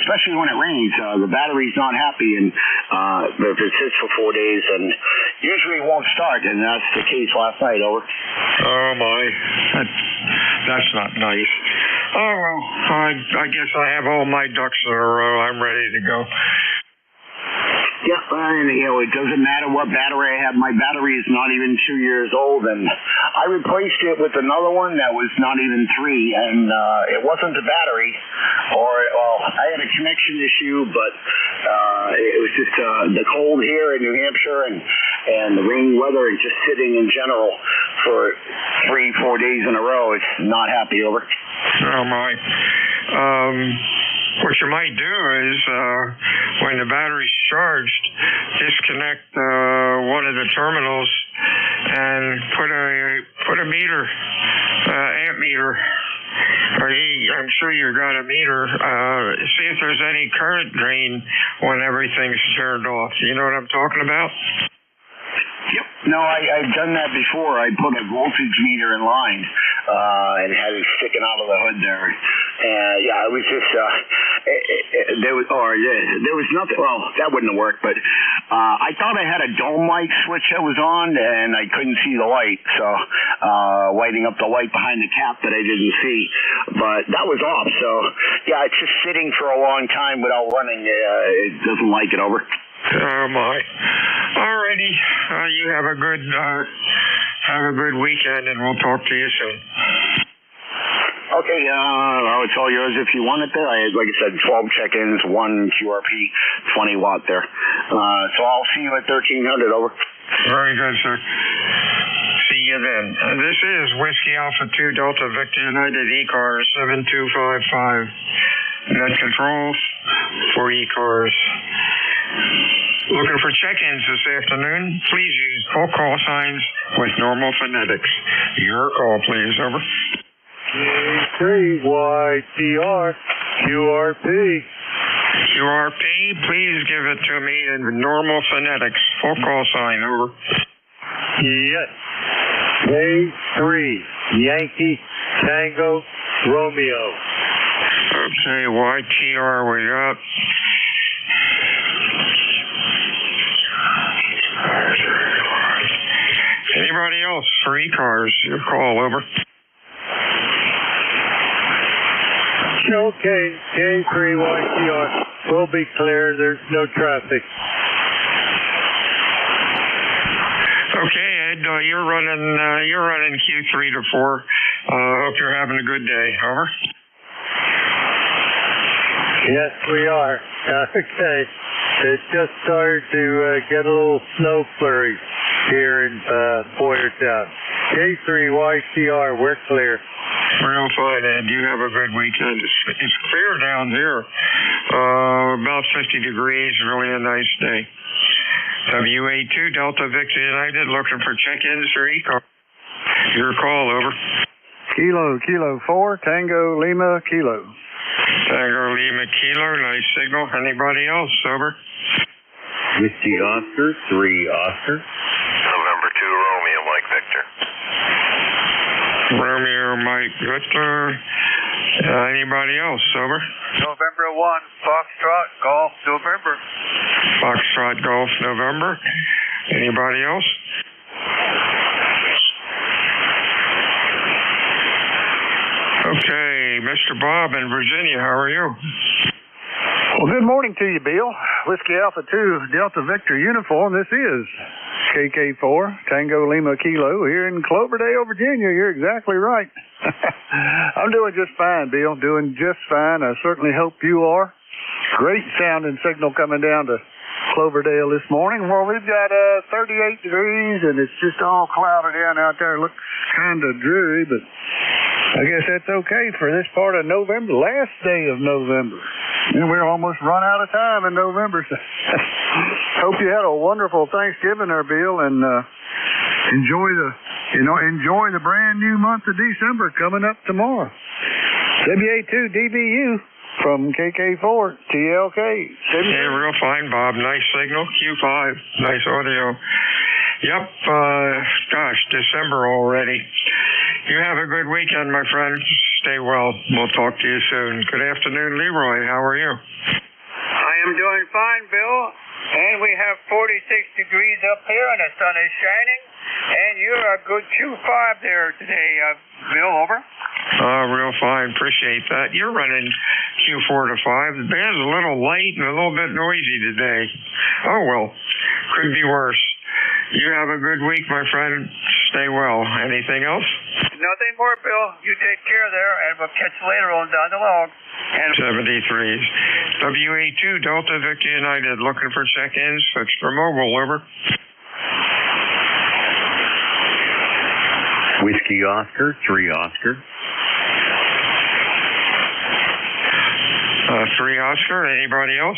Especially when it rains, the battery's not happy, and if it sits for 4 days, and usually it won't start, and that's the case last night. Over. Oh my, that's not nice. Oh well, I guess I have all my ducks in a row. I'm ready to go. Yeah, and it doesn't matter what battery I have. My battery is not even 2 years old, and I replaced it with another one that was not even 3, and it wasn't the battery, I had a connection issue, but it was just the cold here in New Hampshire and the rainy weather and just sitting in general for 3-4 days in a row. It's not happy. Over. Oh my. What you might do is, when the battery's charged, disconnect one of the terminals and put a meter, amp meter. I'm sure you got a meter. See if there's any current drain when everything's turned off. You know what I'm talking about? Yep. No, I've done that before. I put a voltage meter in line and had it sticking out of the hood there. Yeah, it was just there was nothing. Well, that wouldn't have worked, but I thought I had a dome light switch that was on, and I couldn't see the light, so lighting up the light behind the cap that I didn't see, but that was off. So yeah, it's just sitting for a long time without running. It doesn't like it. Over. Oh my. Alrighty. You have a good weekend, and we'll talk to you soon. Okay, it's all yours if you want it there. Like I said, 12 check-ins, 1 QRP, 20 watt there. So I'll see you at 1300. Over. Very good, sir. See you then. This is Whiskey Alpha 2 Delta Victor United ECARS 7255. Net controls for ECARS. Looking for check-ins this afternoon? Please use full call signs with normal phonetics. Your call, please. Over. G3YTR QRP. QRP, please give it to me in normal phonetics. Full call sign. Over. Yes. K3 Yankee Tango Romeo. Okay, YTR we got. Anybody else for ECARS? Your call. Over. Okay, K3YTR. We'll be clear. There's no traffic. Okay, Ed, you're running Q3 to 4. Hope you're having a good day. Over. Yes, we are. Okay. It just started to get a little snow flurry here in Boyertown. K3YTR, we're clear. Real fine, Ed. You have a good weekend. It's clear down here. About 50 degrees. Really a nice day. WA2 Delta Victor United looking for check-ins for ECARS. Your call, over. Kilo 4, Tango Lima Kilo. Tango Lima Kilo, nice signal. Anybody else, over? Whiskey Oscar, 3 Oscar. November 2 Romeo Mike Victor. Romeo Mike Victor. Anybody else, over? November 1, Foxtrot, Golf, November. Foxtrot Golf, November. Anybody else? Okay, Mr. Bob in Virginia, how are you? Well, good morning to you, Bill. Whiskey Alpha 2 Delta Victor uniform. This is KK4 Tango Lima Kilo here in Cloverdale, Virginia. You're exactly right. I'm doing just fine, Bill. Doing just fine. I certainly hope you are. Great sounding signal coming down to Cloverdale this morning. Well, we've got 38 degrees, and it's just all clouded in out there. Looks kind of dreary, but I guess that's okay for this part of November, last day of November. And we're almost run out of time in November. So hope you had a wonderful Thanksgiving there, Bill, and enjoy the brand new month of December coming up tomorrow. WA2 DBU from KK4 TLK. Yeah, real fine, Bob. Nice signal. Q5. Nice audio. Yep. Gosh, December already. You have a good weekend, my friend. Stay well. We'll talk to you soon. Good afternoon, Leroy. How are you? I am doing fine, Bill. And we have 46 degrees up here and the sun is shining. And you're a good Q5 there today, Bill, over. Real fine. Appreciate that. You're running Q4 to 5. The band's a little light and a little bit noisy today. Oh, well. Could be worse. You have a good week, my friend. Stay well. Anything else? Nothing more, Bill. You take care there, and we'll catch you later on down the log. 73s. WA2 Delta Victor United looking for check-ins. Search for mobile, over. Whiskey Oscar, 3 Oscar. 3 Oscar. Anybody else?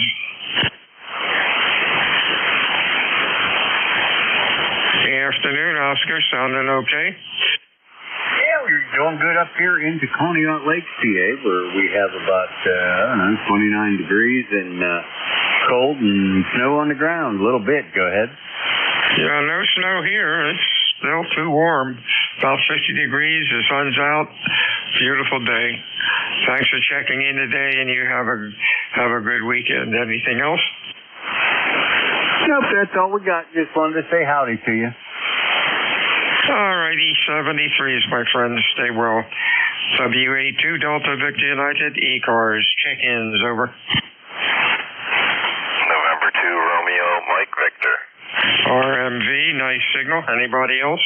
Afternoon, Oscar. Sounding okay? Yeah, we're doing good up here into Conneaut Lake, PA, where we have about, 29 degrees and cold and snow on the ground. A little bit. Go ahead. Yeah, no snow here. It's still too warm. About 50 degrees. The sun's out. Beautiful day. Thanks for checking in today, and you have a good weekend. Anything else? Nope, that's all we got. Just wanted to say howdy to you. All righty, 73s, my friends. Stay well. WA2 Delta Victor United, ECARS. Check-ins, over. November 2 Romeo Mike Victor. RMV, nice signal. Anybody else?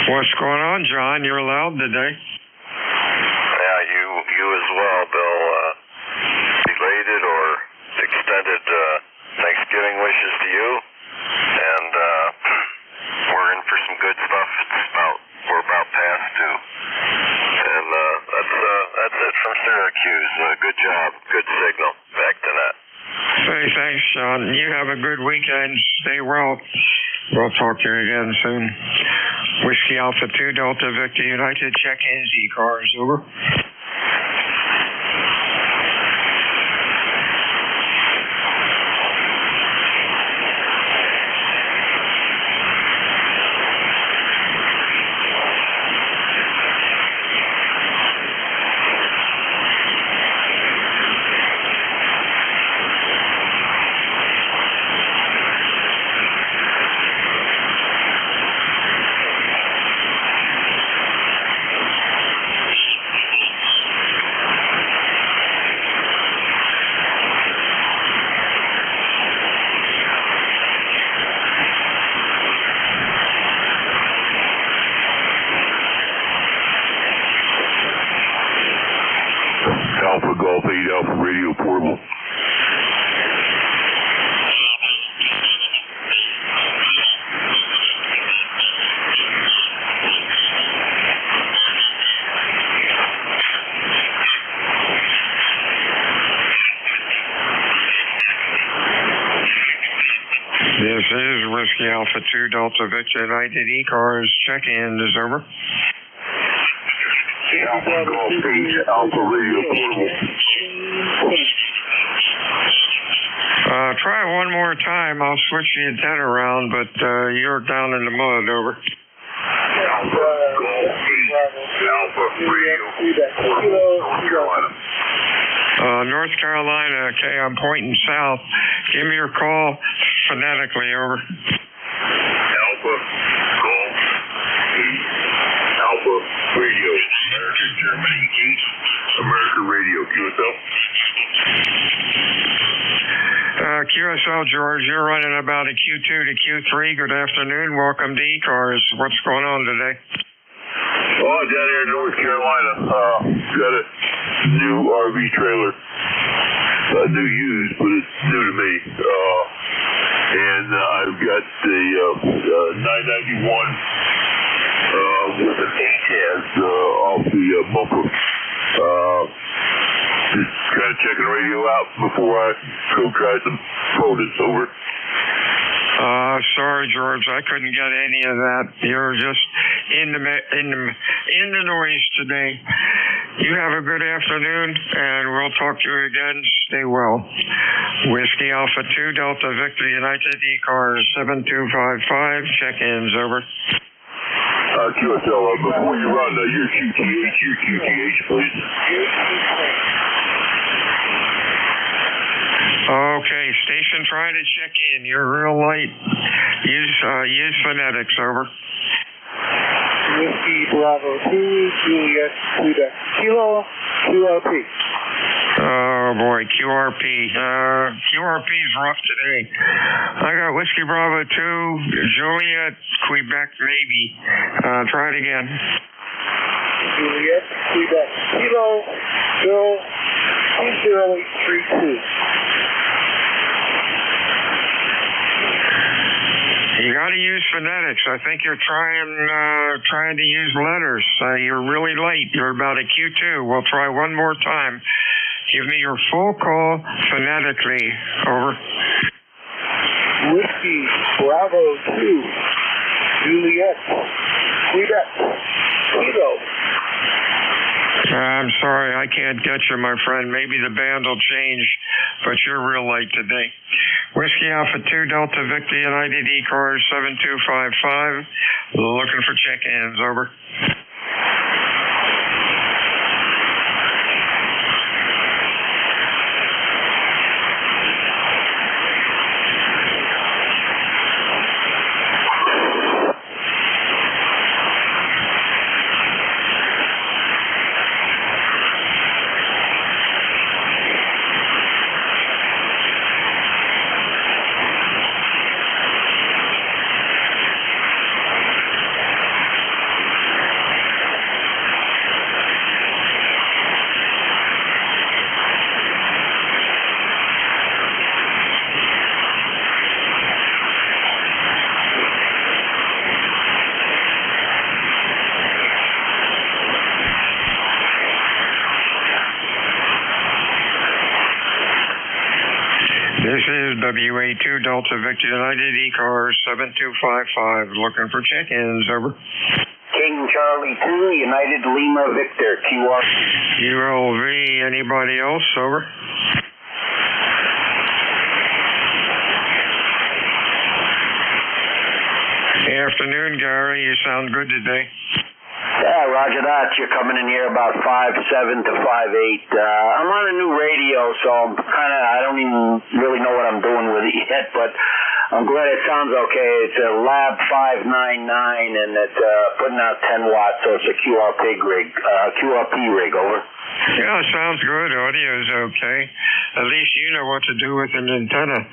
What's going on, John? You're loud today. Yeah, you as well, Bill. Belated or extended Thanksgiving wishes to you, and we're in for some good stuff. We're about past due, and that's it from Syracuse. Good job, good signal. Back to that. Hey, thanks, John. You have a good weekend. Stay well. We'll talk to you again soon. Whiskey Alpha 2 Delta Victor United. Check-ins, ECARS, over. Whiskey Alpha 2 Delta Victor United ECARS check-in is over. Alpha Golf 8, Alpha Radio Portable. Try one more time. I'll switch the antenna around, but you're down in the mud. Over. Alpha Golf 8, Alpha Radio Portable, North Carolina. North Carolina, okay, I'm pointing south. Give me your call phonetically, over. Alpha Golf 8, Alpha Radio, America, Germany 8, America Radio, QSL. QSL, George, you're running about a Q2 to Q3. Good afternoon. Welcome to ECARS. What's going on today? Oh, down here in North Carolina, got a new RV trailer. New used, but it's new to me. And I've got the 991 with an ATAS off the bumper. Just kind of checking the radio out before I go try some photos. Over. Sorry, George, I couldn't get any of that. You're just in the noise today. You have a good afternoon, and we'll talk to you again. Stay well. Whiskey Alpha 2 Delta Victor United ECARS 7255. Check-ins, over. QSL, before you run, your QTH, please. Okay, station trying to check in. You're real light. Use phonetics, over. Whiskey Bravo 2, Juliet, Quebec, Kilo, QRP. Oh boy, QRP. QRP's rough today. I got Whiskey Bravo 2, Juliet, Quebec, maybe. Try it again. Juliet, Quebec, Kilo, Bill, 20832. You got to use phonetics. I think you're trying to use letters. You're really late. You're about a Q2. We'll try one more time. Give me your full call phonetically. Over. Whiskey Bravo 2, Juliet, Quebec, Kilo. I'm sorry, I can't get you, my friend. Maybe the band will change, but you're real late today. Whiskey Alpha 2 Delta Victor United ECARS 7255. Looking for check-ins, over. This is WA2 Delta Victor United ECARS 7255. Looking for check-ins, over. King Charlie 2, United Lima Victor, QR. ULV, anybody else, over? Afternoon, Gary. You sound good today. Yeah, roger that. You're coming in here about 5'7" to 5'8". I'm on a new radio, so I'm I don't even really know what I'm doing with it yet, but I'm glad it sounds okay. It's a Lab 599, and it's putting out 10 watts, so it's a QRP rig, over. Yeah, sounds good. Audio's okay. At least you know what to do with an antenna.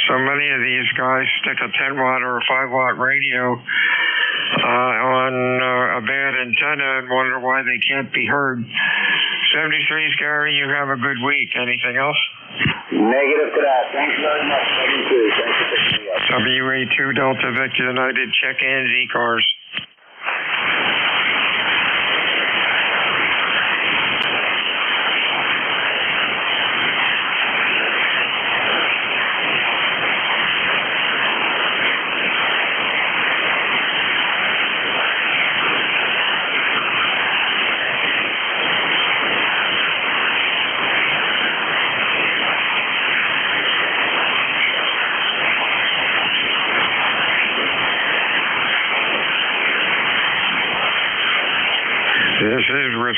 So many of these guys stick a 10-watt or a 5-watt radio on a bad antenna and wonder why they can't be heard. 73's, Gary, you have a good week. Anything else? Negative to that. Thanks very much. Thanks for picking me up. WA2 Delta Victor United, check-ins, ECARS.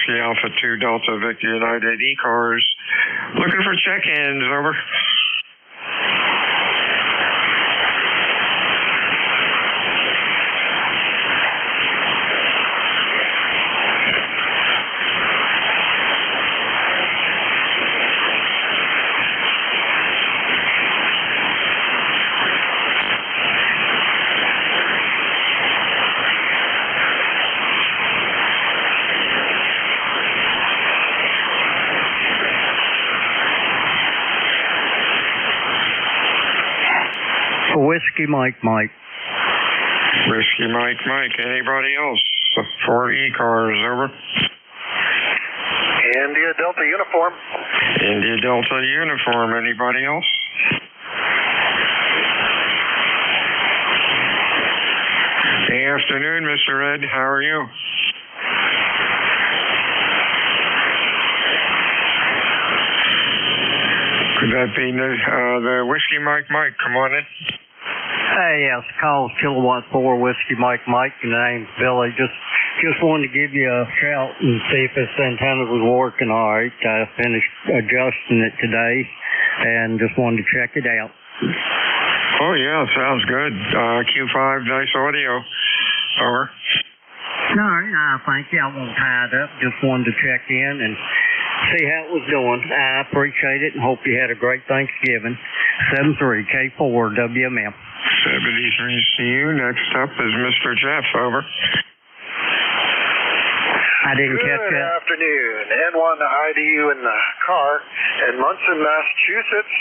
Whiskey Alpha 2 Delta Victor United ECARS. Looking for check-ins, over. Whiskey Mike. Whiskey Mike. Anybody else for ECARS, over? India Delta Uniform. India Delta Uniform. Anybody else? Hey, afternoon, Mr. Ed. How are you? Could that be the Whiskey Mike? Come on in. Hey, yes, calls Kilowatt 4 Whiskey Mike, and the name's Billy. Just wanted to give you a shout and see if this antenna was working all right. I finished adjusting it today and just wanted to check it out. Oh, yeah, sounds good. Q5, nice audio. Over. All right, thank you. I won't tie it up. Just wanted to check in and see how it was doing. I appreciate it and hope you had a great Thanksgiving. 73K4 WMM. 73CU. Next up is Mr. Jeff. Over. I didn't catch that. Good afternoon. N1 to IDU in the car in Munson, Massachusetts,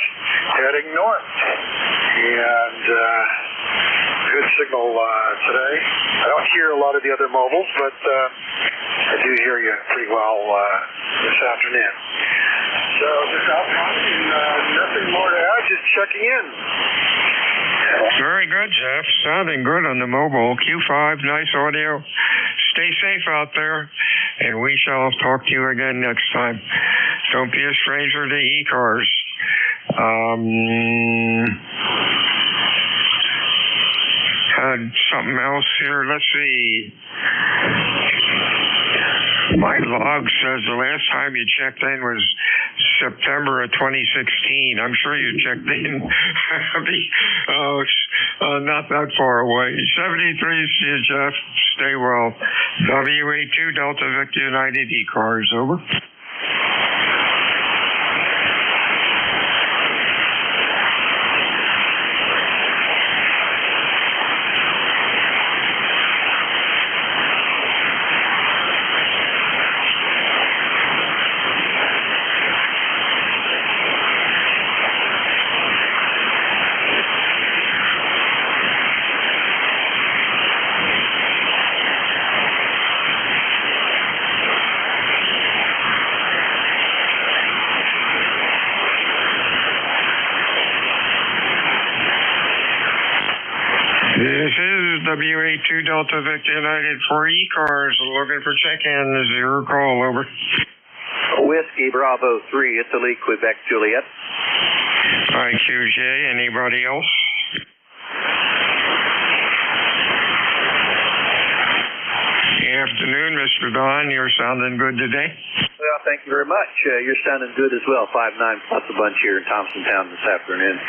heading north. And good signal today. I don't hear a lot of the other mobiles, but I do hear you pretty well this afternoon. So just out front and nothing more to add, just checking in. Very good, Jeff. Sounding good on the mobile. Q5, nice audio. Stay safe out there, and we shall talk to you again next time. Don't be a stranger to ECARS. Had something else here. Let's see. My log says the last time you checked in was September of 2016. I'm sure you checked in. Not that far away. 73, see you, Jeff. Stay well. WA2 Delta Victor United ECARS, over. This is WA2 Delta Victor United for ECARS. Looking for check-in. Zero call, over. Whiskey Bravo 3, Italy, Quebec, Juliet. IQJ, anybody else? Afternoon, Mr. Don. You're sounding good today. Well, thank you very much. You're sounding good as well. 5-9 plus a bunch here in Thompsontown this afternoon.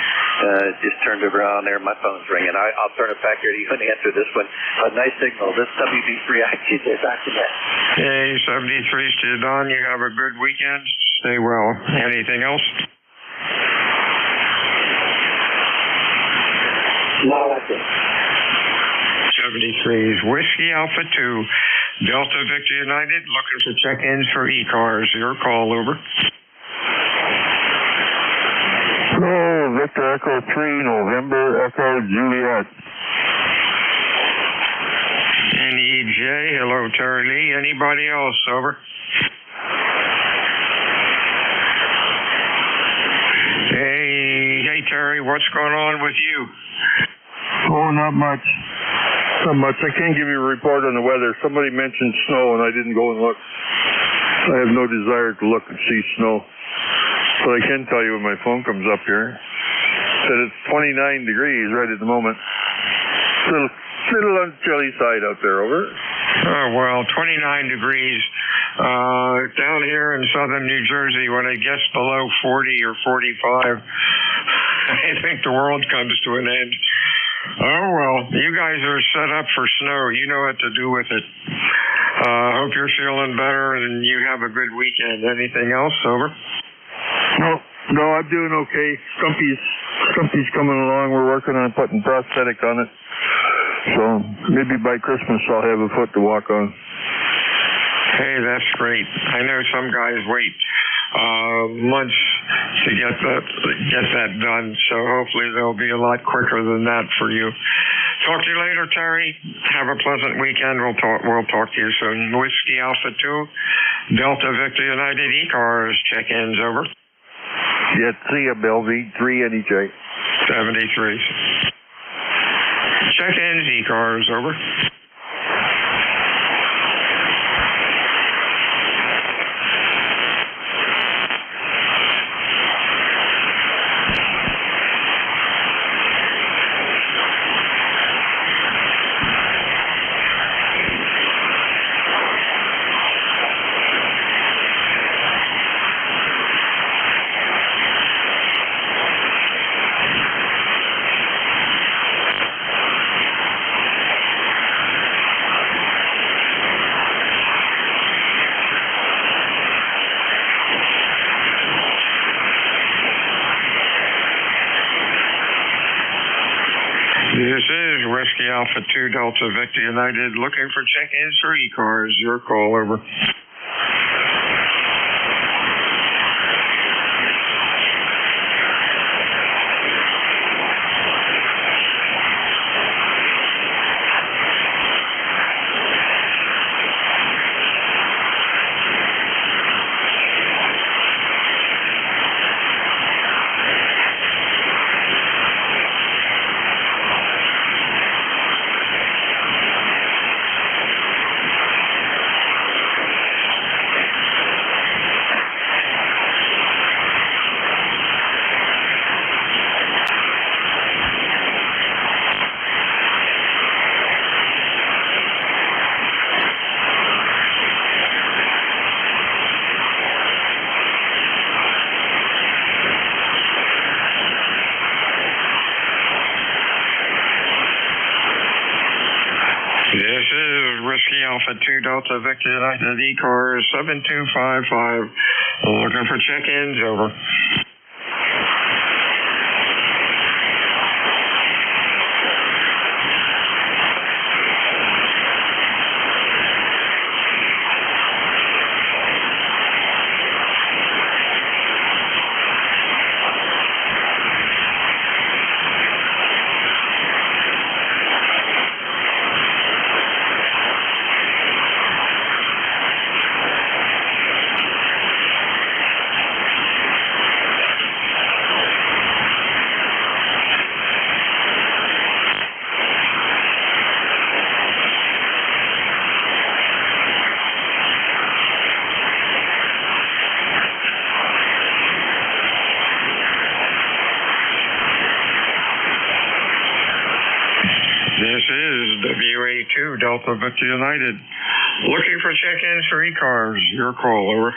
Just turned it around there. My phone's ringing. I'll turn it back here to you and answer this one. A nice signal. This WB3 IQJ back to that. Hey, 73 to Don. You have a good weekend. Stay well. Anything else? No, that's it. 73's Whiskey Alpha 2 Delta Victor United, looking for check-ins for ECARS. Your call, over. Hello, Victor Echo 3, November Echo Juliet. NEJ, hello, Terry Lee. Anybody else, over? Hey, Terry, what's going on with you? Oh, not much. Not much. I can't give you a report on the weather. Somebody mentioned snow, and I didn't go and look. I have no desire to look and see snow. But I can tell you when my phone comes up here that it's 29 degrees right at the moment. Little on the chilly side out there, over. Oh, well, 29 degrees Down here in southern New Jersey, when it gets below 40 or 45, I think the world comes to an end. Oh, well, you guys are set up for snow. You know what to do with it. Hope you're feeling better and you have a good weekend. Anything else? Over? No, I'm doing okay. Stumpy's coming along. We're working on putting prosthetic on it. So maybe by Christmas I'll have a foot to walk on. Hey, that's great. I know some guys wait months to get that done, so hopefully they'll be a lot quicker than that for you. Talk to you later, Terry. Have a pleasant weekend. We'll talk to you soon. Whiskey Alpha 2, Delta Victor United ECARS check-ins, over. Yeah, see ya, Bill. V3 NEJ. 73. Check-ins, ECARS, over. This is Whiskey Alpha 2 Delta Victor United looking for check-ins for ECARS. Your call, over. This is Whiskey Alpha 2 Delta Victor United ECARS 7255. Looking for check-ins, over. This is WA2 Delta Victor United. Looking for check-ins for ECARS. Your call, over.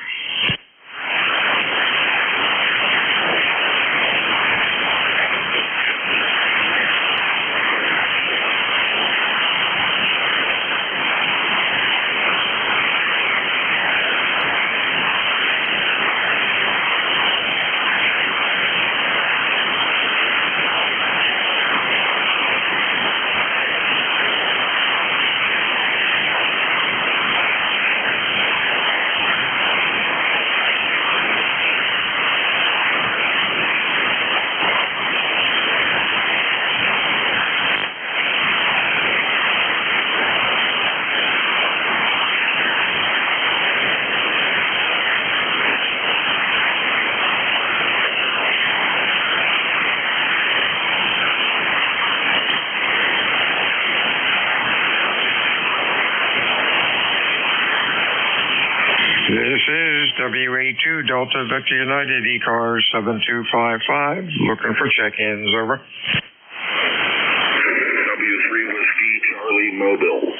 This is WA2 Delta Victor United ECARS 7255. Looking for check-ins, over. W3 Whiskey Charlie Mobile.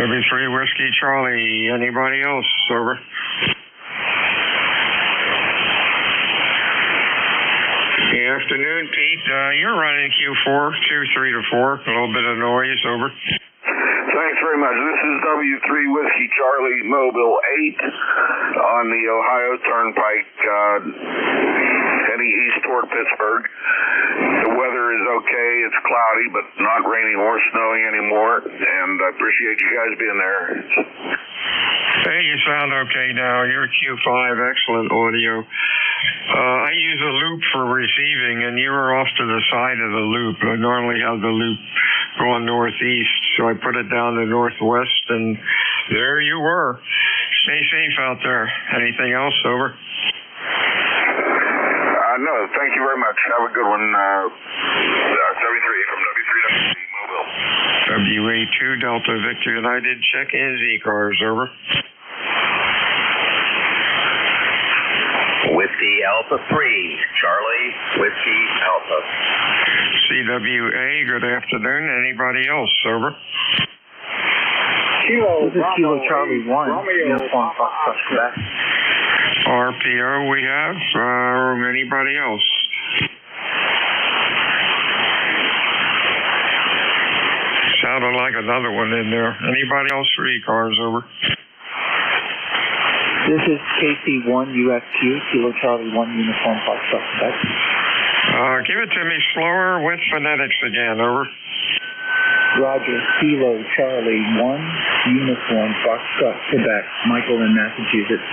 W3 Whiskey Charlie. Anybody else? Over. Good afternoon, Pete. You're running Q4, 23 to 4. A little bit of noise. Over. Thanks very much. This is W3 Whiskey Charlie Mobile 8 on the Ohio Turnpike heading east toward Pittsburgh. The weather is okay. It's cloudy, but not raining or snowing anymore, and I appreciate you guys being there. Hey, you sound okay now. You're Q5. Excellent audio. I use a loop for receiving, and you were off to the side of the loop. I normally have the loop going northeast, so I put it down to northwest, and there you were. Stay safe out there. Anything else? Over. No, thank you very much. Have a good one. W3 from W3 Mobile. WA2 Delta Victor United. Check in ECARS. Over. Whiskey Alpha 3, Charlie, Whiskey Alpha. CWA, good afternoon. Anybody else? Over. This is Kilo Charlie 1, Uniform Foxtrot Quebec. RPO we have. Anybody else? Sounded like another one in there. Anybody else for ECARS? Over. This is KC1 UFQ, Kilo Charlie 1, Uniform Foxtrot Quebec. Give it to me slower with phonetics again. Over. Roger, Kilo Charlie 1, Uniform Foxtrot Quebec. Michael in Massachusetts.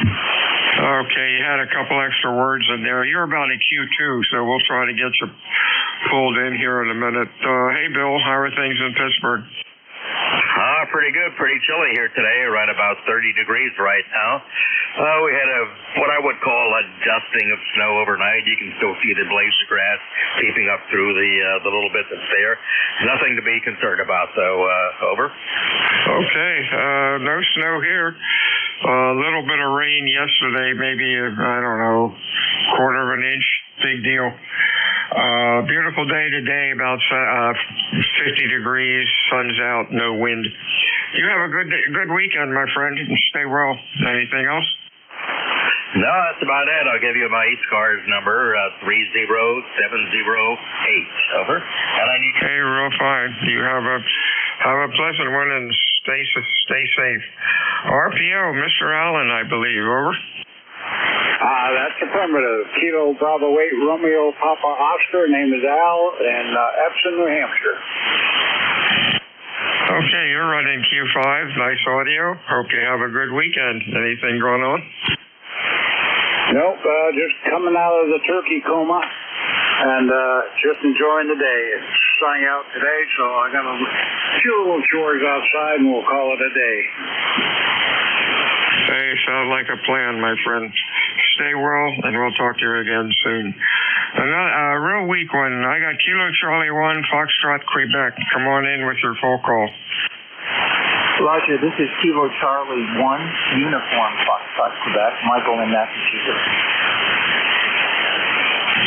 Okay, you had a couple extra words in there. You're about a Q2, so we'll try to get you pulled in here in a minute. Hey, Bill, how are things in Pittsburgh? Pretty good. Pretty chilly here today. Right about 30 degrees right now. We had what I would call a dusting of snow overnight. You can still see the blades of grass peeping up through the little bit that's there. Nothing to be concerned about, though. Over. Okay. No snow here. A little bit of rain yesterday, maybe, I don't know, quarter of an inch. Big deal. Beautiful day today, about 50 degrees, sun's out, no wind. You have a good weekend, my friend. Stay well. Anything else? No, that's about it. I'll give you my ECARS number, 30708. Over. And I need. Hey, real fine. You have a pleasant one and stay safe. RPO, Mr. Allen, I believe. Over. That's affirmative. Kilo Bravo 8 Romeo Papa Oscar. Name is Al in Epsom, New Hampshire. Okay, you're running Q5. Nice audio. Hope you have a good weekend. Anything going on? Nope, just coming out of the turkey coma and just enjoying the day. It's sunny out today, so I got a few little chores outside and we'll call it a day. Hey, sounds like a plan, my friend. Stay well, and we'll talk to you again soon. A real weak one. I got Kilo Charlie 1, Foxtrot, Quebec. Come on in with your full call. Roger, this is Kilo Charlie 1, Uniform Foxtrot, Quebec. Michael in Massachusetts.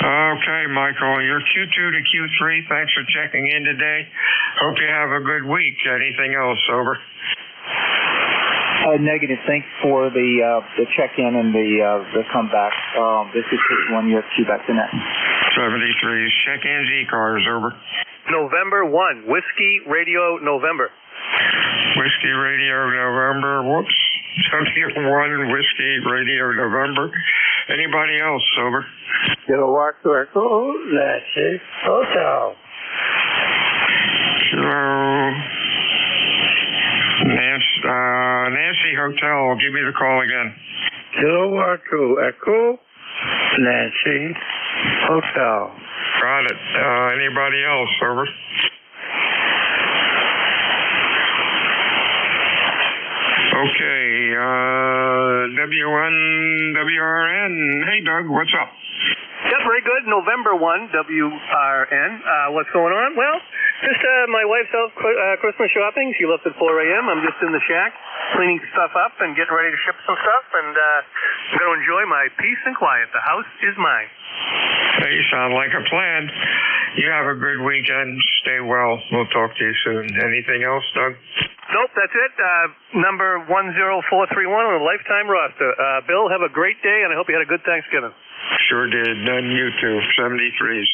Okay, Michael, you're Q2 to Q3. Thanks for checking in today. Hope you have a good week. Anything else? Over. Negative. Thanks for the check-in and the comeback. This is K1 UFQ back to net. 73. Check-in ECARS. Over. November 1. Whiskey Radio November. Whiskey Radio November. Whoops. W1 Whiskey Radio November. Anybody else? Over. Kilo Walk to Echo. That's it. Hotel. Nancy Hotel, give me the call again. Kilo Walk to Echo, Nancy Hotel. Got it. Anybody else? Over. Okay, W1 WRN. Hey, Doug, what's up? Yep, very good. November 1, WRN. What's going on? Well, just my wife's out Christmas shopping. She left at 4 a.m. I'm just in the shack cleaning stuff up and getting ready to ship some stuff, and I'm going to enjoy my peace and quiet. The house is mine. Hey, you sound like a plan. You have a good weekend. Stay well. We'll talk to you soon. Anything else, Doug? Nope, that's it. Number 10431 on the lifetime roster. Bill, have a great day, and I hope you had a good Thanksgiving. Sure did. And you too. 73s.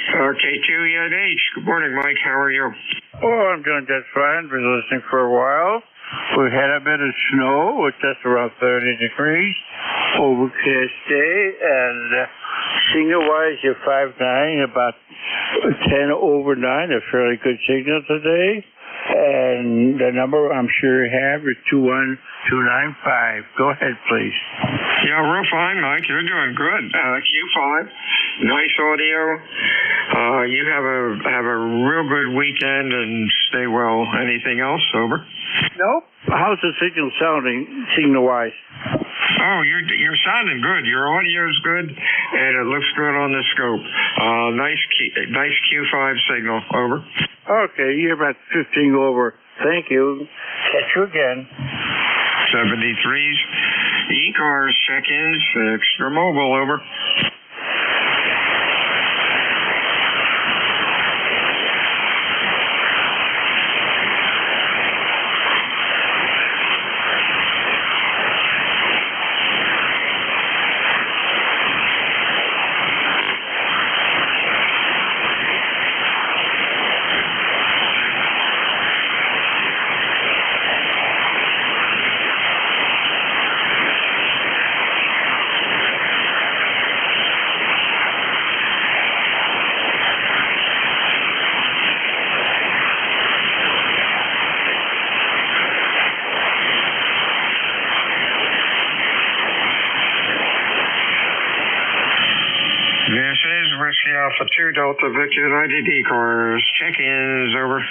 K2ENH. Good morning, Mike. How are you? Oh, I'm doing just fine. Been listening for a while. We had a bit of snow, with just around 30 degrees. Overcast day, and signal-wise, you're 5'9", about 10 over 9, a fairly good signal today. And the number I'm sure you have is 21295. Go ahead, please. Yeah, real fine, Mike. You're doing good. Q5, nice audio. You have a real good weekend and stay well. Anything else? Over? Nope. How's the signal sounding, signal-wise? Oh, you're sounding good. Your audio's good, and it looks good on the scope. Nice Q5 signal. Over. Okay, you're about 15 over. Thank you. Catch you again. 73s. ECARS check-ins. Extra mobile. Over. This is Whiskey Alpha 2 Delta Victor United ECARS. Check-ins. Over.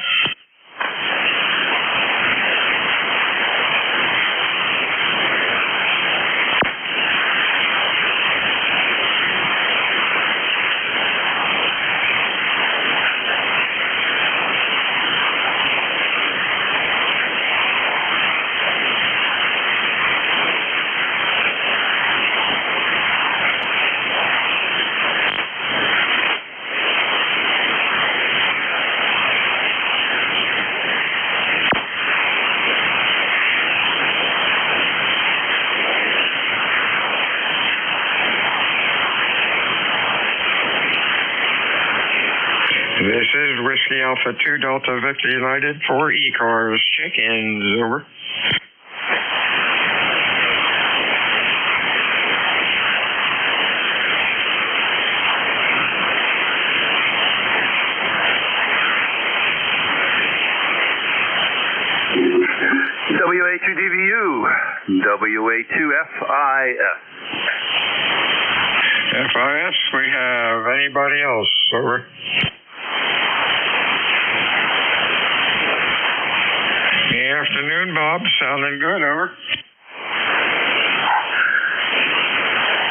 This is Whiskey Alpha 2 Delta Victor United for ECARS. Check-ins. Over. WA2DVU, WA2FIS. FIS, we have anybody else? Over. Good afternoon, Bob. Sounding good. Over.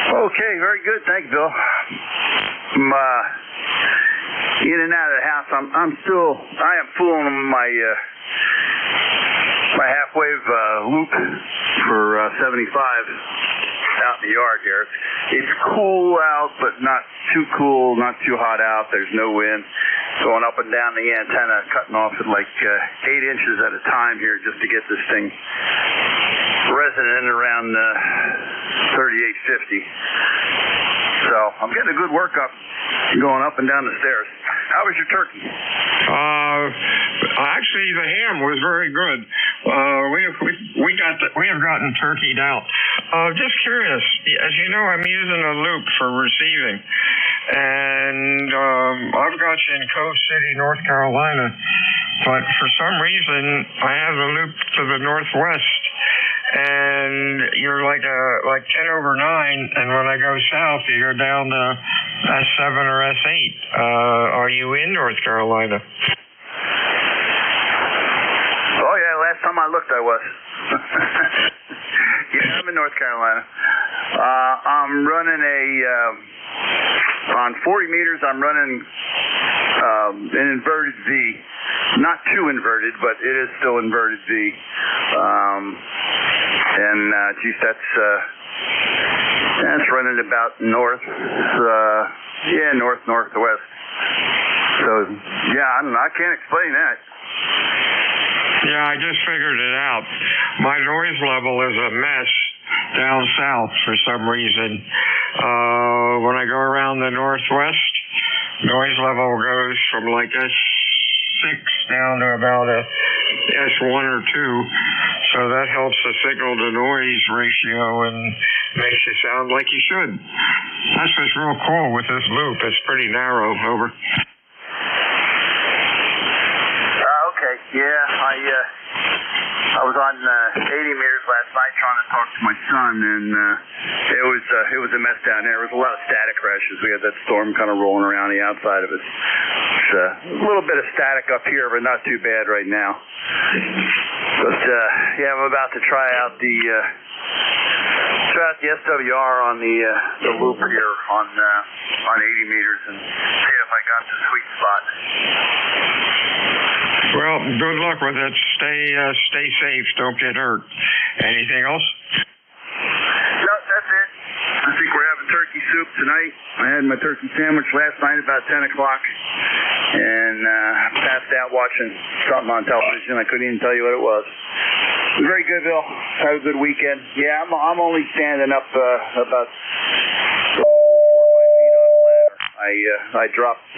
Okay, very good. Thank you, Bill. I'm in and out of the house. I am fooling my half-wave loop for 75 out in the yard here. It's cool out, but not too cool, not too hot out. There's no wind. Going up and down the antenna, cutting off at like 8 inches at a time here just to get this thing resonant around 3850. So I'm getting a good workup going up and down the stairs. How was your turkey? Actually, the ham was very good. We have gotten turkeyed out. Just curious, as you know, I'm using a loop for receiving, and I've got you in Cove City, North Carolina, but for some reason I have the loop to the northwest, and you're like 10 over 9, and when I go south, you go down to S7 or S8. Are you in North Carolina? Oh yeah, last time I looked I was. Yeah, I'm in North Carolina. I'm running on 40 meters, I'm running an inverted V. Not too inverted, but it is still inverted V. Geez, that's running about north, northwest. So, yeah, I don't know. I can't explain that. Yeah, I just figured it out. My noise level is a mess down south for some reason. When I go around the northwest, noise level goes from like S6 down to about a S1 or 2. So that helps the signal to noise ratio and makes you sound like you should. That's what's real cool with this loop. It's pretty narrow. Over. Okay, yeah, I was on 80 meters last night trying to talk to my son, and it was a mess down there. There was a lot of static crashes. We had that storm kind of rolling around the outside of it. It's a little bit of static up here, but not too bad right now. But yeah, I'm about to try out the SWR on the loop here on 80 meters and see if I got the sweet spot. Well, good luck with it. Stay safe. Don't get hurt. Anything else? No, that's it. I think we're having turkey soup tonight. I had my turkey sandwich last night about 10 o'clock and passed out watching something on television. I couldn't even tell you what it was. Very good, Bill. Had a good weekend. Yeah, I'm only standing up about 4 or 5 feet on the ladder. I dropped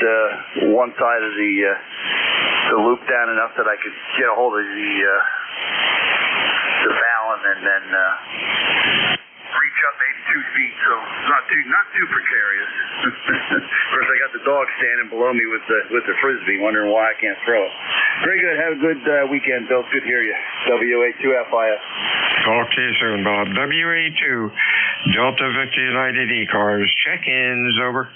one side of the loop down enough that I could get a hold of the balun and then reach up maybe 2 feet, so not too precarious. Of course, I got the dog standing below me with the frisbee, wondering why I can't throw it. Very good. Have a good weekend, Bill. Good to hear you. WA2FIS. Talk to you soon, Bob. WA2 Delta Victor United ECARS. Check-ins. Over.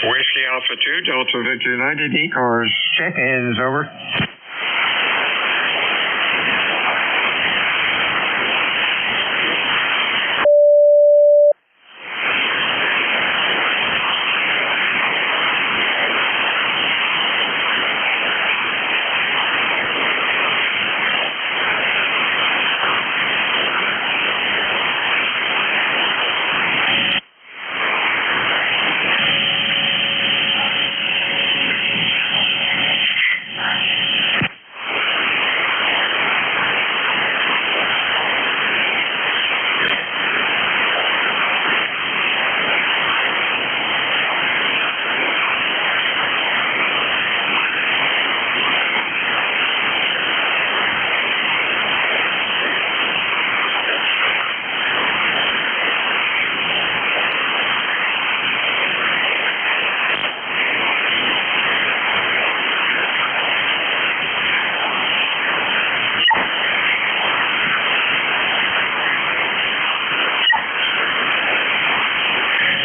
Whiskey Alpha 2, Delta Victor United ECARS. Check-ins. Over.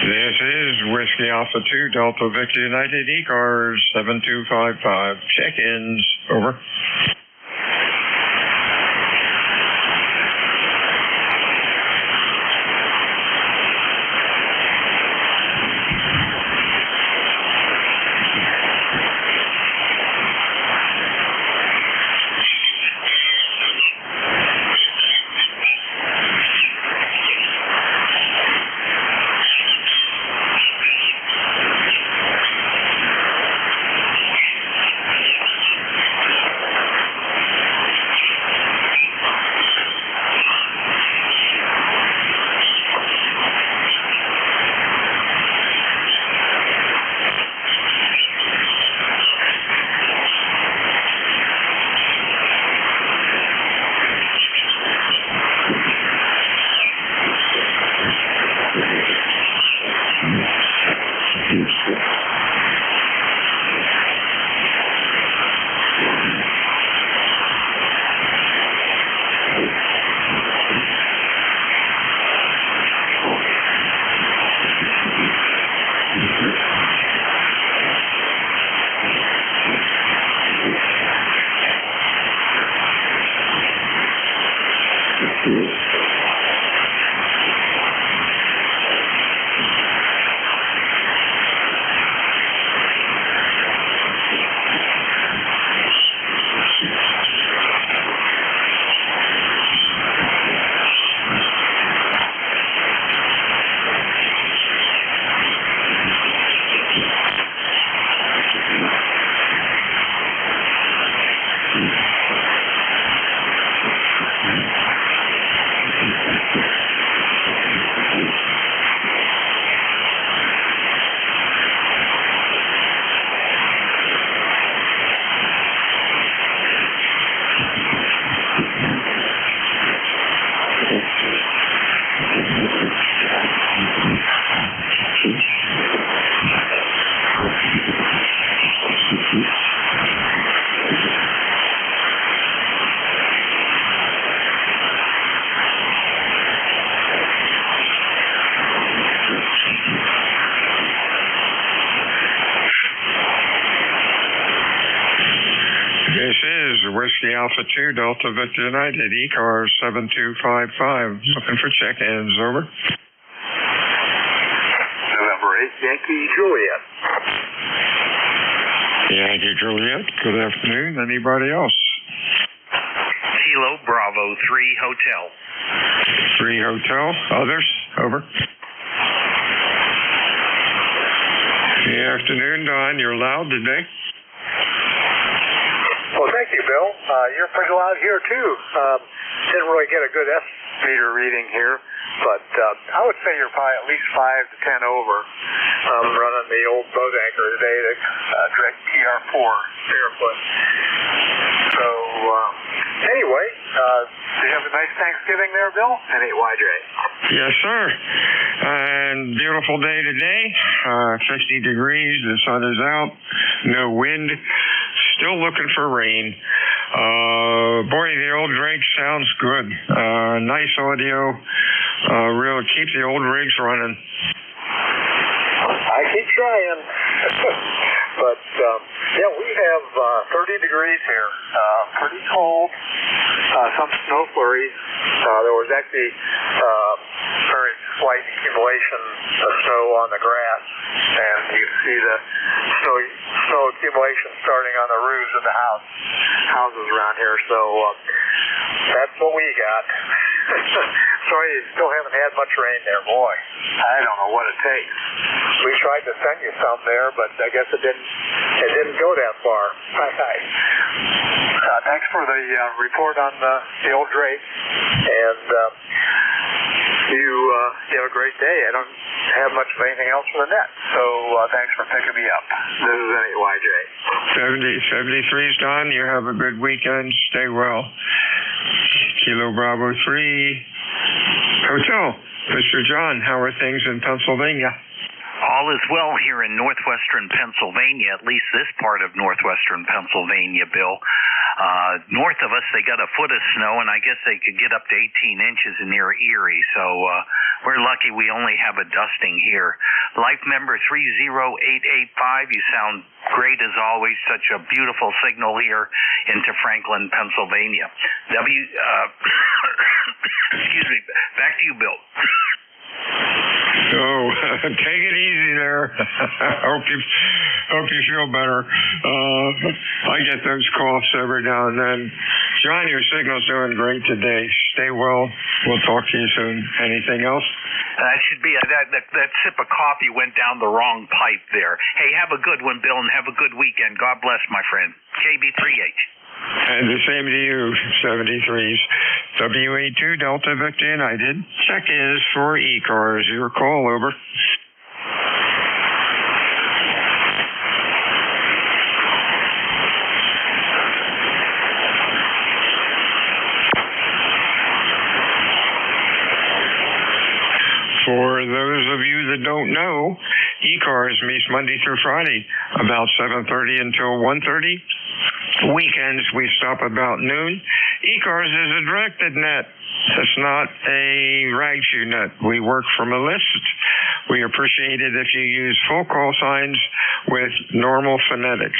This is Whiskey Alpha 2, Delta Victor United ECARS 7255. Check-ins. Over. Whiskey Alpha 2, Delta Victor United, ECARS 7255. Looking for check-ins, over. November 8th, Yankee Juliet. Yankee Juliet, good afternoon. Anybody else? Kilo Bravo 3 Hotel. 3 Hotel. Others? Over. Good afternoon, Don. You're loud today. Well, thank you, Bill. You're pretty loud here, too. Didn't really get a good S meter reading here, but I would say you're probably at least 5 to 10 over. I'm running the old boat anchor today to direct PR4 barefoot. So, anyway, did you have a nice Thanksgiving there, Bill? And 8 Dre. Yes, sir. And beautiful day today. 50 degrees. The sun is out. No wind. Still looking for rain. Boy, the old rig sounds good. Nice audio. Really keep the old rigs running. I keep trying. But, yeah, we have 30 degrees here. Pretty cold. Some snow flurries. There was actually very slight accumulation of snow on the grass. And you can see the snow accumulation starting on the roofs of the houses around here. So that's what we got. Sorry, you still haven't had much rain there, boy. I don't know what it takes. We tried to send you some there, but I guess it didn't go that far. Thanks for the report on the old Drake, and you have a great day. I don't have much of anything else for the net, so thanks for picking me up. This is NAYJ. 73's Don. You have a good weekend. Stay well. Kilo Bravo 3 Hotel. Mr. John, how are things in Pennsylvania? All is well here in northwestern Pennsylvania, at least this part of northwestern Pennsylvania, Bill. North of us, they got a foot of snow, and I guess they could get up to 18 inches near Erie. So we're lucky we only have a dusting here. Life member 30885, you sound great as always. Such a beautiful signal here into Franklin, Pennsylvania. Excuse me. Back to you, Bill. Oh, take it easy there. Hope you feel better. I get those coughs every now and then. John, your signal's doing great today. Stay well. We'll talk to you soon. Anything else? That should be that sip of coffee went down the wrong pipe there. Hey, have a good one, Bill, and have a good weekend. God bless, my friend. KB3H. And the same to you, 73s. WA2 Delta Victor United. Check is for ECARS. Your call, over. For those of you that don't know, ECARS meets Monday through Friday, about 7:30 until 1:30. Weekends, we stop about noon. ECARS is a directed net. It's not a rag shoe net. We work from a list. We appreciate it if you use full call signs with normal phonetics.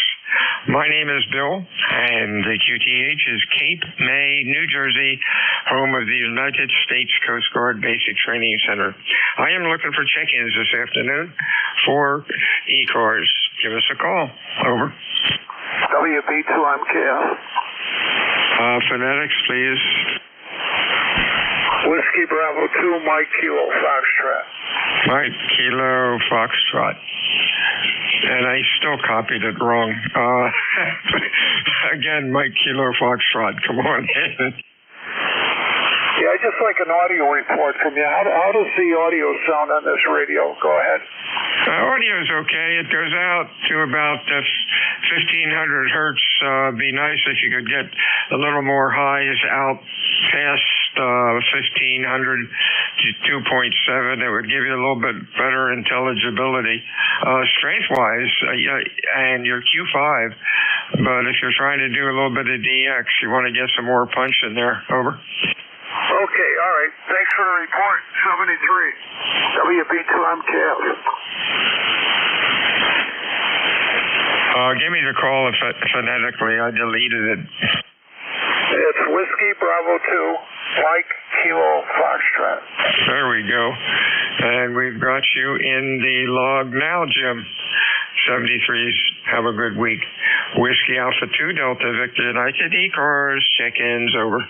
My name is Bill, and the QTH is Cape May, New Jersey, home of the United States Coast Guard Basic Training Center. I am looking for check-ins this afternoon for ECARS. Give us a call. Over. WB2, I'm KF. Phonetics, please. Whiskey Bravo 2, Mike Kilo Foxtrot. Mike Kilo Foxtrot. And I still copied it wrong. Again, Mike Kilo Foxtrot. Come on in. Yeah, I'd just like an audio report from you. How does the audio sound on this radio? Go ahead. Audio's okay. It goes out to about 1,500 hertz. Be nice if you could get a little more highs out past 1,500 to 2.7. It would give you a little bit better intelligibility. Strength-wise, and your Q5, but if you're trying to do a little bit of DX, you want to get some more punch in there. Over. Okay, all right. Thanks for the report. 73. WB2, I'm Kev. Give me the call phonetically. I deleted it. Mike, Kilo, Foxtrot. There we go. And we've got you in the log now, Jim. 73s. Have a good week. Whiskey Alpha 2, Delta Victor United, ECARS, check-ins, over.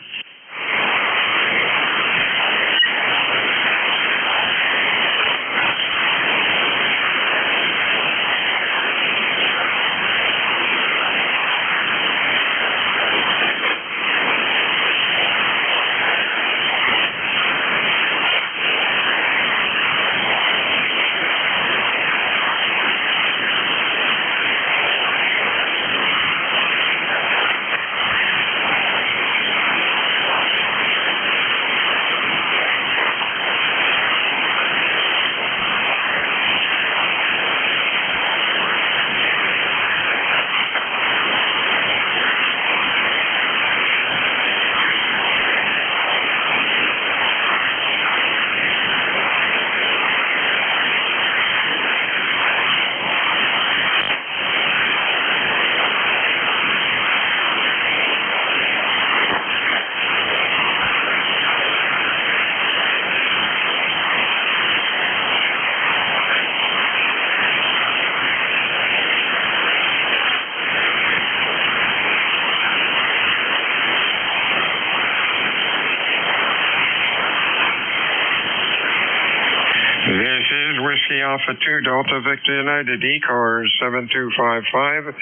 Whiskey Alpha 2, Delta Victor United, ECARS 7255.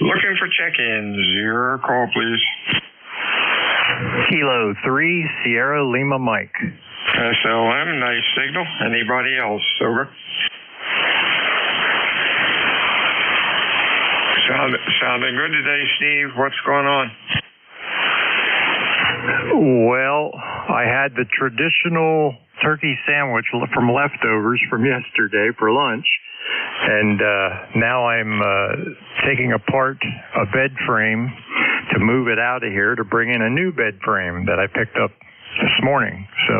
Looking for check-ins. Your call, please. Kilo 3, Sierra Lima Mike. SLM, nice signal. Anybody else? Over. Sounding good today, Steve. What's going on? Well, I had the traditional turkey sandwich from leftovers from yesterday for lunch, and now I'm taking apart a bed frame to move it out of here to bring in a new bed frame that I picked up this morning. So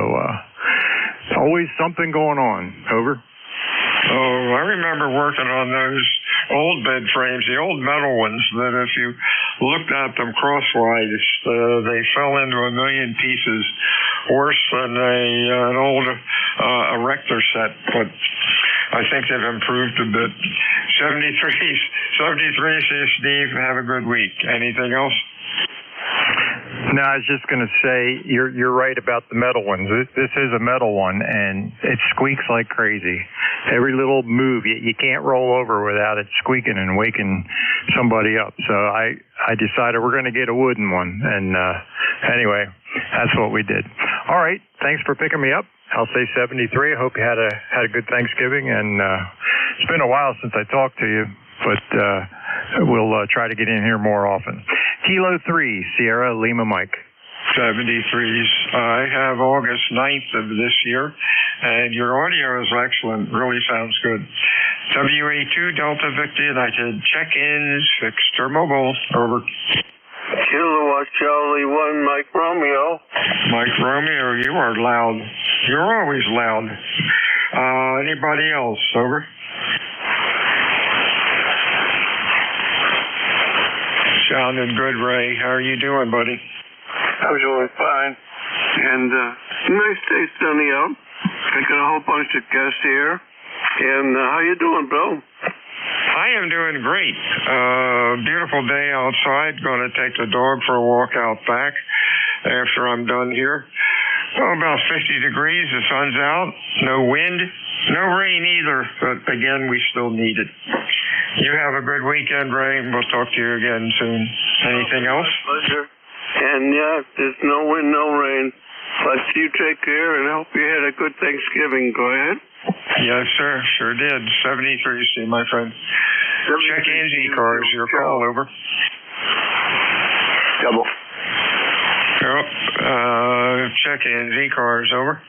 always something going on. Over. Oh, I remember working on those old bed frames, the old metal ones, that if you looked at them crosswise, they fell into a million pieces, worse than an old erector set, but I think they've improved a bit. 73, Steve, have a good week. Anything else? No, I was just going to say, you're right about the metal ones. This is a metal one, and it squeaks like crazy. Every little move, you can't roll over without it squeaking and waking somebody up. So I decided we're going to get a wooden one, and anyway, that's what we did. All right, thanks for picking me up. I'll say 73. I hope you had a good Thanksgiving, and it's been a while since I talked to you, but we'll try to get in here more often. Kilo 3, Sierra Lima Mike. 73s. I have August 9th of this year, and your audio is excellent. Really sounds good. WA2 Delta Victor United. Check-ins, fixed or mobile. Over. Kilowatt Charlie 1, Mike Romeo. Mike Romeo, you are loud. You're always loud. Anybody else? Over. Sounding good, Ray. How are you doing, buddy? I'm doing fine. And nice day, sunny out. I got a whole bunch of guests here. And how you doing, Bill? I am doing great. Beautiful day outside. Going to take the dog for a walk out back after I'm done here. Oh, about 50 degrees. The sun's out. No wind. No rain either. But again, we still need it. You have a good weekend, Ray. We'll talk to you again soon. Anything else? Pleasure. And yeah, there's no wind, no rain. But you take care and hope you had a good Thanksgiving. Go ahead. Yes, sir. Sure did. 73, see, my friend. Check-ins, ECARS. Your call, over. Double. Yep. Check-ins, ECARS, over.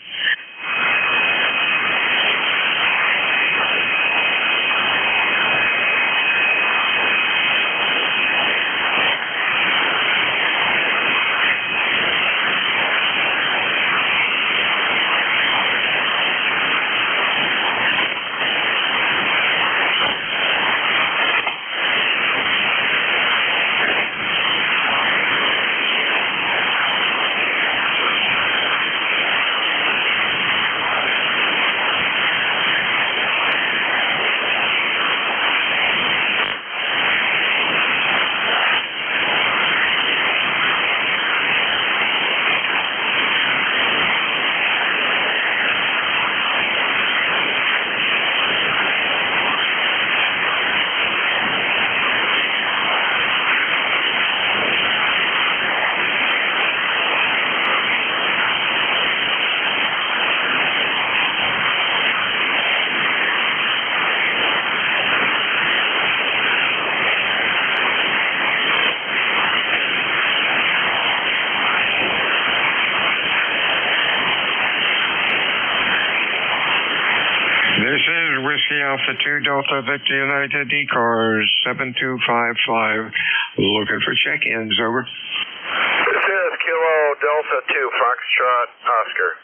is Whiskey Alpha 2 Delta Victor United ECARS 7255. Looking for check-ins, over. This is Kilo Delta 2 Foxtrot Oscar.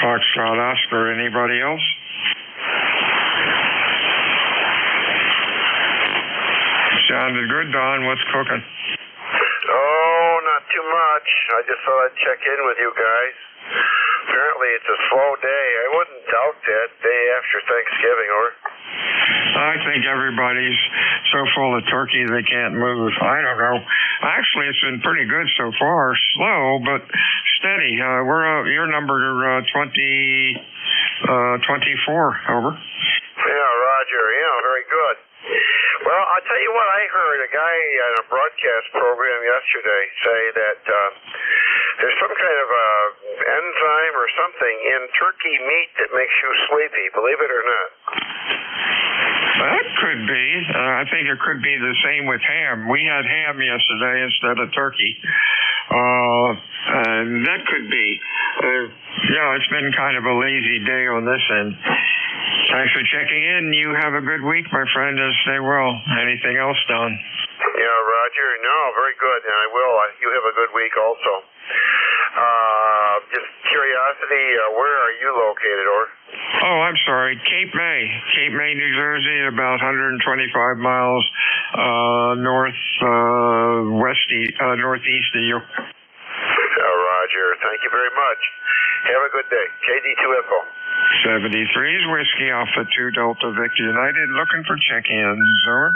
Foxtrot Oscar, anybody else? Sounded good, Don. What's cooking? Oh, not too much. I just thought I'd check in with you guys. Apparently it's a slow day. I wouldn't doubt that day after Thanksgiving, or? I think everybody's so full of turkey they can't move. I don't know. Actually, it's been pretty good so far. Slow, but steady. You're number 24, over. Yeah, Roger. Yeah, very good. Well, I'll tell you what I heard. A guy on a broadcast program yesterday say that there's some kind of a enzyme or something in turkey meat that makes you sleepy, believe it or not. That could be. I think it could be the same with ham. We had ham yesterday instead of turkey. That could be. Yeah, it's been kind of a lazy day on this end. Thanks for checking in. You have a good week, my friend, and stay well. Anything else, Don? Yeah, Roger. No, very good, and I will. You have a good week also. Just curiosity, where are you located, or? Oh, I'm sorry. Cape May, New Jersey, about 125 miles northeast of you. Roger. Thank you very much. Have a good day. KD2FO. 73 is Whiskey Alpha 2 Delta Victor United. Looking for check-ins, over.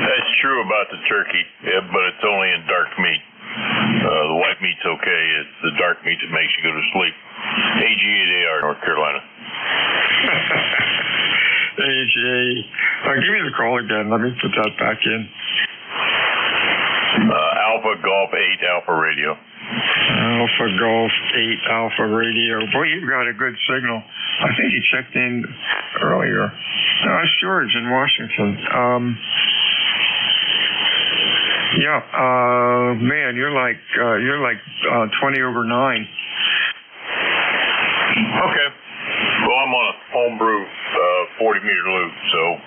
That's true about the turkey, but it's only in dark meat. The white meat's okay. It's the dark meat that makes you go to sleep. AG8AR, North Carolina. Give me the call again. Let me put that back in. Alpha Golf 8 Alpha Radio. Alpha Golf 8 Alpha Radio. Boy, you've got a good signal. I think you checked in earlier. No, it's George in Washington. Man, you're like 20 over 9. Okay. Well, I'm on a homebrew 40-meter loop, so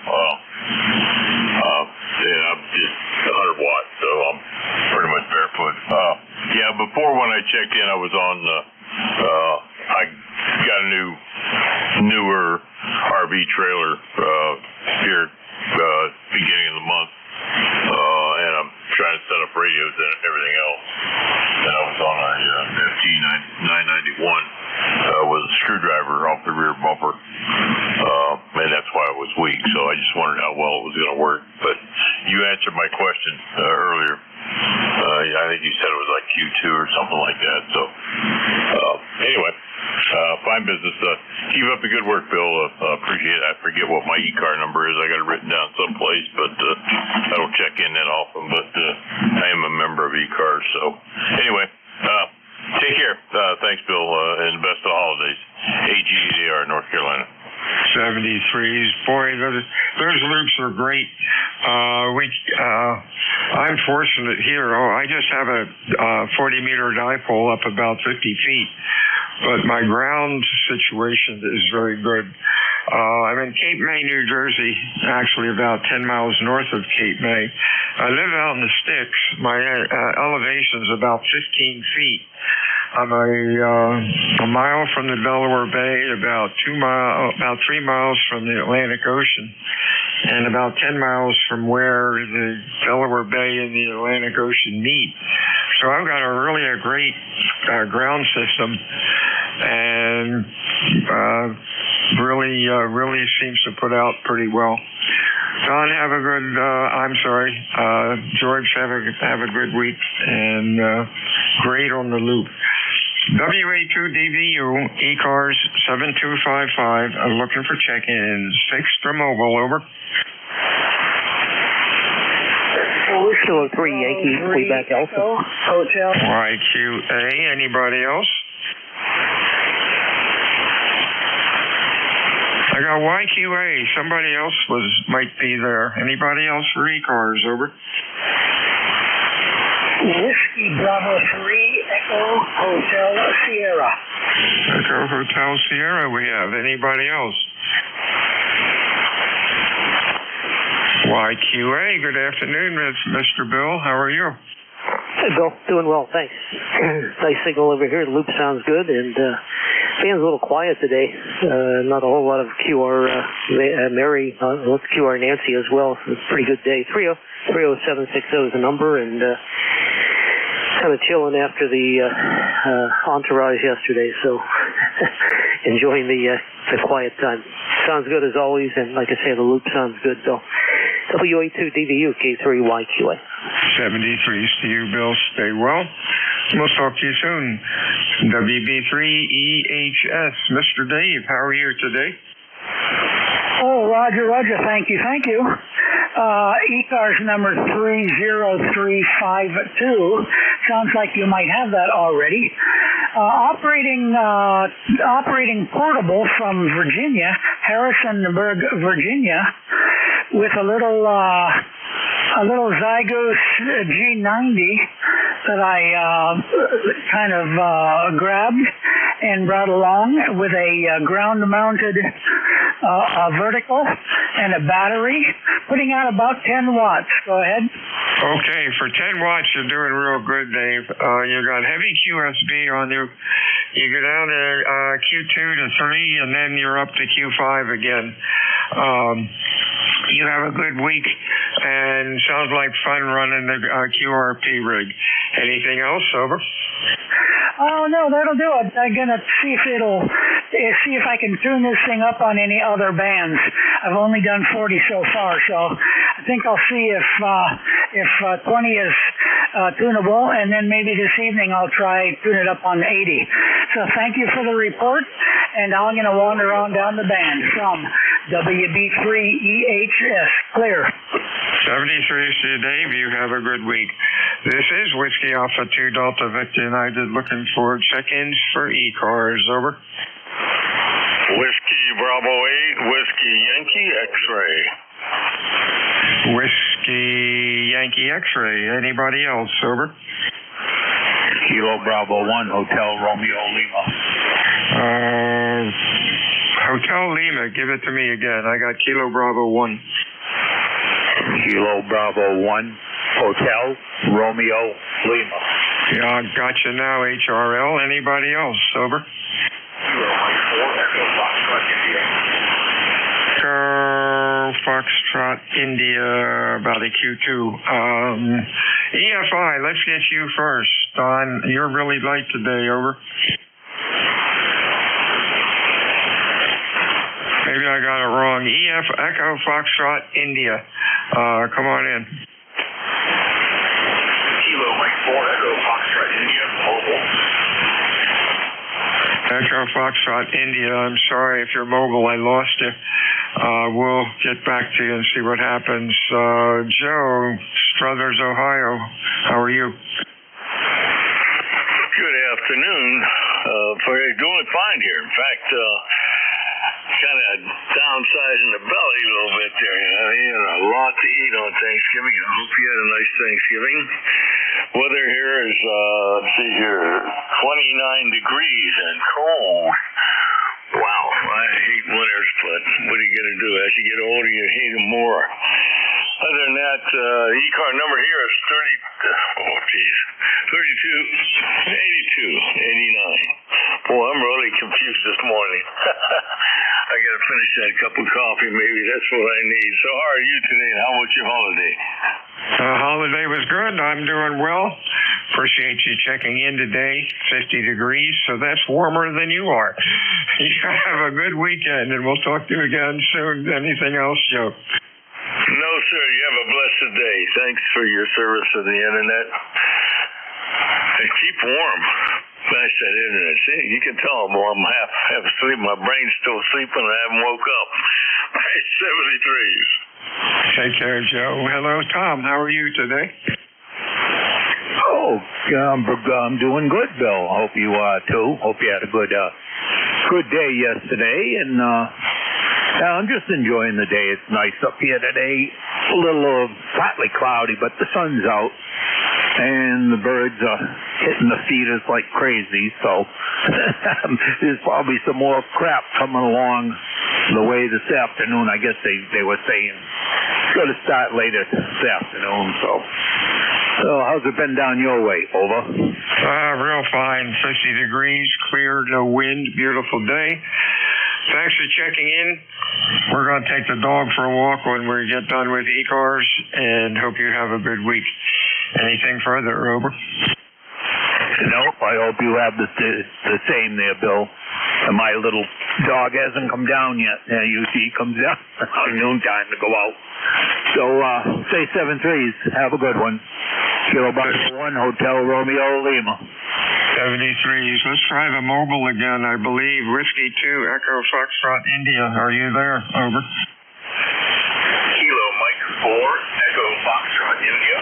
I'm just 100 watts, so I'm pretty much barefoot. Before when I checked in, I was on. I got a newer RV trailer here beginning of the month, and I'm trying to set up radios and everything else. And I was on a FT 991 with a screwdriver off the rear bumper, and that's why it was weak. So I just wondered how well it was going to work. But you answered my question earlier. I think you said it was like Q2 or something like that. So anyway, fine business. Keep up the good work, Bill. Appreciate it. I forget what my ECAR number is. I got it written down someplace, but I don't check in that often. But I am a member of ECARS. So anyway, take care. Thanks, Bill, and best of holidays. AG8AR, North Carolina. 73s. Boy, those loops are great. I'm fortunate here. I just have a 40-meter dipole up about 50 feet, but my ground situation is very good. I'm in Cape May, New Jersey, actually about 10 miles north of Cape May. I live out in the sticks. My elevation is about 15 feet. I'm a mile from the Delaware Bay, about 3 miles from the Atlantic Ocean, and about 10 miles from where the Delaware Bay and the Atlantic Ocean meet. So I've got a great ground system, and really seems to put out pretty well. Don, have a good. George, have a good week, and great on the loop. WA2DVU, ECARS 7255, looking for check-ins. Fixed or mobile, over. Kilo 3 Yankee, Quebec Alpha. Hotel. YQA, anybody else? I got YQA. Somebody else might be there. Anybody else for ECARS, over? Whiskey Bravo 3 Echo Hotel Sierra. Echo Hotel Sierra we have. Anybody else? YQA, good afternoon, Mr. Bill. How are you? Hey, Bill. Doing well, thanks. Nice signal over here. The loop sounds good, and fan's a little quiet today. Not a whole lot of QR Mary, QR Nancy as well. So it's a pretty good day. 30760 is the number, and kind of chilling after the entourage yesterday, so enjoying the quiet time. Sounds good as always, and like I say, the loop sounds good, Bill. WA2DVU, K3YQA. 73's to you, Bill. Stay well. We'll talk to you soon. WB3EHS. Mr. Dave, how are you today? Oh, Roger. Thank you. ECARS number 30352. Sounds like you might have that already. Operating portable from Virginia, Harrisonburg, Virginia, with a little Zygos G90 that I kind of grabbed and brought along with a ground-mounted vertical and a battery, putting out about 10 watts. Go ahead. Okay, for 10 watts, you're doing real good, Dave. You got heavy QSB on you. You go down to Q2 to 3, and then you're up to Q5 again. You have a good week, and sounds like fun running the QRP rig. Anything else, over? Oh, no, that'll do it. I'm going to see if I can tune this thing up on any other bands. I've only done 40 so far, so I think I'll see if 20 is tunable, and then maybe this evening I'll try tune it up on 80. So thank you for the report, and I'm going to wander on down the band from WB3EHS. Clear. 73 to Dave. You have a good week. This is Whiskey Alpha 2 Delta Victor United looking for check-ins for ECARS. Over. Whiskey Bravo 8, Whiskey Yankee X-Ray. Whiskey Yankee X-Ray. Anybody else? Over. Kilo Bravo 1, Hotel Romeo Lima. Hotel Lima, give it to me again. I got Kilo Bravo 1. Kilo Bravo 1, Hotel Romeo Lima. Yeah, got you now, HRL. Anybody else? Over. Foxtrot India, about a Q2. EFI, let's get you first. Don, you're really late today. Over. Maybe I got it wrong. Echo Foxtrot India. Come on in. Kilo Mike 4, Echo Foxtrot India, mobile. Echo Foxtrot India, I'm sorry if you're mobile, I lost you. We'll get back to you and see what happens. Joe, Struthers, Ohio, how are you? Good afternoon. Doing fine here. In fact, kind of downsizing the belly a little bit there. You know, a lot to eat on Thanksgiving. I hope you had a nice Thanksgiving. Weather here is, let's see here, 29 degrees and cold. Wow, I hate winters, but what are you going to do? As you get older, you hate them more. Other than that, ECAR number here is 32, 82, 89. Boy, I'm really confused this morning. I got to finish that cup of coffee. Maybe that's what I need. So how are you today, and how was your holiday? Holiday was good. I'm doing well. Appreciate you checking in today. 50 degrees, so that's warmer than you are. You have a good weekend, and we'll talk to you again soon. Anything else, Joe? No, sir. You have a blessed day. Thanks for your service to the internet. And keep warm. Finish that internet. See, you can tell I'm half asleep. My brain's still sleeping. I haven't woke up. 73s. Take care, Joe. Hello, Tom. How are you today? Oh, I'm doing good, Bill. Hope you are too. Hope you had a good day yesterday, and I'm just enjoying the day. It's nice up here today. A little partly cloudy, but the sun's out, and the birds are hitting the feeders like crazy, so there's probably some more crap coming along the way this afternoon. I guess they were saying it's going to start later this afternoon, so how's it been down your way? Over. Real fine. 50 degrees, clear, no wind, beautiful day. Thanks for checking in. We're going to take the dog for a walk when we get done with ECARS, and hope you have a good week. Anything further, Robert? No, I hope you have the same there, Bill. And my little dog hasn't come down yet. Yeah, usually he comes down around noontime to go out. So, say 7-3s. Have a good one. Kilo Bravo 1, Hotel Romeo Lima. 73s. Let's try the mobile again, I believe. Whiskey 2, Echo Foxtrot India. Are you there? Over. Kilo Mike 4, Echo Foxtrot India.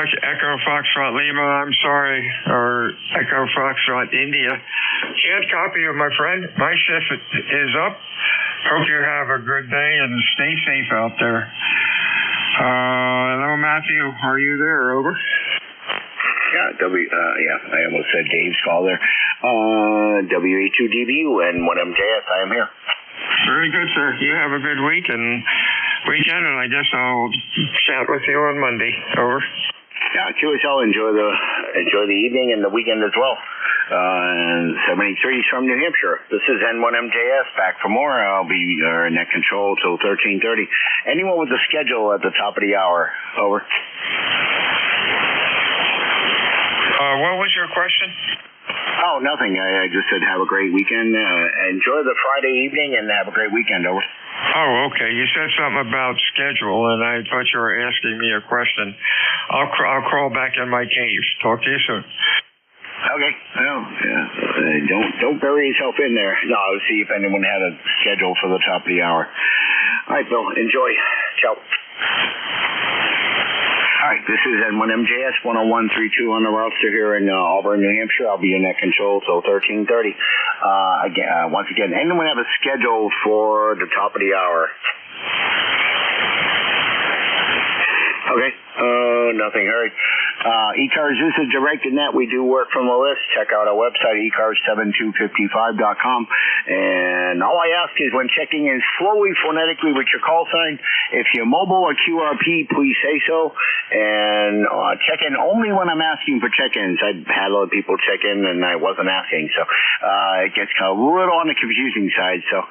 Echo Foxtrot Lima, I'm sorry, or Echo Foxtrot India. Can't copy you, my friend. My shift is up. Hope you have a good day and stay safe out there. Hello, Matthew. Are you there? Over. Yeah, I almost said Dave's call there. WA2DBU and 1MJS, I am here. Very good, sir. You have a good week and weekend, and I guess I'll chat with you on Monday. Over. Yeah, QSL, enjoy the evening and the weekend as well. 73s from New Hampshire. This is N1MJS, back for more. I'll be net control till 13:30. Anyone with the schedule at the top of the hour? Over. What was your question? Oh, nothing. I just said have a great weekend. Enjoy the Friday evening and have a great weekend. Over. Oh, okay. You said something about schedule, and I thought you were asking me a question. I'll crawl back in my cave. Talk to you soon. Okay. Well, yeah. Don't bury yourself in there. No, I'll see if anyone had a schedule for the top of the hour. All right, Bill. Enjoy. Ciao. All right, this is N1MJS 10132 on the roster here in Auburn, New Hampshire. I'll be in net control till 13:30. Once again, anyone have a schedule for the top of the hour? Okay. Nothing heard. ECARS is a directed net. We do work from a list. Check out our website, ECARS7255.com. And all I ask is when checking in slowly, phonetically with your call sign, if you're mobile or QRP, please say so. And check in only when I'm asking for check-ins. I've had a lot of people check in and I wasn't asking. So it gets kind of a little on the confusing side. So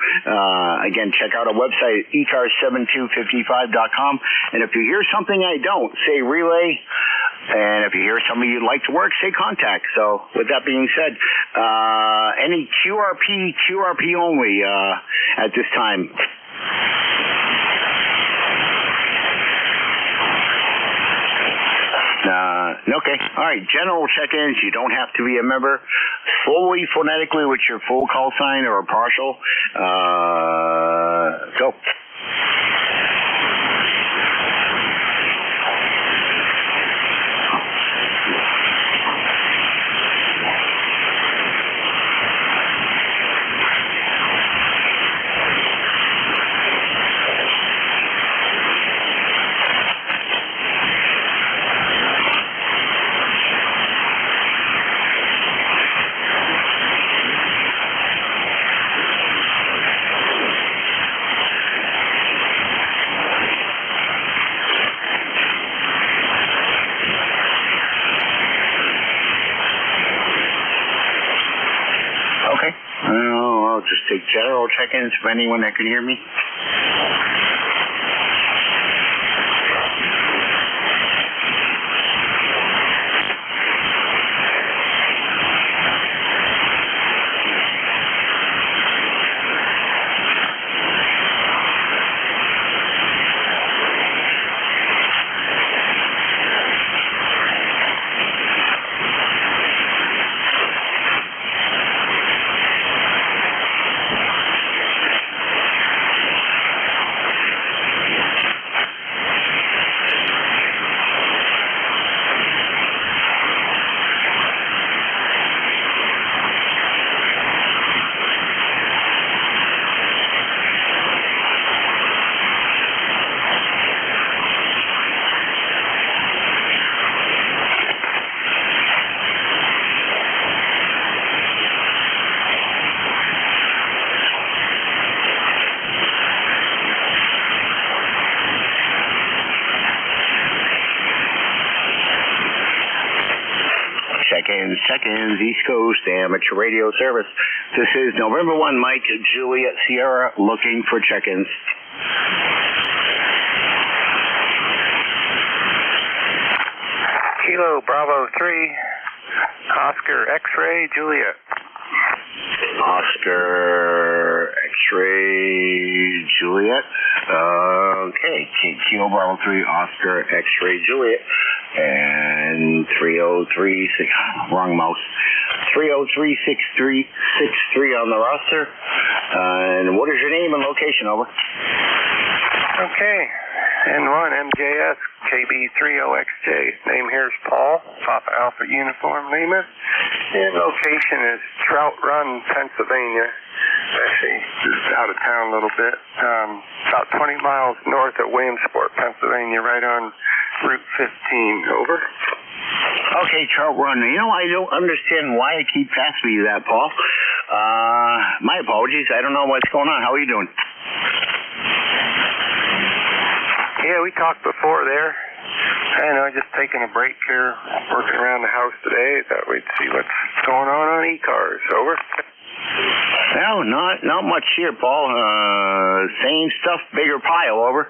again, check out our website, ECARS7255.com. And if you hear something I don't, say relay. And if you hear somebody you'd like to work, say contact. So with that being said, any QRP only at this time. Okay. All right. General check-ins. You don't have to be a member. Slowly, phonetically with your full call sign or a partial. Go. Just take general check-ins for anyone that can hear me. seconds, East Coast Amateur Radio Service. This is November 1, Mike, Juliet, Sierra, looking for check-ins. Kilo Bravo 3, Oscar X-Ray, Juliet. Oscar X-Ray Juliet. Okay, Kilo Bravo 3, Oscar X-Ray Juliet. And 3036, wrong mouse. 3036363 on the roster. And what is your name and location, over? Okay, N1 MJS KB30XJ. Name here is Paul, Papa Alpha Uniform Lima. And location is Trout Run, Pennsylvania. Actually, just out of town a little bit. About 20 miles north of Williamsport, Pennsylvania, right on Route 15. Over. Okay, Trout Run. You know, I don't understand why I keep asking you that, Paul. My apologies. I don't know what's going on. How are you doing? Yeah, we talked before there. I know, just taking a break here, working around the house today. Thought we'd see what's going on ECARS. Over. No, not much here, Paul. Same stuff, bigger pile. Over.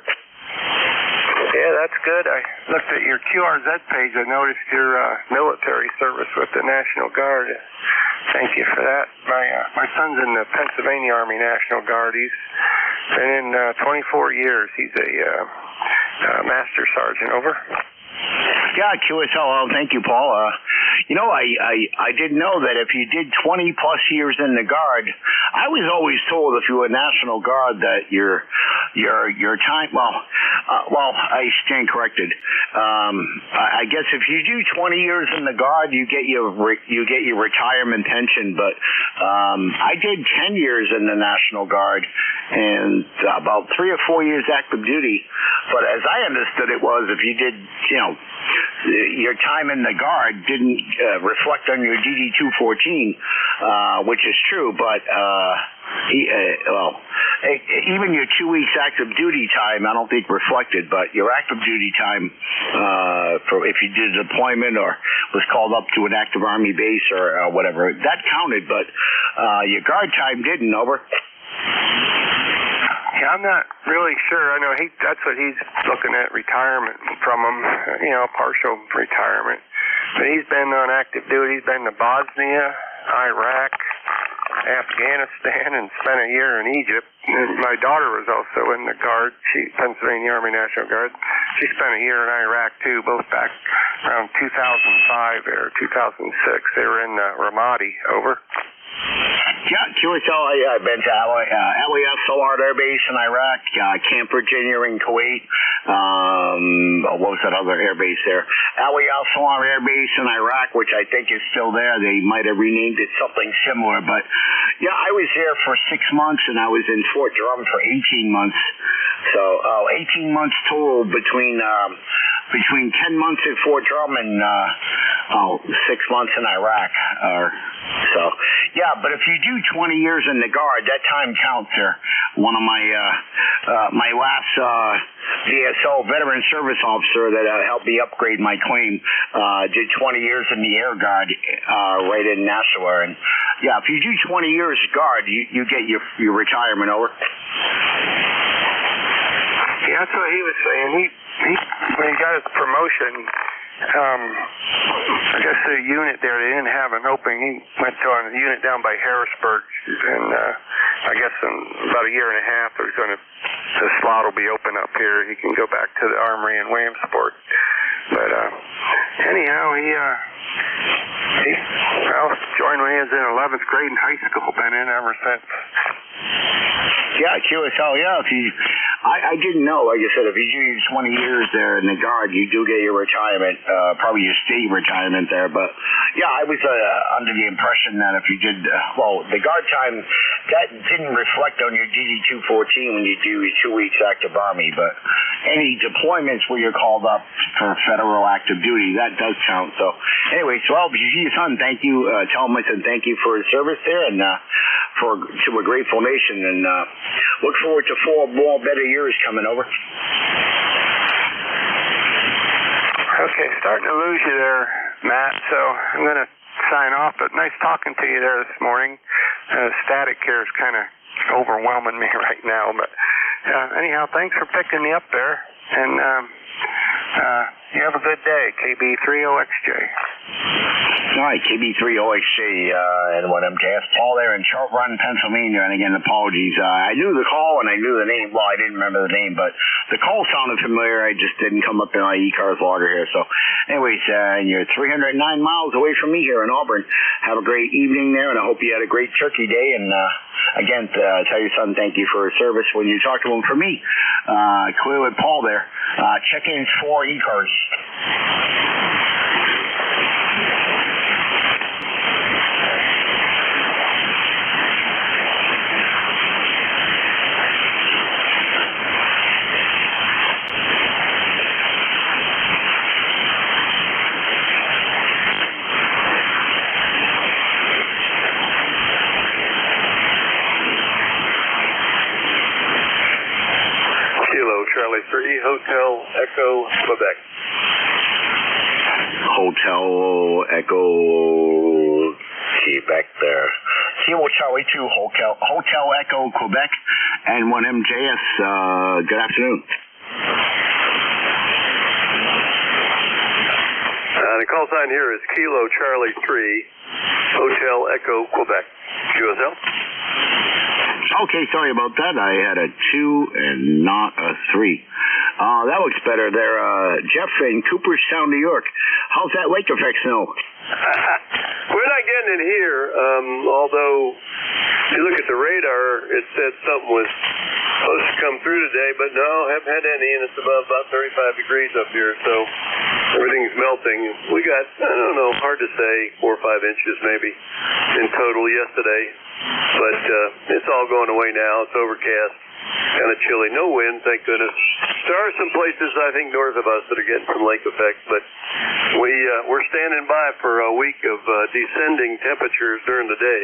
Yeah, that's good. I looked at your QRZ page. I noticed your military service with the National Guard. Thank you for that. My son's in the Pennsylvania Army National Guard. He's been in 24 years. He's a master sergeant. Over. Yeah, QSL. Thank you, Paul. You know, I didn't know that if you did 20 plus years in the Guard, I was always told if you were National Guard that your time. Well, I stand corrected. I guess if you do 20 years in the Guard, you get your retirement pension. But I did 10 years in the National Guard and about 3 or 4 years active duty. But as I understood it was, if you did, your time in the Guard didn't reflect on your DD-214, which is true, but even your 2 weeks active duty time, I don't think reflected, but your active duty time, for if you did a deployment or was called up to an active Army base or whatever, that counted, but your Guard time didn't. Over. Yeah, I'm not really sure. I know that's what he's looking at, retirement from him, partial retirement. But he's been on active duty. He's been to Bosnia, Iraq, Afghanistan, and spent a year in Egypt. And my daughter was also in the Guard, Pennsylvania Army National Guard. She spent a year in Iraq, too, both back around 2005 or 2006. They were in Ramadi. Over. Yeah, QSL, I've been to Aliyah Solar Air Base in Iraq, Camp Virginia in Kuwait. What was that other air base there? Aliyah Solar Air Base in Iraq, which I think is still there. They might have renamed it something similar. But, yeah, I was there for 6 months, and I was in Fort Drum for 18 months. So 18 months total between 10 months in Fort Drum and 6 months in Iraq. So, yeah, but if you do 20 years in the Guard, that time counts, sir. One of my my last VSO, veteran service officer that helped me upgrade my claim, did 20 years in the Air Guard right in Nashua. And, yeah, if you do 20 years Guard, you get your retirement. Over. Yeah, that's what he was saying. He when he got his promotion, I guess the unit there, they didn't have an opening. He went to a unit down by Harrisburg, and I guess in about a year and a half, the slot will be open up here. He can go back to the Armory in Williamsport. But anyhow, he joined when he was in 11th grade in high school. Been in ever since. Yeah, QSL, yeah. I didn't know, like I said, if you do 20 years there in the Guard, you do get your retirement, probably your state retirement there. But, yeah, I was under the impression that if you did, the Guard time, that didn't reflect on your DD-214 when you do your 2 weeks active Army. But any deployments where you're called up for federal active duty, that does count. So, anyway, so if you see your son, thank you. Tell him I said thank you for his service there and to a grateful nation. And look forward to 4 more better years coming. Over. Okay, starting to lose you there, Matt. So I'm going to sign off, but nice talking to you there this morning. Static here is kind of overwhelming me right now, but anyhow, thanks for picking me up there, and you have a good day, KB30XJ. All right, KB30XJ and what MJS. Paul there in Short Run, Pennsylvania, and again, apologies. I knew the call and I knew the name. Well, I didn't remember the name, but the call sounded familiar. I just didn't come up in my ECARS logger here. So, anyways, you're 309 miles away from me here in Auburn. Have a great evening there, and I hope you had a great Turkey Day. And again, tell your son thank you for his service when you talk to him. For me, clear with Paul there. Check-ins for ECARS. Charlie 3, Hotel Echo, Quebec. Hotel Echo, Quebec there. Kilo Charlie 2, Hotel Echo, Quebec, and 1MJS. Good afternoon. The call sign here is Kilo Charlie 3, Hotel Echo, Quebec. QSL? Okay, sorry about that. I had a 2 and not a 3. That looks better there. Jeff in Cooperstown, New York. How's that lake effect snow? We're not getting it here, although if you look at the radar, it said something was supposed to come through today, but no, haven't had any, and it's above about 35 degrees up here, so everything's melting. We got, I don't know, hard to say, 4 or 5 inches maybe in total yesterday, but it's all going away now. It's overcast, kind of chilly. No wind, thank goodness. There are some places, I think, north of us that are getting some lake effect, but we're standing by for a week of descending temperatures during the day,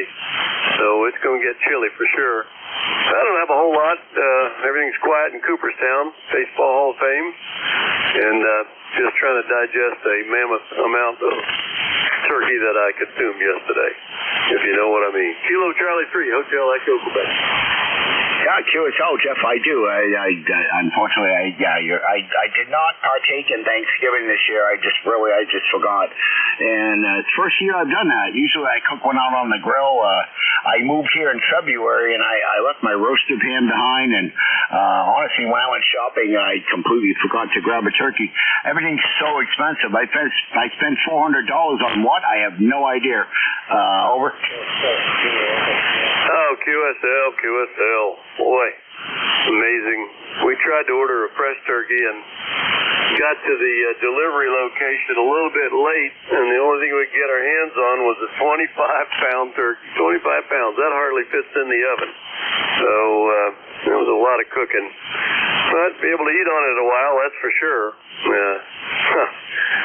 so it's going to get chilly for sure. I don't have a whole lot. Everything's quiet in Cooperstown, Baseball Hall of Fame, and just trying to digest a mammoth amount of turkey that I consumed yesterday, if you know what I mean. Kilo Charlie 3, Hotel Echo, Quebec. Yeah, QSL, Jeff, I do. Unfortunately, I did not partake in Thanksgiving this year. I just forgot. And it's the first year I've done that. Usually I cook one out on the grill. I moved here in February, and I left my roasted pan behind. And honestly, when I went shopping, I completely forgot to grab a turkey. Everything's so expensive. I spent $400 on what? I have no idea. Over. Oh, QSL. Boy, amazing. We tried to order a fresh turkey and got to the delivery location a little bit late, and the only thing we could get our hands on was a 25-pound turkey. 25 pounds. That hardly fits in the oven. So it was a lot of cooking. But be able to eat on it a while, that's for sure.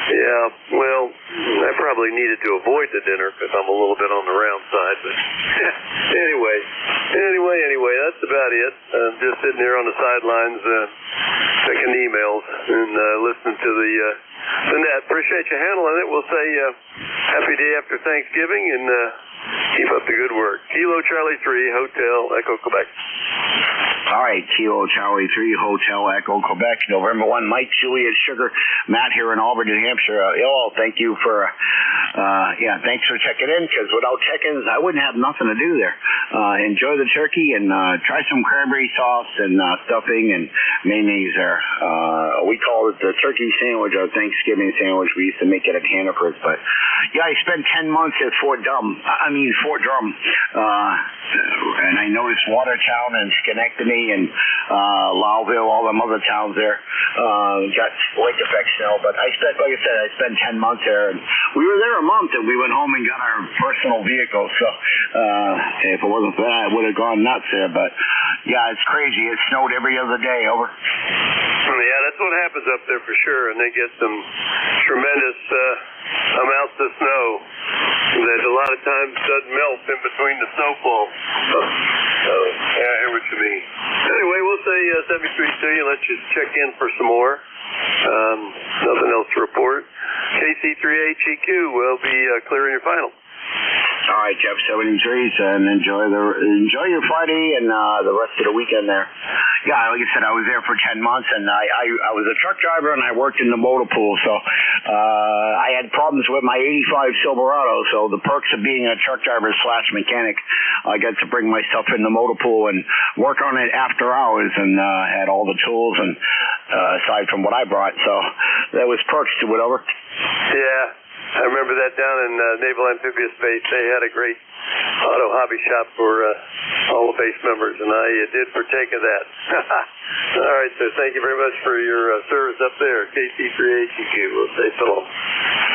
Yeah, well, I probably needed to avoid the dinner because I'm a little bit on the round side. But anyway, that's about it. I'm just sitting here on the sidelines checking emails and listening to the net. Appreciate you handling it. We'll say happy day after Thanksgiving, and keep up the good work. Kilo Charlie 3, Hotel Echo, Quebec. All right, Kilo Charlie 3, Hotel Echo, Quebec, November 1. Mike, Juliet, Sugar, Matt here in Auburn, New Hampshire. Thank you for, thanks for checking in, because without check-ins, I wouldn't have nothing to do there. Enjoy the turkey and try some cranberry sauce and stuffing and mayonnaise there. We call it the turkey sandwich or Thanksgiving sandwich. We used to make it at Hannaford's, but yeah, I spent 10 months at Fort Drum, and I noticed Watertown and Schenectady and Lowville, all them other towns there got lake effect snow. But I spent 10 months there, and we were there a month, and we went home and got our personal vehicle. So if it wasn't for that, I would have gone nuts there. But yeah, it's crazy. It snowed every other day. Over. Yeah, that's what happens up there for sure, and they get some tremendous amounts of snow that a lot of times doesn't melt in between the snowfall. Yeah, I hear what you mean. Anyway, we'll say 73 to you. Let you check in for some more. Nothing else to report. KC3HEQ will be clearing your final. All right, Jeff, 73, and enjoy your Friday and the rest of the weekend there. Yeah, like I said, I was there for 10 months, and I was a truck driver, and I worked in the motor pool, so I had problems with my 85 Silverado, so the perks of being a truck driver / mechanic, I got to bring my stuff in the motor pool and work on it after hours, and had all the tools, and aside from what I brought, so there was perks to it, over. Yeah, I remember that down in Naval Amphibious Base. They had a great auto hobby shop for all the base members, and I did partake of that. All right, so thank you very much for your service up there, KT3HQ. We'll say so long.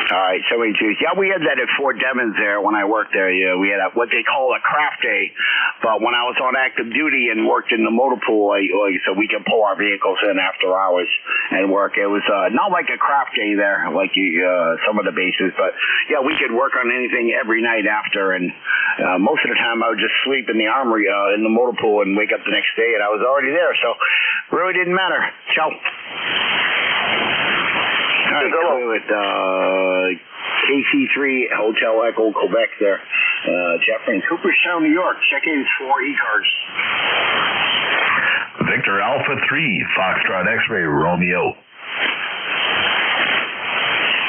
All right, 72. Yeah, we had that at Fort Devens there when I worked there. Yeah, we had what they call a craft day, but when I was on active duty and worked in the motor pool, so we could pull our vehicles in after hours and work. It was not like a craft day there, like some of the bases, but yeah, we could work on anything every night after, and most of the time I would just sleep in the armory in the motor pool and wake up the next day, and I was already there, so really didn't matter. Ciao. All right, go with KC3 Hotel Echo Quebec there. Jeffrey in Cooperstown, New York. Check-ins for ECARS. Victor Alpha 3, Foxtrot X-Ray Romeo.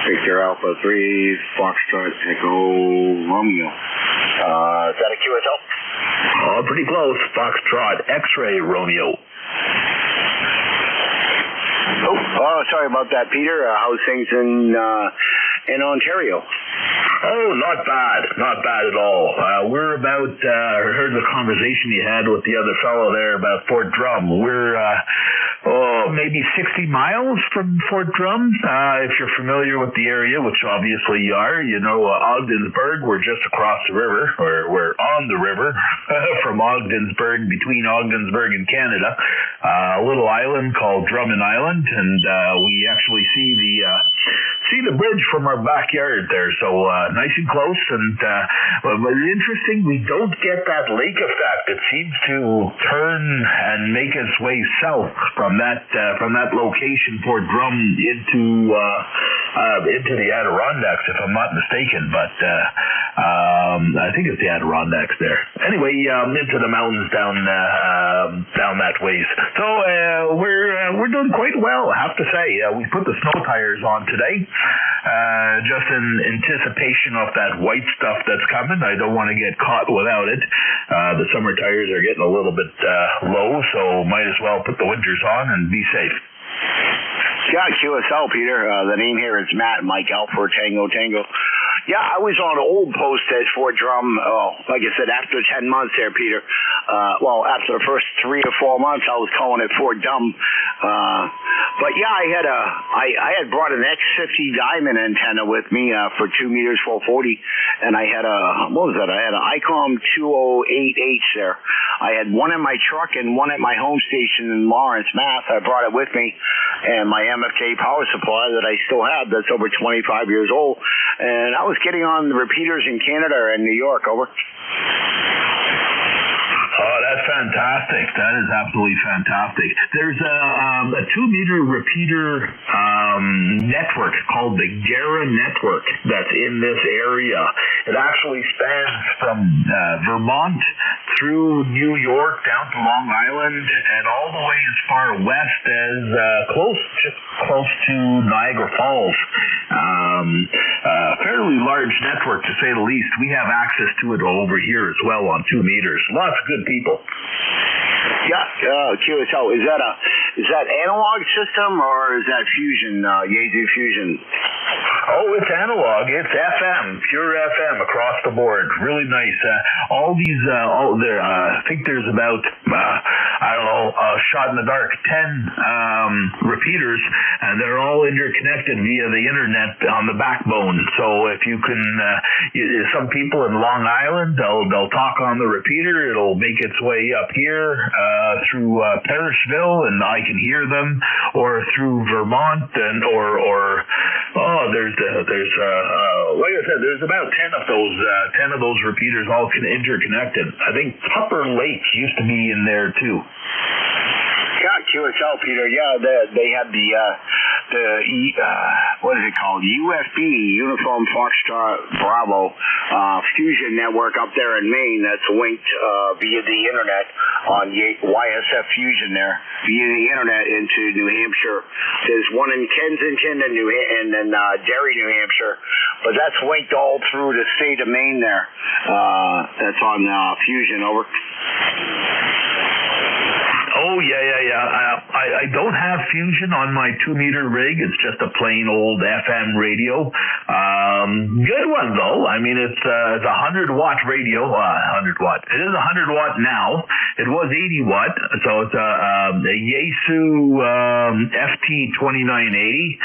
Victor Alpha 3, Foxtrot Echo Romeo. Is that a QSL? Oh, pretty close. Foxtrot X-Ray Romeo. Oh, sorry about that, Peter. How's things in Ontario? Oh, not bad at all. We're about, heard the conversation you had with the other fellow there about Fort Drum. We're, maybe 60 miles from Fort Drum. If you're familiar with the area, which obviously you are, you know Ogdensburg. We're just across the river, or we're on the river from Ogdensburg, between Ogdensburg and Canada. A little island called Drummond Island, and we actually see the bridge from our backyard there, so nice and close. And but interesting, we don't get that lake effect. It seems to turn and make its way south from that location, Fort Drum, into the Adirondacks, if I'm not mistaken. But I think it's the Adirondacks there. Anyway, into the mountains down that ways. So we're doing quite well, I have to say. We put the snow tires on today, just in anticipation of that white stuff that's coming. I don't want to get caught without it. The summer tires are getting a little bit low, so might as well put the winters on and be safe. Yeah, QSL, Peter. The name here is Matt, Mike Alpha Tango Tango. Yeah, I was on old post at Fort Drum, like I said, after 10 months there, Peter. After the first 3 or 4 months, I was calling it Fort Drum. But yeah, I had brought an X50 diamond antenna with me for 2 meters 440, and I had I had an ICOM 208H there. I had one in my truck and one at my home station in Lawrence, Mass. I brought it with me, and my MFK power supply that I still have, that's over 25 years old, and I was getting on the repeaters in Canada and New York, over. Oh, that's fantastic. That is absolutely fantastic. There's a 2-meter repeater network called the Guerra Network that's in this area. It actually spans from Vermont through New York down to Long Island and all the way as far west as close to Niagara Falls. Fairly large network, to say the least. We have access to it over here as well on 2 meters. Lots of good people. Yeah, QSL. Is that analog system or is that fusion, Yaesu fusion? Oh, it's analog. It's FM, pure FM across the board. Really nice. All these, I think there's about, shot in the dark, 10 repeaters, and they're all interconnected via the internet on the backbone. So if you can, some people in Long Island, they'll talk on the repeater. It'll make its way up here through Parrishville, and I can hear them, or through Vermont, and there's like I said, there's about 10 of those repeaters all interconnected. I think Tupper Lake used to be in there too. Yeah, QSL, Peter. Yeah, they have the what is it they call UFB, Uniform Foxtrot Bravo, Fusion network up there in Maine that's linked via the internet on YSF Fusion there, via the internet into New Hampshire. There's one in Kensington and then Derry, New Hampshire, but that's linked all through the state of Maine there. That's on Fusion, over. Oh, yeah. I don't have Fusion on my 2-meter rig. It's just a plain old FM radio. Good one, though. I mean, it's a 100-watt radio. 100-watt. It is 100-watt now. It was 80-watt. So it's a Yaesu FT2980.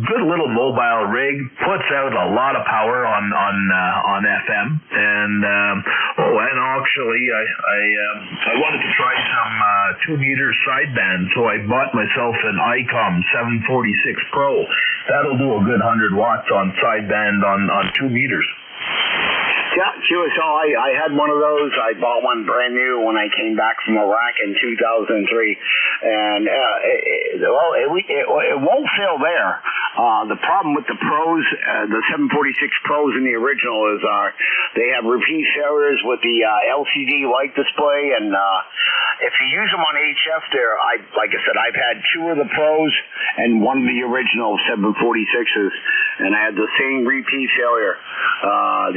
Good little mobile rig. Puts out a lot of power on FM. And actually, I wanted to try some 2-meter sideband, so I bought myself an ICOM 746 Pro. That'll do a good 100 watts on sideband on 2 meters. Yeah, QSL, I had one of those. I bought one brand new when I came back from Iraq in 2003. And, it won't fail there. The problem with the Pros, the 746 Pros in the original is they have repeat failures with the LCD light display. And if you use them on HF there, like I said, I've had 2 of the Pros and one of the original 746s. And I had the same repeat failure.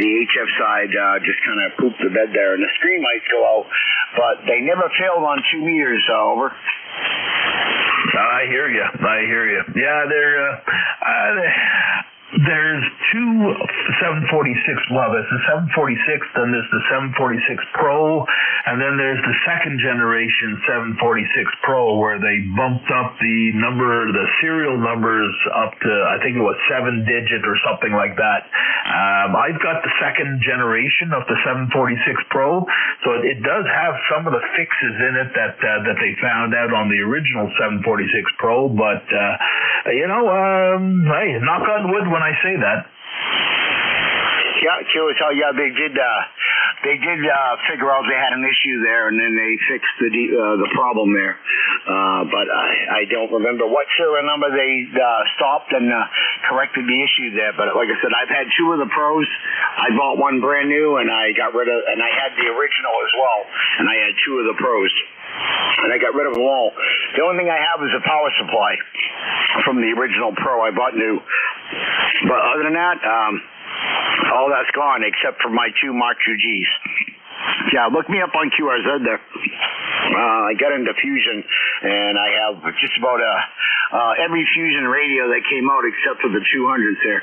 The HF side just kind of pooped the bed there, and the screen lights go out, but they never failed on 2 meters, over. I hear you. Yeah, there's 2 746. Well, there's the 746, then there's the 746 Pro, and then there's the second generation 746 Pro where they bumped up the serial numbers up to, I think it was 7-digit or something like that. I've got the second generation of the 746 Pro, so it does have some of the fixes in it that they found out on the original 746 Pro, but hey, knock on wood when I say that. Yeah, QSL, they did figure out they had an issue there, and then they fixed the problem there. But I don't remember what serial number they stopped and corrected the issue there. But like I said, I've had 2 of the Pros. I bought one brand new, and I got rid of, and I had the original as well, and I had 2 of the Pros. And I got rid of them all. The only thing I have is a power supply from the original Pro I bought new. But other than that, all that's gone except for my 2 Mark IIGs. Yeah, look me up on QRZ there. I got into Fusion, and I have just about every Fusion radio that came out except for the 200s there.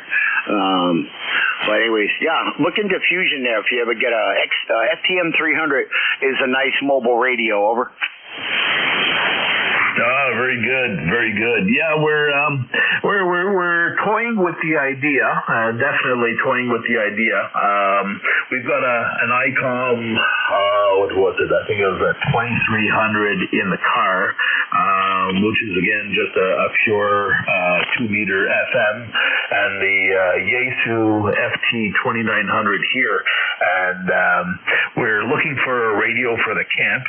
But anyways, yeah, look into Fusion there if you ever get a FTM 300 is a nice mobile radio, over. Very good. Yeah, we're toying with the idea. Definitely toying with the idea. We've got an ICOM. What was it? I think it was a 2300 in the car, which is again just a pure 2-meter FM, and the Yaesu FT 2900 here. And we're looking for a radio for the camp.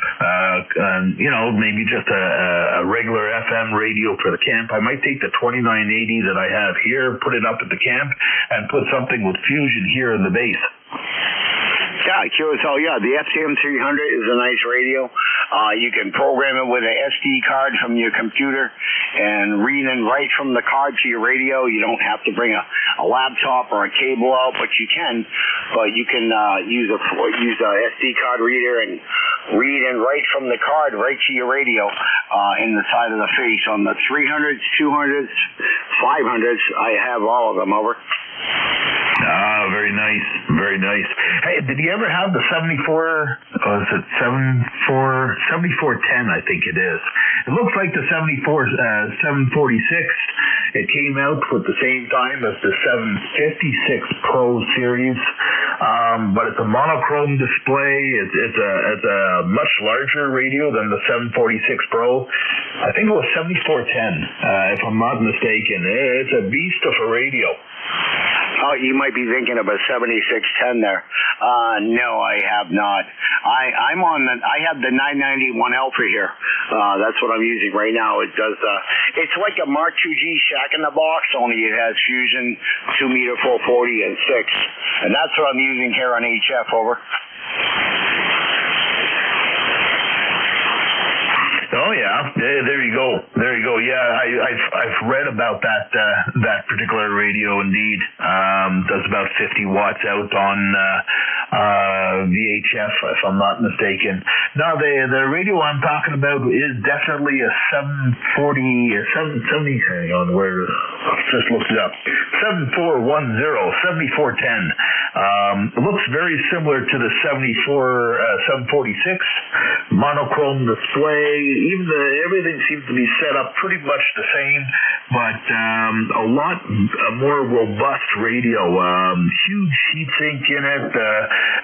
Maybe just a regular FM radio for the camp. I might take the 2980 that I have here, put it up at the camp, and put something with Fusion here in the base. Yeah, QSL, the FTM 300 is a nice radio. You can program it with an SD card from your computer and read and write from the card to your radio. You don't have to bring a laptop or a cable out, but you can use a SD card reader and read and write from the card right to your radio in the side of the face. On the 300s, 200s, 500s, I have all of them, over. Very nice. Hey, did you ever have the 74, is it 7410, I think it is. It looks like the 746. It came out at the same time as the 756 Pro series, but it's a monochrome display. It's a much larger radio than the 746 Pro. I think it was 7410, if I'm not mistaken. It's a beast of a radio. Oh, you might be thinking of a 7610 there. No, I have not. I have the 991 Alpha here. That's what I'm using right now. It does, it's like a Mark IIG Shack in the Box, only it has Fusion, 2 meter 440 and 6. And that's what I'm using here on HF, over. Oh yeah, there you go. There you go. Yeah, I've read about that particular radio. Indeed, does about 50 watts out on VHF, if I'm not mistaken. Now the radio I'm talking about is definitely a 740, 770. Hang on, where? Just looked it up. 7410, 7410. It looks very similar to the 746 monochrome display. Even everything seems to be set up pretty much the same, but a lot more robust radio. Huge heatsink in it.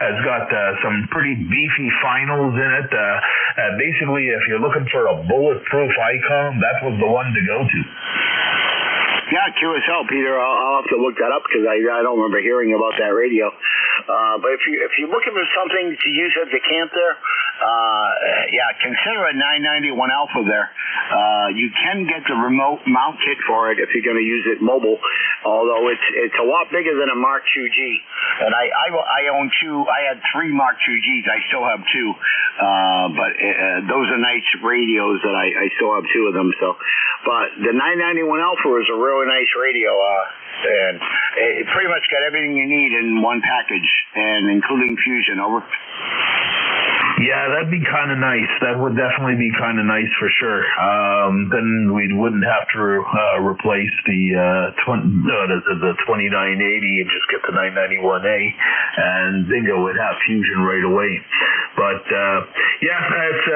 Has got some pretty beefy finals in it. Basically, if you're looking for a bulletproof ICOM, that was the one to go to. Yeah, QSL, Peter. I'll have to look that up because I don't remember hearing about that radio. But if you're looking for something to use at the camp there, yeah, consider a 991 Alpha there. You can get the remote mount kit for it if you're going to use it mobile, although it's a lot bigger than a Mark IIG. And I own two. I had 3 Mark IIGs. I still have 2. But those are nice radios that I still have 2 of them. So, but the 991 Alpha is a really nice radio, and it pretty much got everything you need in one package, and including Fusion, over. Yeah, that'd be kind of nice. That would definitely be kind of nice for sure. Then we wouldn't have to replace the 2980 and just get the 991A, and bingo, we'd have Fusion right away. But yeah, it's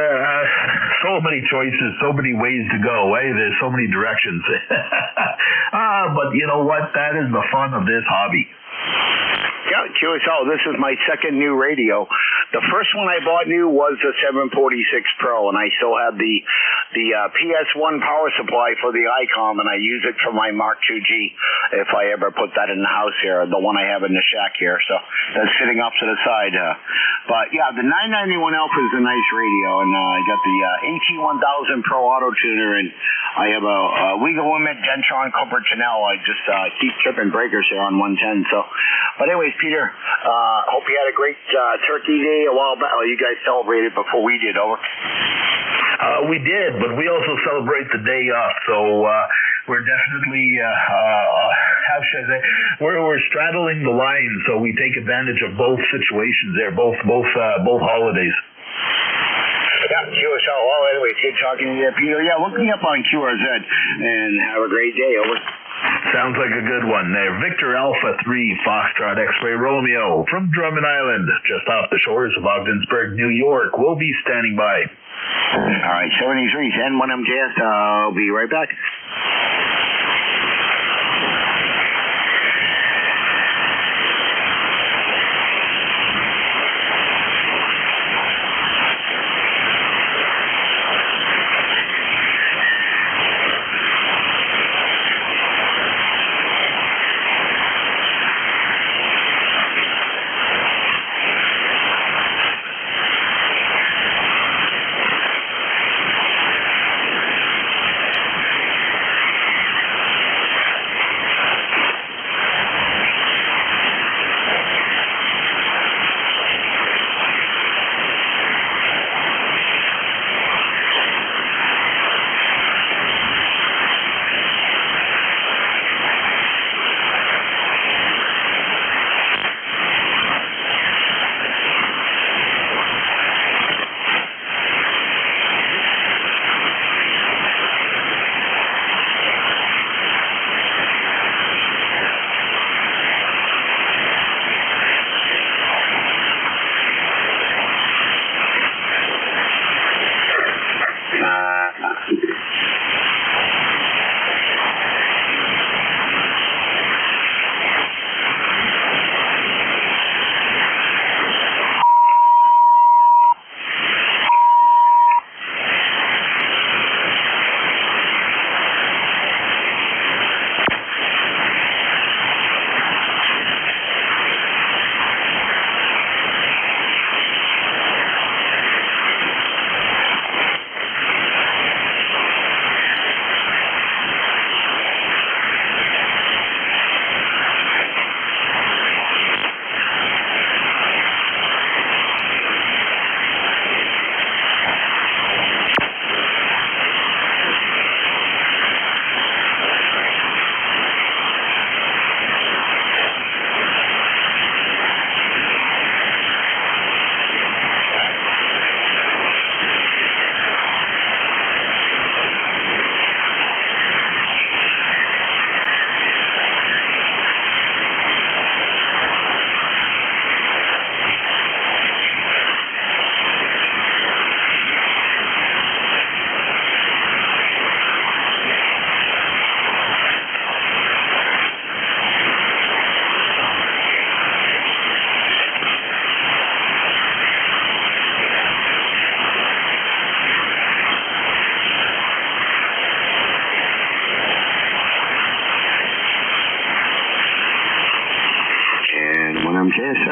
so many choices, so many ways to go. There's so many directions. But you know what? That is the fun of this hobby. Yeah, QSL, this is my second new radio. The first one I bought new was the 746 Pro, and I still have the PS1 power supply for the ICOM, and I use it for my Mark IIG if I ever put that in the house here, the one I have in the shack here. So that's sitting up to the side. But yeah, the 991 Alpha is a nice radio, and I got the AT1000 Pro Auto Tuner, and I have a Legal Limit Dentron Cooper Channel. I just keep tripping breakers here on 110. So, but anyways, Peter, hope you had a great Turkey Day a while back. Oh, you guys celebrated before we did, over. We did, but we also celebrate the day off. So we're definitely, how should I say, we're straddling the line. So we take advantage of both situations there, both holidays. Yeah, QSL. Well, anyways, good talking to you, Peter. Yeah, look me up on QRZ, and have a great day, over. Sounds like a good one there. Victor Alpha 3 Foxtrot X-Ray Romeo from Drummond Island, just off the shores of Ogdensburg, New York. We'll be standing by. All right, 73 N1MJS. I'll be right back.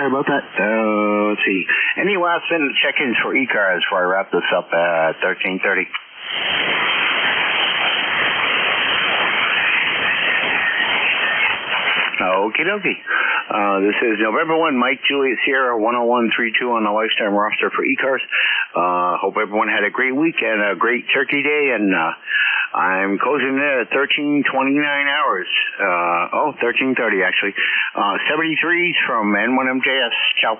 sorry about that. Let's see. Any last minute check-ins for ECARS before I wrap this up at 13:30? Okie dokie. This is November 1, Mike Juliet Sierra 10132 on the lifetime roster for ECARS. Hope everyone had a great week and a great turkey day, and I'm closing it at 13:29 hours. 13:30 actually. 73s from N1MJS. Ciao.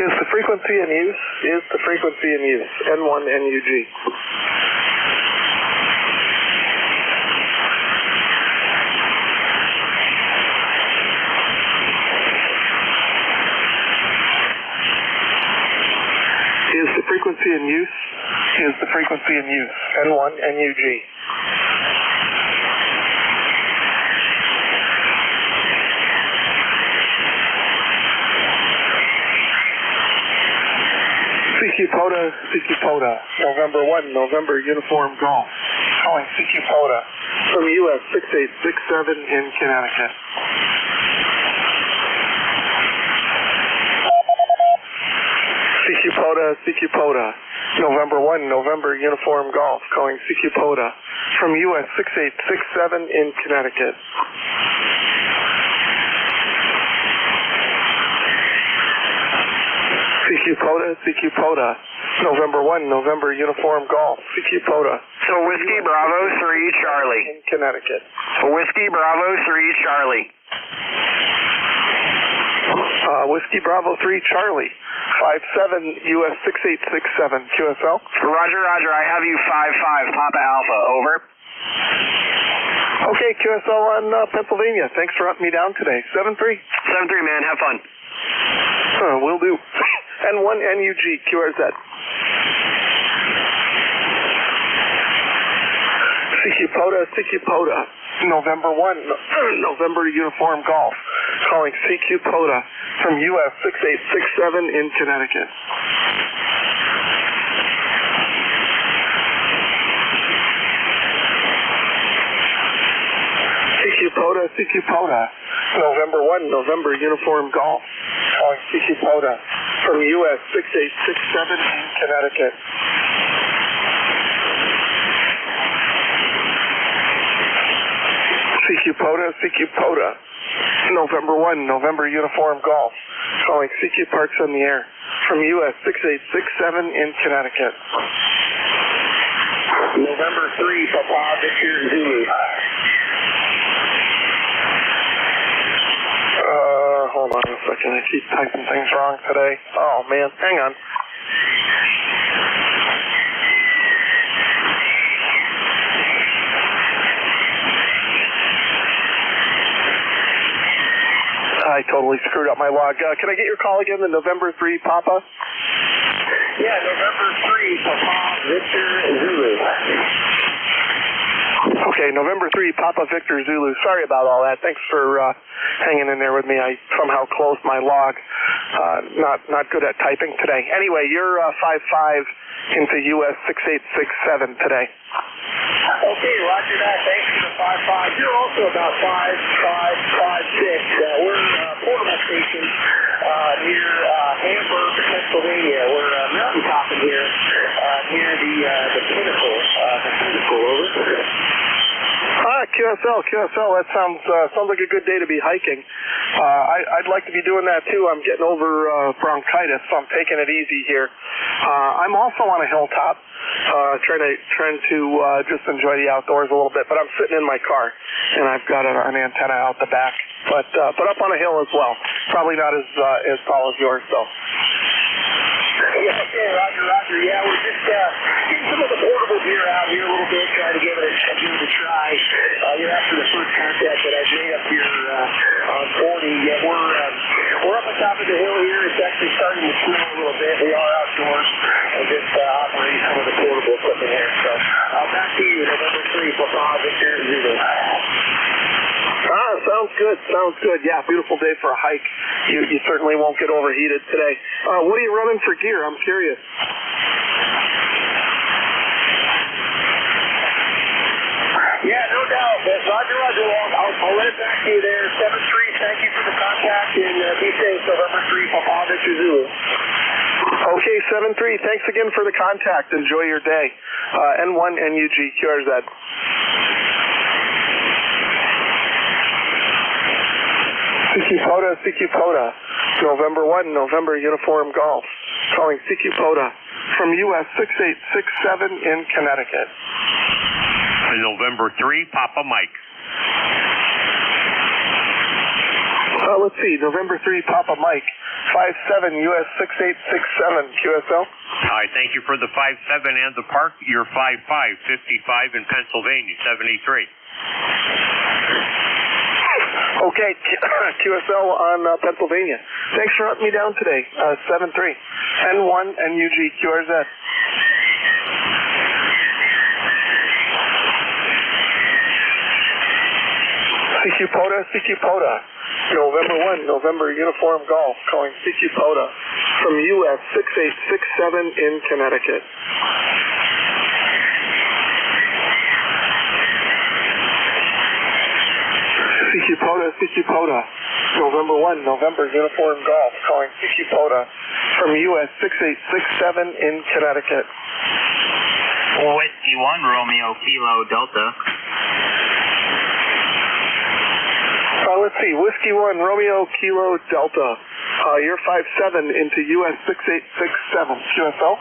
Is the frequency in use? Is the frequency in use? N1NUG. Is the frequency in use? Is the frequency in use? N1NUG. CQ POTA, November 1, November Uniform Golf. Calling CQ POTA from US 6867 in Connecticut. CQ POTA, November 1, November Uniform Golf. Calling CQ POTA from US 6867 in Connecticut. CQ POTA, November 1, November Uniform Golf. CQ POTA. So Whiskey Bravo 3 Charlie. In Connecticut. Whiskey Bravo 3 Charlie. Whiskey Bravo 3 Charlie. 57 US 6867 QSL. Roger, Roger. I have you 55 Papa Alpha. Over. Okay, QSL on Pennsylvania. Thanks for hunting me down today. 7-3. 7-3, man. Have fun. Will do. N1NUG QRZ. CQ POTA, November 1, November Uniform Golf. Calling CQ POTA from US 6867 in Connecticut. CQ POTA, November 1, November Uniform Golf. Calling CQ POTA from US 6867 in Connecticut. CQ POTA, November 1, November Uniform Golf. Calling CQ Parks on the air from US 6867 in Connecticut. November 3, Papa Victor Zulu. Hold on a second. I keep typing things wrong today. Oh, man. Hang on. I totally screwed up my log. Can I get your call again? The November 3 Papa? Yeah, November 3 Papa Victor Zulu. Okay, November 3 Papa Victor Zulu. Sorry about all that. Thanks for hanging in there with me. I somehow closed my log. Not good at typing today. Anyway, you're 5-5 into US 6867 today. Okay, roger that. Thanks for the 5-5. You're also about 5-5-5-6. We're portable station near Hamburg, Pennsylvania. We're mountaintopping here near the pinnacle. Over. QSL. That sounds like a good day to be hiking. I'd like to be doing that too. I'm getting over bronchitis, so I'm taking it easy here. I'm also on a hilltop, trying to just enjoy the outdoors a little bit. But I'm sitting in my car, and I've got an antenna out the back. But up on a hill as well. Probably not as tall as yours, though. Yeah, okay, roger. Yeah, we're just getting some of the portable gear out here a little bit, trying to give it a try. You're after the first contact that I've made up here on 40. Yeah, we're up on top of the hill here. It's actually starting to snow a little bit. We are outdoors and just operating some of the portable equipment here. So back to you, November 3, Papa Victor Zulu. Sounds good. Yeah, beautiful day for a hike. You certainly won't get overheated today. What are you running for gear? I'm curious. Yeah, no doubt. Roger. I'll let it back to you there. 7-3, thank you for the contact, and be safe. November 3, Papa Victor Zulu. Okay, 7-3, thanks again for the contact. Enjoy your day. N1NUG QRZ. CQ POTA, November 1, November Uniform Golf. Calling CQ POTA from US 6867 in Connecticut. November 3, Papa Mike. Let's see, November 3, Papa Mike, 57 US 6867 QSL. All right, thank you for the 57 and the park. You're 55, 55 in Pennsylvania, 73. Okay, QSL on Pennsylvania. Thanks for hunting me down today. 7-3. N1 NUG QRZ. CQ POTA. November 1, November Uniform Golf, calling CQ POTA from US 6867 in Connecticut. CQ POTA. November 1, November Uniform Golf, calling CQ POTA from US 6867 in Connecticut. Whiskey 1, Romeo Kilo Delta. Let's see, Whiskey 1, Romeo Kilo Delta. You're 57 into US 6867. QSL?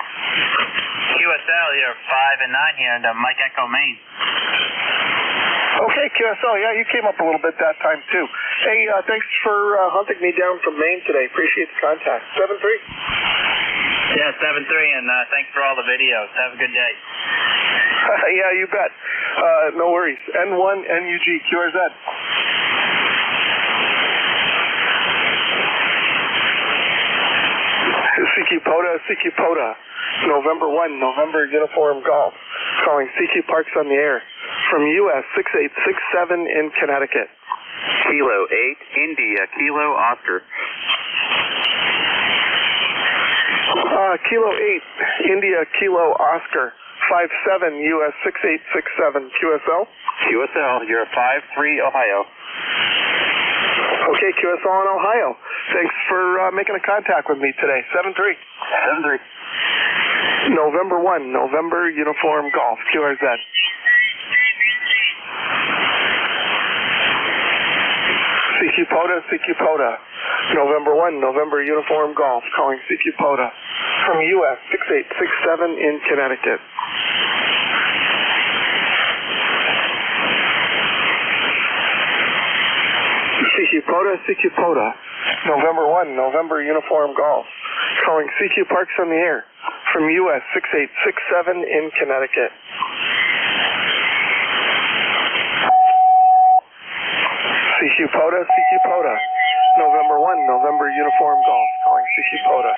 QSL, you're 5 and 9 here, and Mike Echo, Maine. Okay, QSL, yeah, you came up a little bit that time too. Hey, thanks for hunting me down from Maine today. Appreciate the contact. 7-3? Yeah, 7-3, and thanks for all the videos. Have a good day. Yeah, you bet. No worries. N1 NUG QRZ. CQ POTA. November 1, November Uniform Golf, calling CQ Parks on the air from US 6867 in Connecticut. Kilo 8, India, Kilo Oscar. Kilo 8, India, Kilo Oscar, 57 US 6867. QSL? QSL, you're 5-3 Ohio. Okay, QSL in Ohio. Thanks for making a contact with me today. 7-3. 7-3. November 1, November Uniform Golf, QRZ. CQ POTA. November 1, November Uniform Golf, calling CQ POTA from US 6867 in Connecticut. CQ POTA. November 1, November Uniform Golf, calling CQ Parks on the air from US 6867 in Connecticut. CQ POTA. November 1, November Uniform Golf, calling CQ POTA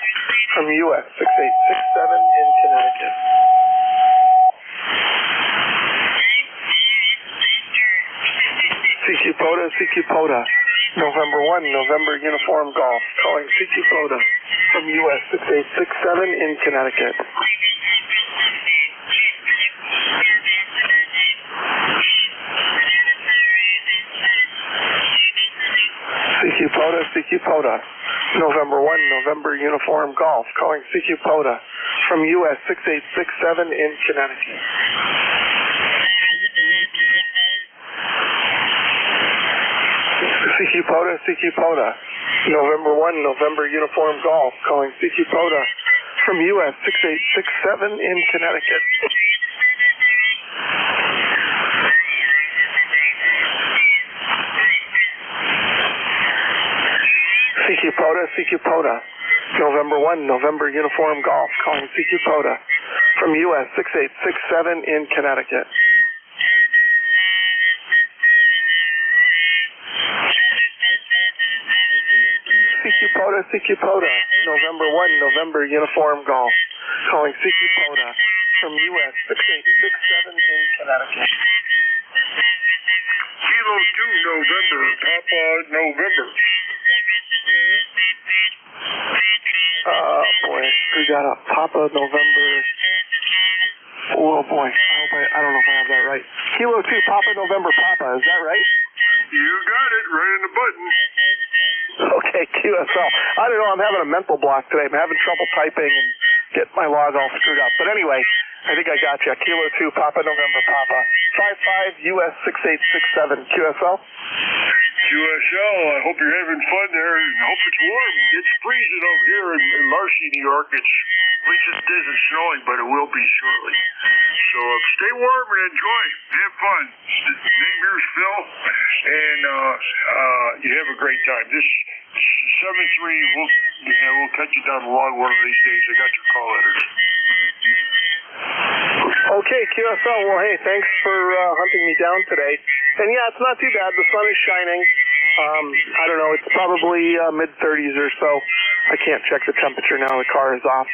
from US 6867 in Connecticut. CQ POTA. November 1, November Uniform Golf, calling CQ POTA from US 6867 in Connecticut. CQ POTA. November 1, November Uniform Golf, calling CQ POTA from US 6867 in Connecticut. CQ POTA. November 1, November Uniform Golf, calling CQ POTA from US 6867 in Connecticut. CQ POTA. November 1, November Uniform Golf, calling CQ POTA from US 6867 in Connecticut. CQ POTA. November 1, November Uniform Golf, calling CQ POTA from US 6867 in Connecticut. Kilo 2, November, Papa November. Boy, we got a Papa November. Oh boy, I don't know if I have that right. Kilo 2, Papa November Papa, is that right? You got it, right in the button. Okay, QSL. I don't know, I'm having a mental block today. I'm having trouble typing and get my log all screwed up. But anyway, I think I got you. Kilo 2, Papa November Papa. 55 US 6867. QSL? QSL, I hope you're having fun there, and I hope it's warm. It's freezing over here in Marcy, New York. At least it isn't snowing, but it will be shortly. So stay warm and enjoy. Have fun. The name here is Phil, and you have a great time. This 7-3, catch you down the log one of these days. I got your call letters. Okay, QSL. Well, hey, thanks for hunting me down today. And yeah, it's not too bad. The sun is shining. I don't know. It's probably mid-30s or so. I can't check the temperature now. The car is off,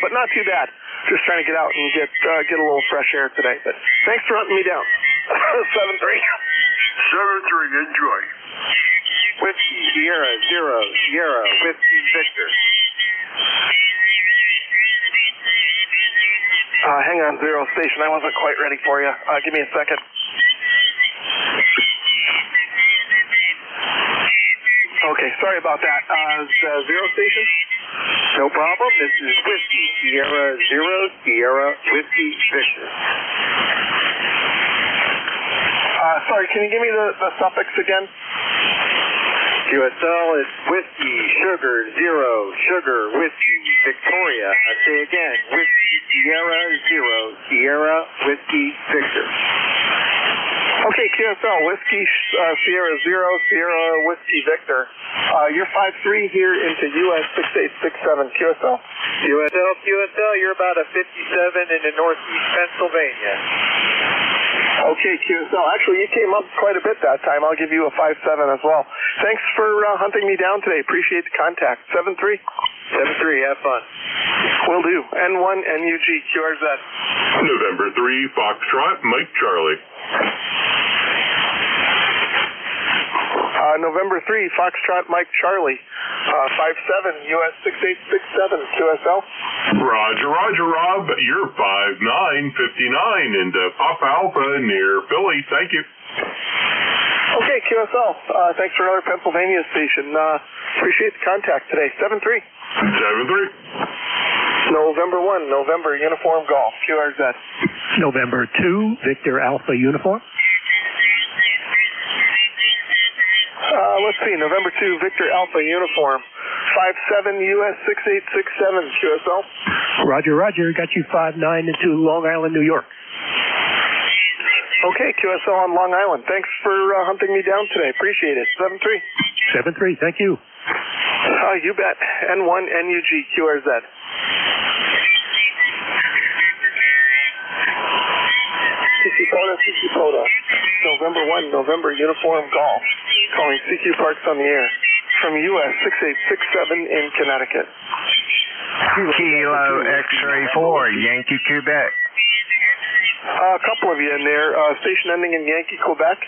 but not too bad. Just trying to get out and get a little fresh air today. But thanks for hunting me down. 7-3. 7-3. Enjoy. Whiskey Sierra 0 Sierra Whiskey Victor. Hang on, Zero Station. I wasn't quite ready for you. Give me a second. Okay, sorry about that. Zero Station? No problem. This is Whiskey Sierra 0 Sierra Whiskey Victor. Sorry, can you give me the suffix again? QSL is Whiskey Sugar 0 Sugar Whiskey Victoria. I say again, Whiskey Sierra 0 Sierra Whiskey Victor. Okay, QSL, Whiskey Sierra 0 Sierra Whiskey Victor. You're 5-3 here into US 6867. QSL? QSL, you're about a 57 into northeast Pennsylvania. Okay, QSL. Actually, you came up quite a bit that time. I'll give you a 5-7 as well. Thanks for hunting me down today. Appreciate the contact. 7-3. 7-3. Have fun. Will do. N1 NUG QRZ. November 3 Foxtrot Mike Charlie. November 3 Foxtrot Mike Charlie. 5-7 US 6867 QSL. Roger, Rob. You're 5-9-59 into Pop Alpha near Philly. Thank you. Okay, QSL. Thanks for another Pennsylvania station. Appreciate the contact today. 7-3. 7-3. November 1 November Uniform Golf QRZ. November 2 Victor Alpha Uniform. Let's see, November 2 Victor Alpha Uniform. 5-7 US 6867 QSL. Roger. Got you 5-9 into Long Island, New York. Okay, QSL on Long Island. Thanks for hunting me down today. Appreciate it. 7-3. 7-3. Thank you. You bet. N1 NUG QRZ. CC Poda. November 1 November Uniform Golf. Calling CQ Parks on the air from US 6867 in Connecticut. Kilo X-Ray 4 Yankee Quebec. A couple of you in there. Station ending in Yankee Quebec.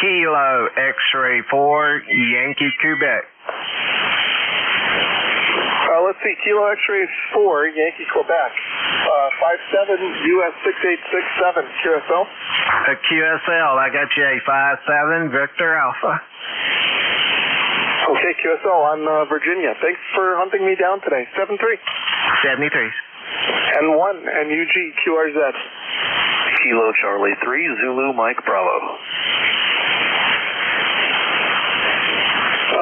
Kilo X-Ray 4 Yankee Quebec. Let's see, Kilo X-Ray 4 Yankee Quebec. 5-7 US 6867 QSL. QSL, I got you a 5-7 Victor Alpha. Okay, QSL on Virginia. Thanks for hunting me down today. 7-3. 73. N1 NUG QRZ. Kilo Charlie 3 Zulu Mike Bravo.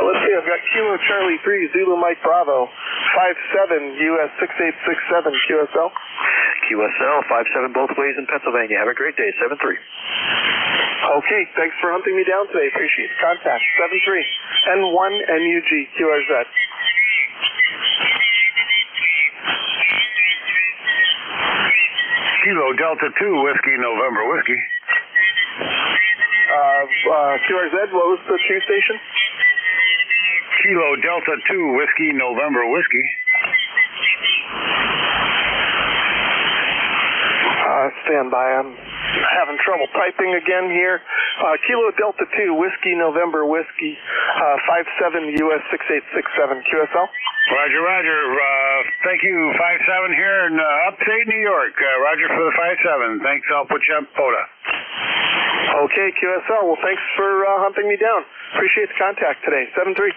Let's see, I've got Kilo Charlie 3 Zulu Mike Bravo. 5-7 US 6867 QSL. QSL 5-7 both ways in Pennsylvania. Have a great day. 7-3. Okay, thanks for hunting me down today. Appreciate the contact. 7-3. N1 NUG QRZ. Kilo Delta 2 Whiskey November Whiskey. QRZ, what was the 2 station? Kilo Delta 2 Whiskey November Whiskey. Stand by. I'm having trouble typing again here. Kilo Delta 2 Whiskey November Whiskey. 5-7 US 6867 QSL. Roger. Thank you. 5-7 here in upstate New York. Roger for the 5-7. Thanks. I'll put you on POTA. Okay, QSL. Well, thanks for hunting me down. Appreciate the contact today. 7-3.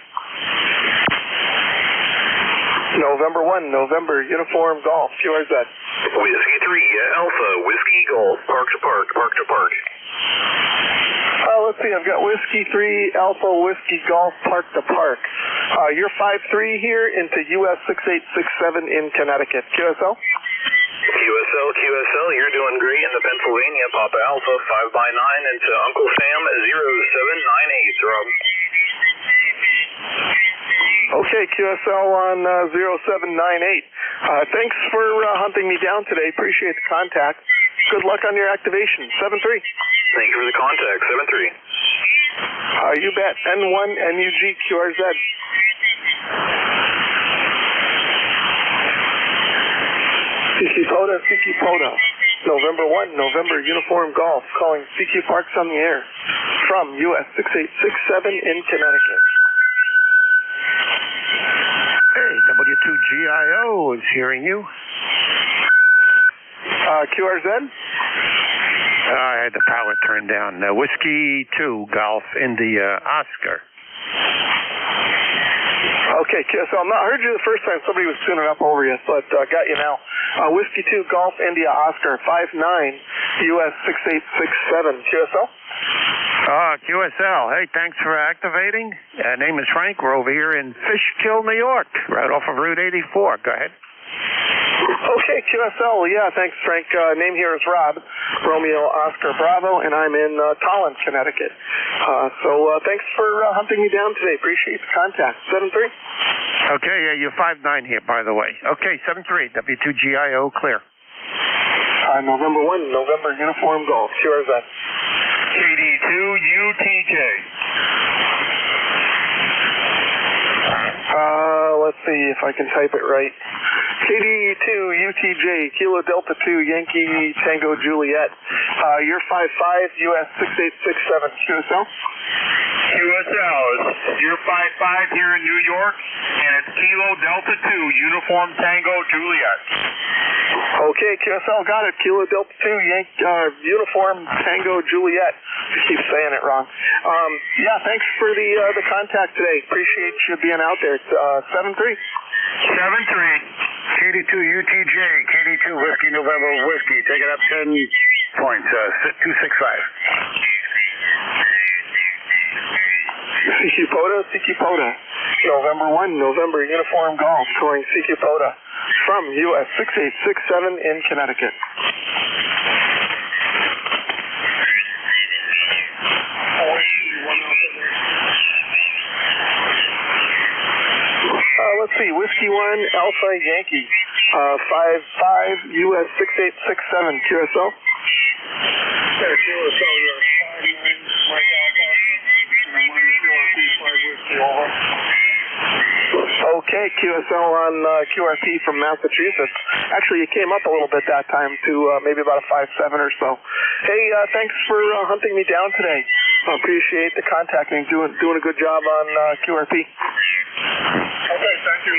November 1 November Uniform Golf QRZ. Whiskey 3 Alpha Whiskey Golf Park to Park. Let's see, I've got Whiskey 3 Alpha Whiskey Golf Park to Park. You're 5-3 here into US 6867 in Connecticut. QSL? QSL, you're doing great in the Pennsylvania Papa Alpha 5x9 into Uncle Sam 0798, Rob. Okay, QSL on 0798. Thanks for hunting me down today. Appreciate the contact. Good luck on your activation. 7-3. Thank you for the contact. 7-3. You bet. N1 NUG QRZ. CQ POTA. November 1, November Uniform Golf. Calling CQ Parks on the air from US 6867 in Connecticut. Hey, W2GIO is hearing you. QRZ? I had the power turned down. Whiskey 2, Golf, India, Oscar. Okay, so I heard you the first time. Somebody was tuning up over you, but got you now. Whiskey 2, Golf, India, Oscar, 59, US 6867. QSL? QSL. Hey, thanks for activating. Name is Frank. We're over here in Fishkill, New York, right off of Route 84. Go ahead. Okay, QSL. Yeah, thanks, Frank. Name here is Rob, Romeo Oscar Bravo, and I'm in Tolland, Connecticut. So thanks for hunting me down today. Appreciate the contact. 7-3. Okay, yeah, you're 5-9 here, by the way. Okay, 7-3, W2GIO, clear. November 1, November Uniform Golf. QRZ. KD2 UTJ. Let's see if I can type it right. KD2 UTJ, Kilo Delta 2, Yankee Tango Juliet. You're 5-5, US 6867. QSL? QSL, you're 5-5 here in New York, and it's Kilo Delta 2, Uniform Tango Juliet. Okay, QSL, got it. Kilo Delta 2, Uniform Tango Juliet. I keep saying it wrong. Yeah, thanks for the contact today. Appreciate you being out there. 7-3. 7-3. KD2 UTJ, KD2 Whiskey November Whiskey. Take it up 10 points. 265. CQ POTA. November 1, November Uniform Golf. Calling CQ POTA from US 6867 in Connecticut. Let's see, Whiskey 1, Alpha Yankee, 5-5, US 6867, QSL. QSL, you're 5-9, Mike Alpha, Okay, QSL on QRP from Massachusetts. Actually, you came up a little bit that time to maybe about a 5-7 or so. Hey, thanks for hunting me down today. Appreciate the contacting. Doing a good job on QRP. Okay, thank you.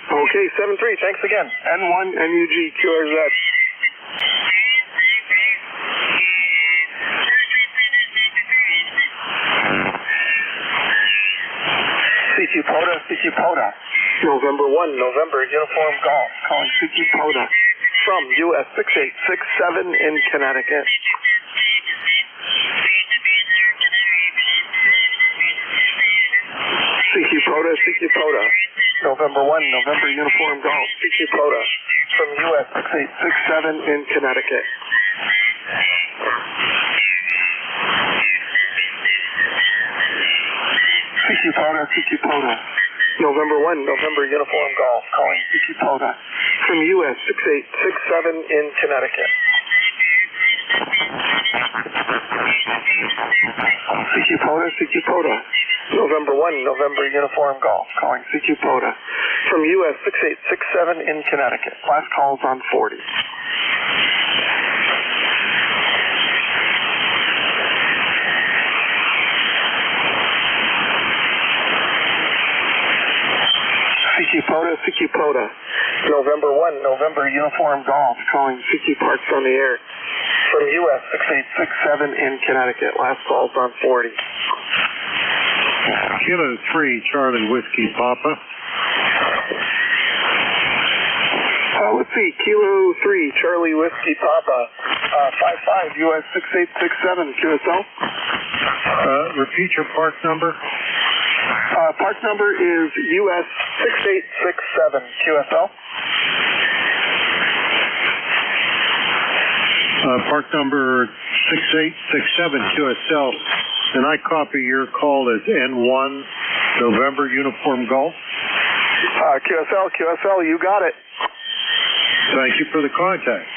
Okay, 7-3. Thanks again. N1 NUG QRZ. CQ POTA. November 1, November Uniform Golf. Calling CQ POTA from US 6867 in Connecticut. CQ POTA. November 1, November Uniform Golf. CQ POTA from US 6867 in Connecticut. CQ POTA. November 1, November Uniform Golf. Calling CQ POTA from US 6867 in Connecticut. CQ POTA. November 1, November Uniform Golf. Calling CQ POTA from US 6867 in Connecticut. Last call's on 40. CQ POTA. November 1, November Uniform Golf. Calling CQ Parks on the air from US 6867 in Connecticut. Last call's on 40. Kilo 3, Charlie Whiskey Papa. Let's see, Kilo 3, Charlie Whiskey Papa, 5-5, US 6867, QSL. Repeat your park number. Park number is US 6867, QSL. Park number 6867, QSL. and I copy your call as N1 November Uniform Golf. QSL, you got it. Thank you for the contact.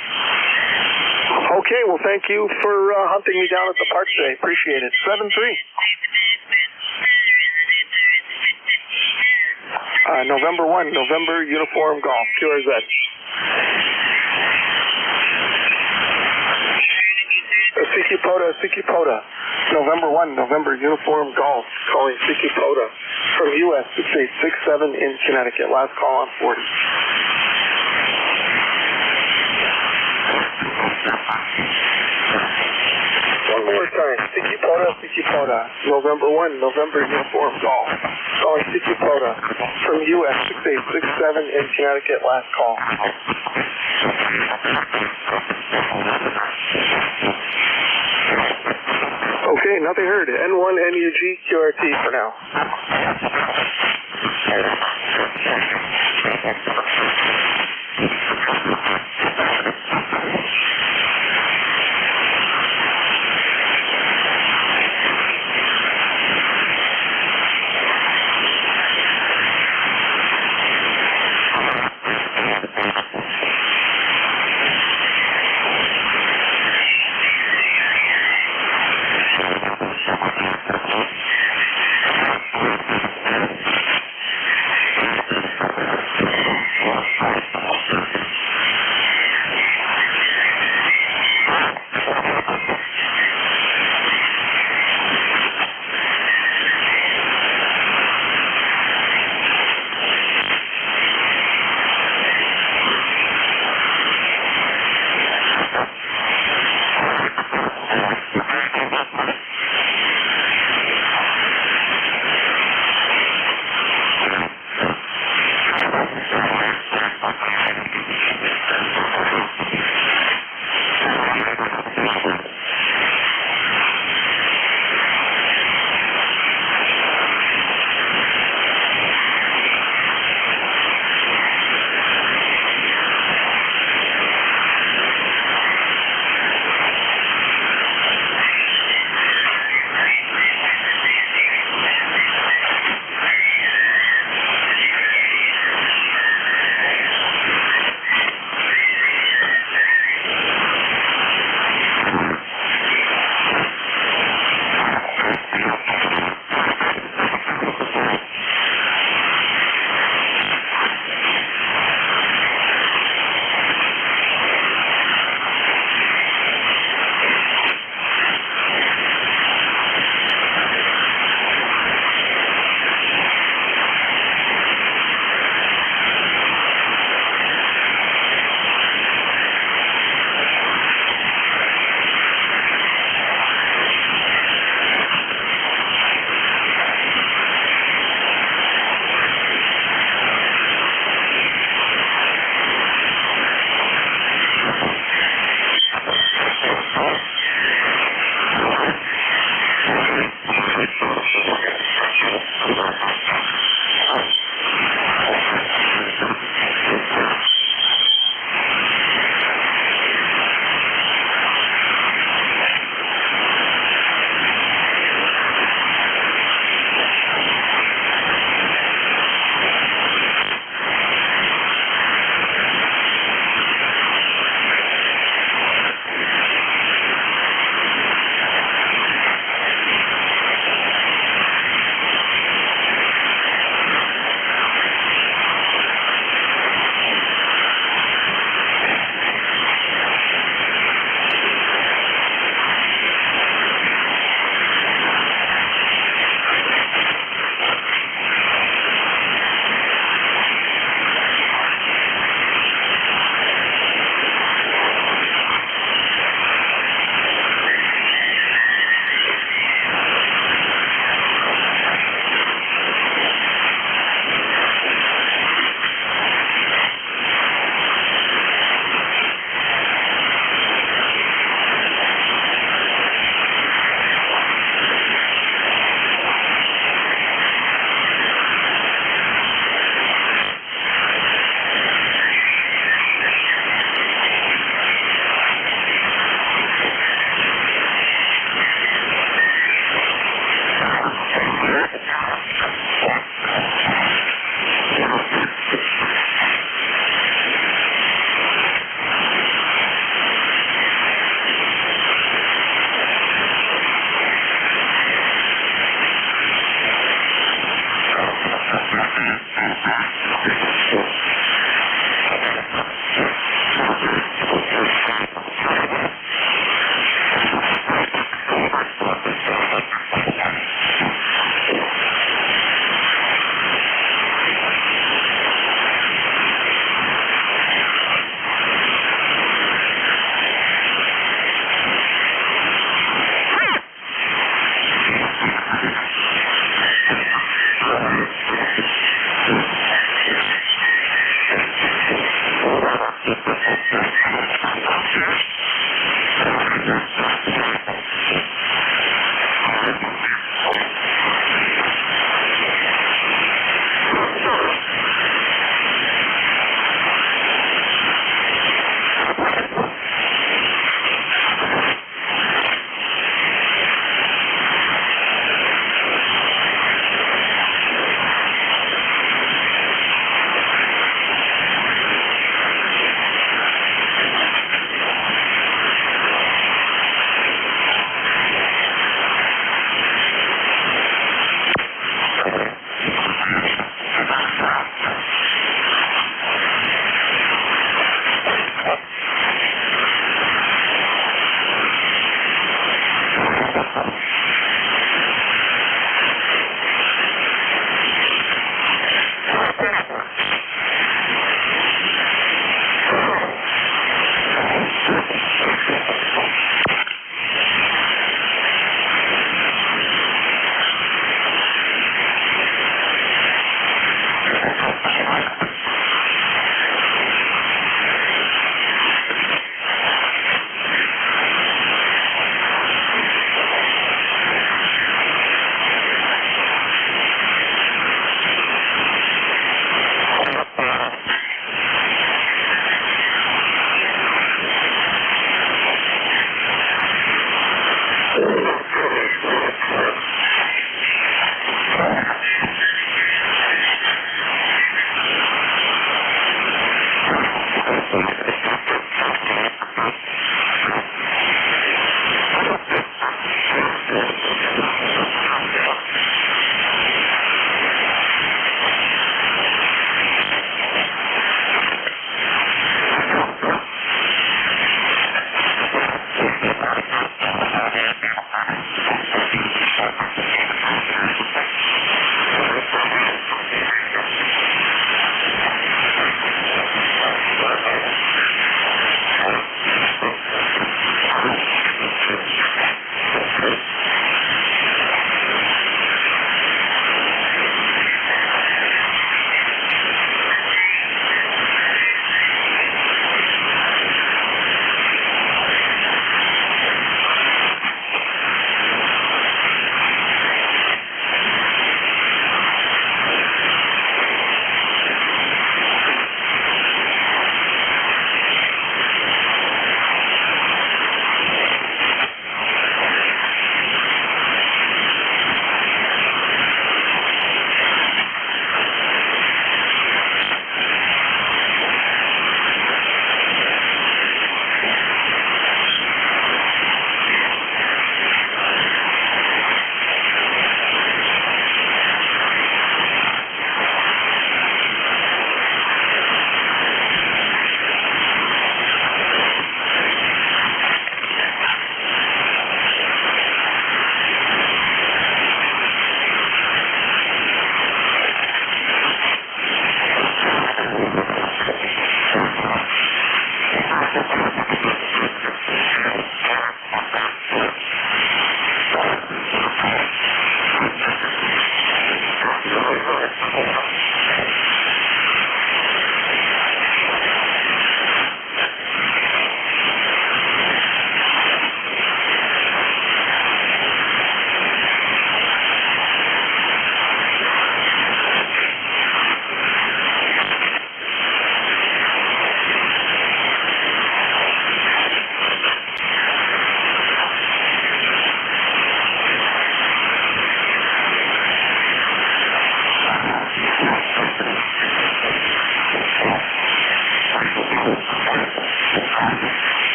Okay, well, thank you for hunting me down at the park today. Appreciate it. 7-3. November 1, November Uniform Golf, QRZ. Sikipota. November 1, November Uniform Golf, calling Sikipota from US 6867 in Connecticut. Last call on 40. One more time. Sikipota. November 1, November Uniform Golf, calling Sikipota from US 6867 in Connecticut. Last call. Okay, nothing heard. N1 NUG QRT for now.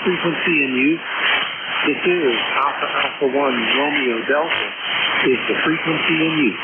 frequency in use. This is Alpha Alpha 1 Romeo Delta is the frequency in use.